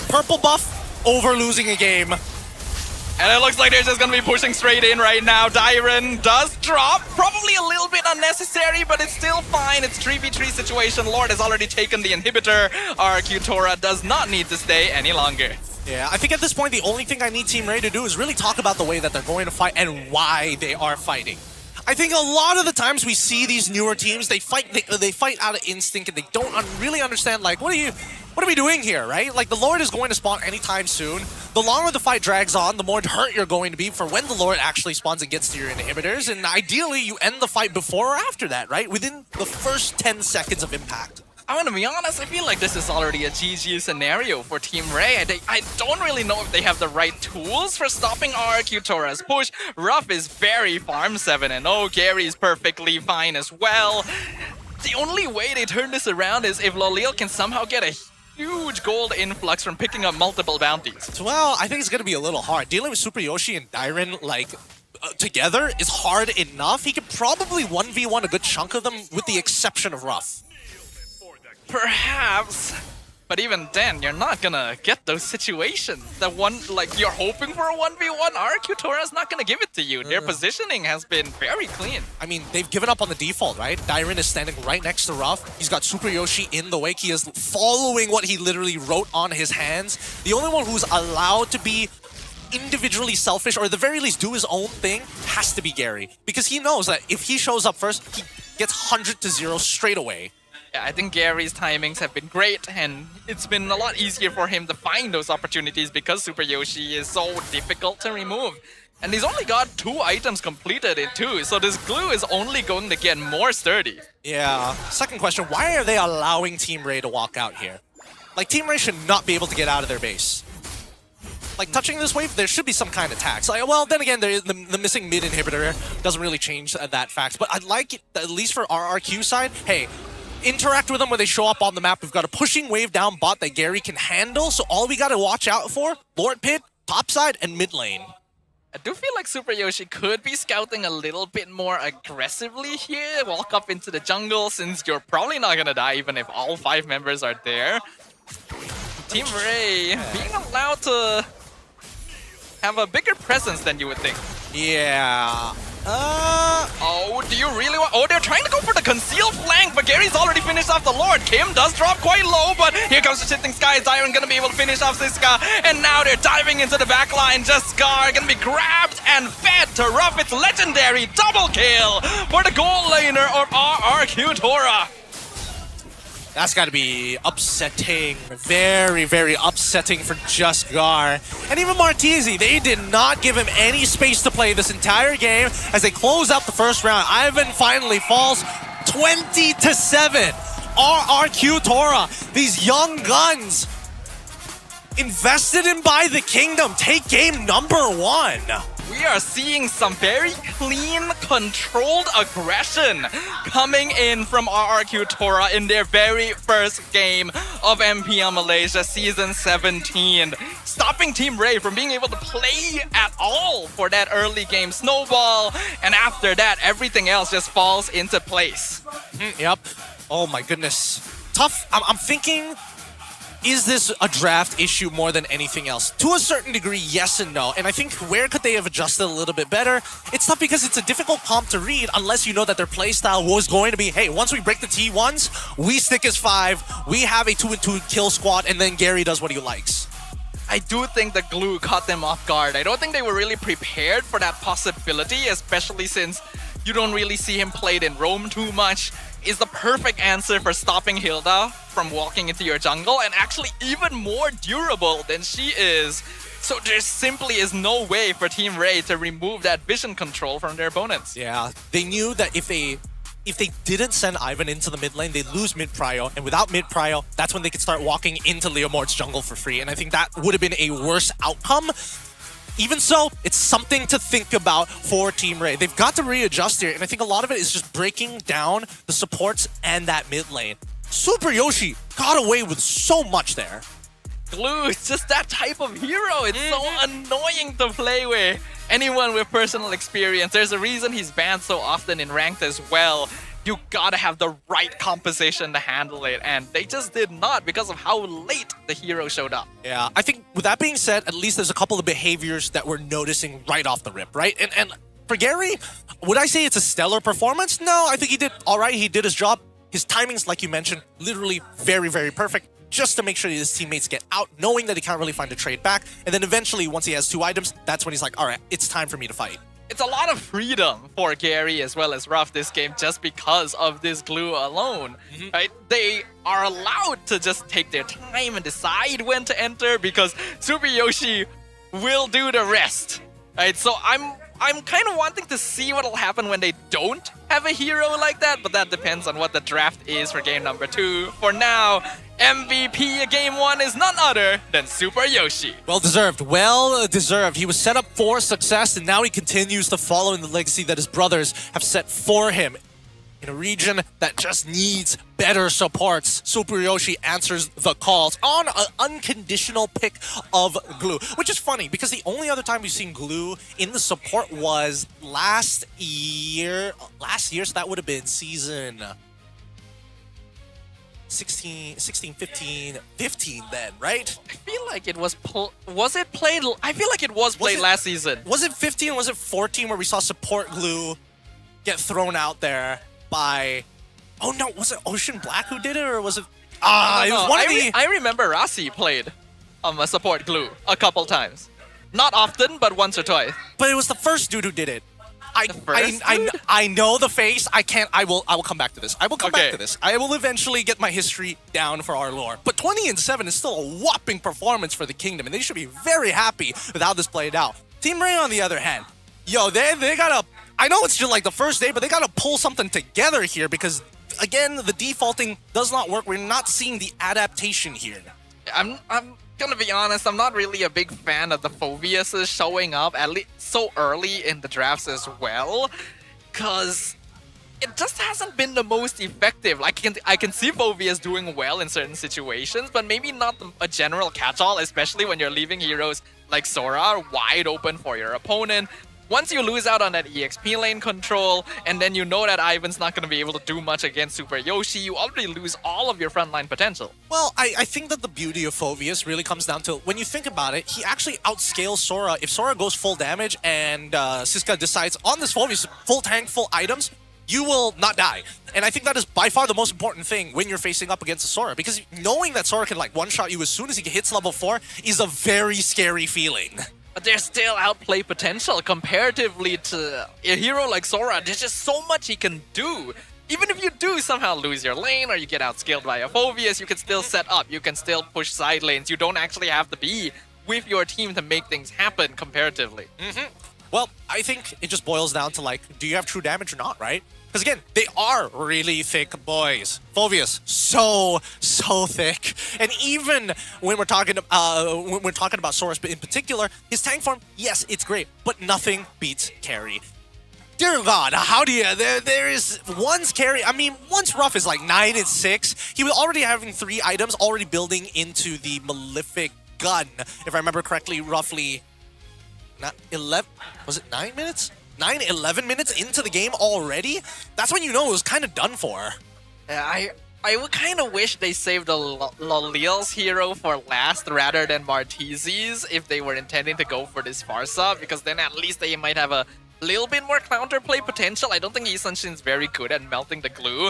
purple buff over losing a game. And it looks like they're just going to be pushing straight in right now. Dyron does drop. Probably a little bit unnecessary, but it's still fine. It's 3v3 situation. Lord has already taken the inhibitor. RRQ Tora does not need to stay any longer. Yeah, I think at this point, the only thing I need Team Ray to do is really talk about the way that they're going to fight and why they are fighting. I think a lot of the times we see these newer teams, they fight out of instinct and they don't really understand, like, what are we doing here, right? Like, the Lord is going to spawn anytime soon. The longer the fight drags on, the more hurt you're going to be for when the Lord actually spawns and gets to your inhibitors. And ideally, you end the fight before or after that, right? Within the first 10 seconds of impact. I'm gonna be honest, I feel like this is already a GG scenario for Team Ray. I don't really know if they have the right tools for stopping RRQ Tora's push. Ruff is very farm 7-0. Gary's perfectly fine as well. The only way they turn this around is if Lolil can somehow get a huge gold influx from picking up multiple bounties. Well, I think it's going to be a little hard. Dealing with Super Yoshi and Dairon, like, together is hard enough. He could probably 1v1 a good chunk of them, with the exception of Ruff. Perhaps. But even then, you're not gonna get those situations. The one, like, you're hoping for a 1v1, RRQ Tora's not gonna give it to you. Their positioning has been very clean. I mean, they've given up on the default, right? Dairon is standing right next to Ruff. He's got Super Yoshi in the wake. He is following what he literally wrote on his hands. The only one who's allowed to be individually selfish, or at the very least do his own thing, has to be Gary. Because he knows that if he shows up first, he gets 100-0 straight away. Yeah, I think Gary's timings have been great, and it's been a lot easier for him to find those opportunities because Super Yoshi is so difficult to remove. And he's only got 2 items completed in 2, so this glue is only going to get more sturdy. Yeah. Second question, why are they allowing Team Ray to walk out here? Like, Team Ray should not be able to get out of their base. Like, touching this wave, there should be some kind of tax. Like, well, then again, there is the missing mid inhibitor doesn't really change that fact. But I'd like it, at least for RRQ side, hey, interact with them when they show up on the map. We've got a pushing wave down bot that Gary can handle, so all we gotta watch out for, Lord Pit, top side, and mid lane. I do feel like Super Yoshi could be scouting a little bit more aggressively here, walk up into the jungle, since you're probably not gonna die even if all 5 members are there. Team Ray being allowed to have a bigger presence than you would think. Yeah. Oh, do you really want... Oh, they're trying to go for the concealed flank, but Gary's already finished off the Lord. Kim does drop quite low, but here comes the shifting sky. Is Iron gonna be able to finish off Siska? And now they're diving into the back line. Just Scar gonna be grabbed and fed to Ruff. It's legendary double kill for the gold laner of RRQ Tora. That's got to be upsetting. Very, very upsetting for Just Gar. And even Martese, they did not give him any space to play this entire game as they close out the first round. Ivan finally falls 20-7. RRQ Tora, these young guns, invested in by the kingdom, take game number 1. We are seeing some very clean, controlled aggression coming in from RRQ Tora in their very first game of MPL Malaysia Season 17. Stopping Team Ray from being able to play at all for that early game snowball. And after that, everything else just falls into place. Yep. Oh my goodness. Tough. I'm thinking... Is this a draft issue more than anything else? To a certain degree, yes and no. And I think where could they have adjusted a little bit better? It's tough because it's a difficult comp to read unless you know that their playstyle was going to be, hey, once we break the T1s, we stick as 5, we have a 2-2 kill squad, and then Gary does what he likes. I do think the glue caught them off guard. I don't think they were really prepared for that possibility, especially since you don't really see him played in roam too much. Is the perfect answer for stopping Hilda from walking into your jungle, and actually even more durable than she is. So there simply is no way for Team Ray to remove that vision control from their opponents. Yeah, they knew that if they didn't send Ivan into the mid lane, they'd lose mid prio, and without mid prio, that's when they could start walking into Leomord's jungle for free, and I think that would have been a worse outcome. Even so, it's something to think about for Team Ray. They've got to readjust here, and I think a lot of it is just breaking down the supports and that mid lane. Super Yoshi got away with so much there. Glue is just that type of hero. It's so annoying to play with. Anyone with personal experience, there's a reason he's banned so often in ranked as well. You gotta have the right composition to handle it, and they just did not because of how late the hero showed up. Yeah, I think with that being said, at least there's a couple of behaviors that we're noticing right off the rip, right? And for Gary, would I say it's a stellar performance? No, I think he did all right. He did his job. His timings, like you mentioned, literally very, very perfect, just to make sure his teammates get out, knowing that he can't really find a trade back. And then eventually, once he has 2 items, that's when he's like, all right, it's time for me to fight. It's a lot of freedom for Gary as well as Ruff this game just because of this glue alone, right? They are allowed to just take their time and decide when to enter because Super Yoshi will do the rest, right? So I'm kind of wanting to see what will happen when they don't have a hero like that, but that depends on what the draft is for game number 2. For now, MVP of game 1 is none other than Super Yoshi. Well deserved, well deserved. He was set up for success, and now he continues to follow in the legacy that his brothers have set for him. in a region that just needs better supports. Super Yoshi answers the calls on an unconditional pick of Glue, which is funny because the only other time we've seen Glue in the support was last year, so that would have been season 16, 15 then, right? I feel like it was it played? I feel like it was played last season. Was it 15? Was it 14 where we saw support Glue get thrown out there by? Oh no, was it Ocean Black who did it, or was it? It was one of the. I remember Rasi played a support Glue a couple times, not often, but once or twice. But it was the first dude who did it. I know the face. I will come back to this. I will come back to this. I will eventually get my history down for our lore. But 20-7 is still a whopping performance for the Kingdom, and they should be very happy with how this played out. Team Ray, on the other hand, yo, they gotta. I know it's just like the first day, but they gotta pull something together here because, again, the defaulting does not work. We're not seeing the adaptation here. I'm gonna be honest, I'm not really a big fan of the Phobiuses showing up at least so early in the drafts as well, because it just hasn't been the most effective. Like, I can see Phobius doing well in certain situations, but maybe not a general catch-all, especially when you're leaving heroes like Sora wide open for your opponent. Once you lose out on that EXP lane control, and then you know that Ivan's not going to be able to do much against Super Yoshi, you already lose all of your frontline potential. Well, I think that the beauty of Phobius really comes down to, when you think about it, he actually outscales Sora. If Sora goes full damage and Siska decides on this Phobius, full tank, full items, you will not die. And I think that is by far the most important thing when you're facing up against a Sora, because knowing that Sora can like one-shot you as soon as he hits level 4 is a very scary feeling. But there's still outplay potential comparatively to a hero like Sora. There's just so much he can do. Even if you do somehow lose your lane or you get outscaled by a Phobius, you can still set up. You can still push side lanes. You don't actually have to be with your team to make things happen comparatively. Well, I think it just boils down to, like, do you have true damage or not, right? Because again, they are really thick boys. Phobius, so thick. And even when we're talking about Soros in particular, his tank form, yes, it's great, but nothing beats carry. Dear God, how do you? There is one's carry. I mean, one's rough is like 9 and 6. He was already having 3 items, already building into the Malefic gun, if I remember correctly, roughly. Not 11. Was it 9 minutes? 11 minutes into the game already? That's when you know it was kind of done for. I would kind of wish they saved the Lolil's hero for last rather than Martizi's if they were intending to go for this Farsa, because then at least they might have a little bit more counterplay potential. I don't think Isanshin's very good at melting the glue.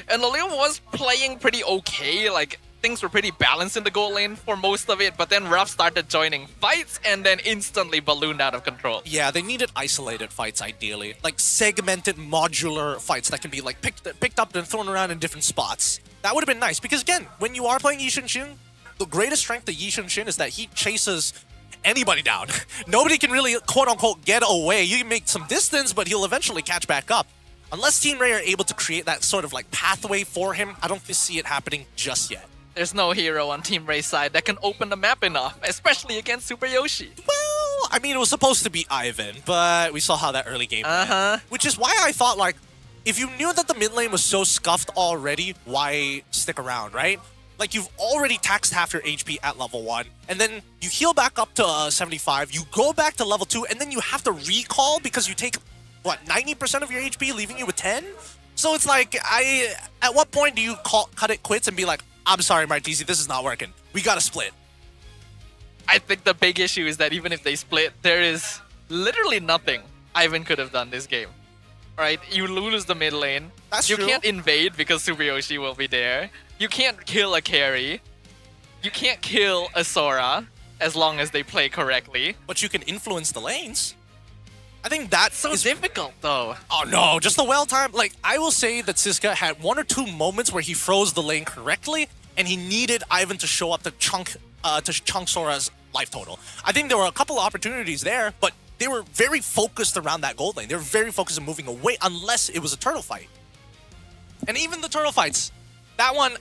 And Lolil was playing pretty okay, like things were pretty balanced in the gold lane for most of it, but then Ruff started joining fights and then instantly ballooned out of control. Yeah, they needed isolated fights ideally. Like segmented modular fights that can be like picked up and thrown around in different spots. That would have been nice because again, when you are playing Yishin, the greatest strength of Yishin is that he chases anybody down. Nobody can really quote-unquote get away. You can make some distance, but he'll eventually catch back up. Unless Team Ray are able to create that sort of like pathway for him, I don't see it happening just yet. There's no hero on Team Ray's side that can open the map enough, especially against Super Yoshi. Well, I mean, it was supposed to be Ivan, but we saw how that early game went. Which is why I thought, like, if you knew that the mid lane was so scuffed already, why stick around, right? Like, you've already taxed half your HP at level 1, and then you heal back up to 75, you go back to level 2, and then you have to recall because you take, what, 90% of your HP, leaving you with 10? So it's like, at what point do you cut it quits and be like, I'm sorry, Martizi, this is not working. We gotta split. I think the big issue is that even if they split, there is literally nothing Ivan could have done this game. Right? You lose the mid lane. That's true. You can't invade because Super Yoshi will be there. You can't kill a carry. You can't kill a Sora as long as they play correctly. But you can influence the lanes. I think that's so difficult, though. Oh no, just the well time. Like, I will say that Siska had 1 or 2 moments where he froze the lane correctly, and he needed Ivan to show up to chunk Sora's life total. I think there were a couple of opportunities there, but they were very focused around that gold lane. They were very focused on moving away, unless it was a turtle fight. And even the turtle fights, that one,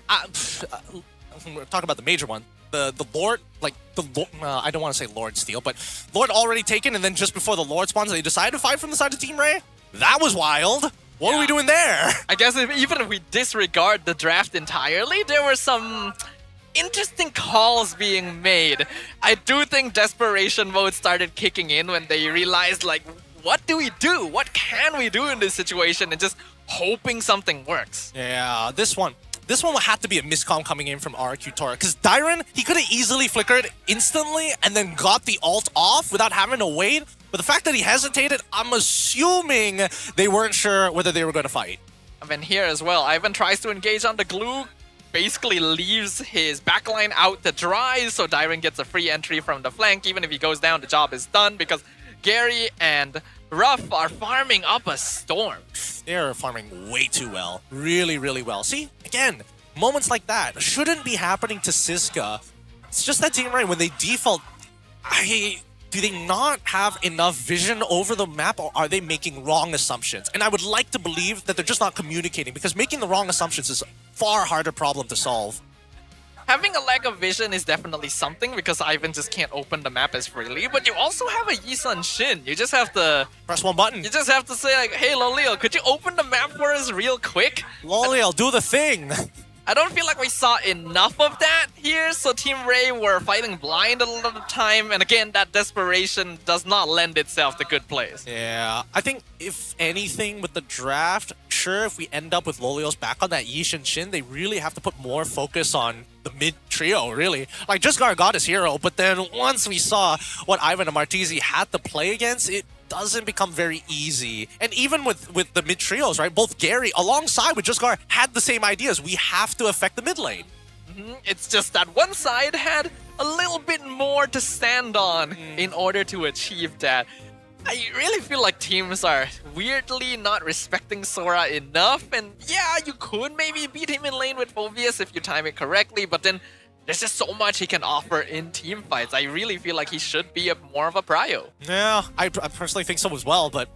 we're talking about the major one. The Lord, like, I don't want to say Lord steal, but Lord already taken, and then just before the Lord spawns, they decided to fight from the side of Team Ray? That was wild. What are we doing there? I guess even if we disregard the draft entirely, there were some interesting calls being made. I do think desperation mode started kicking in when they realized, like, what do we do? What can we do in this situation? And just hoping something works. Yeah, this one had to be a miscom coming in from RRQ TR. Because Dyron, he could have easily flickered instantly and then got the ult off without having to wait. But the fact that he hesitated, I'm assuming they weren't sure whether they were going to fight. And then here as well, Ivan tries to engage on the glue, basically leaves his backline out to dry, so Dyron gets a free entry from the flank. Even if he goes down, the job is done because Gary and Ruff are farming up a storm. They're farming way too well. Really, really well. See, again, moments like that shouldn't be happening to Siska. It's just that Team Rain, when they default, do they not have enough vision over the map, or are they making wrong assumptions? And I would like to believe that they're just not communicating, because making the wrong assumptions is a far harder problem to solve. Having a lack of vision is definitely something, because Ivan just can't open the map as freely, but you also have a Yisun Shin. You just have to press one button. You just have to say, like, hey Loleo, could you open the map for us real quick? Loleo, do the thing. I don't feel like we saw enough of that here, so Team Ray were fighting blind a lot of the time, and again, that desperation does not lend itself to good plays. Yeah, I think if anything with the draft, sure, if we end up with Lolios back on that Yishin Shin, they really have to put more focus on the mid trio, really. Like, Justgar got his hero, but then once we saw what Ivan and Martizi had to play against, it doesn't become very easy. And even with the mid trios, right? Both Gary alongside with Justgar had the same ideas. We have to affect the mid lane. It's just that one side had a little bit more to stand on in order to achieve that. I really feel like teams are weirdly not respecting Sora enough, and yeah, you could maybe beat him in lane with Phoveus if you time it correctly, but then there's just so much he can offer in team fights. I really feel like he should be more of a prio. Yeah, I personally think so as well, but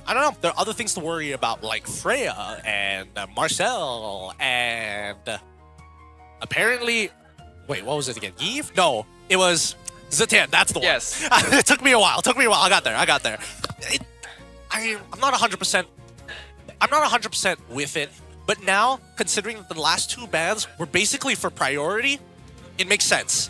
I don't know. There are other things to worry about, like Freya and Marcel and apparently... Wait, what was it again? Eve? No, it was Zetian. That's the one. Yes. It took me a while. I got there. I'm not 100%. I'm not 100% with it. But now, considering that the last two bans were basically for priority, it makes sense.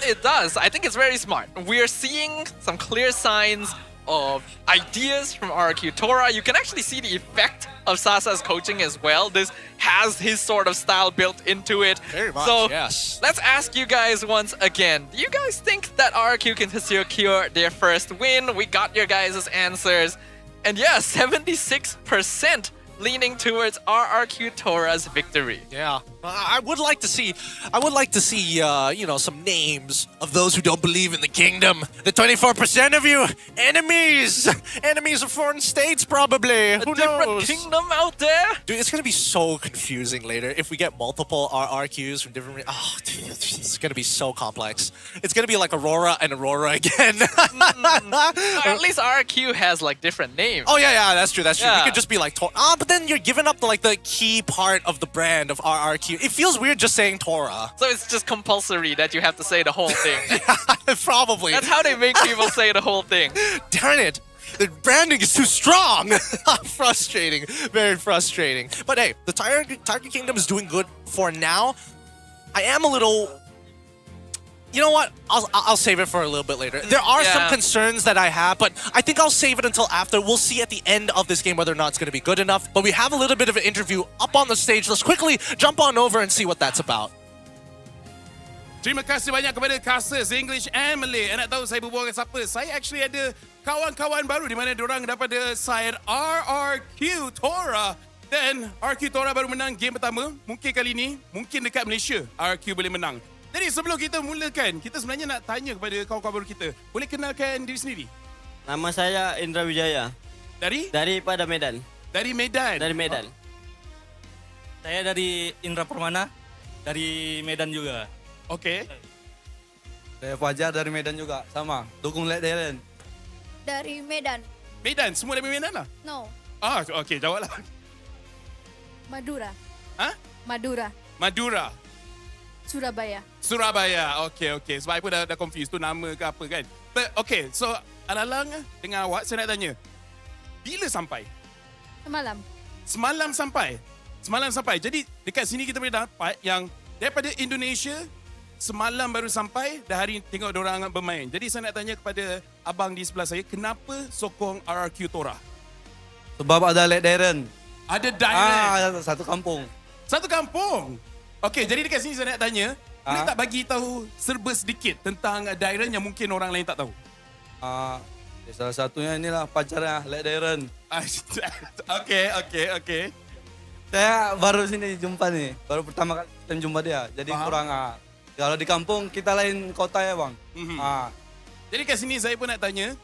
It does. I think it's very smart. We're seeing some clear signs of ideas from RRQ TR. You can actually see the effect of Sasa's coaching as well. This has his sort of style built into it. Very much, so yes. Let's ask you guys once again. Do you guys think that RRQ can secure their first win? We got your guys' answers. And yeah, 76% leaning towards RRQ TR's victory. Yeah, I would like to see, you know, some names of those who don't believe in the kingdom. The 24% of you, enemies of foreign states, probably. Who different knows? kingdom out there. Dude, it's gonna be so confusing later if we get multiple RRQs from different. Oh, dude, it's gonna be so complex. It's gonna be like Aurora and Aurora again. At least RRQ has like different names. Oh yeah, that's true. Yeah. We could just be like, but then you're giving up the key part of the brand of RRQ. It feels weird just saying Tora. So it's just compulsory that you have to say the whole thing. Probably. That's how they make people say the whole thing. Darn it. The branding is too strong. Frustrating. Very frustrating. But hey, the Tiger Kingdom is doing good for now. I am a little... You know what? I'll save it for a little bit later. There are some concerns that I have, but I think I'll save it until after. We'll see at the end of this game whether or not it's going to be good enough. But we have a little bit of an interview up on the stage. Let's quickly jump on over and see what that's about. Terima kasih banyak kepada Casters English and Malay. Nak tahu saya berbual dengan siapa? Saya actually ada kawan-kawan baru di mana diorang daripada side RRQ TR. Dan RRQ TR baru menang game pertama. Mungkin kali ini, mungkin dekat Malaysia, RRQ boleh menang. Jadi sebelum kita mulakan, kita sebenarnya nak tanya kepada kawan-kawan baru kita. Boleh kenalkan diri sendiri? Nama saya Indra Wijaya. Daripada Medan. Dari Medan? Dari Medan. Saya dari Indra Permana, dari Medan juga. Okey. Saya Fajar dari Medan juga, sama. Dukung Let Talent. Dari Medan. Medan? Semua dari Medan lah? No. Ah, okey, jawablah. Madura. Ha? Madura. Madura. Surabaya. Surabaya. Okey. Sebab aku dah confused tu nama ke apa kan. But okay, so Alalang dengan awak saya nak tanya. Bila sampai? Semalam. semalam sampai. Jadi dekat sini kita boleh dapat yang daripada Indonesia semalam baru sampai, dah hari tengok diorang bermain. Jadi saya nak tanya kepada abang di sebelah saya, kenapa sokong RRQ Tora? Sebab ada Lek Darren. Ada Darren. Satu kampung. Satu kampung. Okey, jadi dekat sini saya nak tanya, boleh tak bagi tahu serba sedikit tentang Darren yang mungkin orang lain tak tahu? Salah satunya inilah pacarnya Lek Darren. Okey. Saya baru sini jumpa nih, baru pertama kali kita jumpa dia. Jadi kurang kalau di kampung kita lain kota ya bang. Jadi kat sini saya pun nak tanya,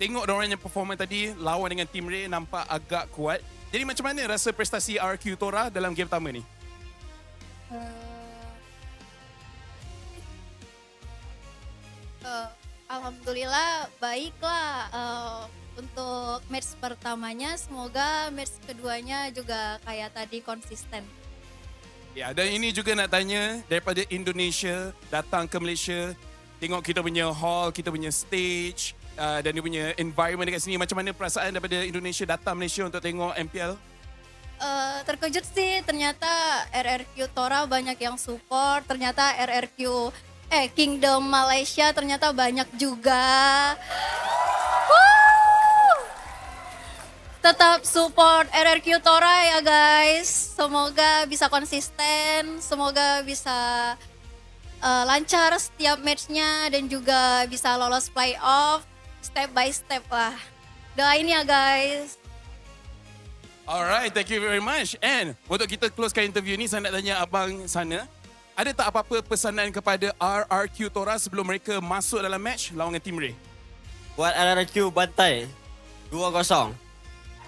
tengok diorang yang performa tadi lawan dengan Team Ray nampak agak kuat. Jadi macam mana rasa prestasi RRQ Tora dalam game pertama ni? Alhamdulillah baiklah untuk match pertamanya. Semoga match keduanya juga kayak tadi konsisten. Ya, dan ini juga nak tanya daripada Indonesia datang ke Malaysia, tengok kita punya hall, kita punya stage dan dia punya environment dekat sini. Macam mana perasaan daripada Indonesia datang Malaysia untuk tengok MPL? Terkejut sih, ternyata RRQ Tora banyak yang support. Ternyata Kingdom Malaysia ternyata banyak juga. Tetap support RRQ Tora ya guys. Semoga bisa konsisten, semoga bisa lancar setiap matchnya dan juga bisa lolos playoff step by step lah. Doain ya guys. Alright, thank you very much. And untuk kita closekan interview ni, saya nak tanya abang sana, ada tak apa-apa pesanan kepada RRQ Tora sebelum mereka masuk dalam match lawan Team Ray? Buat RRQ bantai 2-0.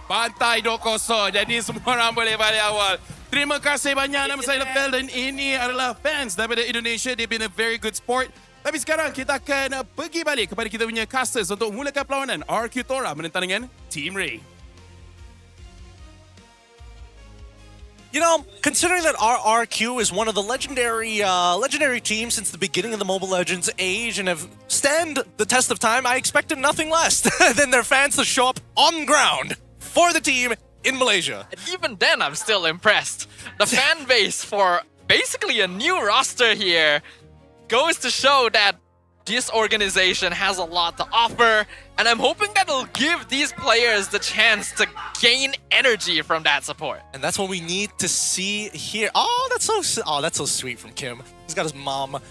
Bantai 2-0. Jadi semua orang boleh balik awal. Terima kasih banyak nama saya Lepel dan ini adalah fans daripada Indonesia. They've been a very good sport. Tapi sekarang kita akan pergi balik kepada kita punya casters untuk mulakan perlawanan RRQ Tora menentang dengan Team Ray. You know, considering that RRQ is one of the legendary teams since the beginning of the Mobile Legends age and have stand the test of time, I expected nothing less than their fans to show up on the ground for the team in Malaysia. And even then, I'm still impressed. The fan base for basically a new roster here goes to show that this organization has a lot to offer, and I'm hoping that it'll give these players the chance to gain energy from that support. And that's what we need to see here. Oh, that's so sweet from Kim. He's got his mom.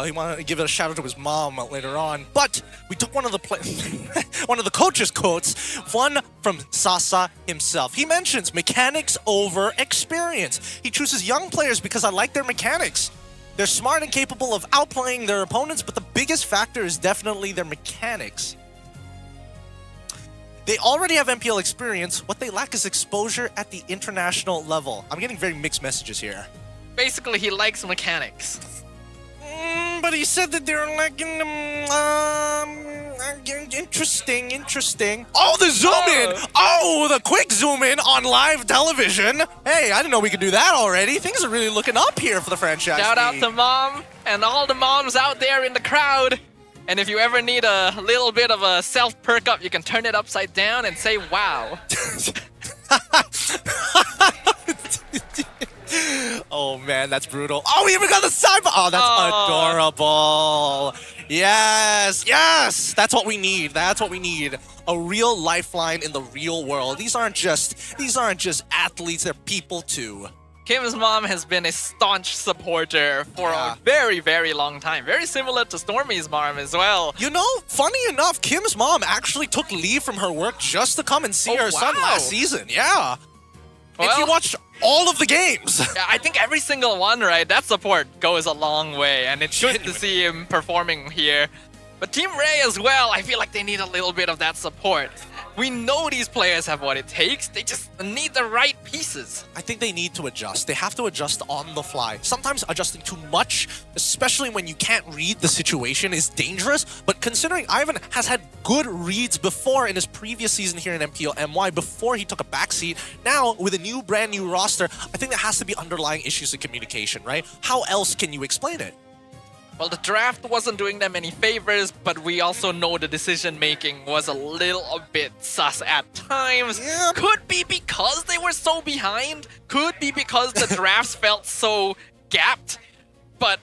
He wanted to give a shout out to his mom later on. But we took one of the coach's quotes, one from Sasa himself. He mentions mechanics over experience. He chooses young players because I like their mechanics. They're smart and capable of outplaying their opponents, but the biggest factor is definitely their mechanics. They already have MPL experience. What they lack is exposure at the international level. I'm getting very mixed messages here. Basically, he likes mechanics. But he said that they're lacking interesting. Oh, the zoom in! Oh, the quick zoom in on live television. Hey, I didn't know we could do that already. Things are really looking up here for the franchise. Shout out to Mom and all the moms out there in the crowd. And if you ever need a little bit of a self perk up, you can turn it upside down and say wow. Oh man, that's brutal. Oh, we even got the sidebar. Oh, that's adorable. Yes, that's what we need. That's what we need. A real lifeline in the real world. These aren't just athletes, they're people too. Kim's mom has been a staunch supporter for a very, very long time. Very similar to Stormy's mom as well. You know, funny enough, Kim's mom actually took leave from her work just to come and see her son last season. Yeah. And she watched all of the games. Yeah, I think every single one, right? That support goes a long way, and it's good to see him performing here. But Team Ray as well, I feel like they need a little bit of that support. We know these players have what it takes. They just need the right pieces. I think they need to adjust. They have to adjust on the fly. Sometimes adjusting too much, especially when you can't read the situation, is dangerous. But considering Ivan has had good reads before in his previous season here in MPL MY, before he took a backseat, now with a brand new roster, I think there has to be underlying issues of communication, right? How else can you explain it? Well, the draft wasn't doing them any favors, but we also know the decision-making was a little bit sus at times. Could be because they were so behind. Could be because the drafts felt so gapped. But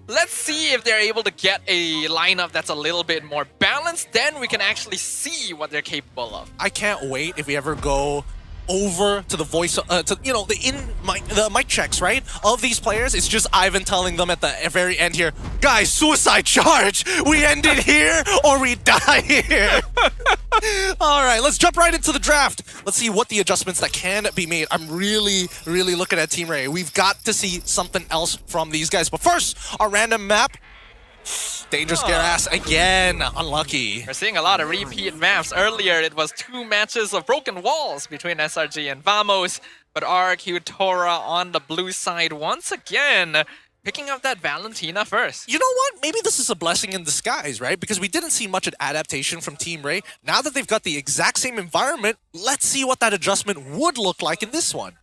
let's see if they're able to get a lineup that's a little bit more balanced. Then we can actually see what they're capable of. I can't wait if we ever go over to the voice, the mic checks, right, of these players. It's just Ivan telling them at the very end here, guys, suicide charge. We end it here or we die here. All right, let's jump right into the draft. Let's see what the adjustments that can be made. I'm really looking at Team Ray. We've got to see something else from these guys. But first, our random map. Dangerous Gas again, unlucky. We're seeing a lot of repeat maps. Earlier, it was 2 matches of broken walls between SRG and VMS, but RRQ Tora on the blue side once again, picking up that Valentina first. You know what? Maybe this is a blessing in disguise, right? Because we didn't see much adaptation from Team Ray. Now that they've got the exact same environment, let's see what that adjustment would look like in this one.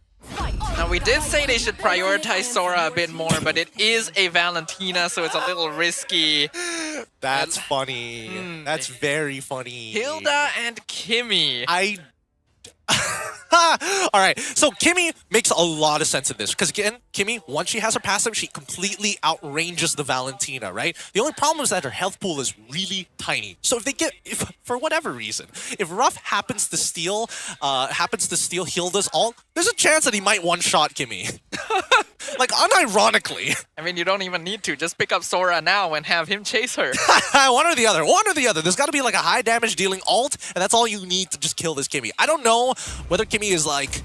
Now, we did say they should prioritize Sora a bit more, but it is a Valentina, so it's a little risky. That's funny. That's very funny. Hilda and Kimmy. All right, so Kimmy makes a lot of sense in this because again, Kimmy, once she has her passive, she completely outranges the Valentina, right? The only problem is that her health pool is really tiny. So if for whatever reason, if Ruff happens to steal Hilda's ult, there's a chance that he might one-shot Kimmy. Like, unironically. I mean, you don't even need to. Just pick up Sora now and have him chase her. One or the other. One or the other. There's got to be like a high damage dealing ult, and that's all you need to just kill this Kimmy. I don't know whether Kimmy is like...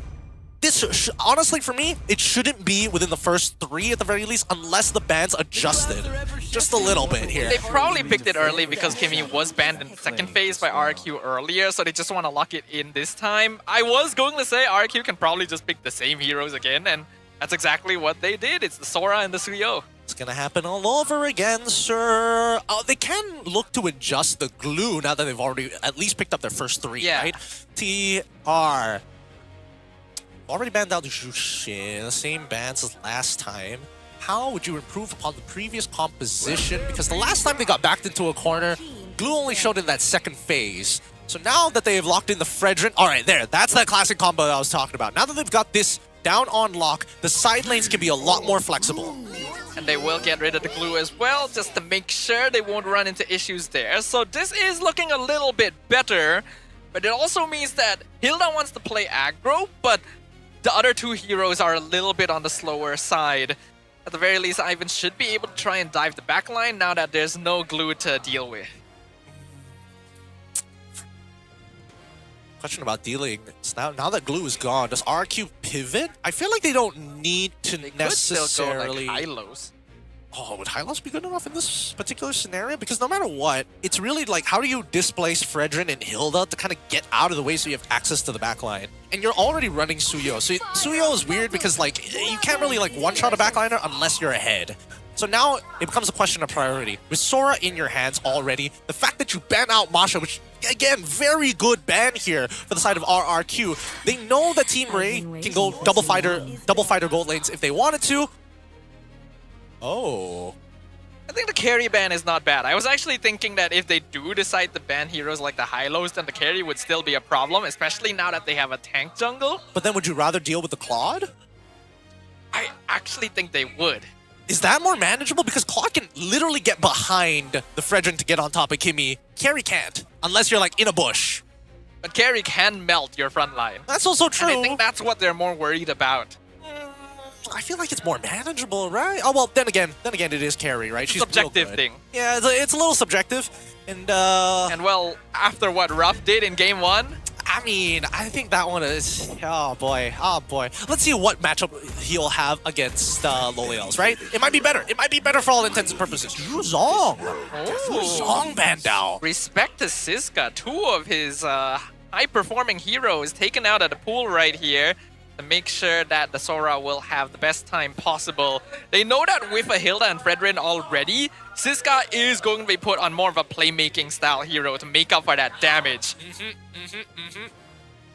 honestly, for me, it shouldn't be within the first 3 at the very least, unless the ban's adjusted just a little bit here. They probably picked it early because Kimmy was banned in the second phase by RRQ earlier, so they just want to lock it in this time. I was going to say RRQ can probably just pick the same heroes again, and that's exactly what they did. It's the Sora and the Suyo. It's gonna happen all over again, sir. They can look to adjust the glue now that they've already at least picked up their first 3, right? TR. Already banned out Jushin, the same bans as last time. How would you improve upon the previous composition? Because the last time they got backed into a corner, glue only showed in that second phase. So now that they have locked in the Fredrin, all right, there, that's that classic combo that I was talking about. Now that they've got this down on lock, the side lanes can be a lot more flexible. And they will get rid of the glue as well, just to make sure they won't run into issues there. So this is looking a little bit better, but it also means that Hilda wants to play aggro, but the other 2 heroes are a little bit on the slower side. At the very least, Ivan should be able to try and dive the backline now that there's no glue to deal with. Question about dealing. Now that glue is gone, does RQ pivot? I feel like they don't need to necessarily... Still go like Hylos. Oh, would Hylos be good enough in this particular scenario? Because no matter what, it's really like, how do you displace Fredrin and Hilda to kind of get out of the way so you have access to the backline? And you're already running Suyo. So Suyo is weird because like you can't really like one-shot a backliner unless you're ahead. So now it becomes a question of priority. With Sora in your hands already, the fact that you ban out Masha, which again, very good ban here for the side of RRQ. They know that Team Ray can go double fighter gold lanes if they wanted to. Oh. I think the carry ban is not bad. I was actually thinking that if they do decide to ban heroes like the Hylos, then the carry would still be a problem, especially now that they have a tank jungle. But then would you rather deal with the Claude? I actually think they would. Is that more manageable? Because Claude can literally get behind the Fredrin to get on top of Kimmy. Carry can't, unless you're like in a bush. But carry can melt your front line. That's also true. And I think that's what they're more worried about. I feel like it's more manageable, right? Oh, well, then again, it is carry, right? She's subjective thing. Yeah, it's a little subjective. And well, after what Ruff did in game 1, I mean, I think that one is... Oh, boy. Let's see what matchup he'll have against Loliels, right? It might be better. It might be better for all intents and purposes. Zhuzong. Zhuzong Bandao. Respect to Siska. 2 of his high-performing heroes taken out of the pool right here to make sure that the Sora will have the best time possible. They know that with a Hilda and Fredrin already, Siska is going to be put on more of a playmaking style hero to make up for that damage.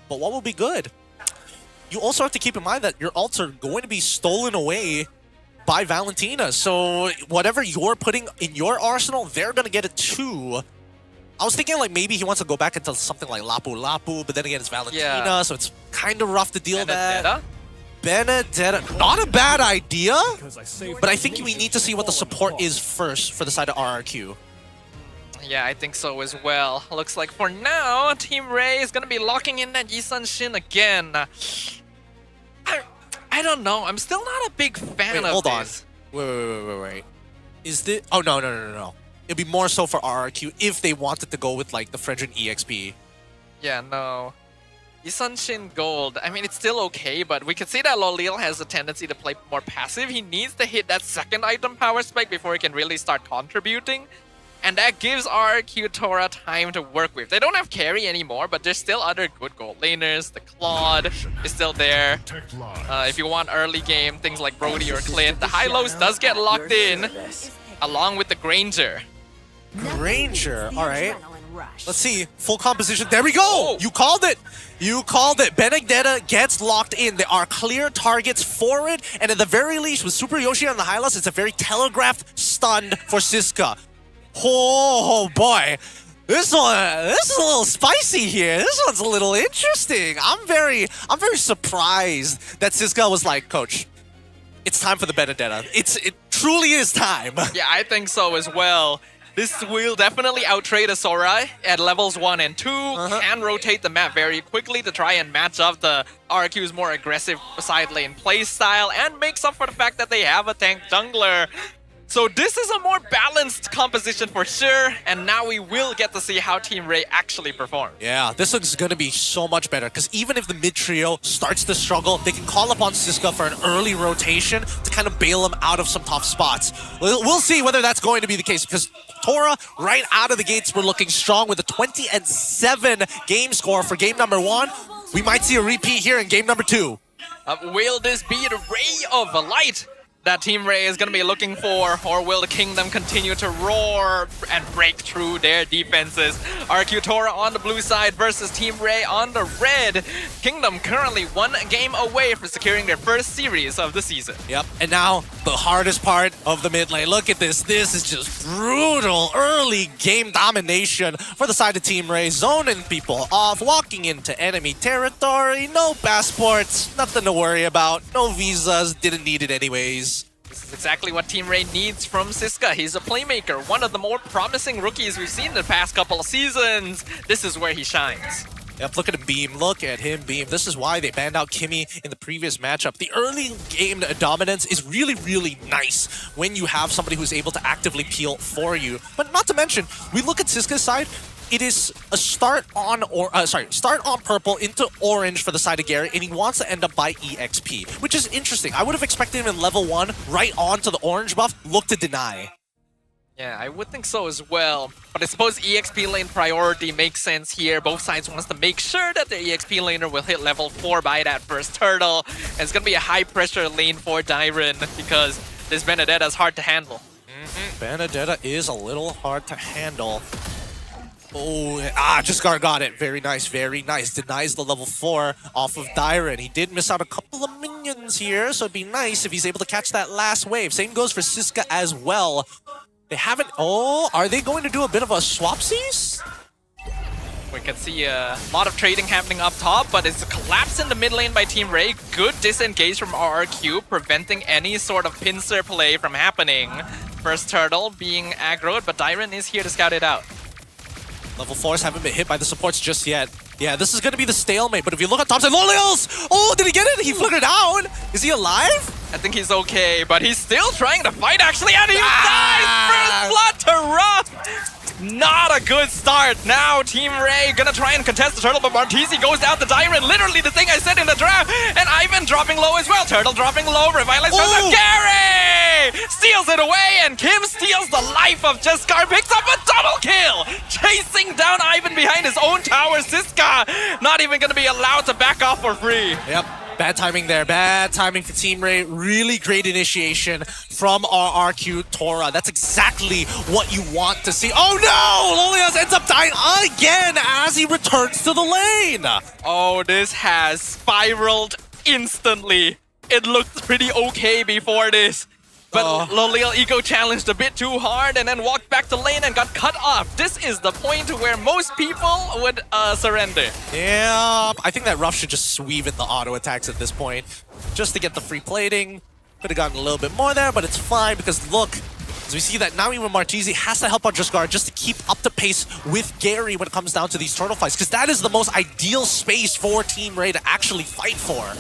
But what will be good? You also have to keep in mind that your ults are going to be stolen away by Valentina. So whatever you're putting in your arsenal, they're going to get it too. I was thinking like maybe he wants to go back into something like Lapu Lapu, but then again it's Valentina, so it's kind of rough to deal with that. Benedetta, not a bad idea, but I think we need to see what the support is first for the side of RRQ. Yeah, I think so as well. Looks like for now, Team Ray is going to be locking in that Yisun Shin again. I don't know. I'm still not a big fan of this. Wait. Is this... Oh, no. It'd be more so for RRQ if they wanted to go with like the Fredrin EXP. Yeah, no. Yisun Shin Gold, I mean, it's still okay, but we can see that Lolil has a tendency to play more passive. He needs to hit that second item power spike before he can really start contributing. And that gives RRQ Tora time to work with. They don't have carry anymore, but there's still other good gold laners. The Claude is still there. If you want early game, things like Brody or Clint. The high-lows does get locked in, along with the Granger. Granger, alright. Let's see, full composition. There we go! You called it! You called it. Benedetta gets locked in. There are clear targets for it, and at the very least, with Super Yoshi on the Hylas, it's a very telegraphed stun for Siska. Oh boy, this is a little spicy here. This one's a little interesting. I'm very surprised that Siska was like, Coach, it's time for the Benedetta. It truly is time. Yeah, I think so as well. This will definitely outtrade a Sora at levels 1 and 2. Can rotate the map very quickly to try and match up the RQ's more aggressive side lane playstyle and makes up for the fact that they have a tank jungler. So this is a more balanced composition for sure, and now we will get to see how Team Ray actually perform. Yeah, this looks going to be so much better, because even if the mid trio starts to struggle, they can call upon Siska for an early rotation to kind of bail him out of some tough spots. We'll see whether that's going to be the case, because Tora, right out of the gates, we're looking strong with a 20-7 game score for game number 1. We might see a repeat here in game number 2. Will this be the ray of light that Team Ray is going to be looking for, or will the Kingdom continue to roar and break through their defenses? RQ Tora on the blue side versus Team Ray on the red. Kingdom currently 1 game away from securing their first series of the season. Yep, and now the hardest part of the mid lane. Look at this. This is just brutal early game domination for the side of Team Ray. Zoning people off, walking into enemy territory. No passports, nothing to worry about. No visas, didn't need it anyways. This is exactly what Team Ray needs from Siska. He's a playmaker, one of the more promising rookies we've seen in the past couple of seasons. This is where he shines. Yep, look at him beam. Look at him beam. This is why they banned out Kimmy in the previous matchup. The early game dominance is really, really nice when you have somebody who's able to actively peel for you. But not to mention, we look at Siska's side. It is a start on purple into orange for the side of Gary, and he wants to end up by EXP, which is interesting. I would have expected him in level 1, right on to the orange buff, look to deny. Yeah, I would think so as well. But I suppose EXP lane priority makes sense here. Both sides wants to make sure that the EXP laner will hit level 4 by that first turtle. And it's going to be a high pressure lane for Dyron because this Benedetta is hard to handle. Benedetta is a little hard to handle. Oh, Jiskar got it. Very nice, very nice. Denies the level 4 off of Dyron. He did miss out a couple of minions here, so it'd be nice if he's able to catch that last wave. Same goes for Siska as well. They haven't... Oh, are they going to do a bit of a swapsies? We can see a lot of trading happening up top, but it's a collapse in the mid lane by Team Ray. Good disengage from RRQ, preventing any sort of pincer play from happening. First turtle being aggroed, but Dyron is here to scout it out. Level 4s haven't been hit by the supports just yet. Yeah, this is going to be the stalemate, but if you look at top side, Lolios! Oh, did he get it? He flickered down! Is he alive? I think he's okay, but he's still trying to fight actually, and he dies! First blood to Ruff! Not a good start. Now Team Ray gonna try and contest the turtle, but Martisi goes down to Dyron. Literally the thing I said in the draft. And Ivan dropping low as well. Turtle dropping low. Revitalize goes up. Gary steals it away, and Kim steals the life of Jiskar. Picks up a double kill. Chasing down Ivan behind his own tower. Siska not even gonna be allowed to back off for free. Yep. Bad timing there. Bad timing for Team Ray. Really great initiation from RRQ Tora. That's exactly what you want to see. Oh no! Lolias ends up dying again as he returns to the lane. Oh, this has spiraled instantly. It looked pretty okay before this. But Lolil ego challenged a bit too hard and then walked back to lane and got cut off. This is the point where most people would surrender. Yeah, I think that Ruff should just weave in the auto attacks at this point. Just to get the free plating. Could have gotten a little bit more there, but it's fine because look, as we see that now even Marchese has to help out Just Guard just to keep up the pace with Gary when it comes down to these turtle fights, because that is the most ideal space for Team Ray to actually fight for.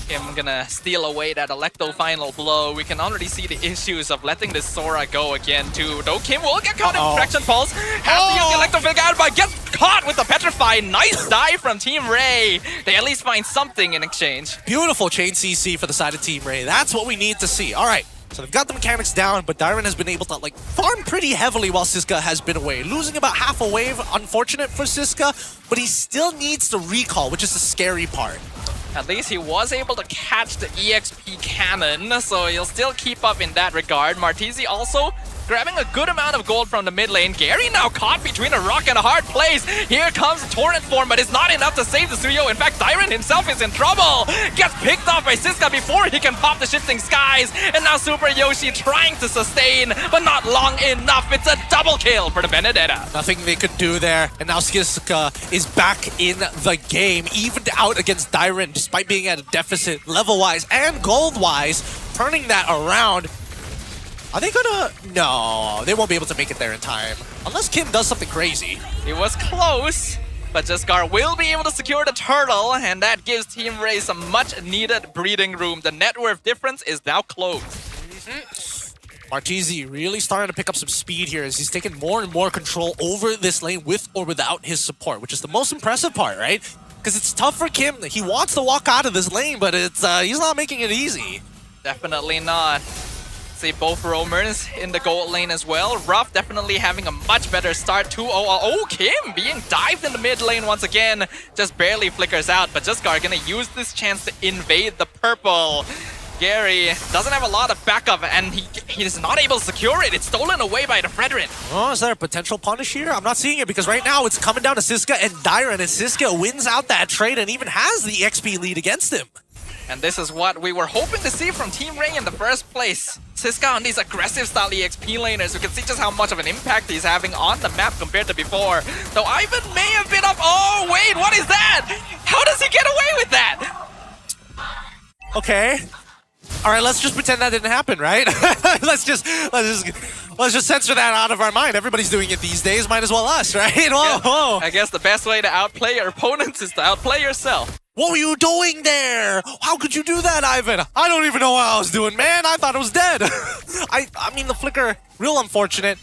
Kim gonna steal away that Electo final blow. We can already see the issues of letting this Sora go again too. Though Kim will get caught in Fraction Pulse. Has to use the Electro Figure out, but gets caught with the Petrify. Nice dive from Team Ray. They at least find something in exchange. Beautiful chain CC for the side of Team Ray. That's what we need to see. All right. So they've got the mechanics down, but Dyron has been able to farm pretty heavily while Siska has been away. Losing about half a wave, unfortunate for Siska, but he still needs to recall, which is the scary part. At least he was able to catch the EXP cannon, so he'll still keep up in that regard. Martese also grabbing a good amount of gold from the mid lane. Gary now caught between a rock and a hard place. Here comes Torrent form, but it's not enough to save the Suyo. In fact, Dyron himself is in trouble. Gets picked off by Siska before he can pop the shifting skies. And now Super Yoshi trying to sustain, but not long enough. It's a double kill for the Benedetta. Nothing they could do there. And now Siska is back in the game, evened out against Dyron, despite being at a deficit level-wise and gold-wise, turning that around. Are they gonna... No, they won't be able to make it there in time. Unless Kim does something crazy. It was close, but Jesgar will be able to secure the turtle, and that gives Team Ray some much-needed breathing room. The net worth difference is now closed. Martese really starting to pick up some speed here as he's taking more and more control over this lane with or without his support, which is the most impressive part, right? Because it's tough for Kim. He wants to walk out of this lane, but it's he's not making it easy. Definitely not. See both roamers in the gold lane as well. Ruff definitely having a much better start. 2-0. Oh, Kim being dived in the mid lane once again. Just barely flickers out, but Jesgar gonna use this chance to invade the purple. Gary doesn't have a lot of backup, and he is not able to secure it. It's stolen away by the Fredrin. Oh, is there a potential punish here? I'm not seeing it because right now it's coming down to Siska and Dyron, and Siska wins out that trade and even has the XP lead against him. And this is what we were hoping to see from Team Ray in the first place. Siska on these aggressive style EXP laners, you can see just how much of an impact he's having on the map compared to before. Though Ivan may have been up. Oh, wait, what is that? How does he get away with that? Okay. All right, let's just pretend that didn't happen, right? let's just censor that out of our mind. Everybody's doing it these days. Might as well us, right? Whoa. I guess the best way to outplay your opponents is to outplay yourself. What were you doing there? How could you do that, Ivan? I don't even know what I was doing, man. I thought it was dead. I mean, the flicker, real unfortunate.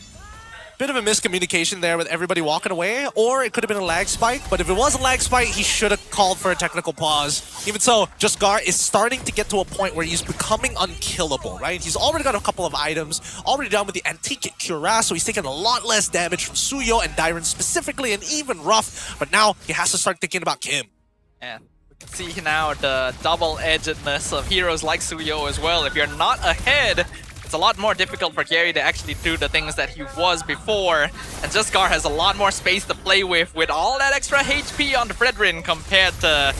Bit of a miscommunication there with everybody walking away, or it could have been a lag spike, but if it was a lag spike, he should have called for a technical pause. Even so, Jesgar is starting to get to a point where he's becoming unkillable, right? He's already got a couple of items, already down with the Antique Cuirass, so he's taking a lot less damage from Suyo and Dyron specifically, and even Ruff, but now he has to start thinking about Kim. Yeah. See now the double-edgedness of heroes like Suyo as well. If you're not ahead, it's a lot more difficult for Gary to actually do the things that he was before. And Jesgar has a lot more space to play with all that extra HP on the Fredrin compared to the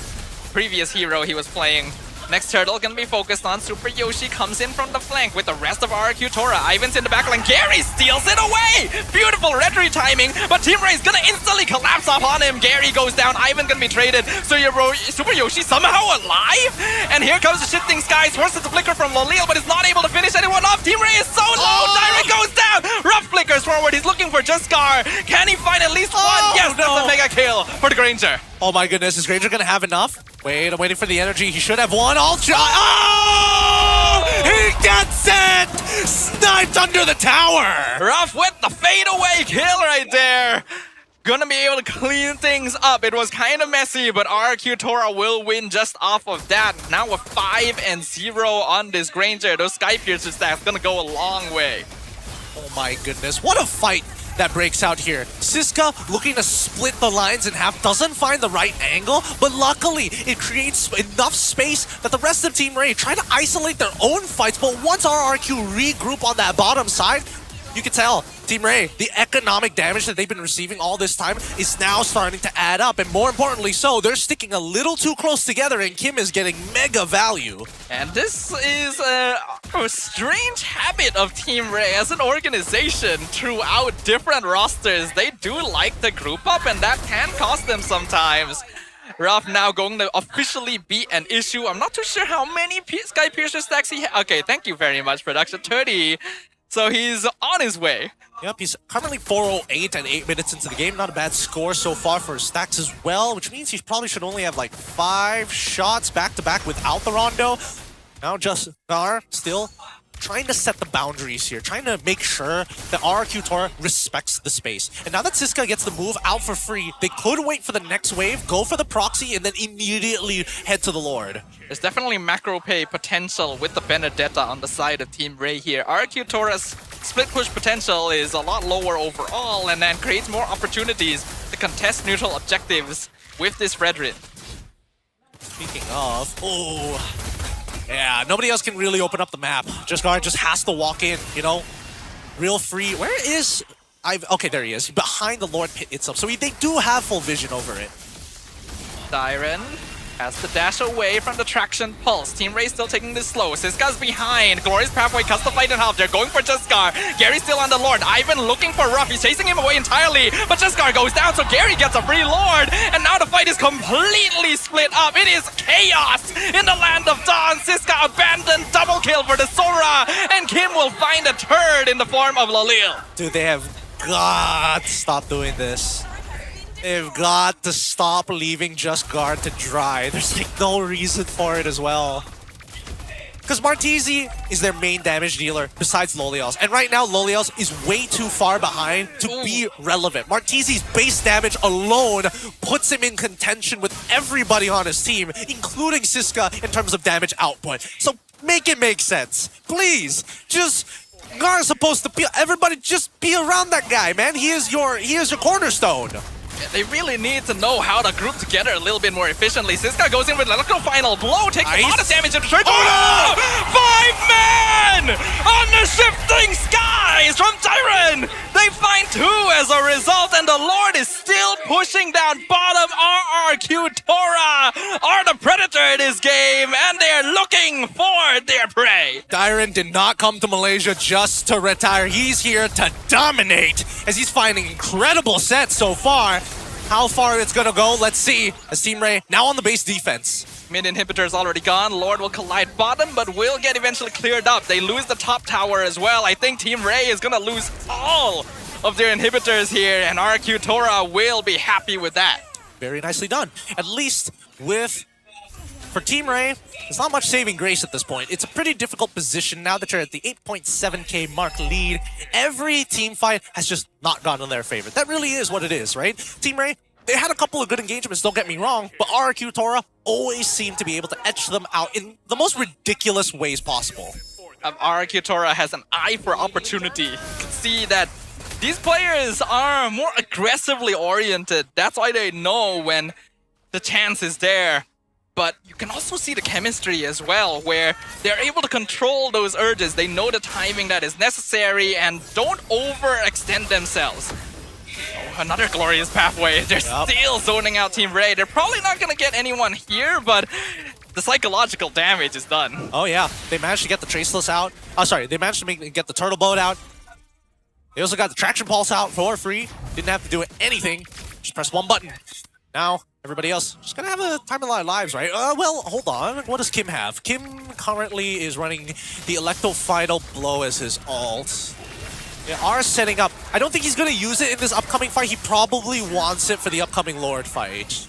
previous hero he was playing. Next turtle gonna be focused on. Super Yoshi comes in from the flank with the rest of RRQ Tora. Ivan's in the backline. Gary steals it away! Beautiful retry timing, but Team Ray's gonna instantly collapse upon him. Gary goes down. Ivan gonna be traded. So Super Yoshi somehow alive? And here comes the shifting skies. Forces the flicker from Lolil, but is not able to finish anyone off. Team Ray is so low. Dyron goes down. Ruff flickers forward. He's looking for Jesgar. Can he find at least one? Yes, that's a mega kill for the Granger. Oh my goodness, is Granger gonna have enough? Wait, I'm waiting for the energy. He should have one. All shot. Oh! He gets it! Sniped under the tower! Ruff with the fadeaway kill right there. Gonna be able to clean things up. It was kind of messy, but RRQ Tora will win just off of that. Now with 5-0 on this Granger. Those Sky Piercer stacks gonna go a long way. Oh my goodness, what a fight that breaks out here. Siska looking to split the lines in half, doesn't find the right angle, but luckily it creates enough space that the rest of Team Ray try to isolate their own fights, but once RRQ regroup on that bottom side, You can tell, Team Ray, the economic damage that they've been receiving all this time is now starting to add up. And more importantly so, they're sticking a little too close together and Kim is getting mega value. And this is a strange habit of Team Ray as an organization throughout different rosters. They do like to group up and that can cost them sometimes. Ruff now going to officially be an issue. I'm not too sure how many Sky Piercer stacks he has. Okay, thank you very much, production. 30. So he's on his way. Yep, he's currently 408 and 8 minutes into the game. Not a bad score so far for his stacks as well, which means he probably should only have like 5 shots back-to-back without the Rondo. Now just Gar still trying to set the boundaries here, trying to make sure that RRQ Tora respects the space. And now that Siska gets the move out for free, they could wait for the next wave, go for the proxy, and then immediately head to the Lord. There's definitely macro pay potential with the Benedetta on the side of Team Ray here. RRQ Tora's split push potential is a lot lower overall and then creates more opportunities to contest neutral objectives with this Red Rin. Speaking of, yeah, nobody else can really open up the map. Guard just has to walk in, you know? Real free. Where is... Okay, there he is. Behind the Lord Pit itself. So they do have full vision over it. Siren has to dash away from the traction pulse. Team Ray still taking this slow. Siska's behind. Glorious Pathway cuts the fight in half. They're going for Jesgar. Gary's still on the Lord. Ivan looking for Ruff. He's chasing him away entirely. But Jesgar goes down, so Gary gets a free Lord. And now the fight is completely split up. It is chaos in the land of Dawn. Siska abandoned. Double kill for the Sora. And Kim will find a turd in the form of Lalil. Dude, they have got to stop doing this. They've got to stop leaving Just Guard to dry. There's like no reason for it as well. Because Martizi is their main damage dealer besides Lolios. And right now, Lolios is way too far behind to be relevant. Martizi's base damage alone puts him in contention with everybody on his team, including Siska in terms of damage output. So make it make sense. Please, just... Gar's supposed to be... Everybody just be around that guy, man. He is your cornerstone. They really need to know how to group together a little bit more efficiently. Siska goes in with a little final blow, takes a lot of damage into turn. Oh no! 5 men on the shifting skies from Tyron! They find 2 as a result, and the Lord is still pushing down bottom. RRQ Tora are the predator in this game, and they're looking for their prey. Tyron did not come to Malaysia just to retire. He's here to dominate, as he's finding incredible sets so far. How far it's gonna go, let's see. As Team Ray now on the base defense. Mid inhibitor is already gone. Lord will collide bottom, but will get eventually cleared up. They lose the top tower as well. I think Team Ray is gonna lose all of their inhibitors here, and RRQ Tora will be happy with that. Very nicely done. At least for Team Ray, there's not much saving grace at this point. It's a pretty difficult position now that you're at the 8.7k mark lead. Every team fight has just not gone in their favor. That really is what it is, right? Team Ray, they had a couple of good engagements, don't get me wrong, but RRQ Tora always seemed to be able to etch them out in the most ridiculous ways possible. RRQ Tora has an eye for opportunity. You can see that these players are more aggressively oriented. That's why they know when the chance is there. But you can also see the chemistry as well, where they're able to control those urges. They know the timing that is necessary and don't overextend themselves. Oh, another glorious pathway. They're still zoning out Team Ray. They're probably not going to get anyone here, but the psychological damage is done. Oh yeah, they managed to get the Traceless out. Oh, sorry, they managed to get the Turtle Boat out. They also got the Traction Pulse out for free. Didn't have to do anything. Just press one button. Now, everybody else just gonna have a time of their lives, right? Well, hold on. What does Kim have? Kim currently is running the Electo Final Blow as his ult. They are setting up. I don't think he's gonna use it in this upcoming fight. He probably wants it for the upcoming Lord fight.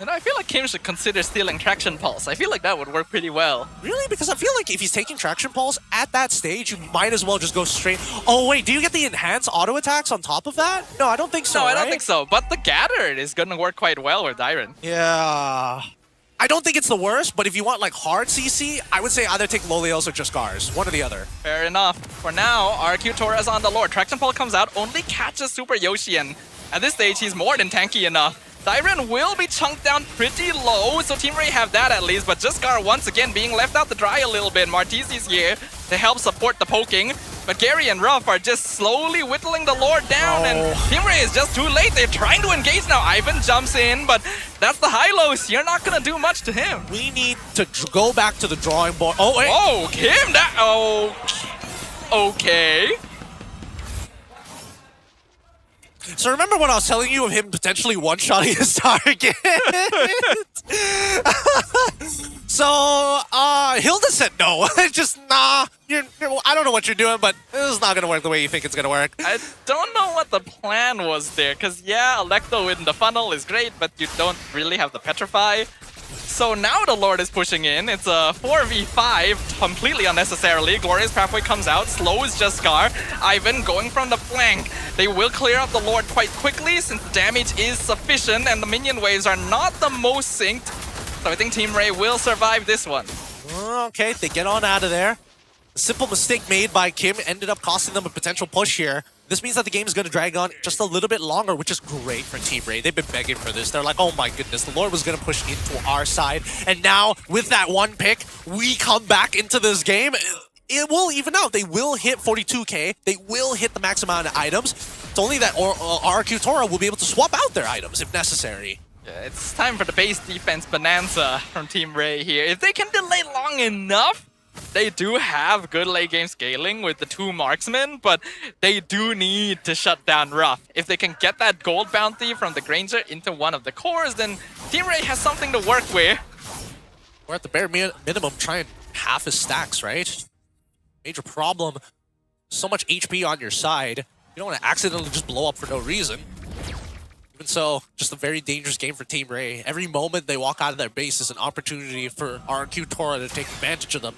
And I feel like Kim should consider stealing Traction Pulse. I feel like that would work pretty well. Really? Because I feel like if he's taking Traction Pulse at that stage, you might as well just go straight. Oh wait, do you get the enhanced auto attacks on top of that? No, I don't think so. No, I don't think so. But the Gather is gonna work quite well with Dyron. Yeah. I don't think it's the worst, but if you want like hard CC, I would say either take Lolios or just Gars. One or the other. Fair enough. For now, RRQ Tora's on the Lord. Traction Pulse comes out, only catches Super Yoshi, and at this stage, he's more than tanky enough. Tyron will be chunked down pretty low, so Team Ray have that at least, but Jesgar once again being left out to dry a little bit. Martizi's here to help support the poking. But Gary and Ruff are just slowly whittling the Lord down, and Team Ray is just too late. They're trying to engage now. Ivan jumps in, but that's the high-lows. You're not gonna do much to him. We need to go back to the drawing board. Oh, wait. Oh, Kim, that... Oh, okay. So remember when I was telling you of him potentially one-shotting his target? So, Hilda said no. Just, nah, I don't know what you're doing, but this is not going to work the way you think it's going to work. I don't know what the plan was there, because yeah, Electo in the funnel is great, but you don't really have the Petrify. So now the Lord is pushing in. It's a 4v5 completely unnecessarily. Glorious Pathway comes out, slows Jaskar. Ivan going from the flank. They will clear up the Lord quite quickly since the damage is sufficient and the minion waves are not the most synced. So I think Team Ray will survive this one. Okay, they get on out of there. A simple mistake made by Kim ended up costing them a potential push here. This means that the game is going to drag on just a little bit longer, which is great for Team Ray. They've been begging for this. They're like, oh my goodness, the Lord was going to push into our side. And now, with that one pick, we come back into this game. It will even out. They will hit 42k. They will hit the max amount of items. It's only that RRQ Tora will be able to swap out their items if necessary. Yeah, it's time for the base defense bonanza from Team Ray here. If they can delay long enough, they do have good late game scaling with the 2 marksmen, but they do need to shut down Ruff. If they can get that gold bounty from the Granger into one of the cores, then Team Ray has something to work with. Or at the bare minimum, try and half his stacks, right? Major problem. So much HP on your side. You don't want to accidentally just blow up for no reason. Even so, just a very dangerous game for Team Ray. Every moment they walk out of their base is an opportunity for RRQ Tora to take advantage of them.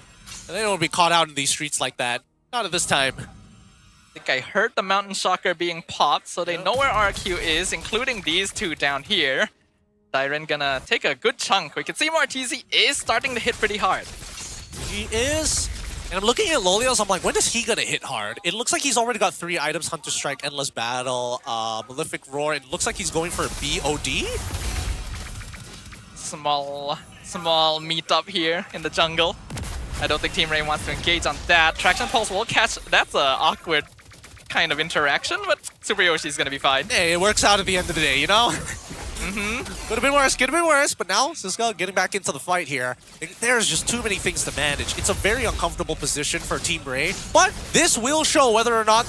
And they don't want to be caught out in these streets like that. Not at this time. I think I heard the Mountain Shocker being popped, so they know where RQ is, including these two down here. Dyren gonna take a good chunk. We can see Martese is starting to hit pretty hard. He is. And I'm looking at Lolios, I'm like, when is he gonna hit hard? It looks like he's already got 3 items, Hunter Strike, Endless Battle, Malefic Roar. It looks like he's going for a BOD. Small meetup here in the jungle. I don't think Team Ray wants to engage on that. Traction Pulse will catch. That's an awkward kind of interaction, but Super Yoshi's gonna be fine. Hey, it works out at the end of the day, you know? Could have been worse, but now Cisco getting back into the fight here. There's just too many things to manage. It's a very uncomfortable position for Team Ray, but this will show whether or not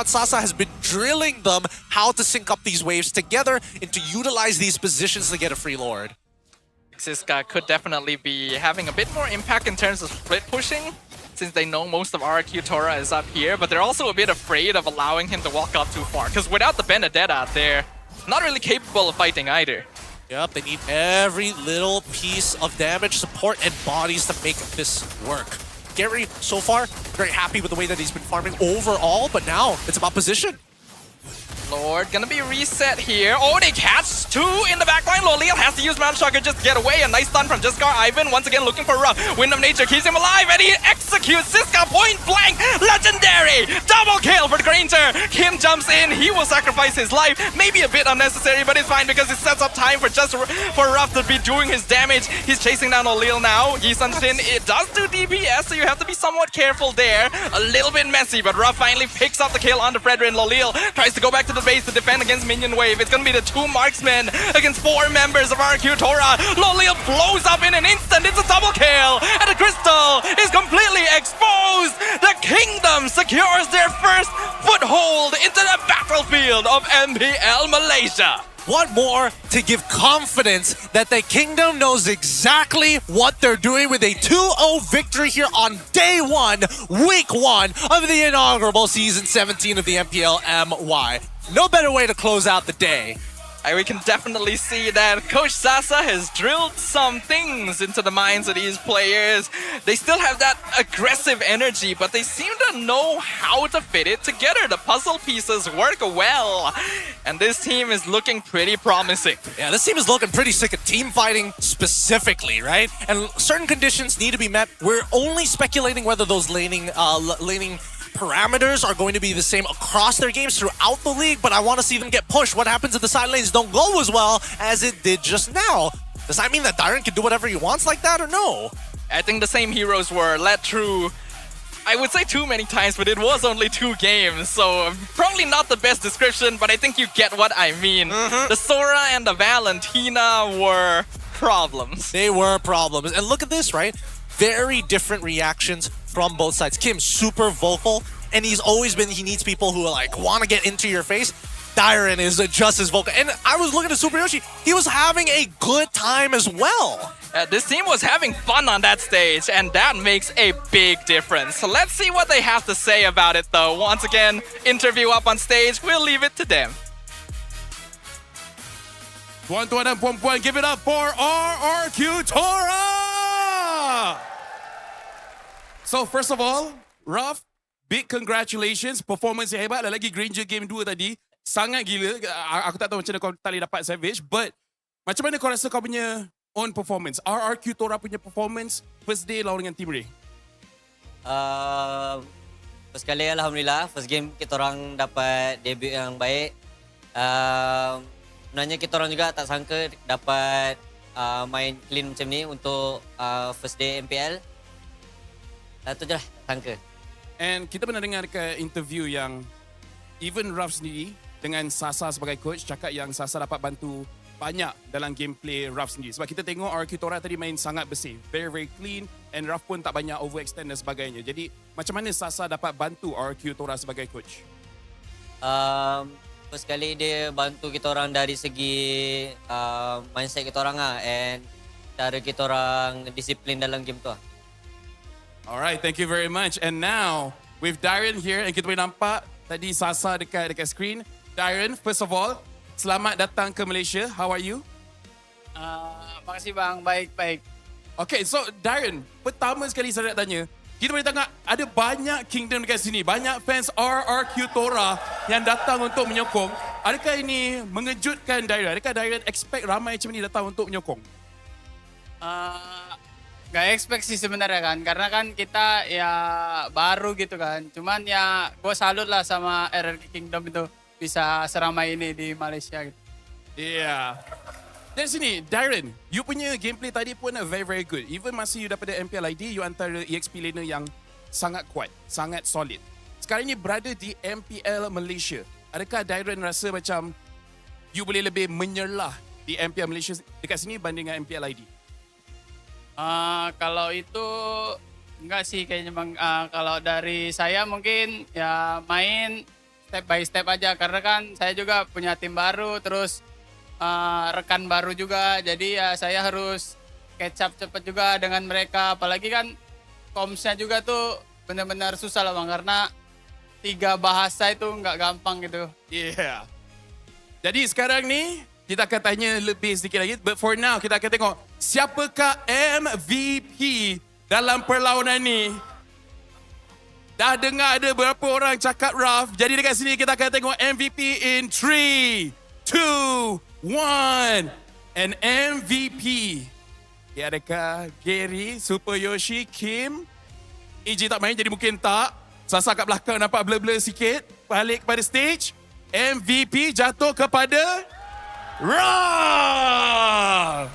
Sasa has been drilling them how to sync up these waves together and to utilize these positions to get a free Lord. Cisco could definitely be having a bit more impact in terms of split pushing, since they know most of RRQ Tora is up here, but they're also a bit afraid of allowing him to walk up too far, because without the Benedetta out there, not really capable of fighting either. Yep, they need every little piece of damage, support, and bodies to make this work. Gary, so far, very happy with the way that he's been farming overall, but now it's about position. Lord gonna be reset here. Oh, they catch 2 in the backline. Loliel has to use Mountain Shocker just to get away. A nice stun from Jaskar. Ivan once again looking for Ruff. Wind of Nature keeps him alive, and he executes Cisco point blank. Legendary double kill for the Granger. Kim jumps in. He will sacrifice his life. Maybe a bit unnecessary, but it's fine because it sets up time for Ruff to be doing his damage. He's chasing down Loliel now. Yisun Shin, it does do DPS, so you have to be somewhat careful there. A little bit messy, but Ruff finally picks up the kill onto Fredrin. Loliel tries to go back to the base to defend against minion wave. It's gonna be the 2 marksmen against 4 members of RQ Tora. Loliel blows up in an instant. It's a double kill, and the crystal is completely exposed. The kingdom secures their first foothold into the battlefield of MPL Malaysia. What more to give confidence that the kingdom knows exactly what they're doing with a 2-0 victory here on day 1, week 1 of the inaugural season 17 of the MPL MY. No better way to close out the day. We can definitely see that Coach Sasa has drilled some things into the minds of these players. They still have that aggressive energy, but they seem to know how to fit it together. The puzzle pieces work well, and this team is looking pretty promising. Yeah, this team is looking pretty sick at team fighting specifically, right? And certain conditions need to be met. We're only speculating whether those laning parameters are going to be the same across their games throughout the league, but I want to see them get pushed. What happens if the side lanes don't go as well as it did just now? Does that mean that Dyren can do whatever he wants like that, or no? I think the same heroes were let through I would say too many times, but it was only 2 games, so probably not the best description, but I think you get what I mean. The Sora and the Valentina were problems. They were problems. And look at this, right? Very different reactions from both sides. Kim, super vocal, and he's always been, he needs people who like want to get into your face. Dyron is just as vocal. And I was looking at Super Yoshi, he was having a good time as well. This team was having fun on that stage, and that makes a big difference. So let's see what they have to say about it, though. Once again, interview up on stage. We'll leave it to them. Tuan-tuan dan puan-puan, give it up for RRQ Tora! So first of all, Raf, big congratulations. Performance yang hebat. Lagi Granger Game 2 tadi. Sangat gila. Aku tak tahu macam mana kau tak boleh dapat Savage. But macam mana kau rasa kau punya on performance? RRQ Tora punya performance first day lawan dengan Team Ray. First kali Alhamdulillah. First game kita orang dapat debut yang baik. Sebenarnya kita orang juga tak sangka dapat main clean macam ni untuk first day MPL. Itu je lah, tak sangka. And kita pernah dengar dekat interview yang even Raf sendiri dengan Sasa sebagai coach cakap yang Sasa dapat bantu banyak dalam gameplay Raf sendiri. Sebab kita tengok RRQ Tora tadi main sangat bersih. Very, very clean. And Raf pun tak banyak overextend dan sebagainya. Jadi macam mana Sasa dapat bantu RRQ Tora sebagai coach? First kali dia bantu kita orang dari segi mindset kita orang lah. And cara kita orang disiplin dalam game tu lah. Alright, thank you very much. And now, with Darren here, and kita boleh nampak tadi Sasa dekat screen. Darren, first of all, selamat datang ke Malaysia. How are you? Makasih bang, baik. Okay, so Darren, pertama sekali saya nak tanya, kita boleh tengok ada banyak kingdom dekat sini, banyak fans RRQ Tora yang datang untuk menyokong. Adakah ini mengejutkan Darren? Adakah Darren expect ramai macam ni datang untuk menyokong? Gak expect sih sebenarnya kan, karena kan kita ya baru gitu kan. Cuman ya gue salut lah sama RRQ Kingdom itu bisa seramai ini di Malaysia gitu. Yeah. Dari sini, Darren, you punya gameplay tadi pun very, very good. Even masa you daripada MPL ID, you antara EXP laner yang sangat kuat, sangat solid. Sekarang ni berada di MPL Malaysia. Adakah Darren rasa macam you boleh lebih menyerlah di MPL Malaysia dekat sini banding dengan MPL ID? Kalau itu enggak sih kayaknya bang. Kalau dari saya mungkin ya main step by step aja, karena kan saya juga punya tim baru, terus rekan baru juga, jadi ya saya harus catch up cepat juga dengan mereka. Apalagi kan comms-nya juga tuh benar-benar susah lah bang, karena 3 bahasa itu nggak gampang gitu. Yeah. Jadi sekarang ni kita akan tanya lebih sedikit lagi. But for now, kita akan tengok siapakah MVP dalam perlawanan ni. Dah dengar ada berapa orang cakap Raf. Jadi dekat sini kita akan tengok MVP in 3, 2, 1. And MVP. Ya, adakah Gary, Super Yoshi, Kim? EG tak main jadi mungkin tak. Sasa kat belakang nampak blur-blur sikit. Balik kepada stage. MVP jatuh kepada Raf!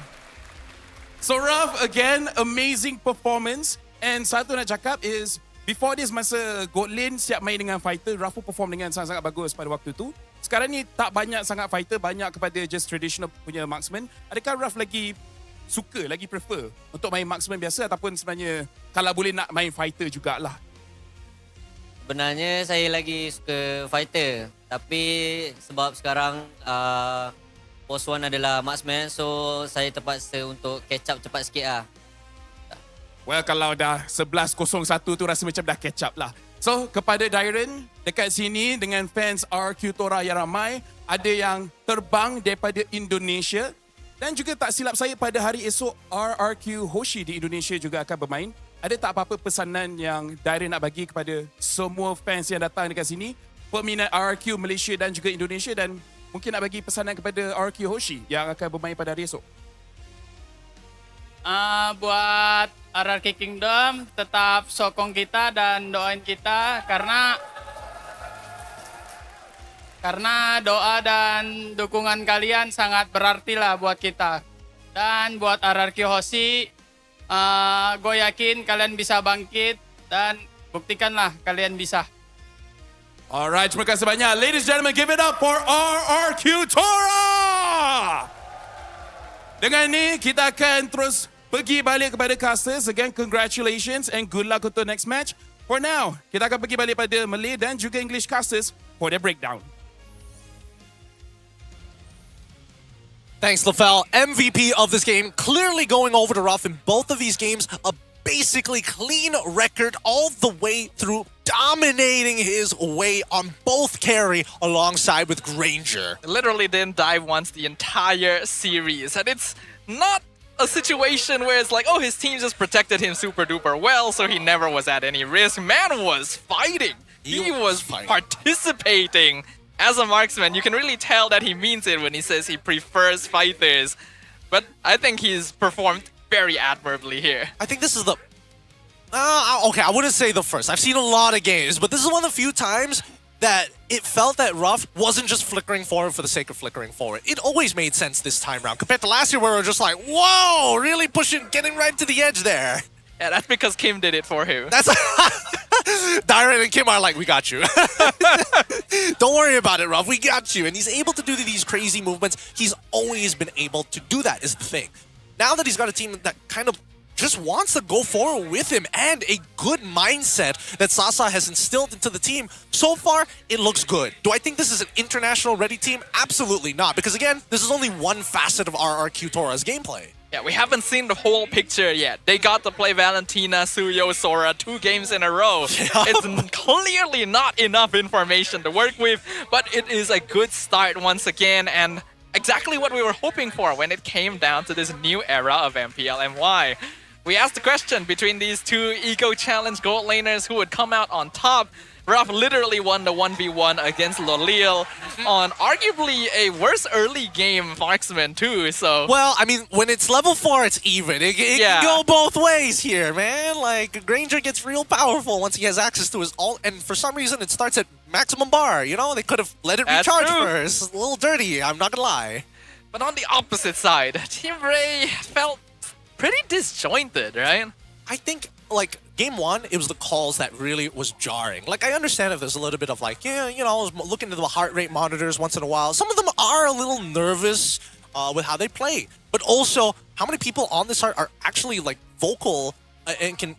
So Raf, again, amazing performance. And satu nak cakap is, before this masa gold lane siap main dengan fighter, Raf pun perform dengan sangat-sangat bagus pada waktu tu. Sekarang ni tak banyak sangat fighter, banyak kepada just traditional punya marksman. Adakah Raf lagi suka, lagi prefer untuk main marksman biasa ataupun sebenarnya kalau boleh nak main fighter jugalah? Sebenarnya saya lagi suka fighter. Tapi sebab sekarang Post 1 adalah marksman, so saya terpaksa untuk catch up cepat sikit lah. Well, kalau dah 11-01 tu rasa macam dah catch up lah. So, kepada Darren, dekat sini dengan fans RRQ Tora yang ramai, ada yang terbang daripada Indonesia. Dan juga tak silap saya pada hari esok, RRQ Hoshi di Indonesia juga akan bermain. Ada tak apa-apa pesanan yang Darren nak bagi kepada semua fans yang datang dekat sini, peminat RRQ Malaysia dan juga Indonesia, dan mungkin nak bagi pesanan kepada RRQ Hoshi yang akan bermain pada hari esok? Buat RRQ Kingdom, tetap sokong kita dan doain kita, karena doa dan dukungan kalian sangat berarti lah buat kita. Dan buat RRQ Hoshi, gue yakin kalian bisa bangkit dan buktikanlah kalian bisa. Alright, terima kasih banyak. Ladies and gentlemen, give it up for RRQ Tora! Dengan ni, kita akan terus pergi balik kepada casters. Again, congratulations and good luck untuk next match. For now, kita akan pergi balik pada Malay dan juga English casters for their breakdown. Thanks, LaFell. MVP of this game, clearly going over to Ruff in both of these games. A basically clean record all the way through, dominating his way on both carry alongside with Granger. Literally didn't die once the entire series. And it's not a situation where it's like, oh, his team just protected him super duper well, so he never was at any risk. Man was fighting. He was participating. As a marksman, you can really tell that he means it when he says he prefers fighters. But I think he's performed very admirably here. I think this is the... okay, I wouldn't say the first. I've seen a lot of games, but this is one of the few times that it felt that Ruff wasn't just flickering forward for the sake of flickering forward. It always made sense this time around, compared to last year where we were just like, whoa, really pushing, getting right to the edge there. Yeah, that's because Kim did it for him. That's Dairen and Kim are like, we got you. Don't worry about it, Ruff, we got you. And he's able to do these crazy movements. He's always been able to do that, is the thing. Now that he's got a team that kind of just wants to go forward with him and a good mindset that Sasa has instilled into the team, so far, it looks good. Do I think this is an international ready team? Absolutely not, because again, this is only one facet of RRQ Tora's gameplay. Yeah, we haven't seen the whole picture yet. They got to play Valentina, Suyo, Sora 2 games in a row. It's clearly not enough information to work with, but it is a good start once again, and exactly what we were hoping for when it came down to this new era of MPL MY. We asked the question between these two Eco Challenge gold laners who would come out on top. Ruff literally won the 1v1 against Lolil on arguably a worse early game marksman too, so... Well, I mean, when it's level 4, it's even. It can go both ways here, man. Like, Granger gets real powerful once he has access to his ult, and for some reason it starts at maximum bar, you know? They could have let it recharge first. A little dirty, I'm not gonna lie. But on the opposite side, Team Ray felt pretty disjointed, right? I think, like, game 1, it was the calls that really was jarring. Like, I understand if there's a little bit of like, yeah, you know, I was looking at the heart rate monitors once in a while. Some of them are a little nervous with how they play. But also, how many people on this are actually, like, vocal and can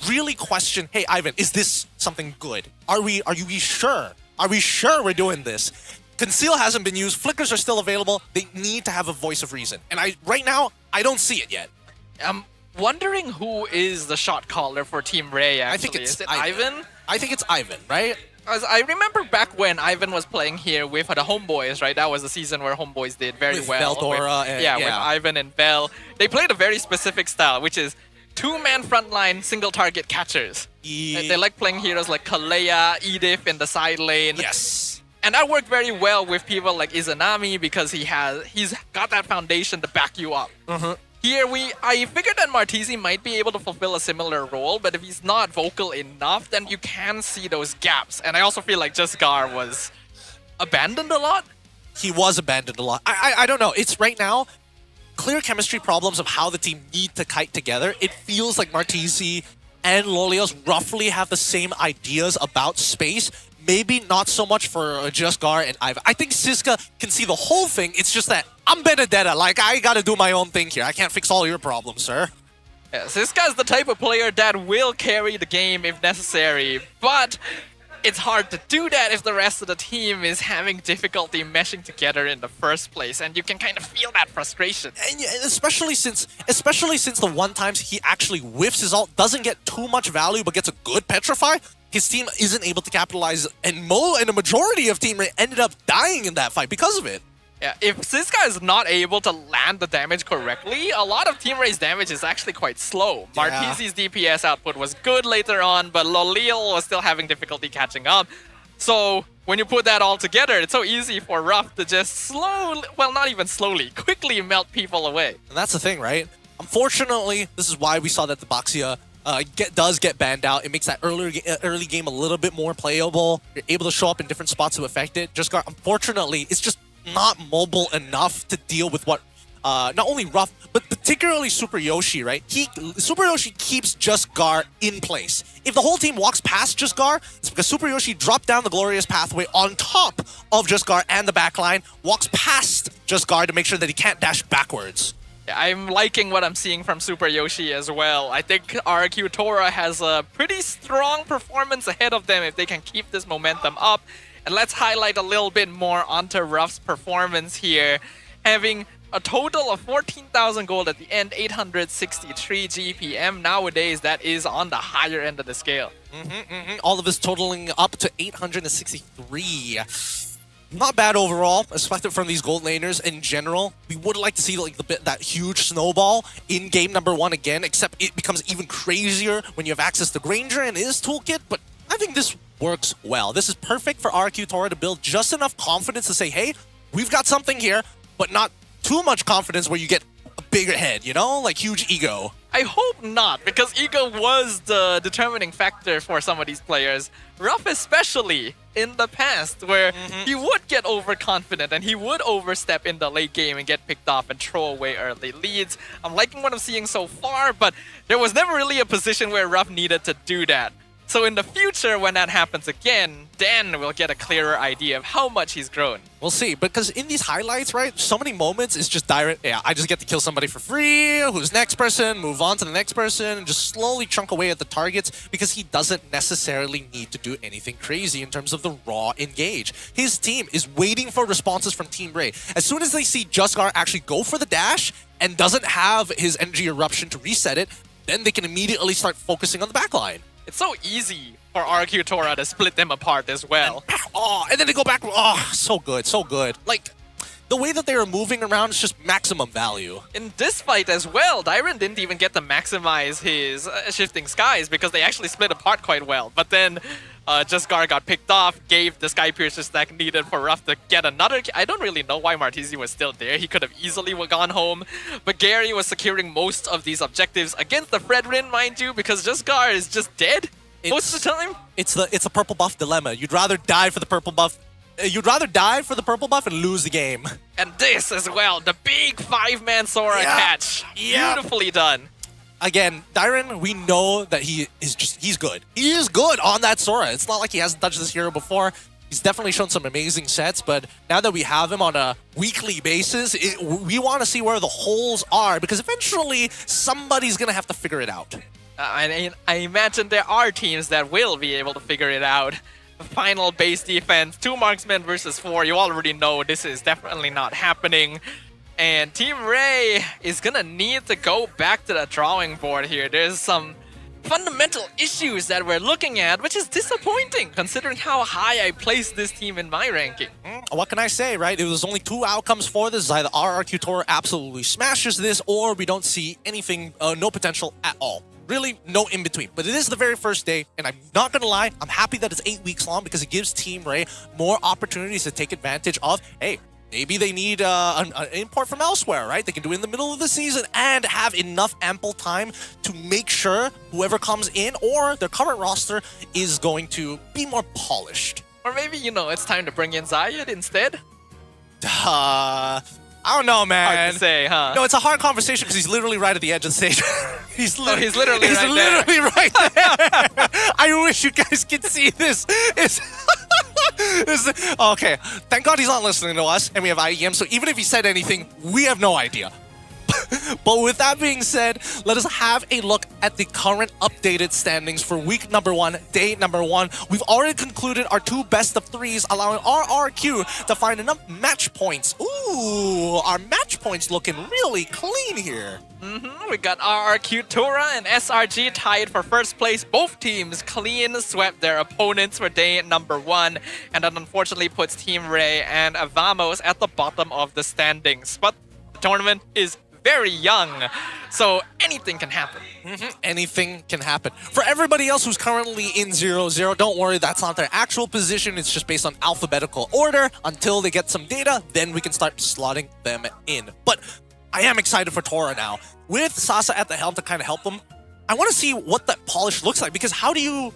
really question, hey, Ivan, is this something good? Are we sure? Are we sure we're doing this? Conceal hasn't been used. Flickers are still available. They need to have a voice of reason. And right now, I don't see it yet. Wondering who is the shot caller for Team Ray, actually. I think it's is it Ivan? I think it's Ivan, right? As I remember back when Ivan was playing here with the Homeboys, right? That was the season where Homeboys did very well. With Ivan and Bell. They played a very specific style, which is two-man frontline single target catchers. They like playing heroes like Kalea, Edith in the side lane. Yes. And that worked very well with people like Izanami because he's got that foundation to back you up. Here, I figured that Martisi might be able to fulfill a similar role, but if he's not vocal enough, then you can see those gaps. And I also feel like Jaskar was abandoned a lot. He was abandoned a lot. I don't know. It's right now, clear chemistry problems of how the team need to kite together. It feels like Martisi and Lolios roughly have the same ideas about space. Maybe not so much for Jaskar and Ivan. I think Siska can see the whole thing. It's just that I'm Benedetta. Like, I gotta do my own thing here. I can't fix all your problems, sir. Yeah, Siska is the type of player that will carry the game if necessary, but it's hard to do that if the rest of the team is having difficulty meshing together in the first place, and you can kind of feel that frustration. And especially since the one times he actually whiffs his ult, doesn't get too much value, but gets a good Petrify, his team isn't able to capitalize, and a majority of Team Ray ended up dying in that fight because of it. Yeah, if Siska is not able to land the damage correctly, a lot of Team Ray's damage is actually quite slow. Yeah. Martisi's DPS output was good later on, but Lolil was still having difficulty catching up. So when you put that all together, it's so easy for Ruff to just not even slowly, quickly melt people away. And that's the thing, right? Unfortunately, this is why we saw that the Baxia does get banned out. It makes that early game a little bit more playable. You're able to show up in different spots to affect it. Jaskar, unfortunately, it's just not mobile enough to deal with what not only Ruff, but the particularly Super Yoshi, right? Super Yoshi keeps Just Gar in place. If the whole team walks past Just Gar, it's because Super Yoshi dropped down the glorious pathway on top of Just Gar and the backline, walks past Just Gar to make sure that he can't dash backwards. I'm liking what I'm seeing from Super Yoshi as well. I think RRQ Tora has a pretty strong performance ahead of them if they can keep this momentum up. And let's highlight a little bit more onto Ruff's performance here. Having a total of 14,000 gold at the end, 863 GPM. Nowadays, that is on the higher end of the scale. All of this totaling up to 863. Not bad overall, expected from these gold laners in general. We would like to see like that huge snowball in game number 1 again, except it becomes even crazier when you have access to Granger and his toolkit, but I think this works well. This is perfect for RRQ Tora to build just enough confidence to say, hey, we've got something here, but not too much confidence where you get a bigger head, you know? Like huge ego. I hope not, because ego was the determining factor for some of these players. Ruff especially in the past, where he would get overconfident and he would overstep in the late game and get picked off and throw away early leads. I'm liking what I'm seeing so far, but there was never really a position where Ruff needed to do that. So in the future, when that happens again, then we'll get a clearer idea of how much he's grown. We'll see, because in these highlights, right, so many moments it's just direct, yeah, I just get to kill somebody for free, who's next person, move on to the next person, and just slowly chunk away at the targets because he doesn't necessarily need to do anything crazy in terms of the raw engage. His team is waiting for responses from Team Ray. As soon as they see Justgar actually go for the dash and doesn't have his energy eruption to reset it, then they can immediately start focusing on the backline. It's so easy for RRQ Tora to split them apart as well. And then they go back. Oh, so good, so good. Like, the way that they are moving around is just maximum value. In this fight as well, Dyron didn't even get to maximize his Shifting Skies because they actually split apart quite well. But then Justgar got picked off, gave the Sky Piercer stack needed for Ruff to get another. I don't really know why Martizi was still there. He could have easily gone home. But Gary was securing most of these objectives against the Fredrin, mind you, because Justgar is just dead most of the time. It's a purple buff dilemma. You'd rather die for the purple buff. You'd rather die for the purple buff and lose the game. And this as well, the big 5-man Sora catch. Beautifully done. Again, Dyron, we know that he's good. He is good on that Sora. It's not like he hasn't touched this hero before. He's definitely shown some amazing sets, but now that we have him on a weekly basis, we want to see where the holes are, because eventually somebody's going to have to figure it out. I imagine there are teams that will be able to figure it out. Final base defense, 2 marksmen versus 4. You already know this is definitely not happening. And Team Ray is gonna need to go back to the drawing board here. There's some fundamental issues that we're looking at, which is disappointing considering how high I placed this team in my ranking. What can I say, right? It was only 2 outcomes for this. Either RRQ Tora absolutely smashes this, or we don't see anything, no potential at all. Really, no in between. But it is the very first day, and I'm not gonna lie, I'm happy that it's 8 weeks long because it gives Team Ray more opportunities to take advantage of, hey, maybe they need an import from elsewhere, right? They can do it in the middle of the season and have enough ample time to make sure whoever comes in or their current roster is going to be more polished. Or maybe, you know, it's time to bring in Zayed instead? I don't know, man. Hard to say, huh? No, it's a hard conversation because he's literally right at the edge of the stage. he's literally right there. I wish you guys could see this. Okay, thank God he's not listening to us, and we have IEM, so even if he said anything, we have no idea. But with that being said, let us have a look at the current updated standings for week number 1, day number 1. We've already concluded our 2 best of 3s, allowing RRQ to find enough match points. Ooh, our match points looking really clean here. We got RRQ Tora and SRG tied for first place. Both teams clean swept their opponents for day number 1, and that unfortunately puts Team Ray and Vamos at the bottom of the standings. But the tournament is very young, so anything can happen. Anything can happen. For everybody else who's currently in 0-0, don't worry, that's not their actual position. It's just based on alphabetical order. Until they get some data, then we can start slotting them in. But I am excited for Tora now. With Sasa at the helm to kind of help them, I want to see what that polish looks like, because how do you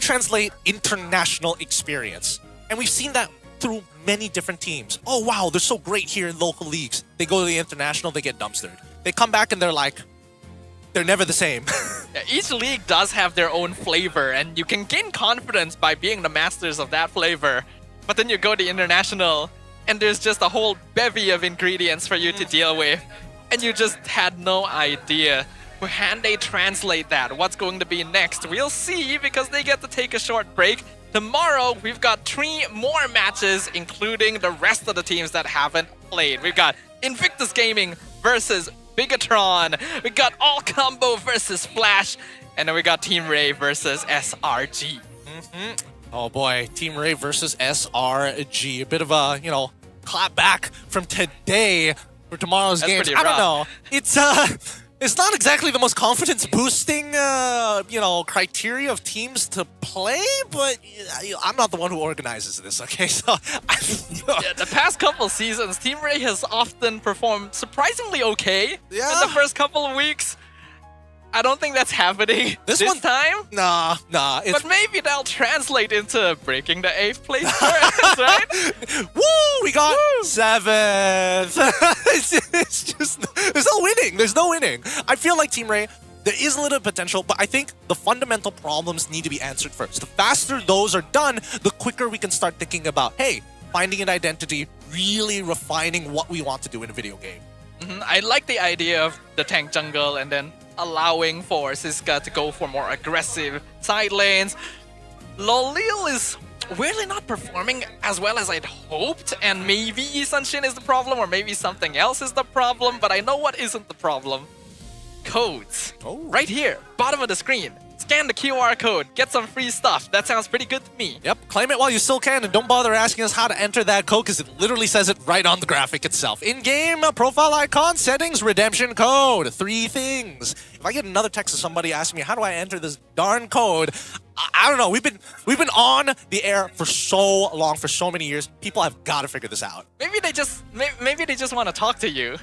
translate international experience? And we've seen that through many different teams. Oh wow, they're so great here in local leagues. They go to the international, they get dumpstered. they come back and they're like, they're never the same. Yeah, each league does have their own flavor, and you can gain confidence by being the masters of that flavor. But then you go to international, and there's just a whole bevy of ingredients for you to deal with, and you just had no idea. Can they translate that? What's going to be next? We'll see, because they get to take a short break. Tomorrow, we've got 3 more matches, including the rest of the teams that haven't played. We've got Invictus Gaming versus Bigatron. We got All Combo versus Flash. And then we got Team Ray versus SRG. Oh boy, Team Ray versus SRG. A bit of a, clap back from today for tomorrow's games. I don't know. It's not exactly the most confidence boosting, criteria of teams to play, but I'm not the one who organizes this, okay? So, yeah, the past couple seasons, Team Ray has often performed surprisingly okay in the first couple of weeks. I don't think that's happening this time. Nah. But maybe that'll translate into breaking the 8th place for us, right? Woo! We got 7th. it's just, there's no winning. I feel like Team Ray, there is a little potential, but I think the fundamental problems need to be answered first. The faster those are done, the quicker we can start thinking about, hey, finding an identity, really refining what we want to do in a video game. I like the idea of the tank jungle and then allowing for Siska to go for more aggressive side lanes. Lolil is weirdly not performing as well as I'd hoped, and maybe Sunshin is the problem, or maybe something else is the problem, but I know what isn't the problem. Codes. Right here, bottom of the screen. Scan the QR code, get some free stuff. That sounds pretty good to me. Yep, claim it while you still can, and don't bother asking us how to enter that code, because it literally says it right on the graphic itself. In-game, profile icon, settings, redemption code. 3 things. If I get another text of somebody asking me, how do I enter this darn code? I don't know. We've been on the air for so long, for so many years. People have got to figure this out. Maybe they just want to talk to you.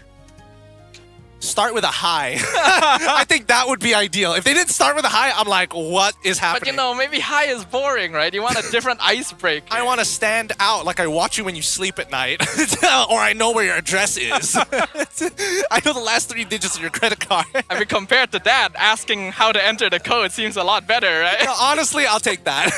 Start with a hi. I think that would be ideal. If they didn't start with a hi, I'm like, what is happening? But maybe hi is boring, right? You want a different icebreaker. I want to stand out, like I watch you when you sleep at night. Or I know where your address is. I know the last 3 digits of your credit card. I mean, compared to that, asking how to enter the code seems a lot better, right? No, honestly, I'll take that.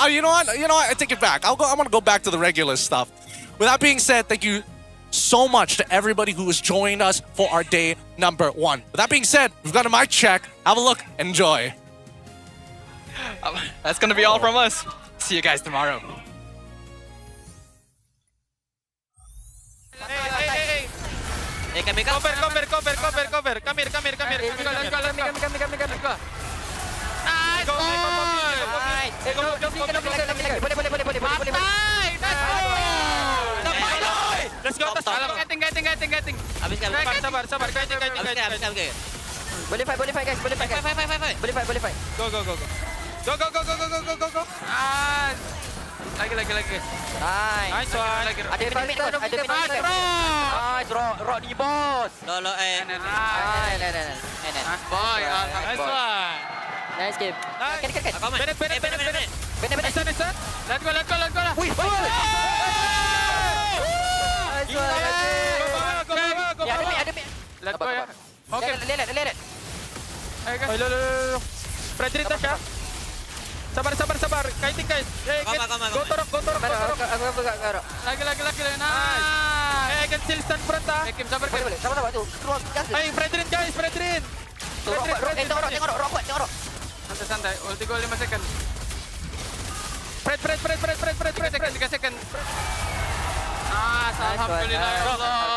You know what? I take it back. I want to go back to the regular stuff. With that being said, thank you so much to everybody who has joined us for our day number 1. With that being said, we've got a mic check. Have a look. Enjoy. That's going to be all from us. See you guys tomorrow. Hey, kami. Cover. Come here. Let's go. Nice. Let's go. Getting. Sabar. Getting. Boleh fight, guys. Boleh fight. Go. Lagi. Nice one. Ada minit. Nice, rock di bos. Nice boy. Nice one. Nice game. Benet. Let's go. Wih. Go. Ada mi. Let's go ya. Okay. Lihat. Ayo. Fredrik touch ya. Sabar. Kiting guys. Go torok. Lagi. Nice. I can still stand front ah. Kim sabar. Sabar tu. Hey, Fredrik guys. Tengok. Santai. Ulti gol 5 second. Fred. 3 second. Alhamdulillah ya Allah.